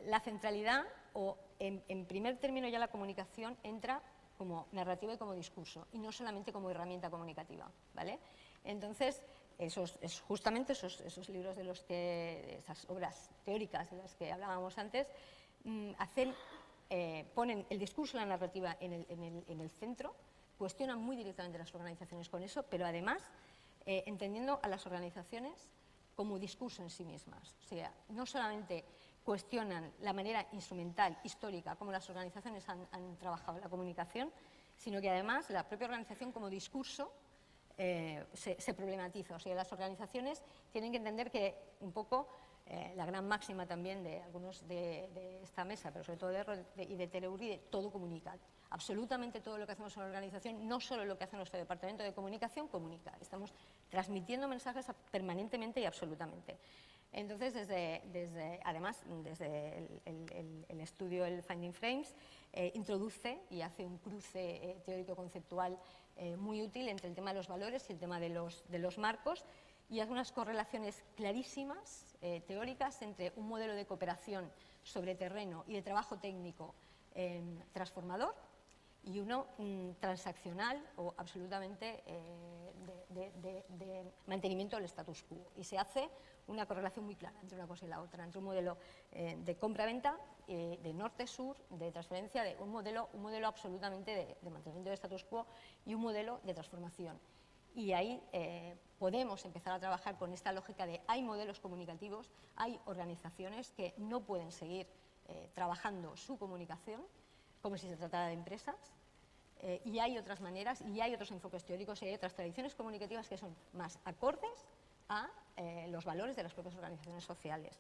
La centralidad, o en primer término ya la comunicación, entra como narrativa y como discurso, y no solamente como herramienta comunicativa, ¿vale? Entonces, justamente esos libros de los que, esas obras teóricas de las que hablábamos antes, ponen el discurso y la narrativa en el centro, cuestionan muy directamente las organizaciones con eso, pero además entendiendo a las organizaciones como discurso en sí mismas. O sea, no solamente cuestionan la manera instrumental, histórica, como las organizaciones han trabajado la comunicación, sino que además la propia organización como discurso se problematiza. O sea, las organizaciones tienen que entender que un poco la gran máxima también de algunos de esta mesa, pero sobre todo de Teleuri, todo comunica. Absolutamente todo lo que hacemos en la organización, no solo lo que hace nuestro departamento de comunicación, comunica. Estamos transmitiendo mensajes permanentemente y absolutamente. Entonces, además, desde el estudio, el Finding Frames, introduce y hace un cruce teórico-conceptual muy útil entre el tema de los valores y el tema de los marcos, y hace unas correlaciones clarísimas, teóricas, entre un modelo de cooperación sobre terreno y de trabajo técnico transformador y uno transaccional o absolutamente de mantenimiento del status quo. Y se hace una correlación muy clara entre una cosa y la otra, entre un modelo de compra-venta, de norte-sur, de transferencia, de un modelo absolutamente de mantenimiento del status quo y un modelo de transformación. Y ahí podemos empezar a trabajar con esta lógica de hay modelos comunicativos, hay organizaciones que no pueden seguir trabajando su comunicación como si se tratara de empresas, y hay otras maneras, y hay otros enfoques teóricos, y hay otras tradiciones comunicativas que son más acordes a los valores de las propias organizaciones sociales.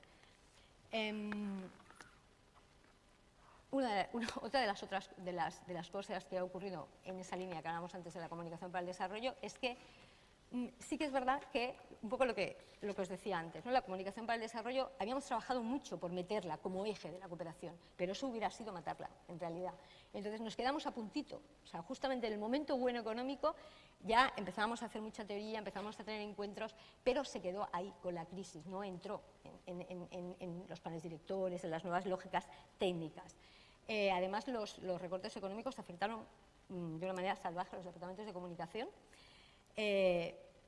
Otra de las cosas que ha ocurrido en esa línea que hablábamos antes de la comunicación para el desarrollo es que sí que es verdad que, un poco lo que os decía antes, ¿no? La comunicación para el desarrollo, habíamos trabajado mucho por meterla como eje de la cooperación, pero eso hubiera sido matarla, en realidad. Entonces nos quedamos a puntito, o sea, justamente en el momento bueno económico ya empezábamos a hacer mucha teoría, empezamos a tener encuentros, pero se quedó ahí con la crisis, no entró en los planes directores, en las nuevas lógicas técnicas. Además, los recortes económicos afectaron de una manera salvaje a los departamentos de comunicación,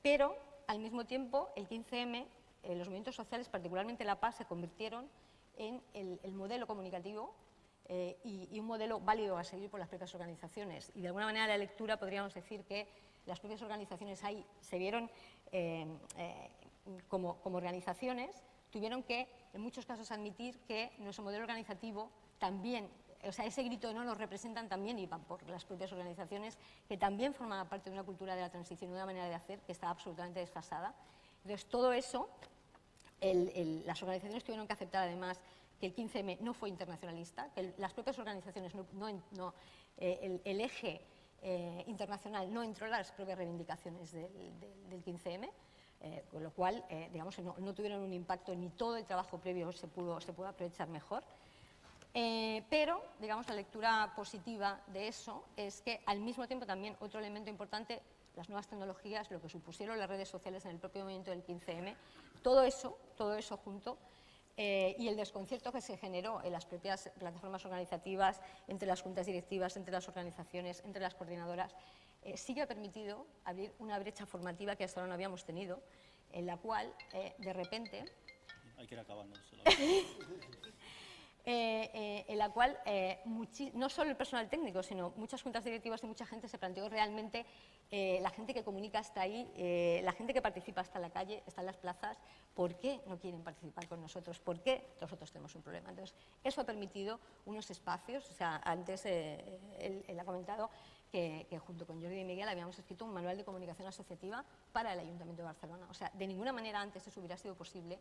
pero al mismo tiempo el 15M, los movimientos sociales, particularmente la paz, se convirtieron en el modelo comunicativo y un modelo válido a seguir por las propias organizaciones. Y de alguna manera la lectura podríamos decir que las propias organizaciones ahí se vieron como organizaciones, tuvieron que en muchos casos admitir que nuestro modelo organizativo también, o sea, ese grito de no nos representan también, y van por las propias organizaciones, que también formaban parte de una cultura de la transición, de una manera de hacer que estaba absolutamente desfasada. Entonces, todo eso, las organizaciones tuvieron que aceptar además que el 15M no fue internacionalista, que las propias organizaciones, el eje internacional no entró en las propias reivindicaciones del 15M, con lo cual, digamos, no tuvieron un impacto, ni todo el trabajo previo se pudo aprovechar mejor. Pero, digamos, la lectura positiva de eso es que al mismo tiempo también otro elemento importante, las nuevas tecnologías, lo que supusieron las redes sociales en el propio movimiento del 15M, todo eso junto y el desconcierto que se generó en las propias plataformas organizativas, entre las juntas directivas, entre las organizaciones, entre las coordinadoras, sí que ha permitido abrir una brecha formativa que hasta ahora no habíamos tenido, en la cual, de repente... Hay que ir acabando. En la cual no solo el personal técnico, sino muchas juntas directivas y mucha gente se planteó realmente la gente que comunica está ahí, la gente que participa está en la calle, está en las plazas, ¿por qué no quieren participar con nosotros? ¿Por qué nosotros tenemos un problema? Entonces, eso ha permitido unos espacios, o sea, antes él ha comentado que junto con Jordi y Miguel habíamos escrito un manual de comunicación asociativa para el Ayuntamiento de Barcelona. O sea, de ninguna manera antes eso hubiera sido posible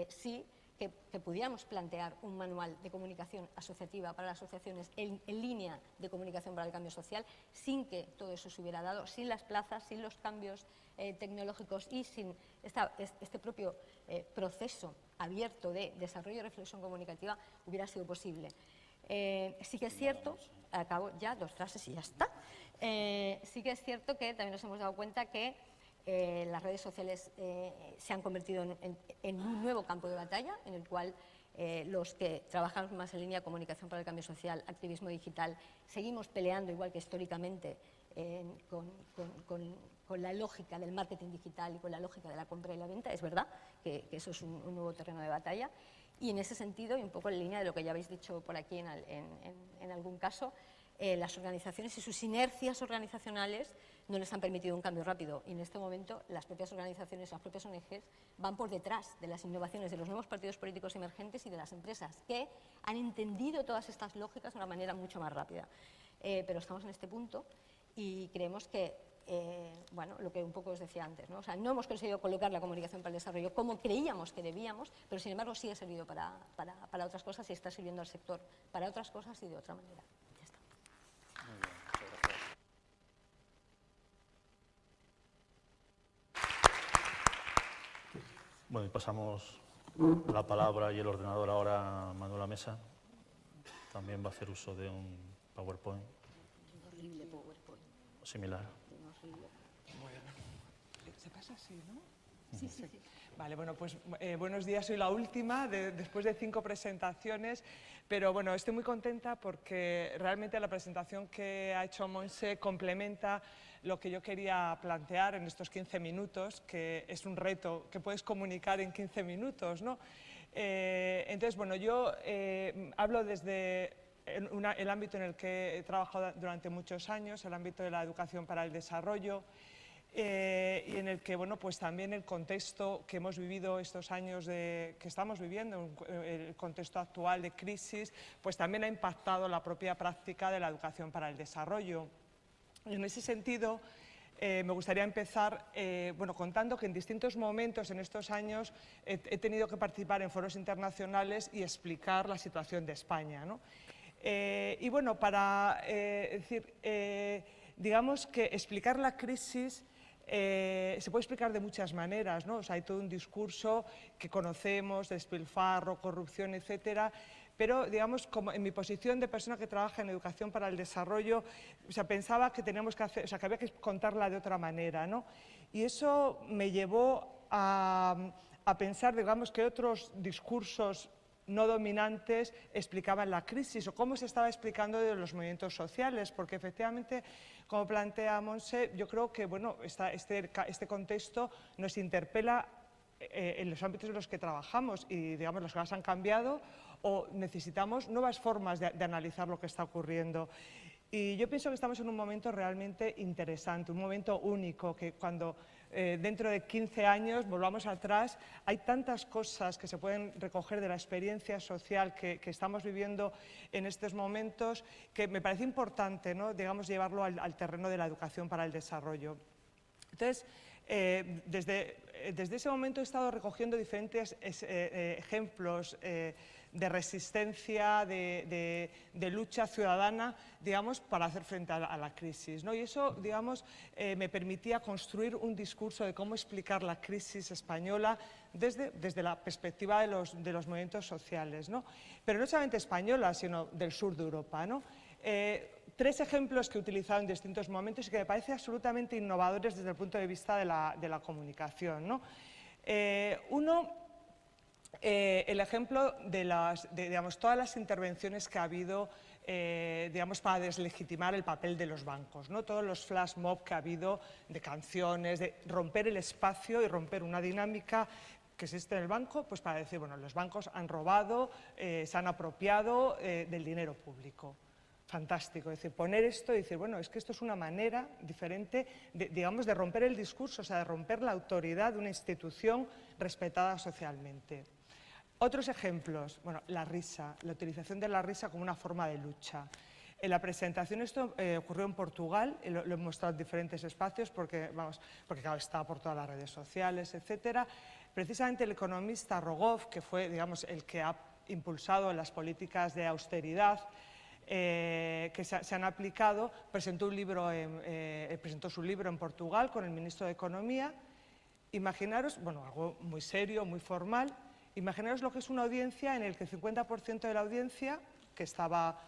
si que pudiéramos plantear un manual de comunicación asociativa para las asociaciones en línea de comunicación para el cambio social, sin que todo eso se hubiera dado, sin las plazas, sin los cambios tecnológicos y sin este propio proceso abierto de desarrollo y reflexión comunicativa hubiera sido posible. Sí que es cierto, acabo ya, 2 frases y ya está, sí que es cierto que también nos hemos dado cuenta que las redes sociales se han convertido en un nuevo campo de batalla en el cual los que trabajamos más en línea, comunicación para el cambio social, activismo digital, seguimos peleando igual que históricamente con la lógica del marketing digital y con la lógica de la compra y la venta. Es verdad que eso es un nuevo terreno de batalla y en ese sentido, y un poco en línea de lo que ya habéis dicho por aquí en algún caso, las organizaciones y sus inercias organizacionales no les han permitido un cambio rápido y en este momento las propias organizaciones, las propias ONGs van por detrás de las innovaciones de los nuevos partidos políticos emergentes y de las empresas que han entendido todas estas lógicas de una manera mucho más rápida. Pero estamos en este punto y creemos que, bueno, lo que un poco os decía antes, ¿no? O sea, no hemos conseguido colocar la comunicación para el desarrollo como creíamos que debíamos, pero sin embargo sí ha servido para otras cosas y está sirviendo al sector para otras cosas y de otra manera. Bueno, y pasamos la palabra y el ordenador ahora a Manuela Mesa. También va a hacer uso de un PowerPoint. Horrible PowerPoint. Similar. Se pasa así, ¿no? Sí, sí, sí. Vale, bueno, pues buenos días, soy la última después de 5 presentaciones, pero bueno, estoy muy contenta porque realmente la presentación que ha hecho Montse complementa lo que yo quería plantear en estos 15 minutos, que es un reto que puedes comunicar en 15 minutos, ¿no? Entonces, bueno, yo hablo desde el ámbito en el que he trabajado durante muchos años, el ámbito de la educación para el desarrollo, y en el que, bueno, pues también el contexto que hemos vivido estos años que estamos viviendo, el contexto actual de crisis, pues también ha impactado la propia práctica de la educación para el desarrollo. Y en ese sentido, me gustaría empezar bueno, contando que en distintos momentos en estos años he tenido que participar en foros internacionales y explicar la situación de España, ¿no? Y bueno, para decir, digamos que explicar la crisis se puede explicar de muchas maneras, ¿no? O sea, hay todo un discurso que conocemos, de despilfarro, corrupción, etcétera, pero, digamos, como en mi posición de persona que trabaja en educación para el desarrollo, o sea, pensaba que teníamos que hacer, o sea, que había que contarla de otra manera, ¿no? Y eso me llevó a pensar, digamos, que otros discursos no dominantes explicaban la crisis o cómo se estaba explicando de los movimientos sociales, porque efectivamente, como plantea Montse, yo creo que bueno, este contexto nos interpela en los ámbitos en los que trabajamos y digamos las cosas han cambiado o necesitamos nuevas formas de analizar lo que está ocurriendo. Y yo pienso que estamos en un momento realmente interesante, un momento único, que cuando dentro de 15 años volvamos atrás, hay tantas cosas que se pueden recoger de la experiencia social que estamos viviendo en estos momentos, que me parece importante, ¿no? Digamos, llevarlo al terreno de la educación para el desarrollo. Entonces, desde ese momento he estado recogiendo diferentes ejemplos de resistencia, de lucha ciudadana, digamos, para hacer frente a la crisis, ¿no? Y eso, digamos, me permitía construir un discurso de cómo explicar la crisis española desde la perspectiva de los movimientos sociales, ¿no? Pero no solamente española, sino del sur de Europa, ¿no? 3 ejemplos que he utilizado en distintos momentos y que me parecen absolutamente innovadores desde el punto de vista de la comunicación, ¿no? Uno el ejemplo de digamos, todas las intervenciones que ha habido digamos, para deslegitimar el papel de los bancos, ¿no? Todos los flash mob que ha habido de canciones, de romper el espacio y romper una dinámica que existe en el banco, pues para decir, bueno, los bancos han robado, se han apropiado del dinero público. Fantástico, es decir, poner esto y decir, bueno, es que esto es una manera diferente, digamos, de romper el discurso, o sea, de romper la autoridad de una institución respetada socialmente. Otros ejemplos, bueno, la risa, la utilización de la risa como una forma de lucha. En la presentación esto ocurrió en Portugal, lo he mostrado en diferentes espacios porque claro, está por todas las redes sociales, etcétera. Precisamente el economista Rogov, que fue, digamos, el que ha impulsado las políticas de austeridad que se han aplicado, presentó su libro en Portugal con el ministro de Economía. Imaginaros, bueno, algo muy serio, muy formal. Imaginaros lo que es una audiencia en la que el 50% de la audiencia que estaba,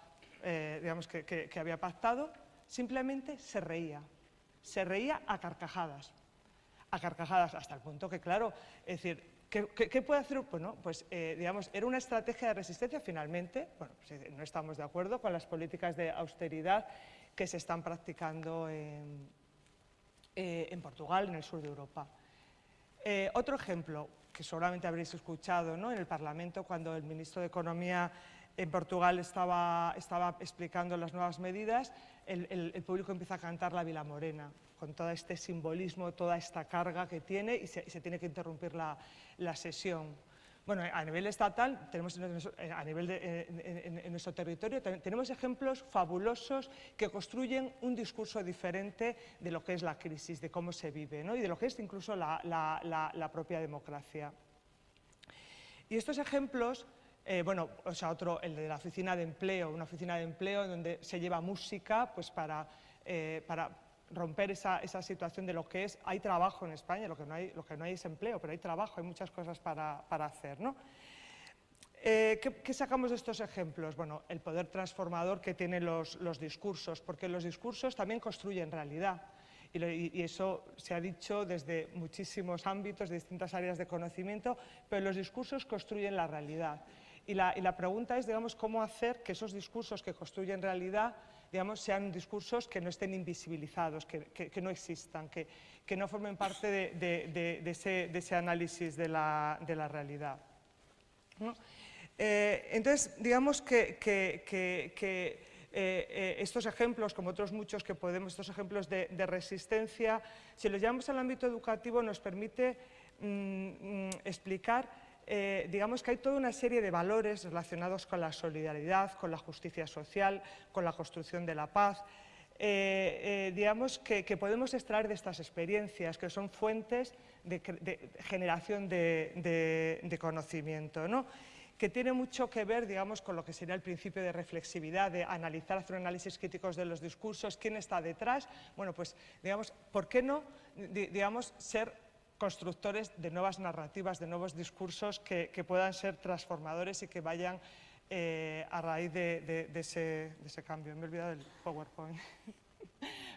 digamos, que había pactado, simplemente se reía a carcajadas hasta el punto que, claro, es decir, ¿qué puede hacer? Bueno, pues, digamos, era una estrategia de resistencia finalmente, bueno, pues, no estamos de acuerdo con las políticas de austeridad que se están practicando en Portugal, en el sur de Europa. Otro ejemplo, que seguramente habréis escuchado, ¿no? En el Parlamento, cuando el ministro de Economía en Portugal estaba explicando las nuevas medidas, el público empieza a cantar la Vila Morena, con todo este simbolismo, toda esta carga que tiene, y se tiene que interrumpir la sesión. Bueno, a nivel estatal, tenemos, a nivel en nuestro territorio, tenemos ejemplos fabulosos que construyen un discurso diferente de lo que es la crisis, de cómo se vive, ¿no? Y de lo que es incluso la propia democracia. Y estos ejemplos, bueno, o sea, otro, el de la oficina de empleo, una oficina de empleo donde se lleva música pues para romper esa situación de lo que es, hay trabajo en España, lo que no hay es empleo, pero hay trabajo, hay muchas cosas para hacer, ¿no? ¿Qué sacamos de estos ejemplos? Bueno, el poder transformador que tienen los discursos, porque los discursos también construyen realidad. Y eso se ha dicho desde muchísimos ámbitos, de distintas áreas de conocimiento, pero los discursos construyen la realidad. Y la pregunta es, digamos, cómo hacer que esos discursos que construyen realidad, digamos, sean discursos que no estén invisibilizados, que no existan, que no formen parte de ese análisis de la realidad, ¿no? Entonces, digamos que estos ejemplos, como otros muchos que podemos, estos ejemplos de resistencia, si los llevamos al ámbito educativo, nos permite explicar, digamos, que hay toda una serie de valores relacionados con la solidaridad, con la justicia social, con la construcción de la paz, digamos, que podemos extraer de estas experiencias, que son fuentes de generación de conocimiento, ¿no? Que tiene mucho que ver, digamos, con lo que sería el principio de reflexividad, de analizar, hacer análisis críticos de los discursos, quién está detrás. Bueno, pues, digamos, ¿por qué no, digamos, ser constructores de nuevas narrativas, de nuevos discursos que puedan ser transformadores y que vayan a raíz de ese cambio? Me he olvidado del PowerPoint.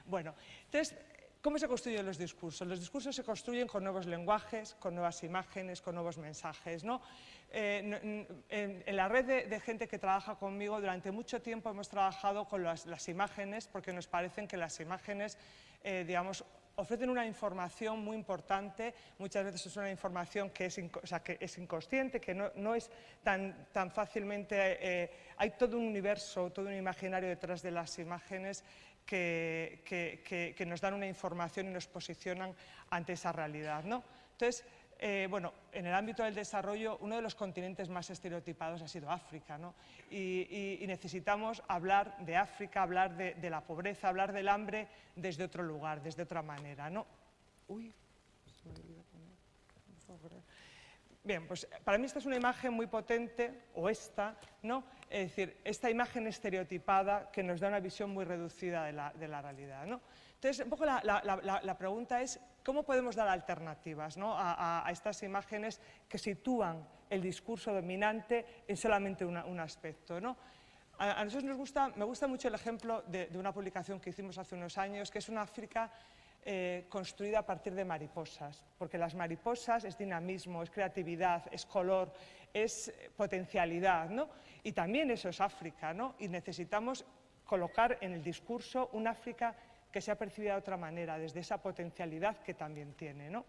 Bueno, entonces, ¿cómo se construyen los discursos? Los discursos se construyen con nuevos lenguajes, con nuevas imágenes, con nuevos mensajes, ¿no? En la red de gente que trabaja conmigo, durante mucho tiempo hemos trabajado con las imágenes, porque nos parecen que las imágenes, digamos, ofrecen una información muy importante. Muchas veces es una información que es inconsciente, que no es tan fácilmente... hay todo un universo, todo un imaginario detrás de las imágenes que nos dan una información y nos posicionan ante esa realidad, ¿no? Entonces, bueno, en el ámbito del desarrollo, uno de los continentes más estereotipados ha sido África, ¿no? Y necesitamos hablar de África, hablar de la pobreza, hablar del hambre desde otro lugar, desde otra manera, ¿no? Uy, se me olvidó poner. Bien, pues para mí esta es una imagen muy potente, o esta, ¿no? Es decir, esta imagen estereotipada que nos da una visión muy reducida de la realidad, ¿no? Entonces, un poco la pregunta es, ¿cómo podemos dar alternativas, ¿no? a estas imágenes que sitúan el discurso dominante en solamente un aspecto, ¿no? A nosotros me gusta mucho el ejemplo de una publicación que hicimos hace unos años, que es una África construida a partir de mariposas, porque las mariposas es dinamismo, es creatividad, es color, es potencialidad, ¿no? Y también eso es África, ¿no? Y necesitamos colocar en el discurso un África que sea percibida de otra manera, desde esa potencialidad que también tiene, ¿no?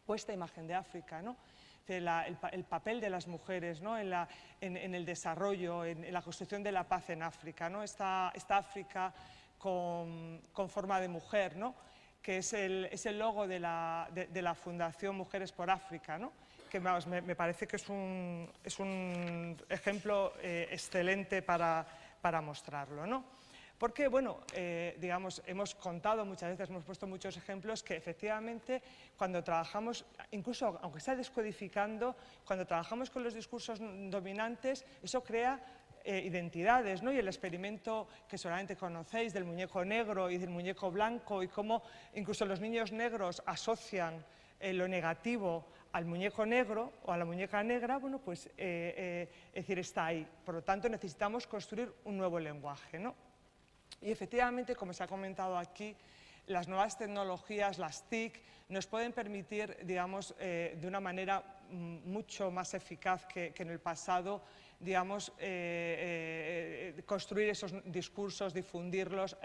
O esta imagen de África, ¿no? El papel de las mujeres, ¿no? en el desarrollo, en la construcción de la paz en África, ¿no? Esta África con forma de mujer, ¿no? Que es el logo de la Fundación Mujeres por África, ¿no? Que vamos, me parece que es un ejemplo excelente para mostrarlo, ¿no? Porque, bueno, digamos, hemos contado muchas veces, hemos puesto muchos ejemplos que efectivamente cuando trabajamos, incluso aunque está descodificando, cuando trabajamos con los discursos dominantes, eso crea identidades, ¿no? Y el experimento que seguramente conocéis del muñeco negro y del muñeco blanco y cómo incluso los niños negros asocian lo negativo al muñeco negro o a la muñeca negra, bueno, pues es decir, está ahí. Por lo tanto, necesitamos construir un nuevo lenguaje, ¿no? Y efectivamente, como se ha comentado aquí, las nuevas tecnologías, las TIC, nos pueden permitir, digamos, de una manera mucho más eficaz que en el pasado, digamos, construir esos discursos, difundirlos,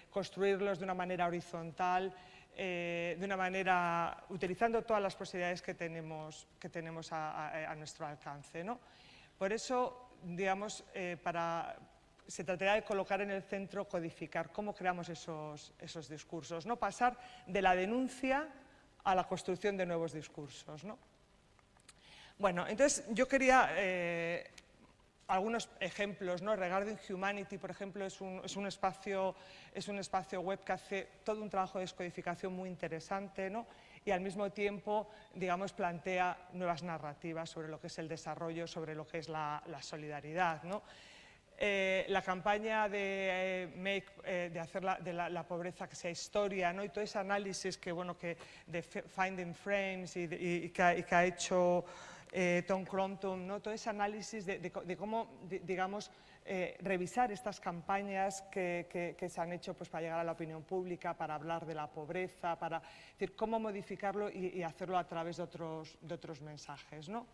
construirlos de una manera horizontal, de una manera, utilizando todas las posibilidades que tenemos a nuestro alcance, ¿no? Por eso, digamos, se trataría de colocar en el centro, codificar cómo creamos esos discursos, ¿no? Pasar de la denuncia a la construcción de nuevos discursos, ¿no? Bueno, entonces yo quería algunos ejemplos, ¿no? Regarding Humanity, por ejemplo, es un espacio web que hace todo un trabajo de descodificación muy interesante, ¿no? Y al mismo tiempo, digamos, plantea nuevas narrativas sobre lo que es el desarrollo, sobre lo que es la solidaridad, ¿no? La campaña de hacer de la pobreza que sea historia, ¿no? Y todo ese análisis de Finding Frames y que ha hecho Tom Crompton, ¿no? Todo ese análisis de cómo, digamos, revisar estas campañas que se han hecho pues, para llegar a la opinión pública, para hablar de la pobreza, para decir, cómo modificarlo y hacerlo a través de otros mensajes, ¿no?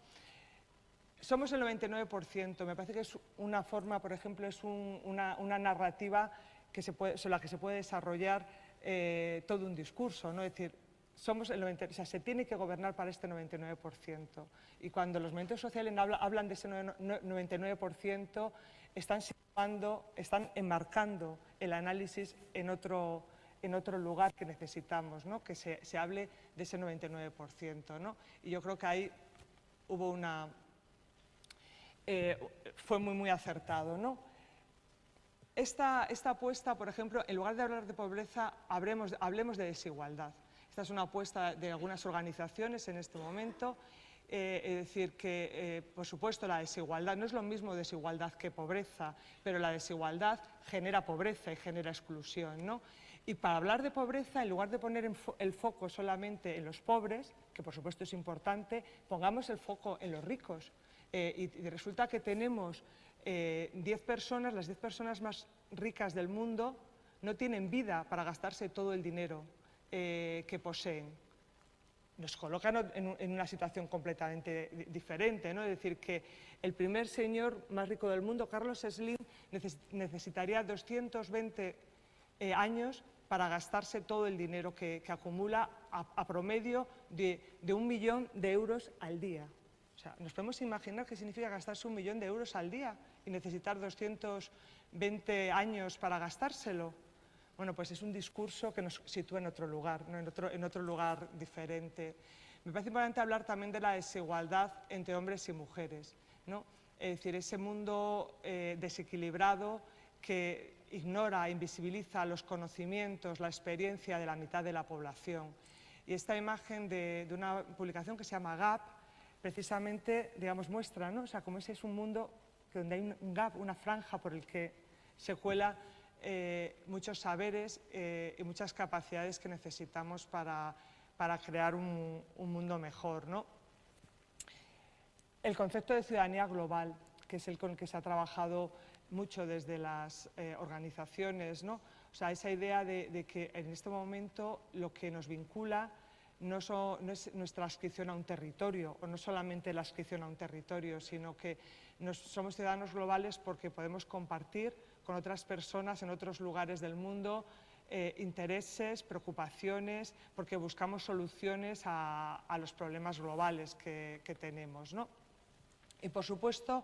Somos el 99%, me parece que es una forma, por ejemplo, es una narrativa sobre la que se puede desarrollar todo un discurso, ¿no? Es decir, somos el 99%, o sea, se tiene que gobernar para este 99%. Y cuando los movimientos sociales hablan de ese 99%, están enmarcando el análisis en otro lugar que necesitamos, ¿no? Que se hable de ese 99%, ¿no? Y yo creo que ahí hubo fue muy acertado, ¿no? Esta apuesta, por ejemplo, en lugar de hablar de pobreza, hablemos de desigualdad. Esta es una apuesta de algunas organizaciones en este momento. Es decir, que, por supuesto, la desigualdad no es lo mismo desigualdad que pobreza, pero la desigualdad genera pobreza y genera exclusión, ¿no? Y para hablar de pobreza, en lugar de poner el foco solamente en los pobres, que por supuesto es importante, pongamos el foco en los ricos. Y resulta que tenemos 10 personas, las 10 personas más ricas del mundo no tienen vida para gastarse todo el dinero que poseen. Nos colocan en una situación completamente diferente, ¿no? Es decir, que el primer señor más rico del mundo, Carlos Slim, necesitaría 220 años para gastarse todo el dinero que acumula a promedio de 1 millón de euros al día. O sea, ¿nos podemos imaginar qué significa gastarse 1 millón de euros al día y necesitar 220 años para gastárselo? Bueno, pues es un discurso que nos sitúa en otro lugar, ¿no? en otro lugar diferente. Me parece importante hablar también de la desigualdad entre hombres y mujeres, ¿no? Es decir, ese mundo desequilibrado que ignora, invisibiliza los conocimientos, la experiencia de la mitad de la población. Y esta imagen de una publicación que se llama Gap, precisamente, digamos, muestra, ¿no? O sea, como ese es un mundo donde hay un gap, una franja por el que se cuela muchos saberes y muchas capacidades que necesitamos para crear un mundo mejor, ¿no? El concepto de ciudadanía global, que es el con el que se ha trabajado mucho desde las organizaciones, ¿no? O sea, esa idea de que en este momento lo que nos vincula no es nuestra adscripción a un territorio, o no solamente la adscripción a un territorio, sino que somos ciudadanos globales porque podemos compartir con otras personas en otros lugares del mundo intereses, preocupaciones, porque buscamos soluciones a los problemas globales que tenemos, ¿no? Y por supuesto,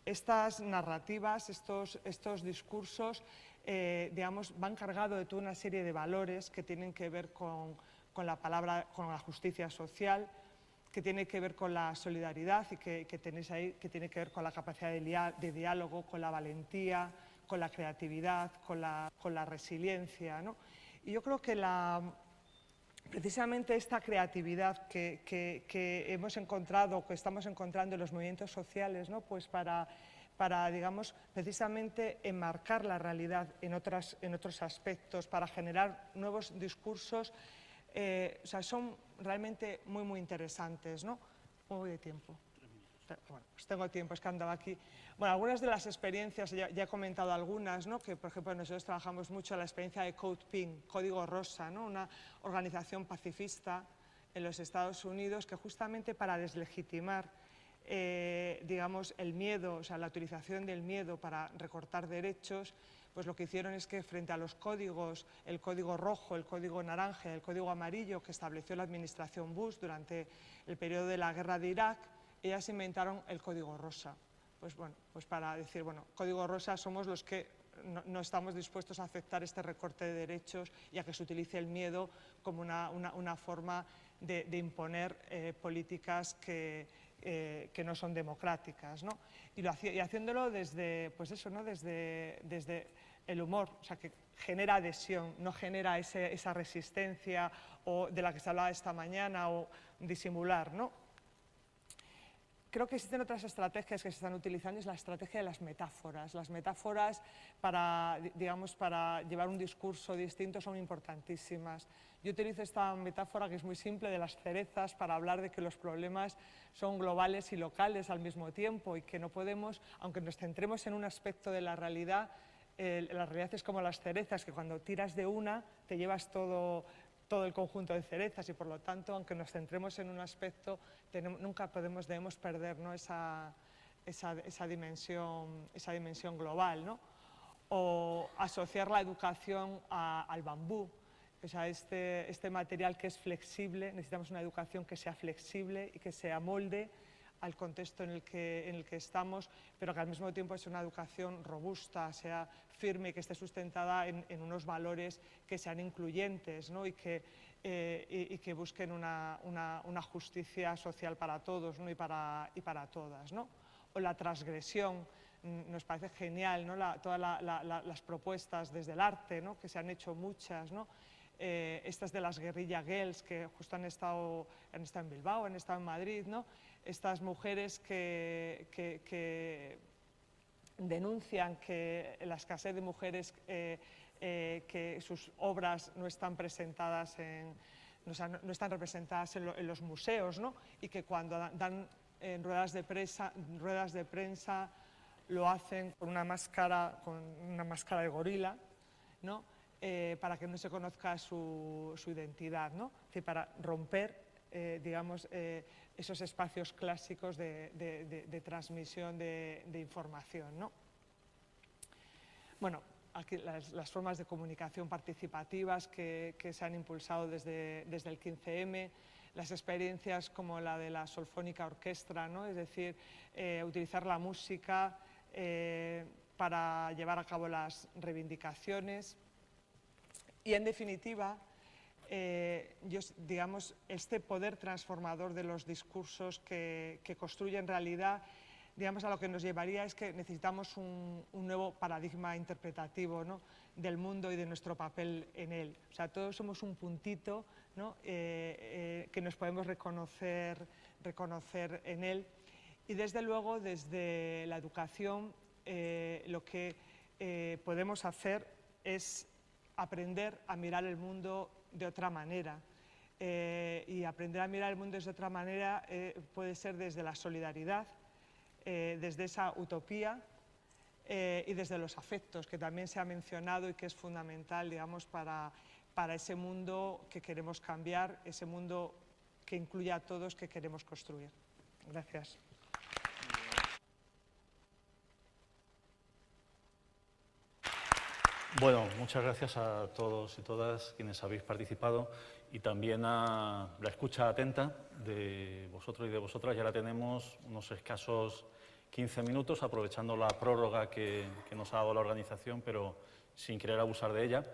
estas narrativas, estos discursos, digamos, van cargados de toda una serie de valores que tienen que ver con la justicia social, que tiene que ver con la solidaridad y que tenéis ahí, que tiene que ver con la capacidad de diálogo, con la valentía, con la creatividad, con la resiliencia, ¿no? Y yo creo que precisamente esta creatividad que hemos encontrado, que estamos encontrando en los movimientos sociales, ¿no? Pues para digamos, precisamente enmarcar la realidad en otros aspectos, para generar nuevos discursos, o sea, son realmente muy, muy interesantes, ¿no? ¿Cómo voy de tiempo? Bueno, pues tengo tiempo, es que andaba aquí. Bueno, algunas de las experiencias, ya he comentado algunas, ¿no? Que por ejemplo nosotros trabajamos mucho la experiencia de Code Pink, Código Rosa, ¿no? Una organización pacifista en los Estados Unidos que justamente para deslegitimar digamos, el miedo, o sea, la utilización del miedo para recortar derechos, pues lo que hicieron es que frente a los códigos, el código rojo, el código naranja, el código amarillo que estableció la administración Bush durante el periodo de la guerra de Irak, ellas inventaron el código rosa. Pues bueno, pues para decir, bueno, código rosa somos los que no estamos dispuestos a aceptar este recorte de derechos y a que se utilice el miedo como una forma de imponer políticas que no son democráticas, ¿no? Y haciéndolo desde, pues eso, ¿no? Desde el humor, o sea, que genera adhesión, no genera esa resistencia o de la que se hablaba esta mañana o disimular, ¿no? Creo que existen otras estrategias que se están utilizando, es la estrategia de las metáforas. Las metáforas para, digamos, para llevar un discurso distinto son importantísimas. Yo utilizo esta metáfora que es muy simple de las cerezas para hablar de que los problemas son globales y locales al mismo tiempo y que no podemos, aunque nos centremos en un aspecto de la realidad es como las cerezas, que cuando tiras de una te llevas todo el conjunto de cerezas y por lo tanto, aunque nos centremos en un aspecto, nunca debemos perder, ¿no? esa dimensión global, ¿no? O asociar la educación al bambú. O sea, este material que es flexible, necesitamos una educación que sea flexible y que se amolde al contexto en el que estamos, pero que al mismo tiempo es una educación robusta, sea firme y que esté sustentada en unos valores que sean incluyentes, ¿no? y que busquen una justicia social para todos, ¿no? y para todas, ¿no? O la transgresión. Nos parece genial, ¿no? Todas las propuestas desde el arte, ¿no? Que se han hecho muchas, ¿no? Estas de las guerrilla girls que justo han estado en Bilbao, han estado en Madrid, ¿no? Estas mujeres que denuncian que la escasez de mujeres, que sus obras no están representadas en los museos, ¿no? Y que cuando dan ruedas de prensa lo hacen con una máscara de gorila, ¿no? Para que no se conozca su identidad, ¿no? Es decir, para romper, digamos, esos espacios clásicos de transmisión de información, ¿no? Bueno, aquí las formas de comunicación participativas que se han impulsado desde el 15M, las experiencias como la de la Solfónica Orquestra, ¿no? Es decir, utilizar la música para llevar a cabo las reivindicaciones. Y en definitiva, digamos, este poder transformador de los discursos que construyen realidad, digamos, a lo que nos llevaría es que necesitamos un nuevo paradigma interpretativo, ¿no? Del mundo y de nuestro papel en él. O sea, todos somos un puntito, ¿no? Que nos podemos reconocer en él. Y desde luego, desde la educación, lo que podemos hacer es aprender a mirar el mundo de otra manera. Y aprender a mirar el mundo de otra manera puede ser desde la solidaridad, desde esa utopía, y desde los afectos, que también se ha mencionado y que es fundamental, digamos, para ese mundo que queremos cambiar, ese mundo que incluye a todos que queremos construir. Gracias. Bueno, muchas gracias a todos y todas quienes habéis participado y también a la escucha atenta de vosotros y de vosotras. Ya la tenemos unos escasos 15 minutos, aprovechando la prórroga que nos ha dado la organización, pero sin querer abusar de ella.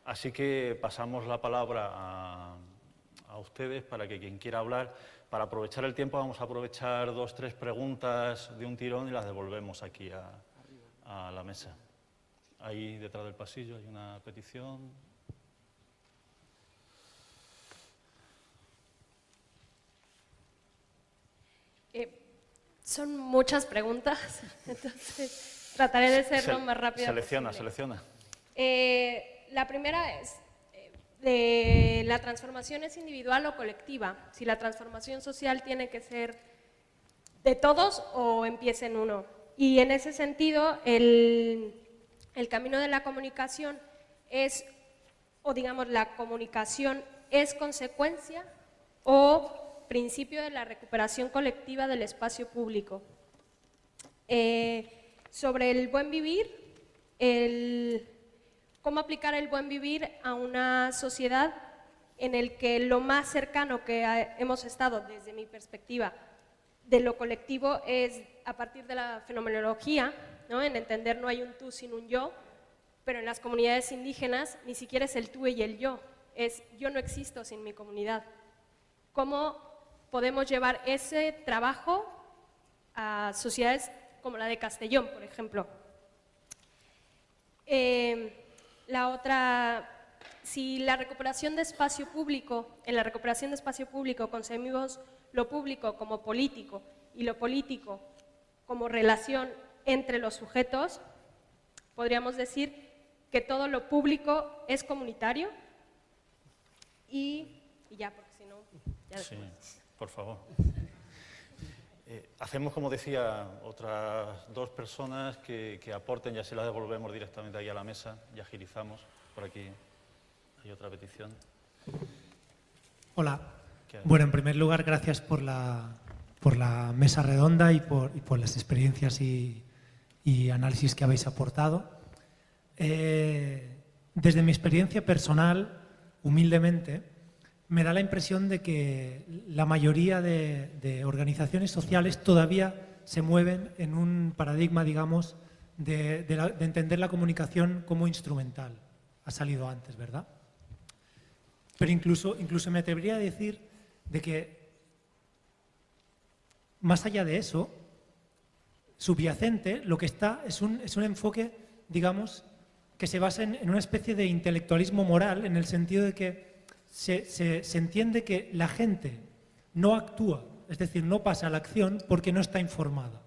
Así que pasamos la palabra a ustedes para que quien quiera hablar, para aprovechar el tiempo, vamos a aprovechar 2 o 3 preguntas de un tirón y las devolvemos aquí a la mesa. Ahí detrás del pasillo hay una petición. Son muchas preguntas, entonces trataré de ser lo más rápida posible. Selecciona. La primera es, de la transformación es individual o colectiva, si la transformación social tiene que ser de todos o empieza en uno. Y en ese sentido, el camino de la comunicación es, o digamos, la comunicación es consecuencia o principio de la recuperación colectiva del espacio público. Sobre el buen vivir, cómo aplicar el buen vivir a una sociedad en el que lo más cercano que hemos estado, desde mi perspectiva, de lo colectivo es a partir de la fenomenología, ¿no? En entender no hay un tú sin un yo, pero en las comunidades indígenas ni siquiera es el tú y el yo, es yo no existo sin mi comunidad. ¿Cómo podemos llevar ese trabajo a sociedades como la de Castellón, por ejemplo? La otra, si la recuperación de espacio público, en la recuperación de espacio público concebimos lo público como político y lo político como relación entre los sujetos, podríamos decir que todo lo público es comunitario y ya, porque si no, ya después. Sí, por favor. Hacemos, como decía, otras 2 personas que aporten, ya se las devolvemos directamente ahí a la mesa y agilizamos. Por aquí hay otra petición. Hola. Bueno, en primer lugar, gracias por la mesa redonda y por las experiencias y análisis que habéis aportado. Desde mi experiencia personal, humildemente, me da la impresión de que la mayoría de organizaciones sociales todavía se mueven en un paradigma, digamos, de entender la comunicación como instrumental. Ha salido antes, ¿verdad? Pero incluso me atrevería a decir de que, más allá de eso, subyacente, lo que está es un enfoque, digamos, que se basa en una especie de intelectualismo moral, en el sentido de que se entiende que la gente no actúa, es decir, no pasa a la acción porque no está informada,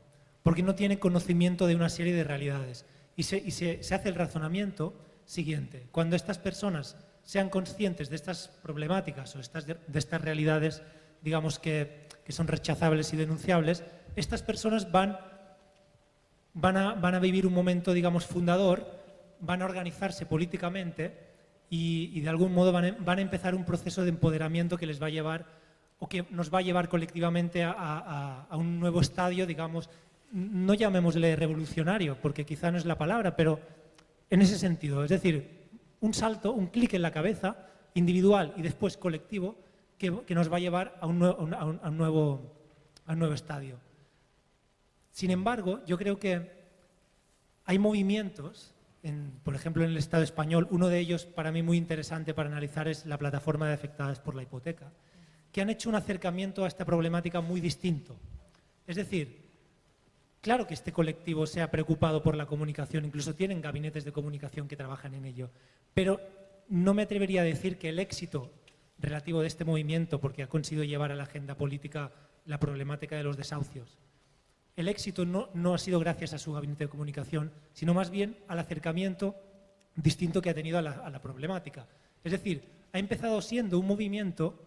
porque no tiene conocimiento de una serie de realidades. Y se hace el razonamiento siguiente: cuando estas personas sean conscientes de estas problemáticas o de estas realidades, digamos, que son rechazables y denunciables, estas personas van a vivir un momento, digamos, fundador, van a organizarse políticamente y de algún modo van a empezar un proceso de empoderamiento que les va a llevar, o que nos va a llevar colectivamente a un nuevo estadio, digamos, no llamémosle revolucionario, porque quizá no es la palabra, pero en ese sentido, es decir, un salto, un clic en la cabeza, individual y después colectivo, que nos va a llevar a un nuevo estadio. Sin embargo, yo creo que hay movimientos, por ejemplo, en el Estado español, uno de ellos para mí muy interesante para analizar es la plataforma de afectadas por la hipoteca, que han hecho un acercamiento a esta problemática muy distinto. Es decir, claro que este colectivo se ha preocupado por la comunicación, incluso tienen gabinetes de comunicación que trabajan en ello, pero no me atrevería a decir que el éxito relativo de este movimiento, porque ha conseguido llevar a la agenda política la problemática de los desahucios, el éxito no ha sido gracias a su gabinete de comunicación, sino más bien al acercamiento distinto que ha tenido a la problemática. Es decir, ha empezado siendo un movimiento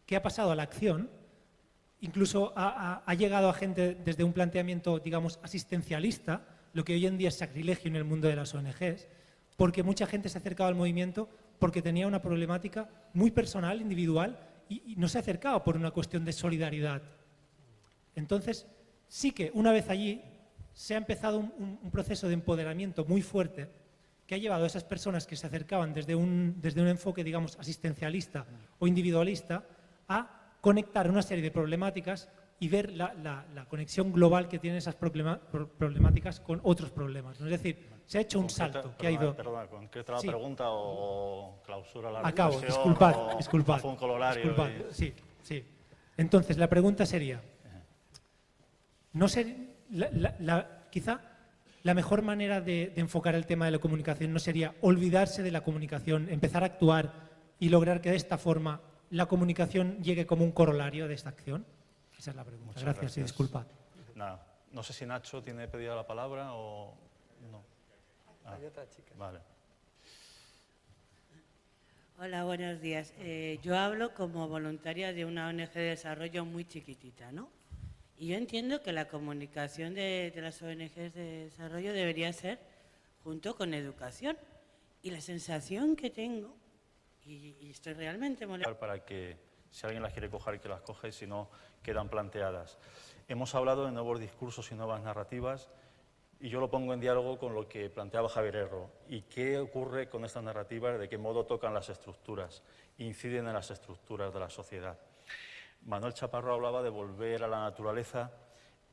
que ha pasado a la acción, incluso ha llegado a gente desde un planteamiento, digamos, asistencialista, lo que hoy en día es sacrilegio en el mundo de las ONGs, porque mucha gente se ha acercado al movimiento porque tenía una problemática muy personal, individual, y no se ha acercado por una cuestión de solidaridad. Entonces, sí que una vez allí se ha empezado un proceso de empoderamiento muy fuerte que ha llevado a esas personas que se acercaban desde un enfoque, digamos, asistencialista o individualista a conectar una serie de problemáticas y ver la conexión global que tienen esas problemáticas con otros problemas, ¿no? Es decir, se ha hecho un salto que ha ido... Perdona, ¿concreta la Sí. pregunta o clausura la Acabo, reflexión? disculpad. Fue un colorario. Disculpad, sí. Entonces, la pregunta sería, no sé, quizá la mejor manera de enfocar el tema de la comunicación no sería olvidarse de la comunicación, empezar a actuar y lograr que de esta forma la comunicación llegue como un corolario de esta acción. Esa es la pregunta. Muchas Gracias y disculpad. Nada, no sé si Nacho tiene pedida la palabra o no. Hay otra chica. Vale. Hola, buenos días. Yo hablo como voluntaria de una ONG de desarrollo muy chiquitita, ¿no? Y yo entiendo que la comunicación de las ONGs de desarrollo debería ser junto con educación. Y la sensación que tengo, y estoy realmente molesta... Para que si alguien las quiere coger, que las coge, si no, quedan planteadas. Hemos hablado de nuevos discursos y nuevas narrativas, y yo lo pongo en diálogo con lo que planteaba Javier Erro. ¿Y qué ocurre con estas narrativas? ¿De qué modo tocan las estructuras? Inciden en las estructuras de la sociedad. Manuel Chaparro hablaba de volver a la naturaleza,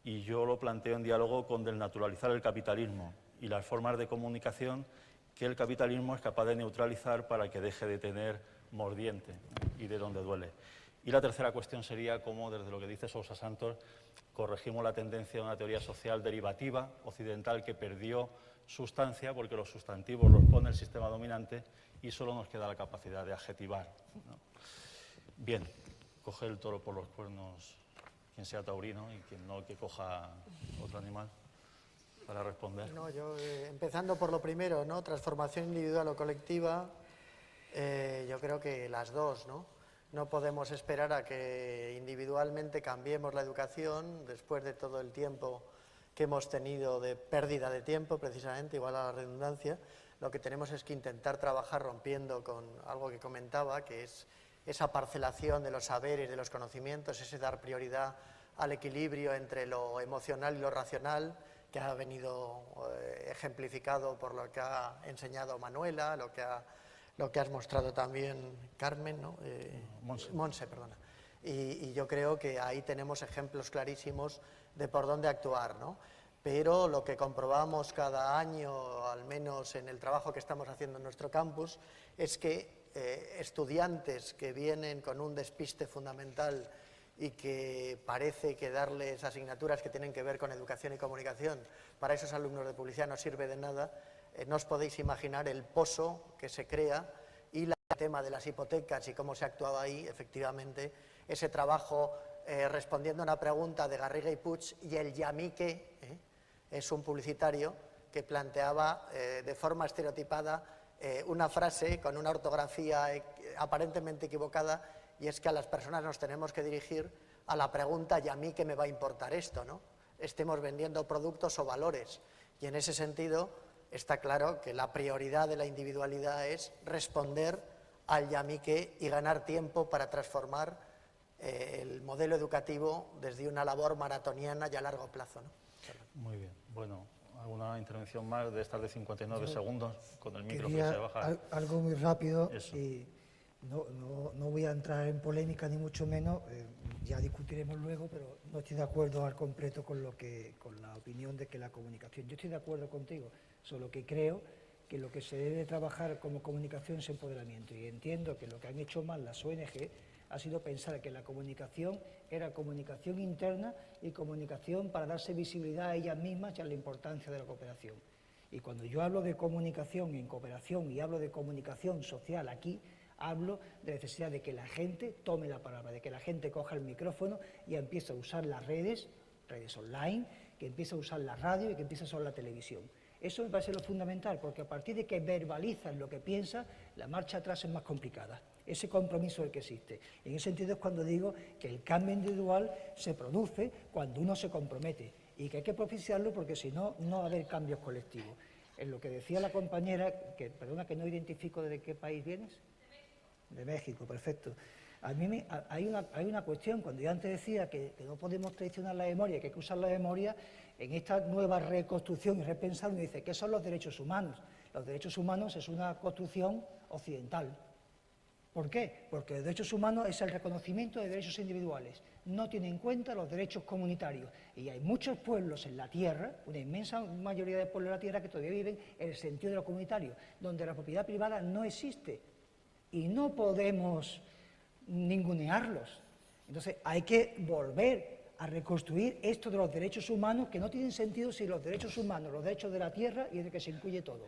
y yo lo planteo en diálogo con desnaturalizar el capitalismo y las formas de comunicación que el capitalismo es capaz de neutralizar para que deje de tener mordiente y de donde duele. Y la tercera cuestión sería cómo, desde lo que dice Sousa Santos, corregimos la tendencia de una teoría social derivativa, occidental, que perdió sustancia porque los sustantivos los pone el sistema dominante y solo nos queda la capacidad de adjetivar, ¿no? Bien, coge el toro por los cuernos quien sea taurino y quien no, que coja otro animal para responder. No, yo, empezando por lo primero, ¿no? Transformación individual o colectiva, yo creo que las dos, ¿no? No podemos esperar a que individualmente cambiemos la educación después de todo el tiempo que hemos tenido de pérdida de tiempo, precisamente, igual a la redundancia. Lo que tenemos es que intentar trabajar rompiendo con algo que comentaba, que es esa parcelación de los saberes, de los conocimientos, ese dar prioridad al equilibrio entre lo emocional y lo racional, que ha venido ejemplificado por lo que ha enseñado Manuela, lo que has mostrado también, Carmen, ¿no? Monse, perdona. Y yo creo que ahí tenemos ejemplos clarísimos de por dónde actuar, ¿no? Pero lo que comprobamos cada año, al menos en el trabajo que estamos haciendo en nuestro campus, es que estudiantes que vienen con un despiste fundamental y que parece que darles asignaturas que tienen que ver con educación y comunicación, para esos alumnos de publicidad no sirve de nada. No os podéis imaginar el pozo que se crea y el tema de las hipotecas y cómo se ha actuado ahí, efectivamente, ese trabajo respondiendo a una pregunta de Garriga y Puig, y el Yamique es un publicitario que planteaba de forma estereotipada una frase con una ortografía aparentemente equivocada, y es que a las personas nos tenemos que dirigir a la pregunta ¿y a mí qué me va a importar esto?, ¿no? Estemos vendiendo productos o valores, y en ese sentido está claro que la prioridad de la individualidad es responder al yamique y ganar tiempo para transformar el modelo educativo desde una labor maratoniana y a largo plazo, ¿no? Muy bien. Bueno, ¿alguna intervención más de estas de 59 segundos? Con el micro que Quería se baja. algo muy rápido. Eso. Y no voy a entrar en polémica ni mucho menos, ya discutiremos luego, pero no estoy de acuerdo al completo con la opinión de que la comunicación. Yo estoy de acuerdo contigo, solo que creo que lo que se debe trabajar como comunicación es empoderamiento, y entiendo que lo que han hecho mal las ONG ha sido pensar que la comunicación era comunicación interna y comunicación para darse visibilidad a ellas mismas y a la importancia de la cooperación. Y cuando yo hablo de comunicación en cooperación y hablo de comunicación social aquí, hablo de la necesidad de que la gente tome la palabra, de que la gente coja el micrófono y empiece a usar las redes online, que empiece a usar la radio y que empiece a usar la televisión. Eso me parece lo fundamental, porque a partir de que verbalizan lo que piensan, la marcha atrás es más complicada. Ese compromiso es el que existe. En ese sentido es cuando digo que el cambio individual se produce cuando uno se compromete, y que hay que propiciarlo porque si no, no va a haber cambios colectivos. En lo que decía la compañera, que perdona que no identifico de qué país vienes. De México, perfecto. A mí hay una cuestión, cuando yo antes decía que no podemos traicionar la memoria, que hay que usar la memoria, en esta nueva reconstrucción y repensar, me dice, ¿qué son los derechos humanos? Los derechos humanos es una construcción occidental. ¿Por qué? Porque los derechos humanos es el reconocimiento de derechos individuales, no tiene en cuenta los derechos comunitarios. Y hay muchos pueblos en la tierra, una inmensa mayoría de pueblos en la tierra que todavía viven en el sentido de lo comunitario, donde la propiedad privada no existe y no podemos ningunearlos. Entonces hay que volver a reconstruir esto de los derechos humanos, que no tienen sentido sin los derechos humanos, los derechos de la tierra y de que se incluye todo.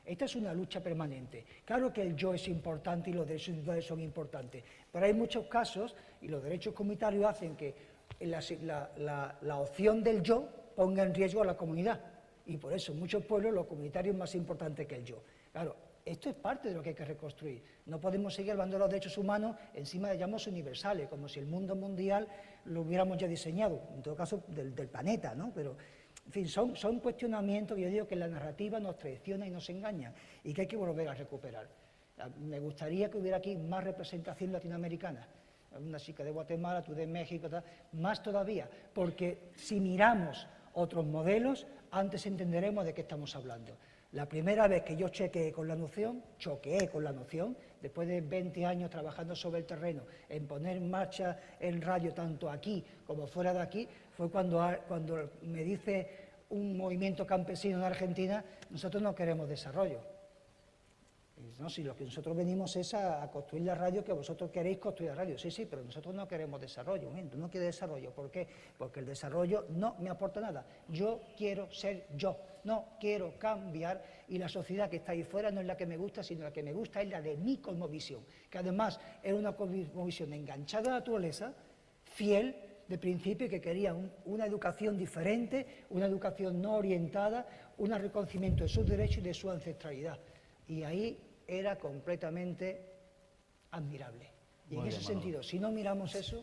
Esta es una lucha permanente. Claro que el yo es importante y los derechos individuales son importantes, pero hay muchos casos, y los derechos comunitarios hacen que la opción del yo ponga en riesgo a la comunidad, y por eso en muchos pueblos lo comunitario es más importante que el yo. Claro, esto es parte de lo que hay que reconstruir. No podemos seguir hablando de los derechos humanos encima de llamas universales, como si el mundo mundial lo hubiéramos ya diseñado, en todo caso del planeta, ¿no? Pero, en fin, son cuestionamientos que yo digo que la narrativa nos traiciona y nos engaña y que hay que volver a recuperar. Me gustaría que hubiera aquí más representación latinoamericana. Una chica de Guatemala, tú de México, más todavía, porque si miramos otros modelos, antes entenderemos de qué estamos hablando. La primera vez que yo choqueé con la noción, después de 20 años trabajando sobre el terreno, en poner en marcha el radio tanto aquí como fuera de aquí, fue cuando me dice un movimiento campesino en Argentina, nosotros no queremos desarrollo. No, si lo que nosotros venimos es a construir la radio, que vosotros queréis construir la radio. Sí, pero nosotros no queremos desarrollo. Tú no quieres desarrollo. ¿Por qué? Porque el desarrollo no me aporta nada. Yo quiero ser yo, no quiero cambiar, y la sociedad que está ahí fuera no es la que me gusta, sino la que me gusta es la de mi cosmovisión, que además era una cosmovisión enganchada a la naturaleza, fiel de principio, y que quería una educación diferente, una educación no orientada, un reconocimiento de sus derechos y de su ancestralidad. Y ahí era completamente admirable. Y en ese sentido, si no miramos eso...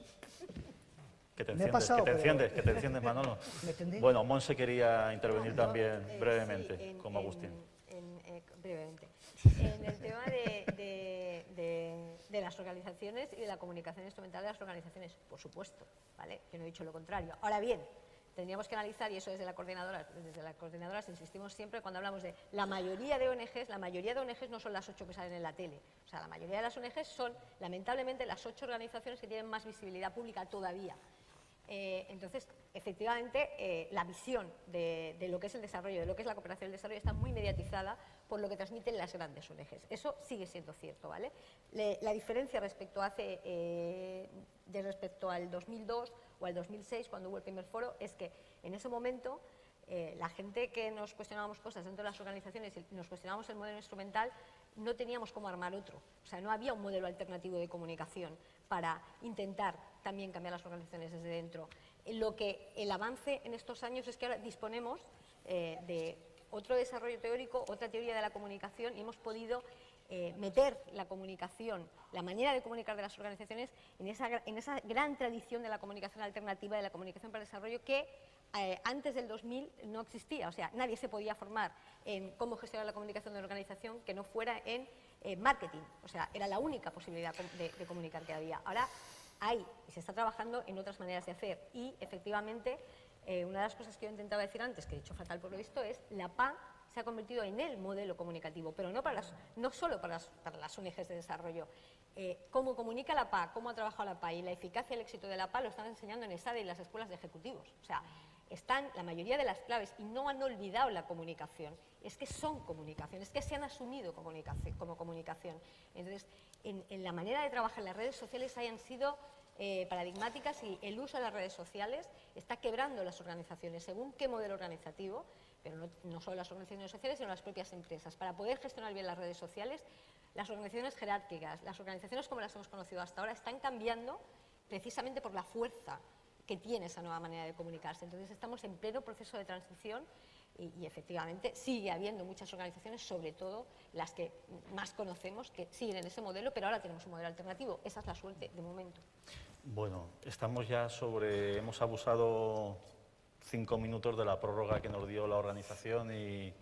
Que te enciendes, Manolo. ¿Me entendí? Bueno, Monse quería intervenir también brevemente, como Agustín. Brevemente. En el tema de las organizaciones y de la comunicación instrumental de las organizaciones, por supuesto, ¿vale? Yo no he dicho lo contrario. Ahora bien, tendríamos que analizar, y eso desde las coordinadoras insistimos siempre cuando hablamos de la mayoría de ONGs no son las 8 que salen en la tele. O sea, la mayoría de las ONGs son, lamentablemente, las 8 organizaciones que tienen más visibilidad pública todavía. Entonces, efectivamente, la visión de lo que es el desarrollo, de lo que es la cooperación y el desarrollo, está muy mediatizada por lo que transmiten las grandes ONGs. Eso sigue siendo cierto, ¿vale? La diferencia respecto al 2002 o al 2006, cuando hubo el primer foro, es que en ese momento la gente que nos cuestionábamos cosas dentro de las organizaciones y nos cuestionábamos el modelo instrumental, no teníamos cómo armar otro. O sea, no había un modelo alternativo de comunicación para intentar también cambiar las organizaciones desde dentro. El avance en estos años es que ahora disponemos de otro desarrollo teórico, otra teoría de la comunicación, y hemos podido meter la comunicación, la manera de comunicar de las organizaciones en esa gran tradición de la comunicación alternativa, de la comunicación para el desarrollo, que antes del 2000 no existía. O sea, nadie se podía formar en cómo gestionar la comunicación de una organización que no fuera en marketing. O sea, era la única posibilidad de comunicar que había. Ahora hay, y se está trabajando en otras maneras de hacer, y efectivamente una de las cosas que yo intentaba decir antes, que he dicho fatal por lo visto, es la PA se ha convertido en el modelo comunicativo, pero no solo para las ONGs de desarrollo. Cómo comunica la PA, cómo ha trabajado la PA y la eficacia y el éxito de la PA lo están enseñando en ESADE y en las escuelas de ejecutivos. O sea, están la mayoría de las claves y no han olvidado la comunicación. Es que son comunicación, es que se han asumido como comunicación. Entonces, en la manera de trabajar las redes sociales hayan sido paradigmáticas, y el uso de las redes sociales está quebrando las organizaciones según qué modelo organizativo, pero no solo las organizaciones sociales, sino las propias empresas. Para poder gestionar bien las redes sociales, las organizaciones jerárquicas, las organizaciones como las hemos conocido hasta ahora, están cambiando precisamente por la fuerza que tiene esa nueva manera de comunicarse. Entonces, estamos en pleno proceso de transición y efectivamente sigue habiendo muchas organizaciones, sobre todo las que más conocemos, que siguen en ese modelo, pero ahora tenemos un modelo alternativo. Esa es la suerte de momento. Bueno, estamos ya hemos abusado 5 minutos de la prórroga que nos dio la organización y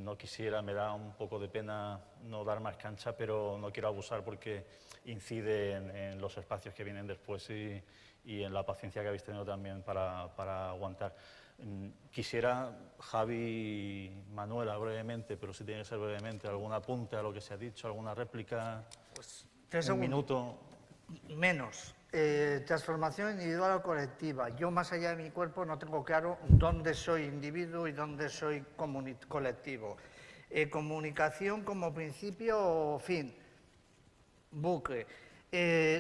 no quisiera, me da un poco de pena no dar más cancha, pero no quiero abusar porque incide en los espacios que vienen después y en la paciencia que habéis tenido también para aguantar. Quisiera, Javi y Manuela, brevemente, pero si tiene que ser brevemente, algún apunte a lo que se ha dicho, alguna réplica, pues 3 un segundos. minuto. Menos. Transformación individual o colectiva. Yo, más allá de mi cuerpo, no tengo claro dónde soy individuo y dónde soy colectivo. Comunicación como principio o fin. Bucle.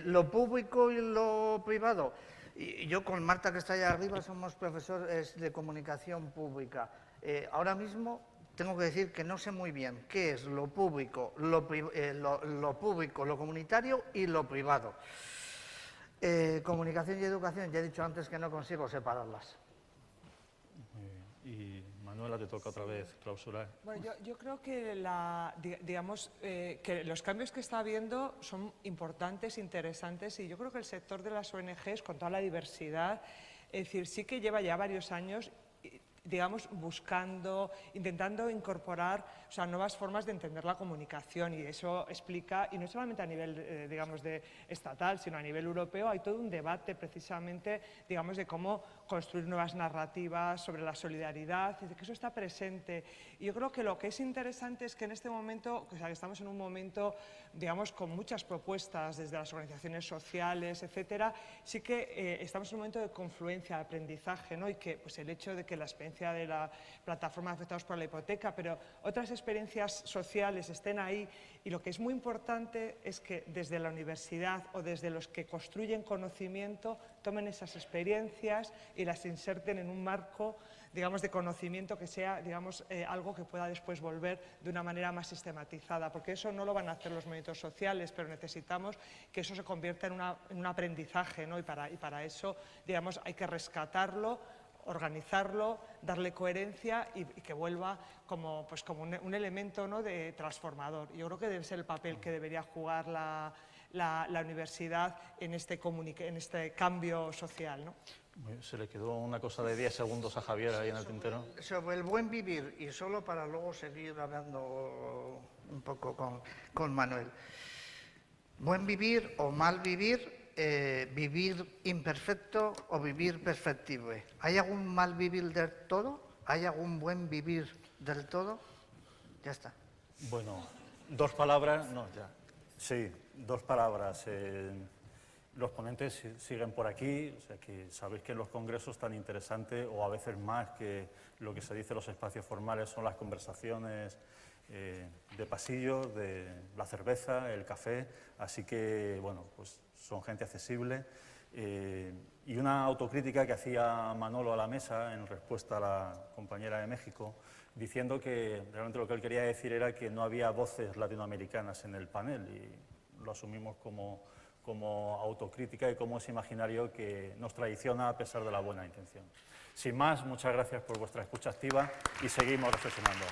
Lo público y lo privado. Y yo con Marta, que está allá arriba, somos profesores de comunicación pública. Ahora mismo tengo que decir que no sé muy bien qué es lo público, lo público, lo comunitario y lo privado. Comunicación y educación, ya he dicho antes que no consigo separarlas. Y Manuela, te toca otra vez clausurar. Bueno, yo creo que, que los cambios que está habiendo son importantes, interesantes, y yo creo que el sector de las ONGs, con toda la diversidad, es decir, sí que lleva ya varios años, digamos, buscando, intentando incorporar, o sea, nuevas formas de entender la comunicación, y eso explica, y no solamente a nivel, digamos, estatal, sino a nivel europeo, hay todo un debate precisamente, digamos, de cómo construir nuevas narrativas sobre la solidaridad, y de que eso está presente. Y yo creo que lo que es interesante es que en este momento, o sea, que estamos en un momento, digamos, con muchas propuestas desde las organizaciones sociales, etcétera, sí que estamos en un momento de confluencia, de aprendizaje, ¿no? Y que pues, el hecho de que la experiencia de la plataforma de afectados por la hipoteca, pero otras experiencias sociales estén ahí, y lo que es muy importante es que desde la universidad o desde los que construyen conocimiento tomen esas experiencias y las inserten en un marco, digamos, de conocimiento que sea, digamos, algo que pueda después volver de una manera más sistematizada, porque eso no lo van a hacer los movimientos sociales, pero necesitamos que eso se convierta en un aprendizaje, ¿no? Y para eso, digamos, hay que rescatarlo, organizarlo, darle coherencia y que vuelva como un elemento, ¿no? de transformador. Yo creo que debe ser el papel que debería jugar la universidad en este cambio social, ¿no? Se le quedó una cosa de 10 segundos a Javier ahí en el tintero. Sobre el buen vivir, y solo para luego seguir hablando un poco con Manuel. Buen vivir o mal vivir, vivir imperfecto o vivir perfectible. ¿Hay algún mal vivir del todo? ¿Hay algún buen vivir del todo? Ya está. Bueno, 2 palabras, no, ya. Sí, 2 palabras. Los ponentes siguen por aquí, o sea que sabéis que en los congresos tan interesante, o a veces más que lo que se dice en los espacios formales, son las conversaciones de pasillo, de la cerveza, el café, así que, bueno, pues son gente accesible. Y una autocrítica que hacía Manolo a la mesa en respuesta a la compañera de México, diciendo que realmente lo que él quería decir era que no había voces latinoamericanas en el panel, y lo asumimos como autocrítica y como ese imaginario que nos traiciona a pesar de la buena intención. Sin más, muchas gracias por vuestra escucha activa y seguimos reflexionando.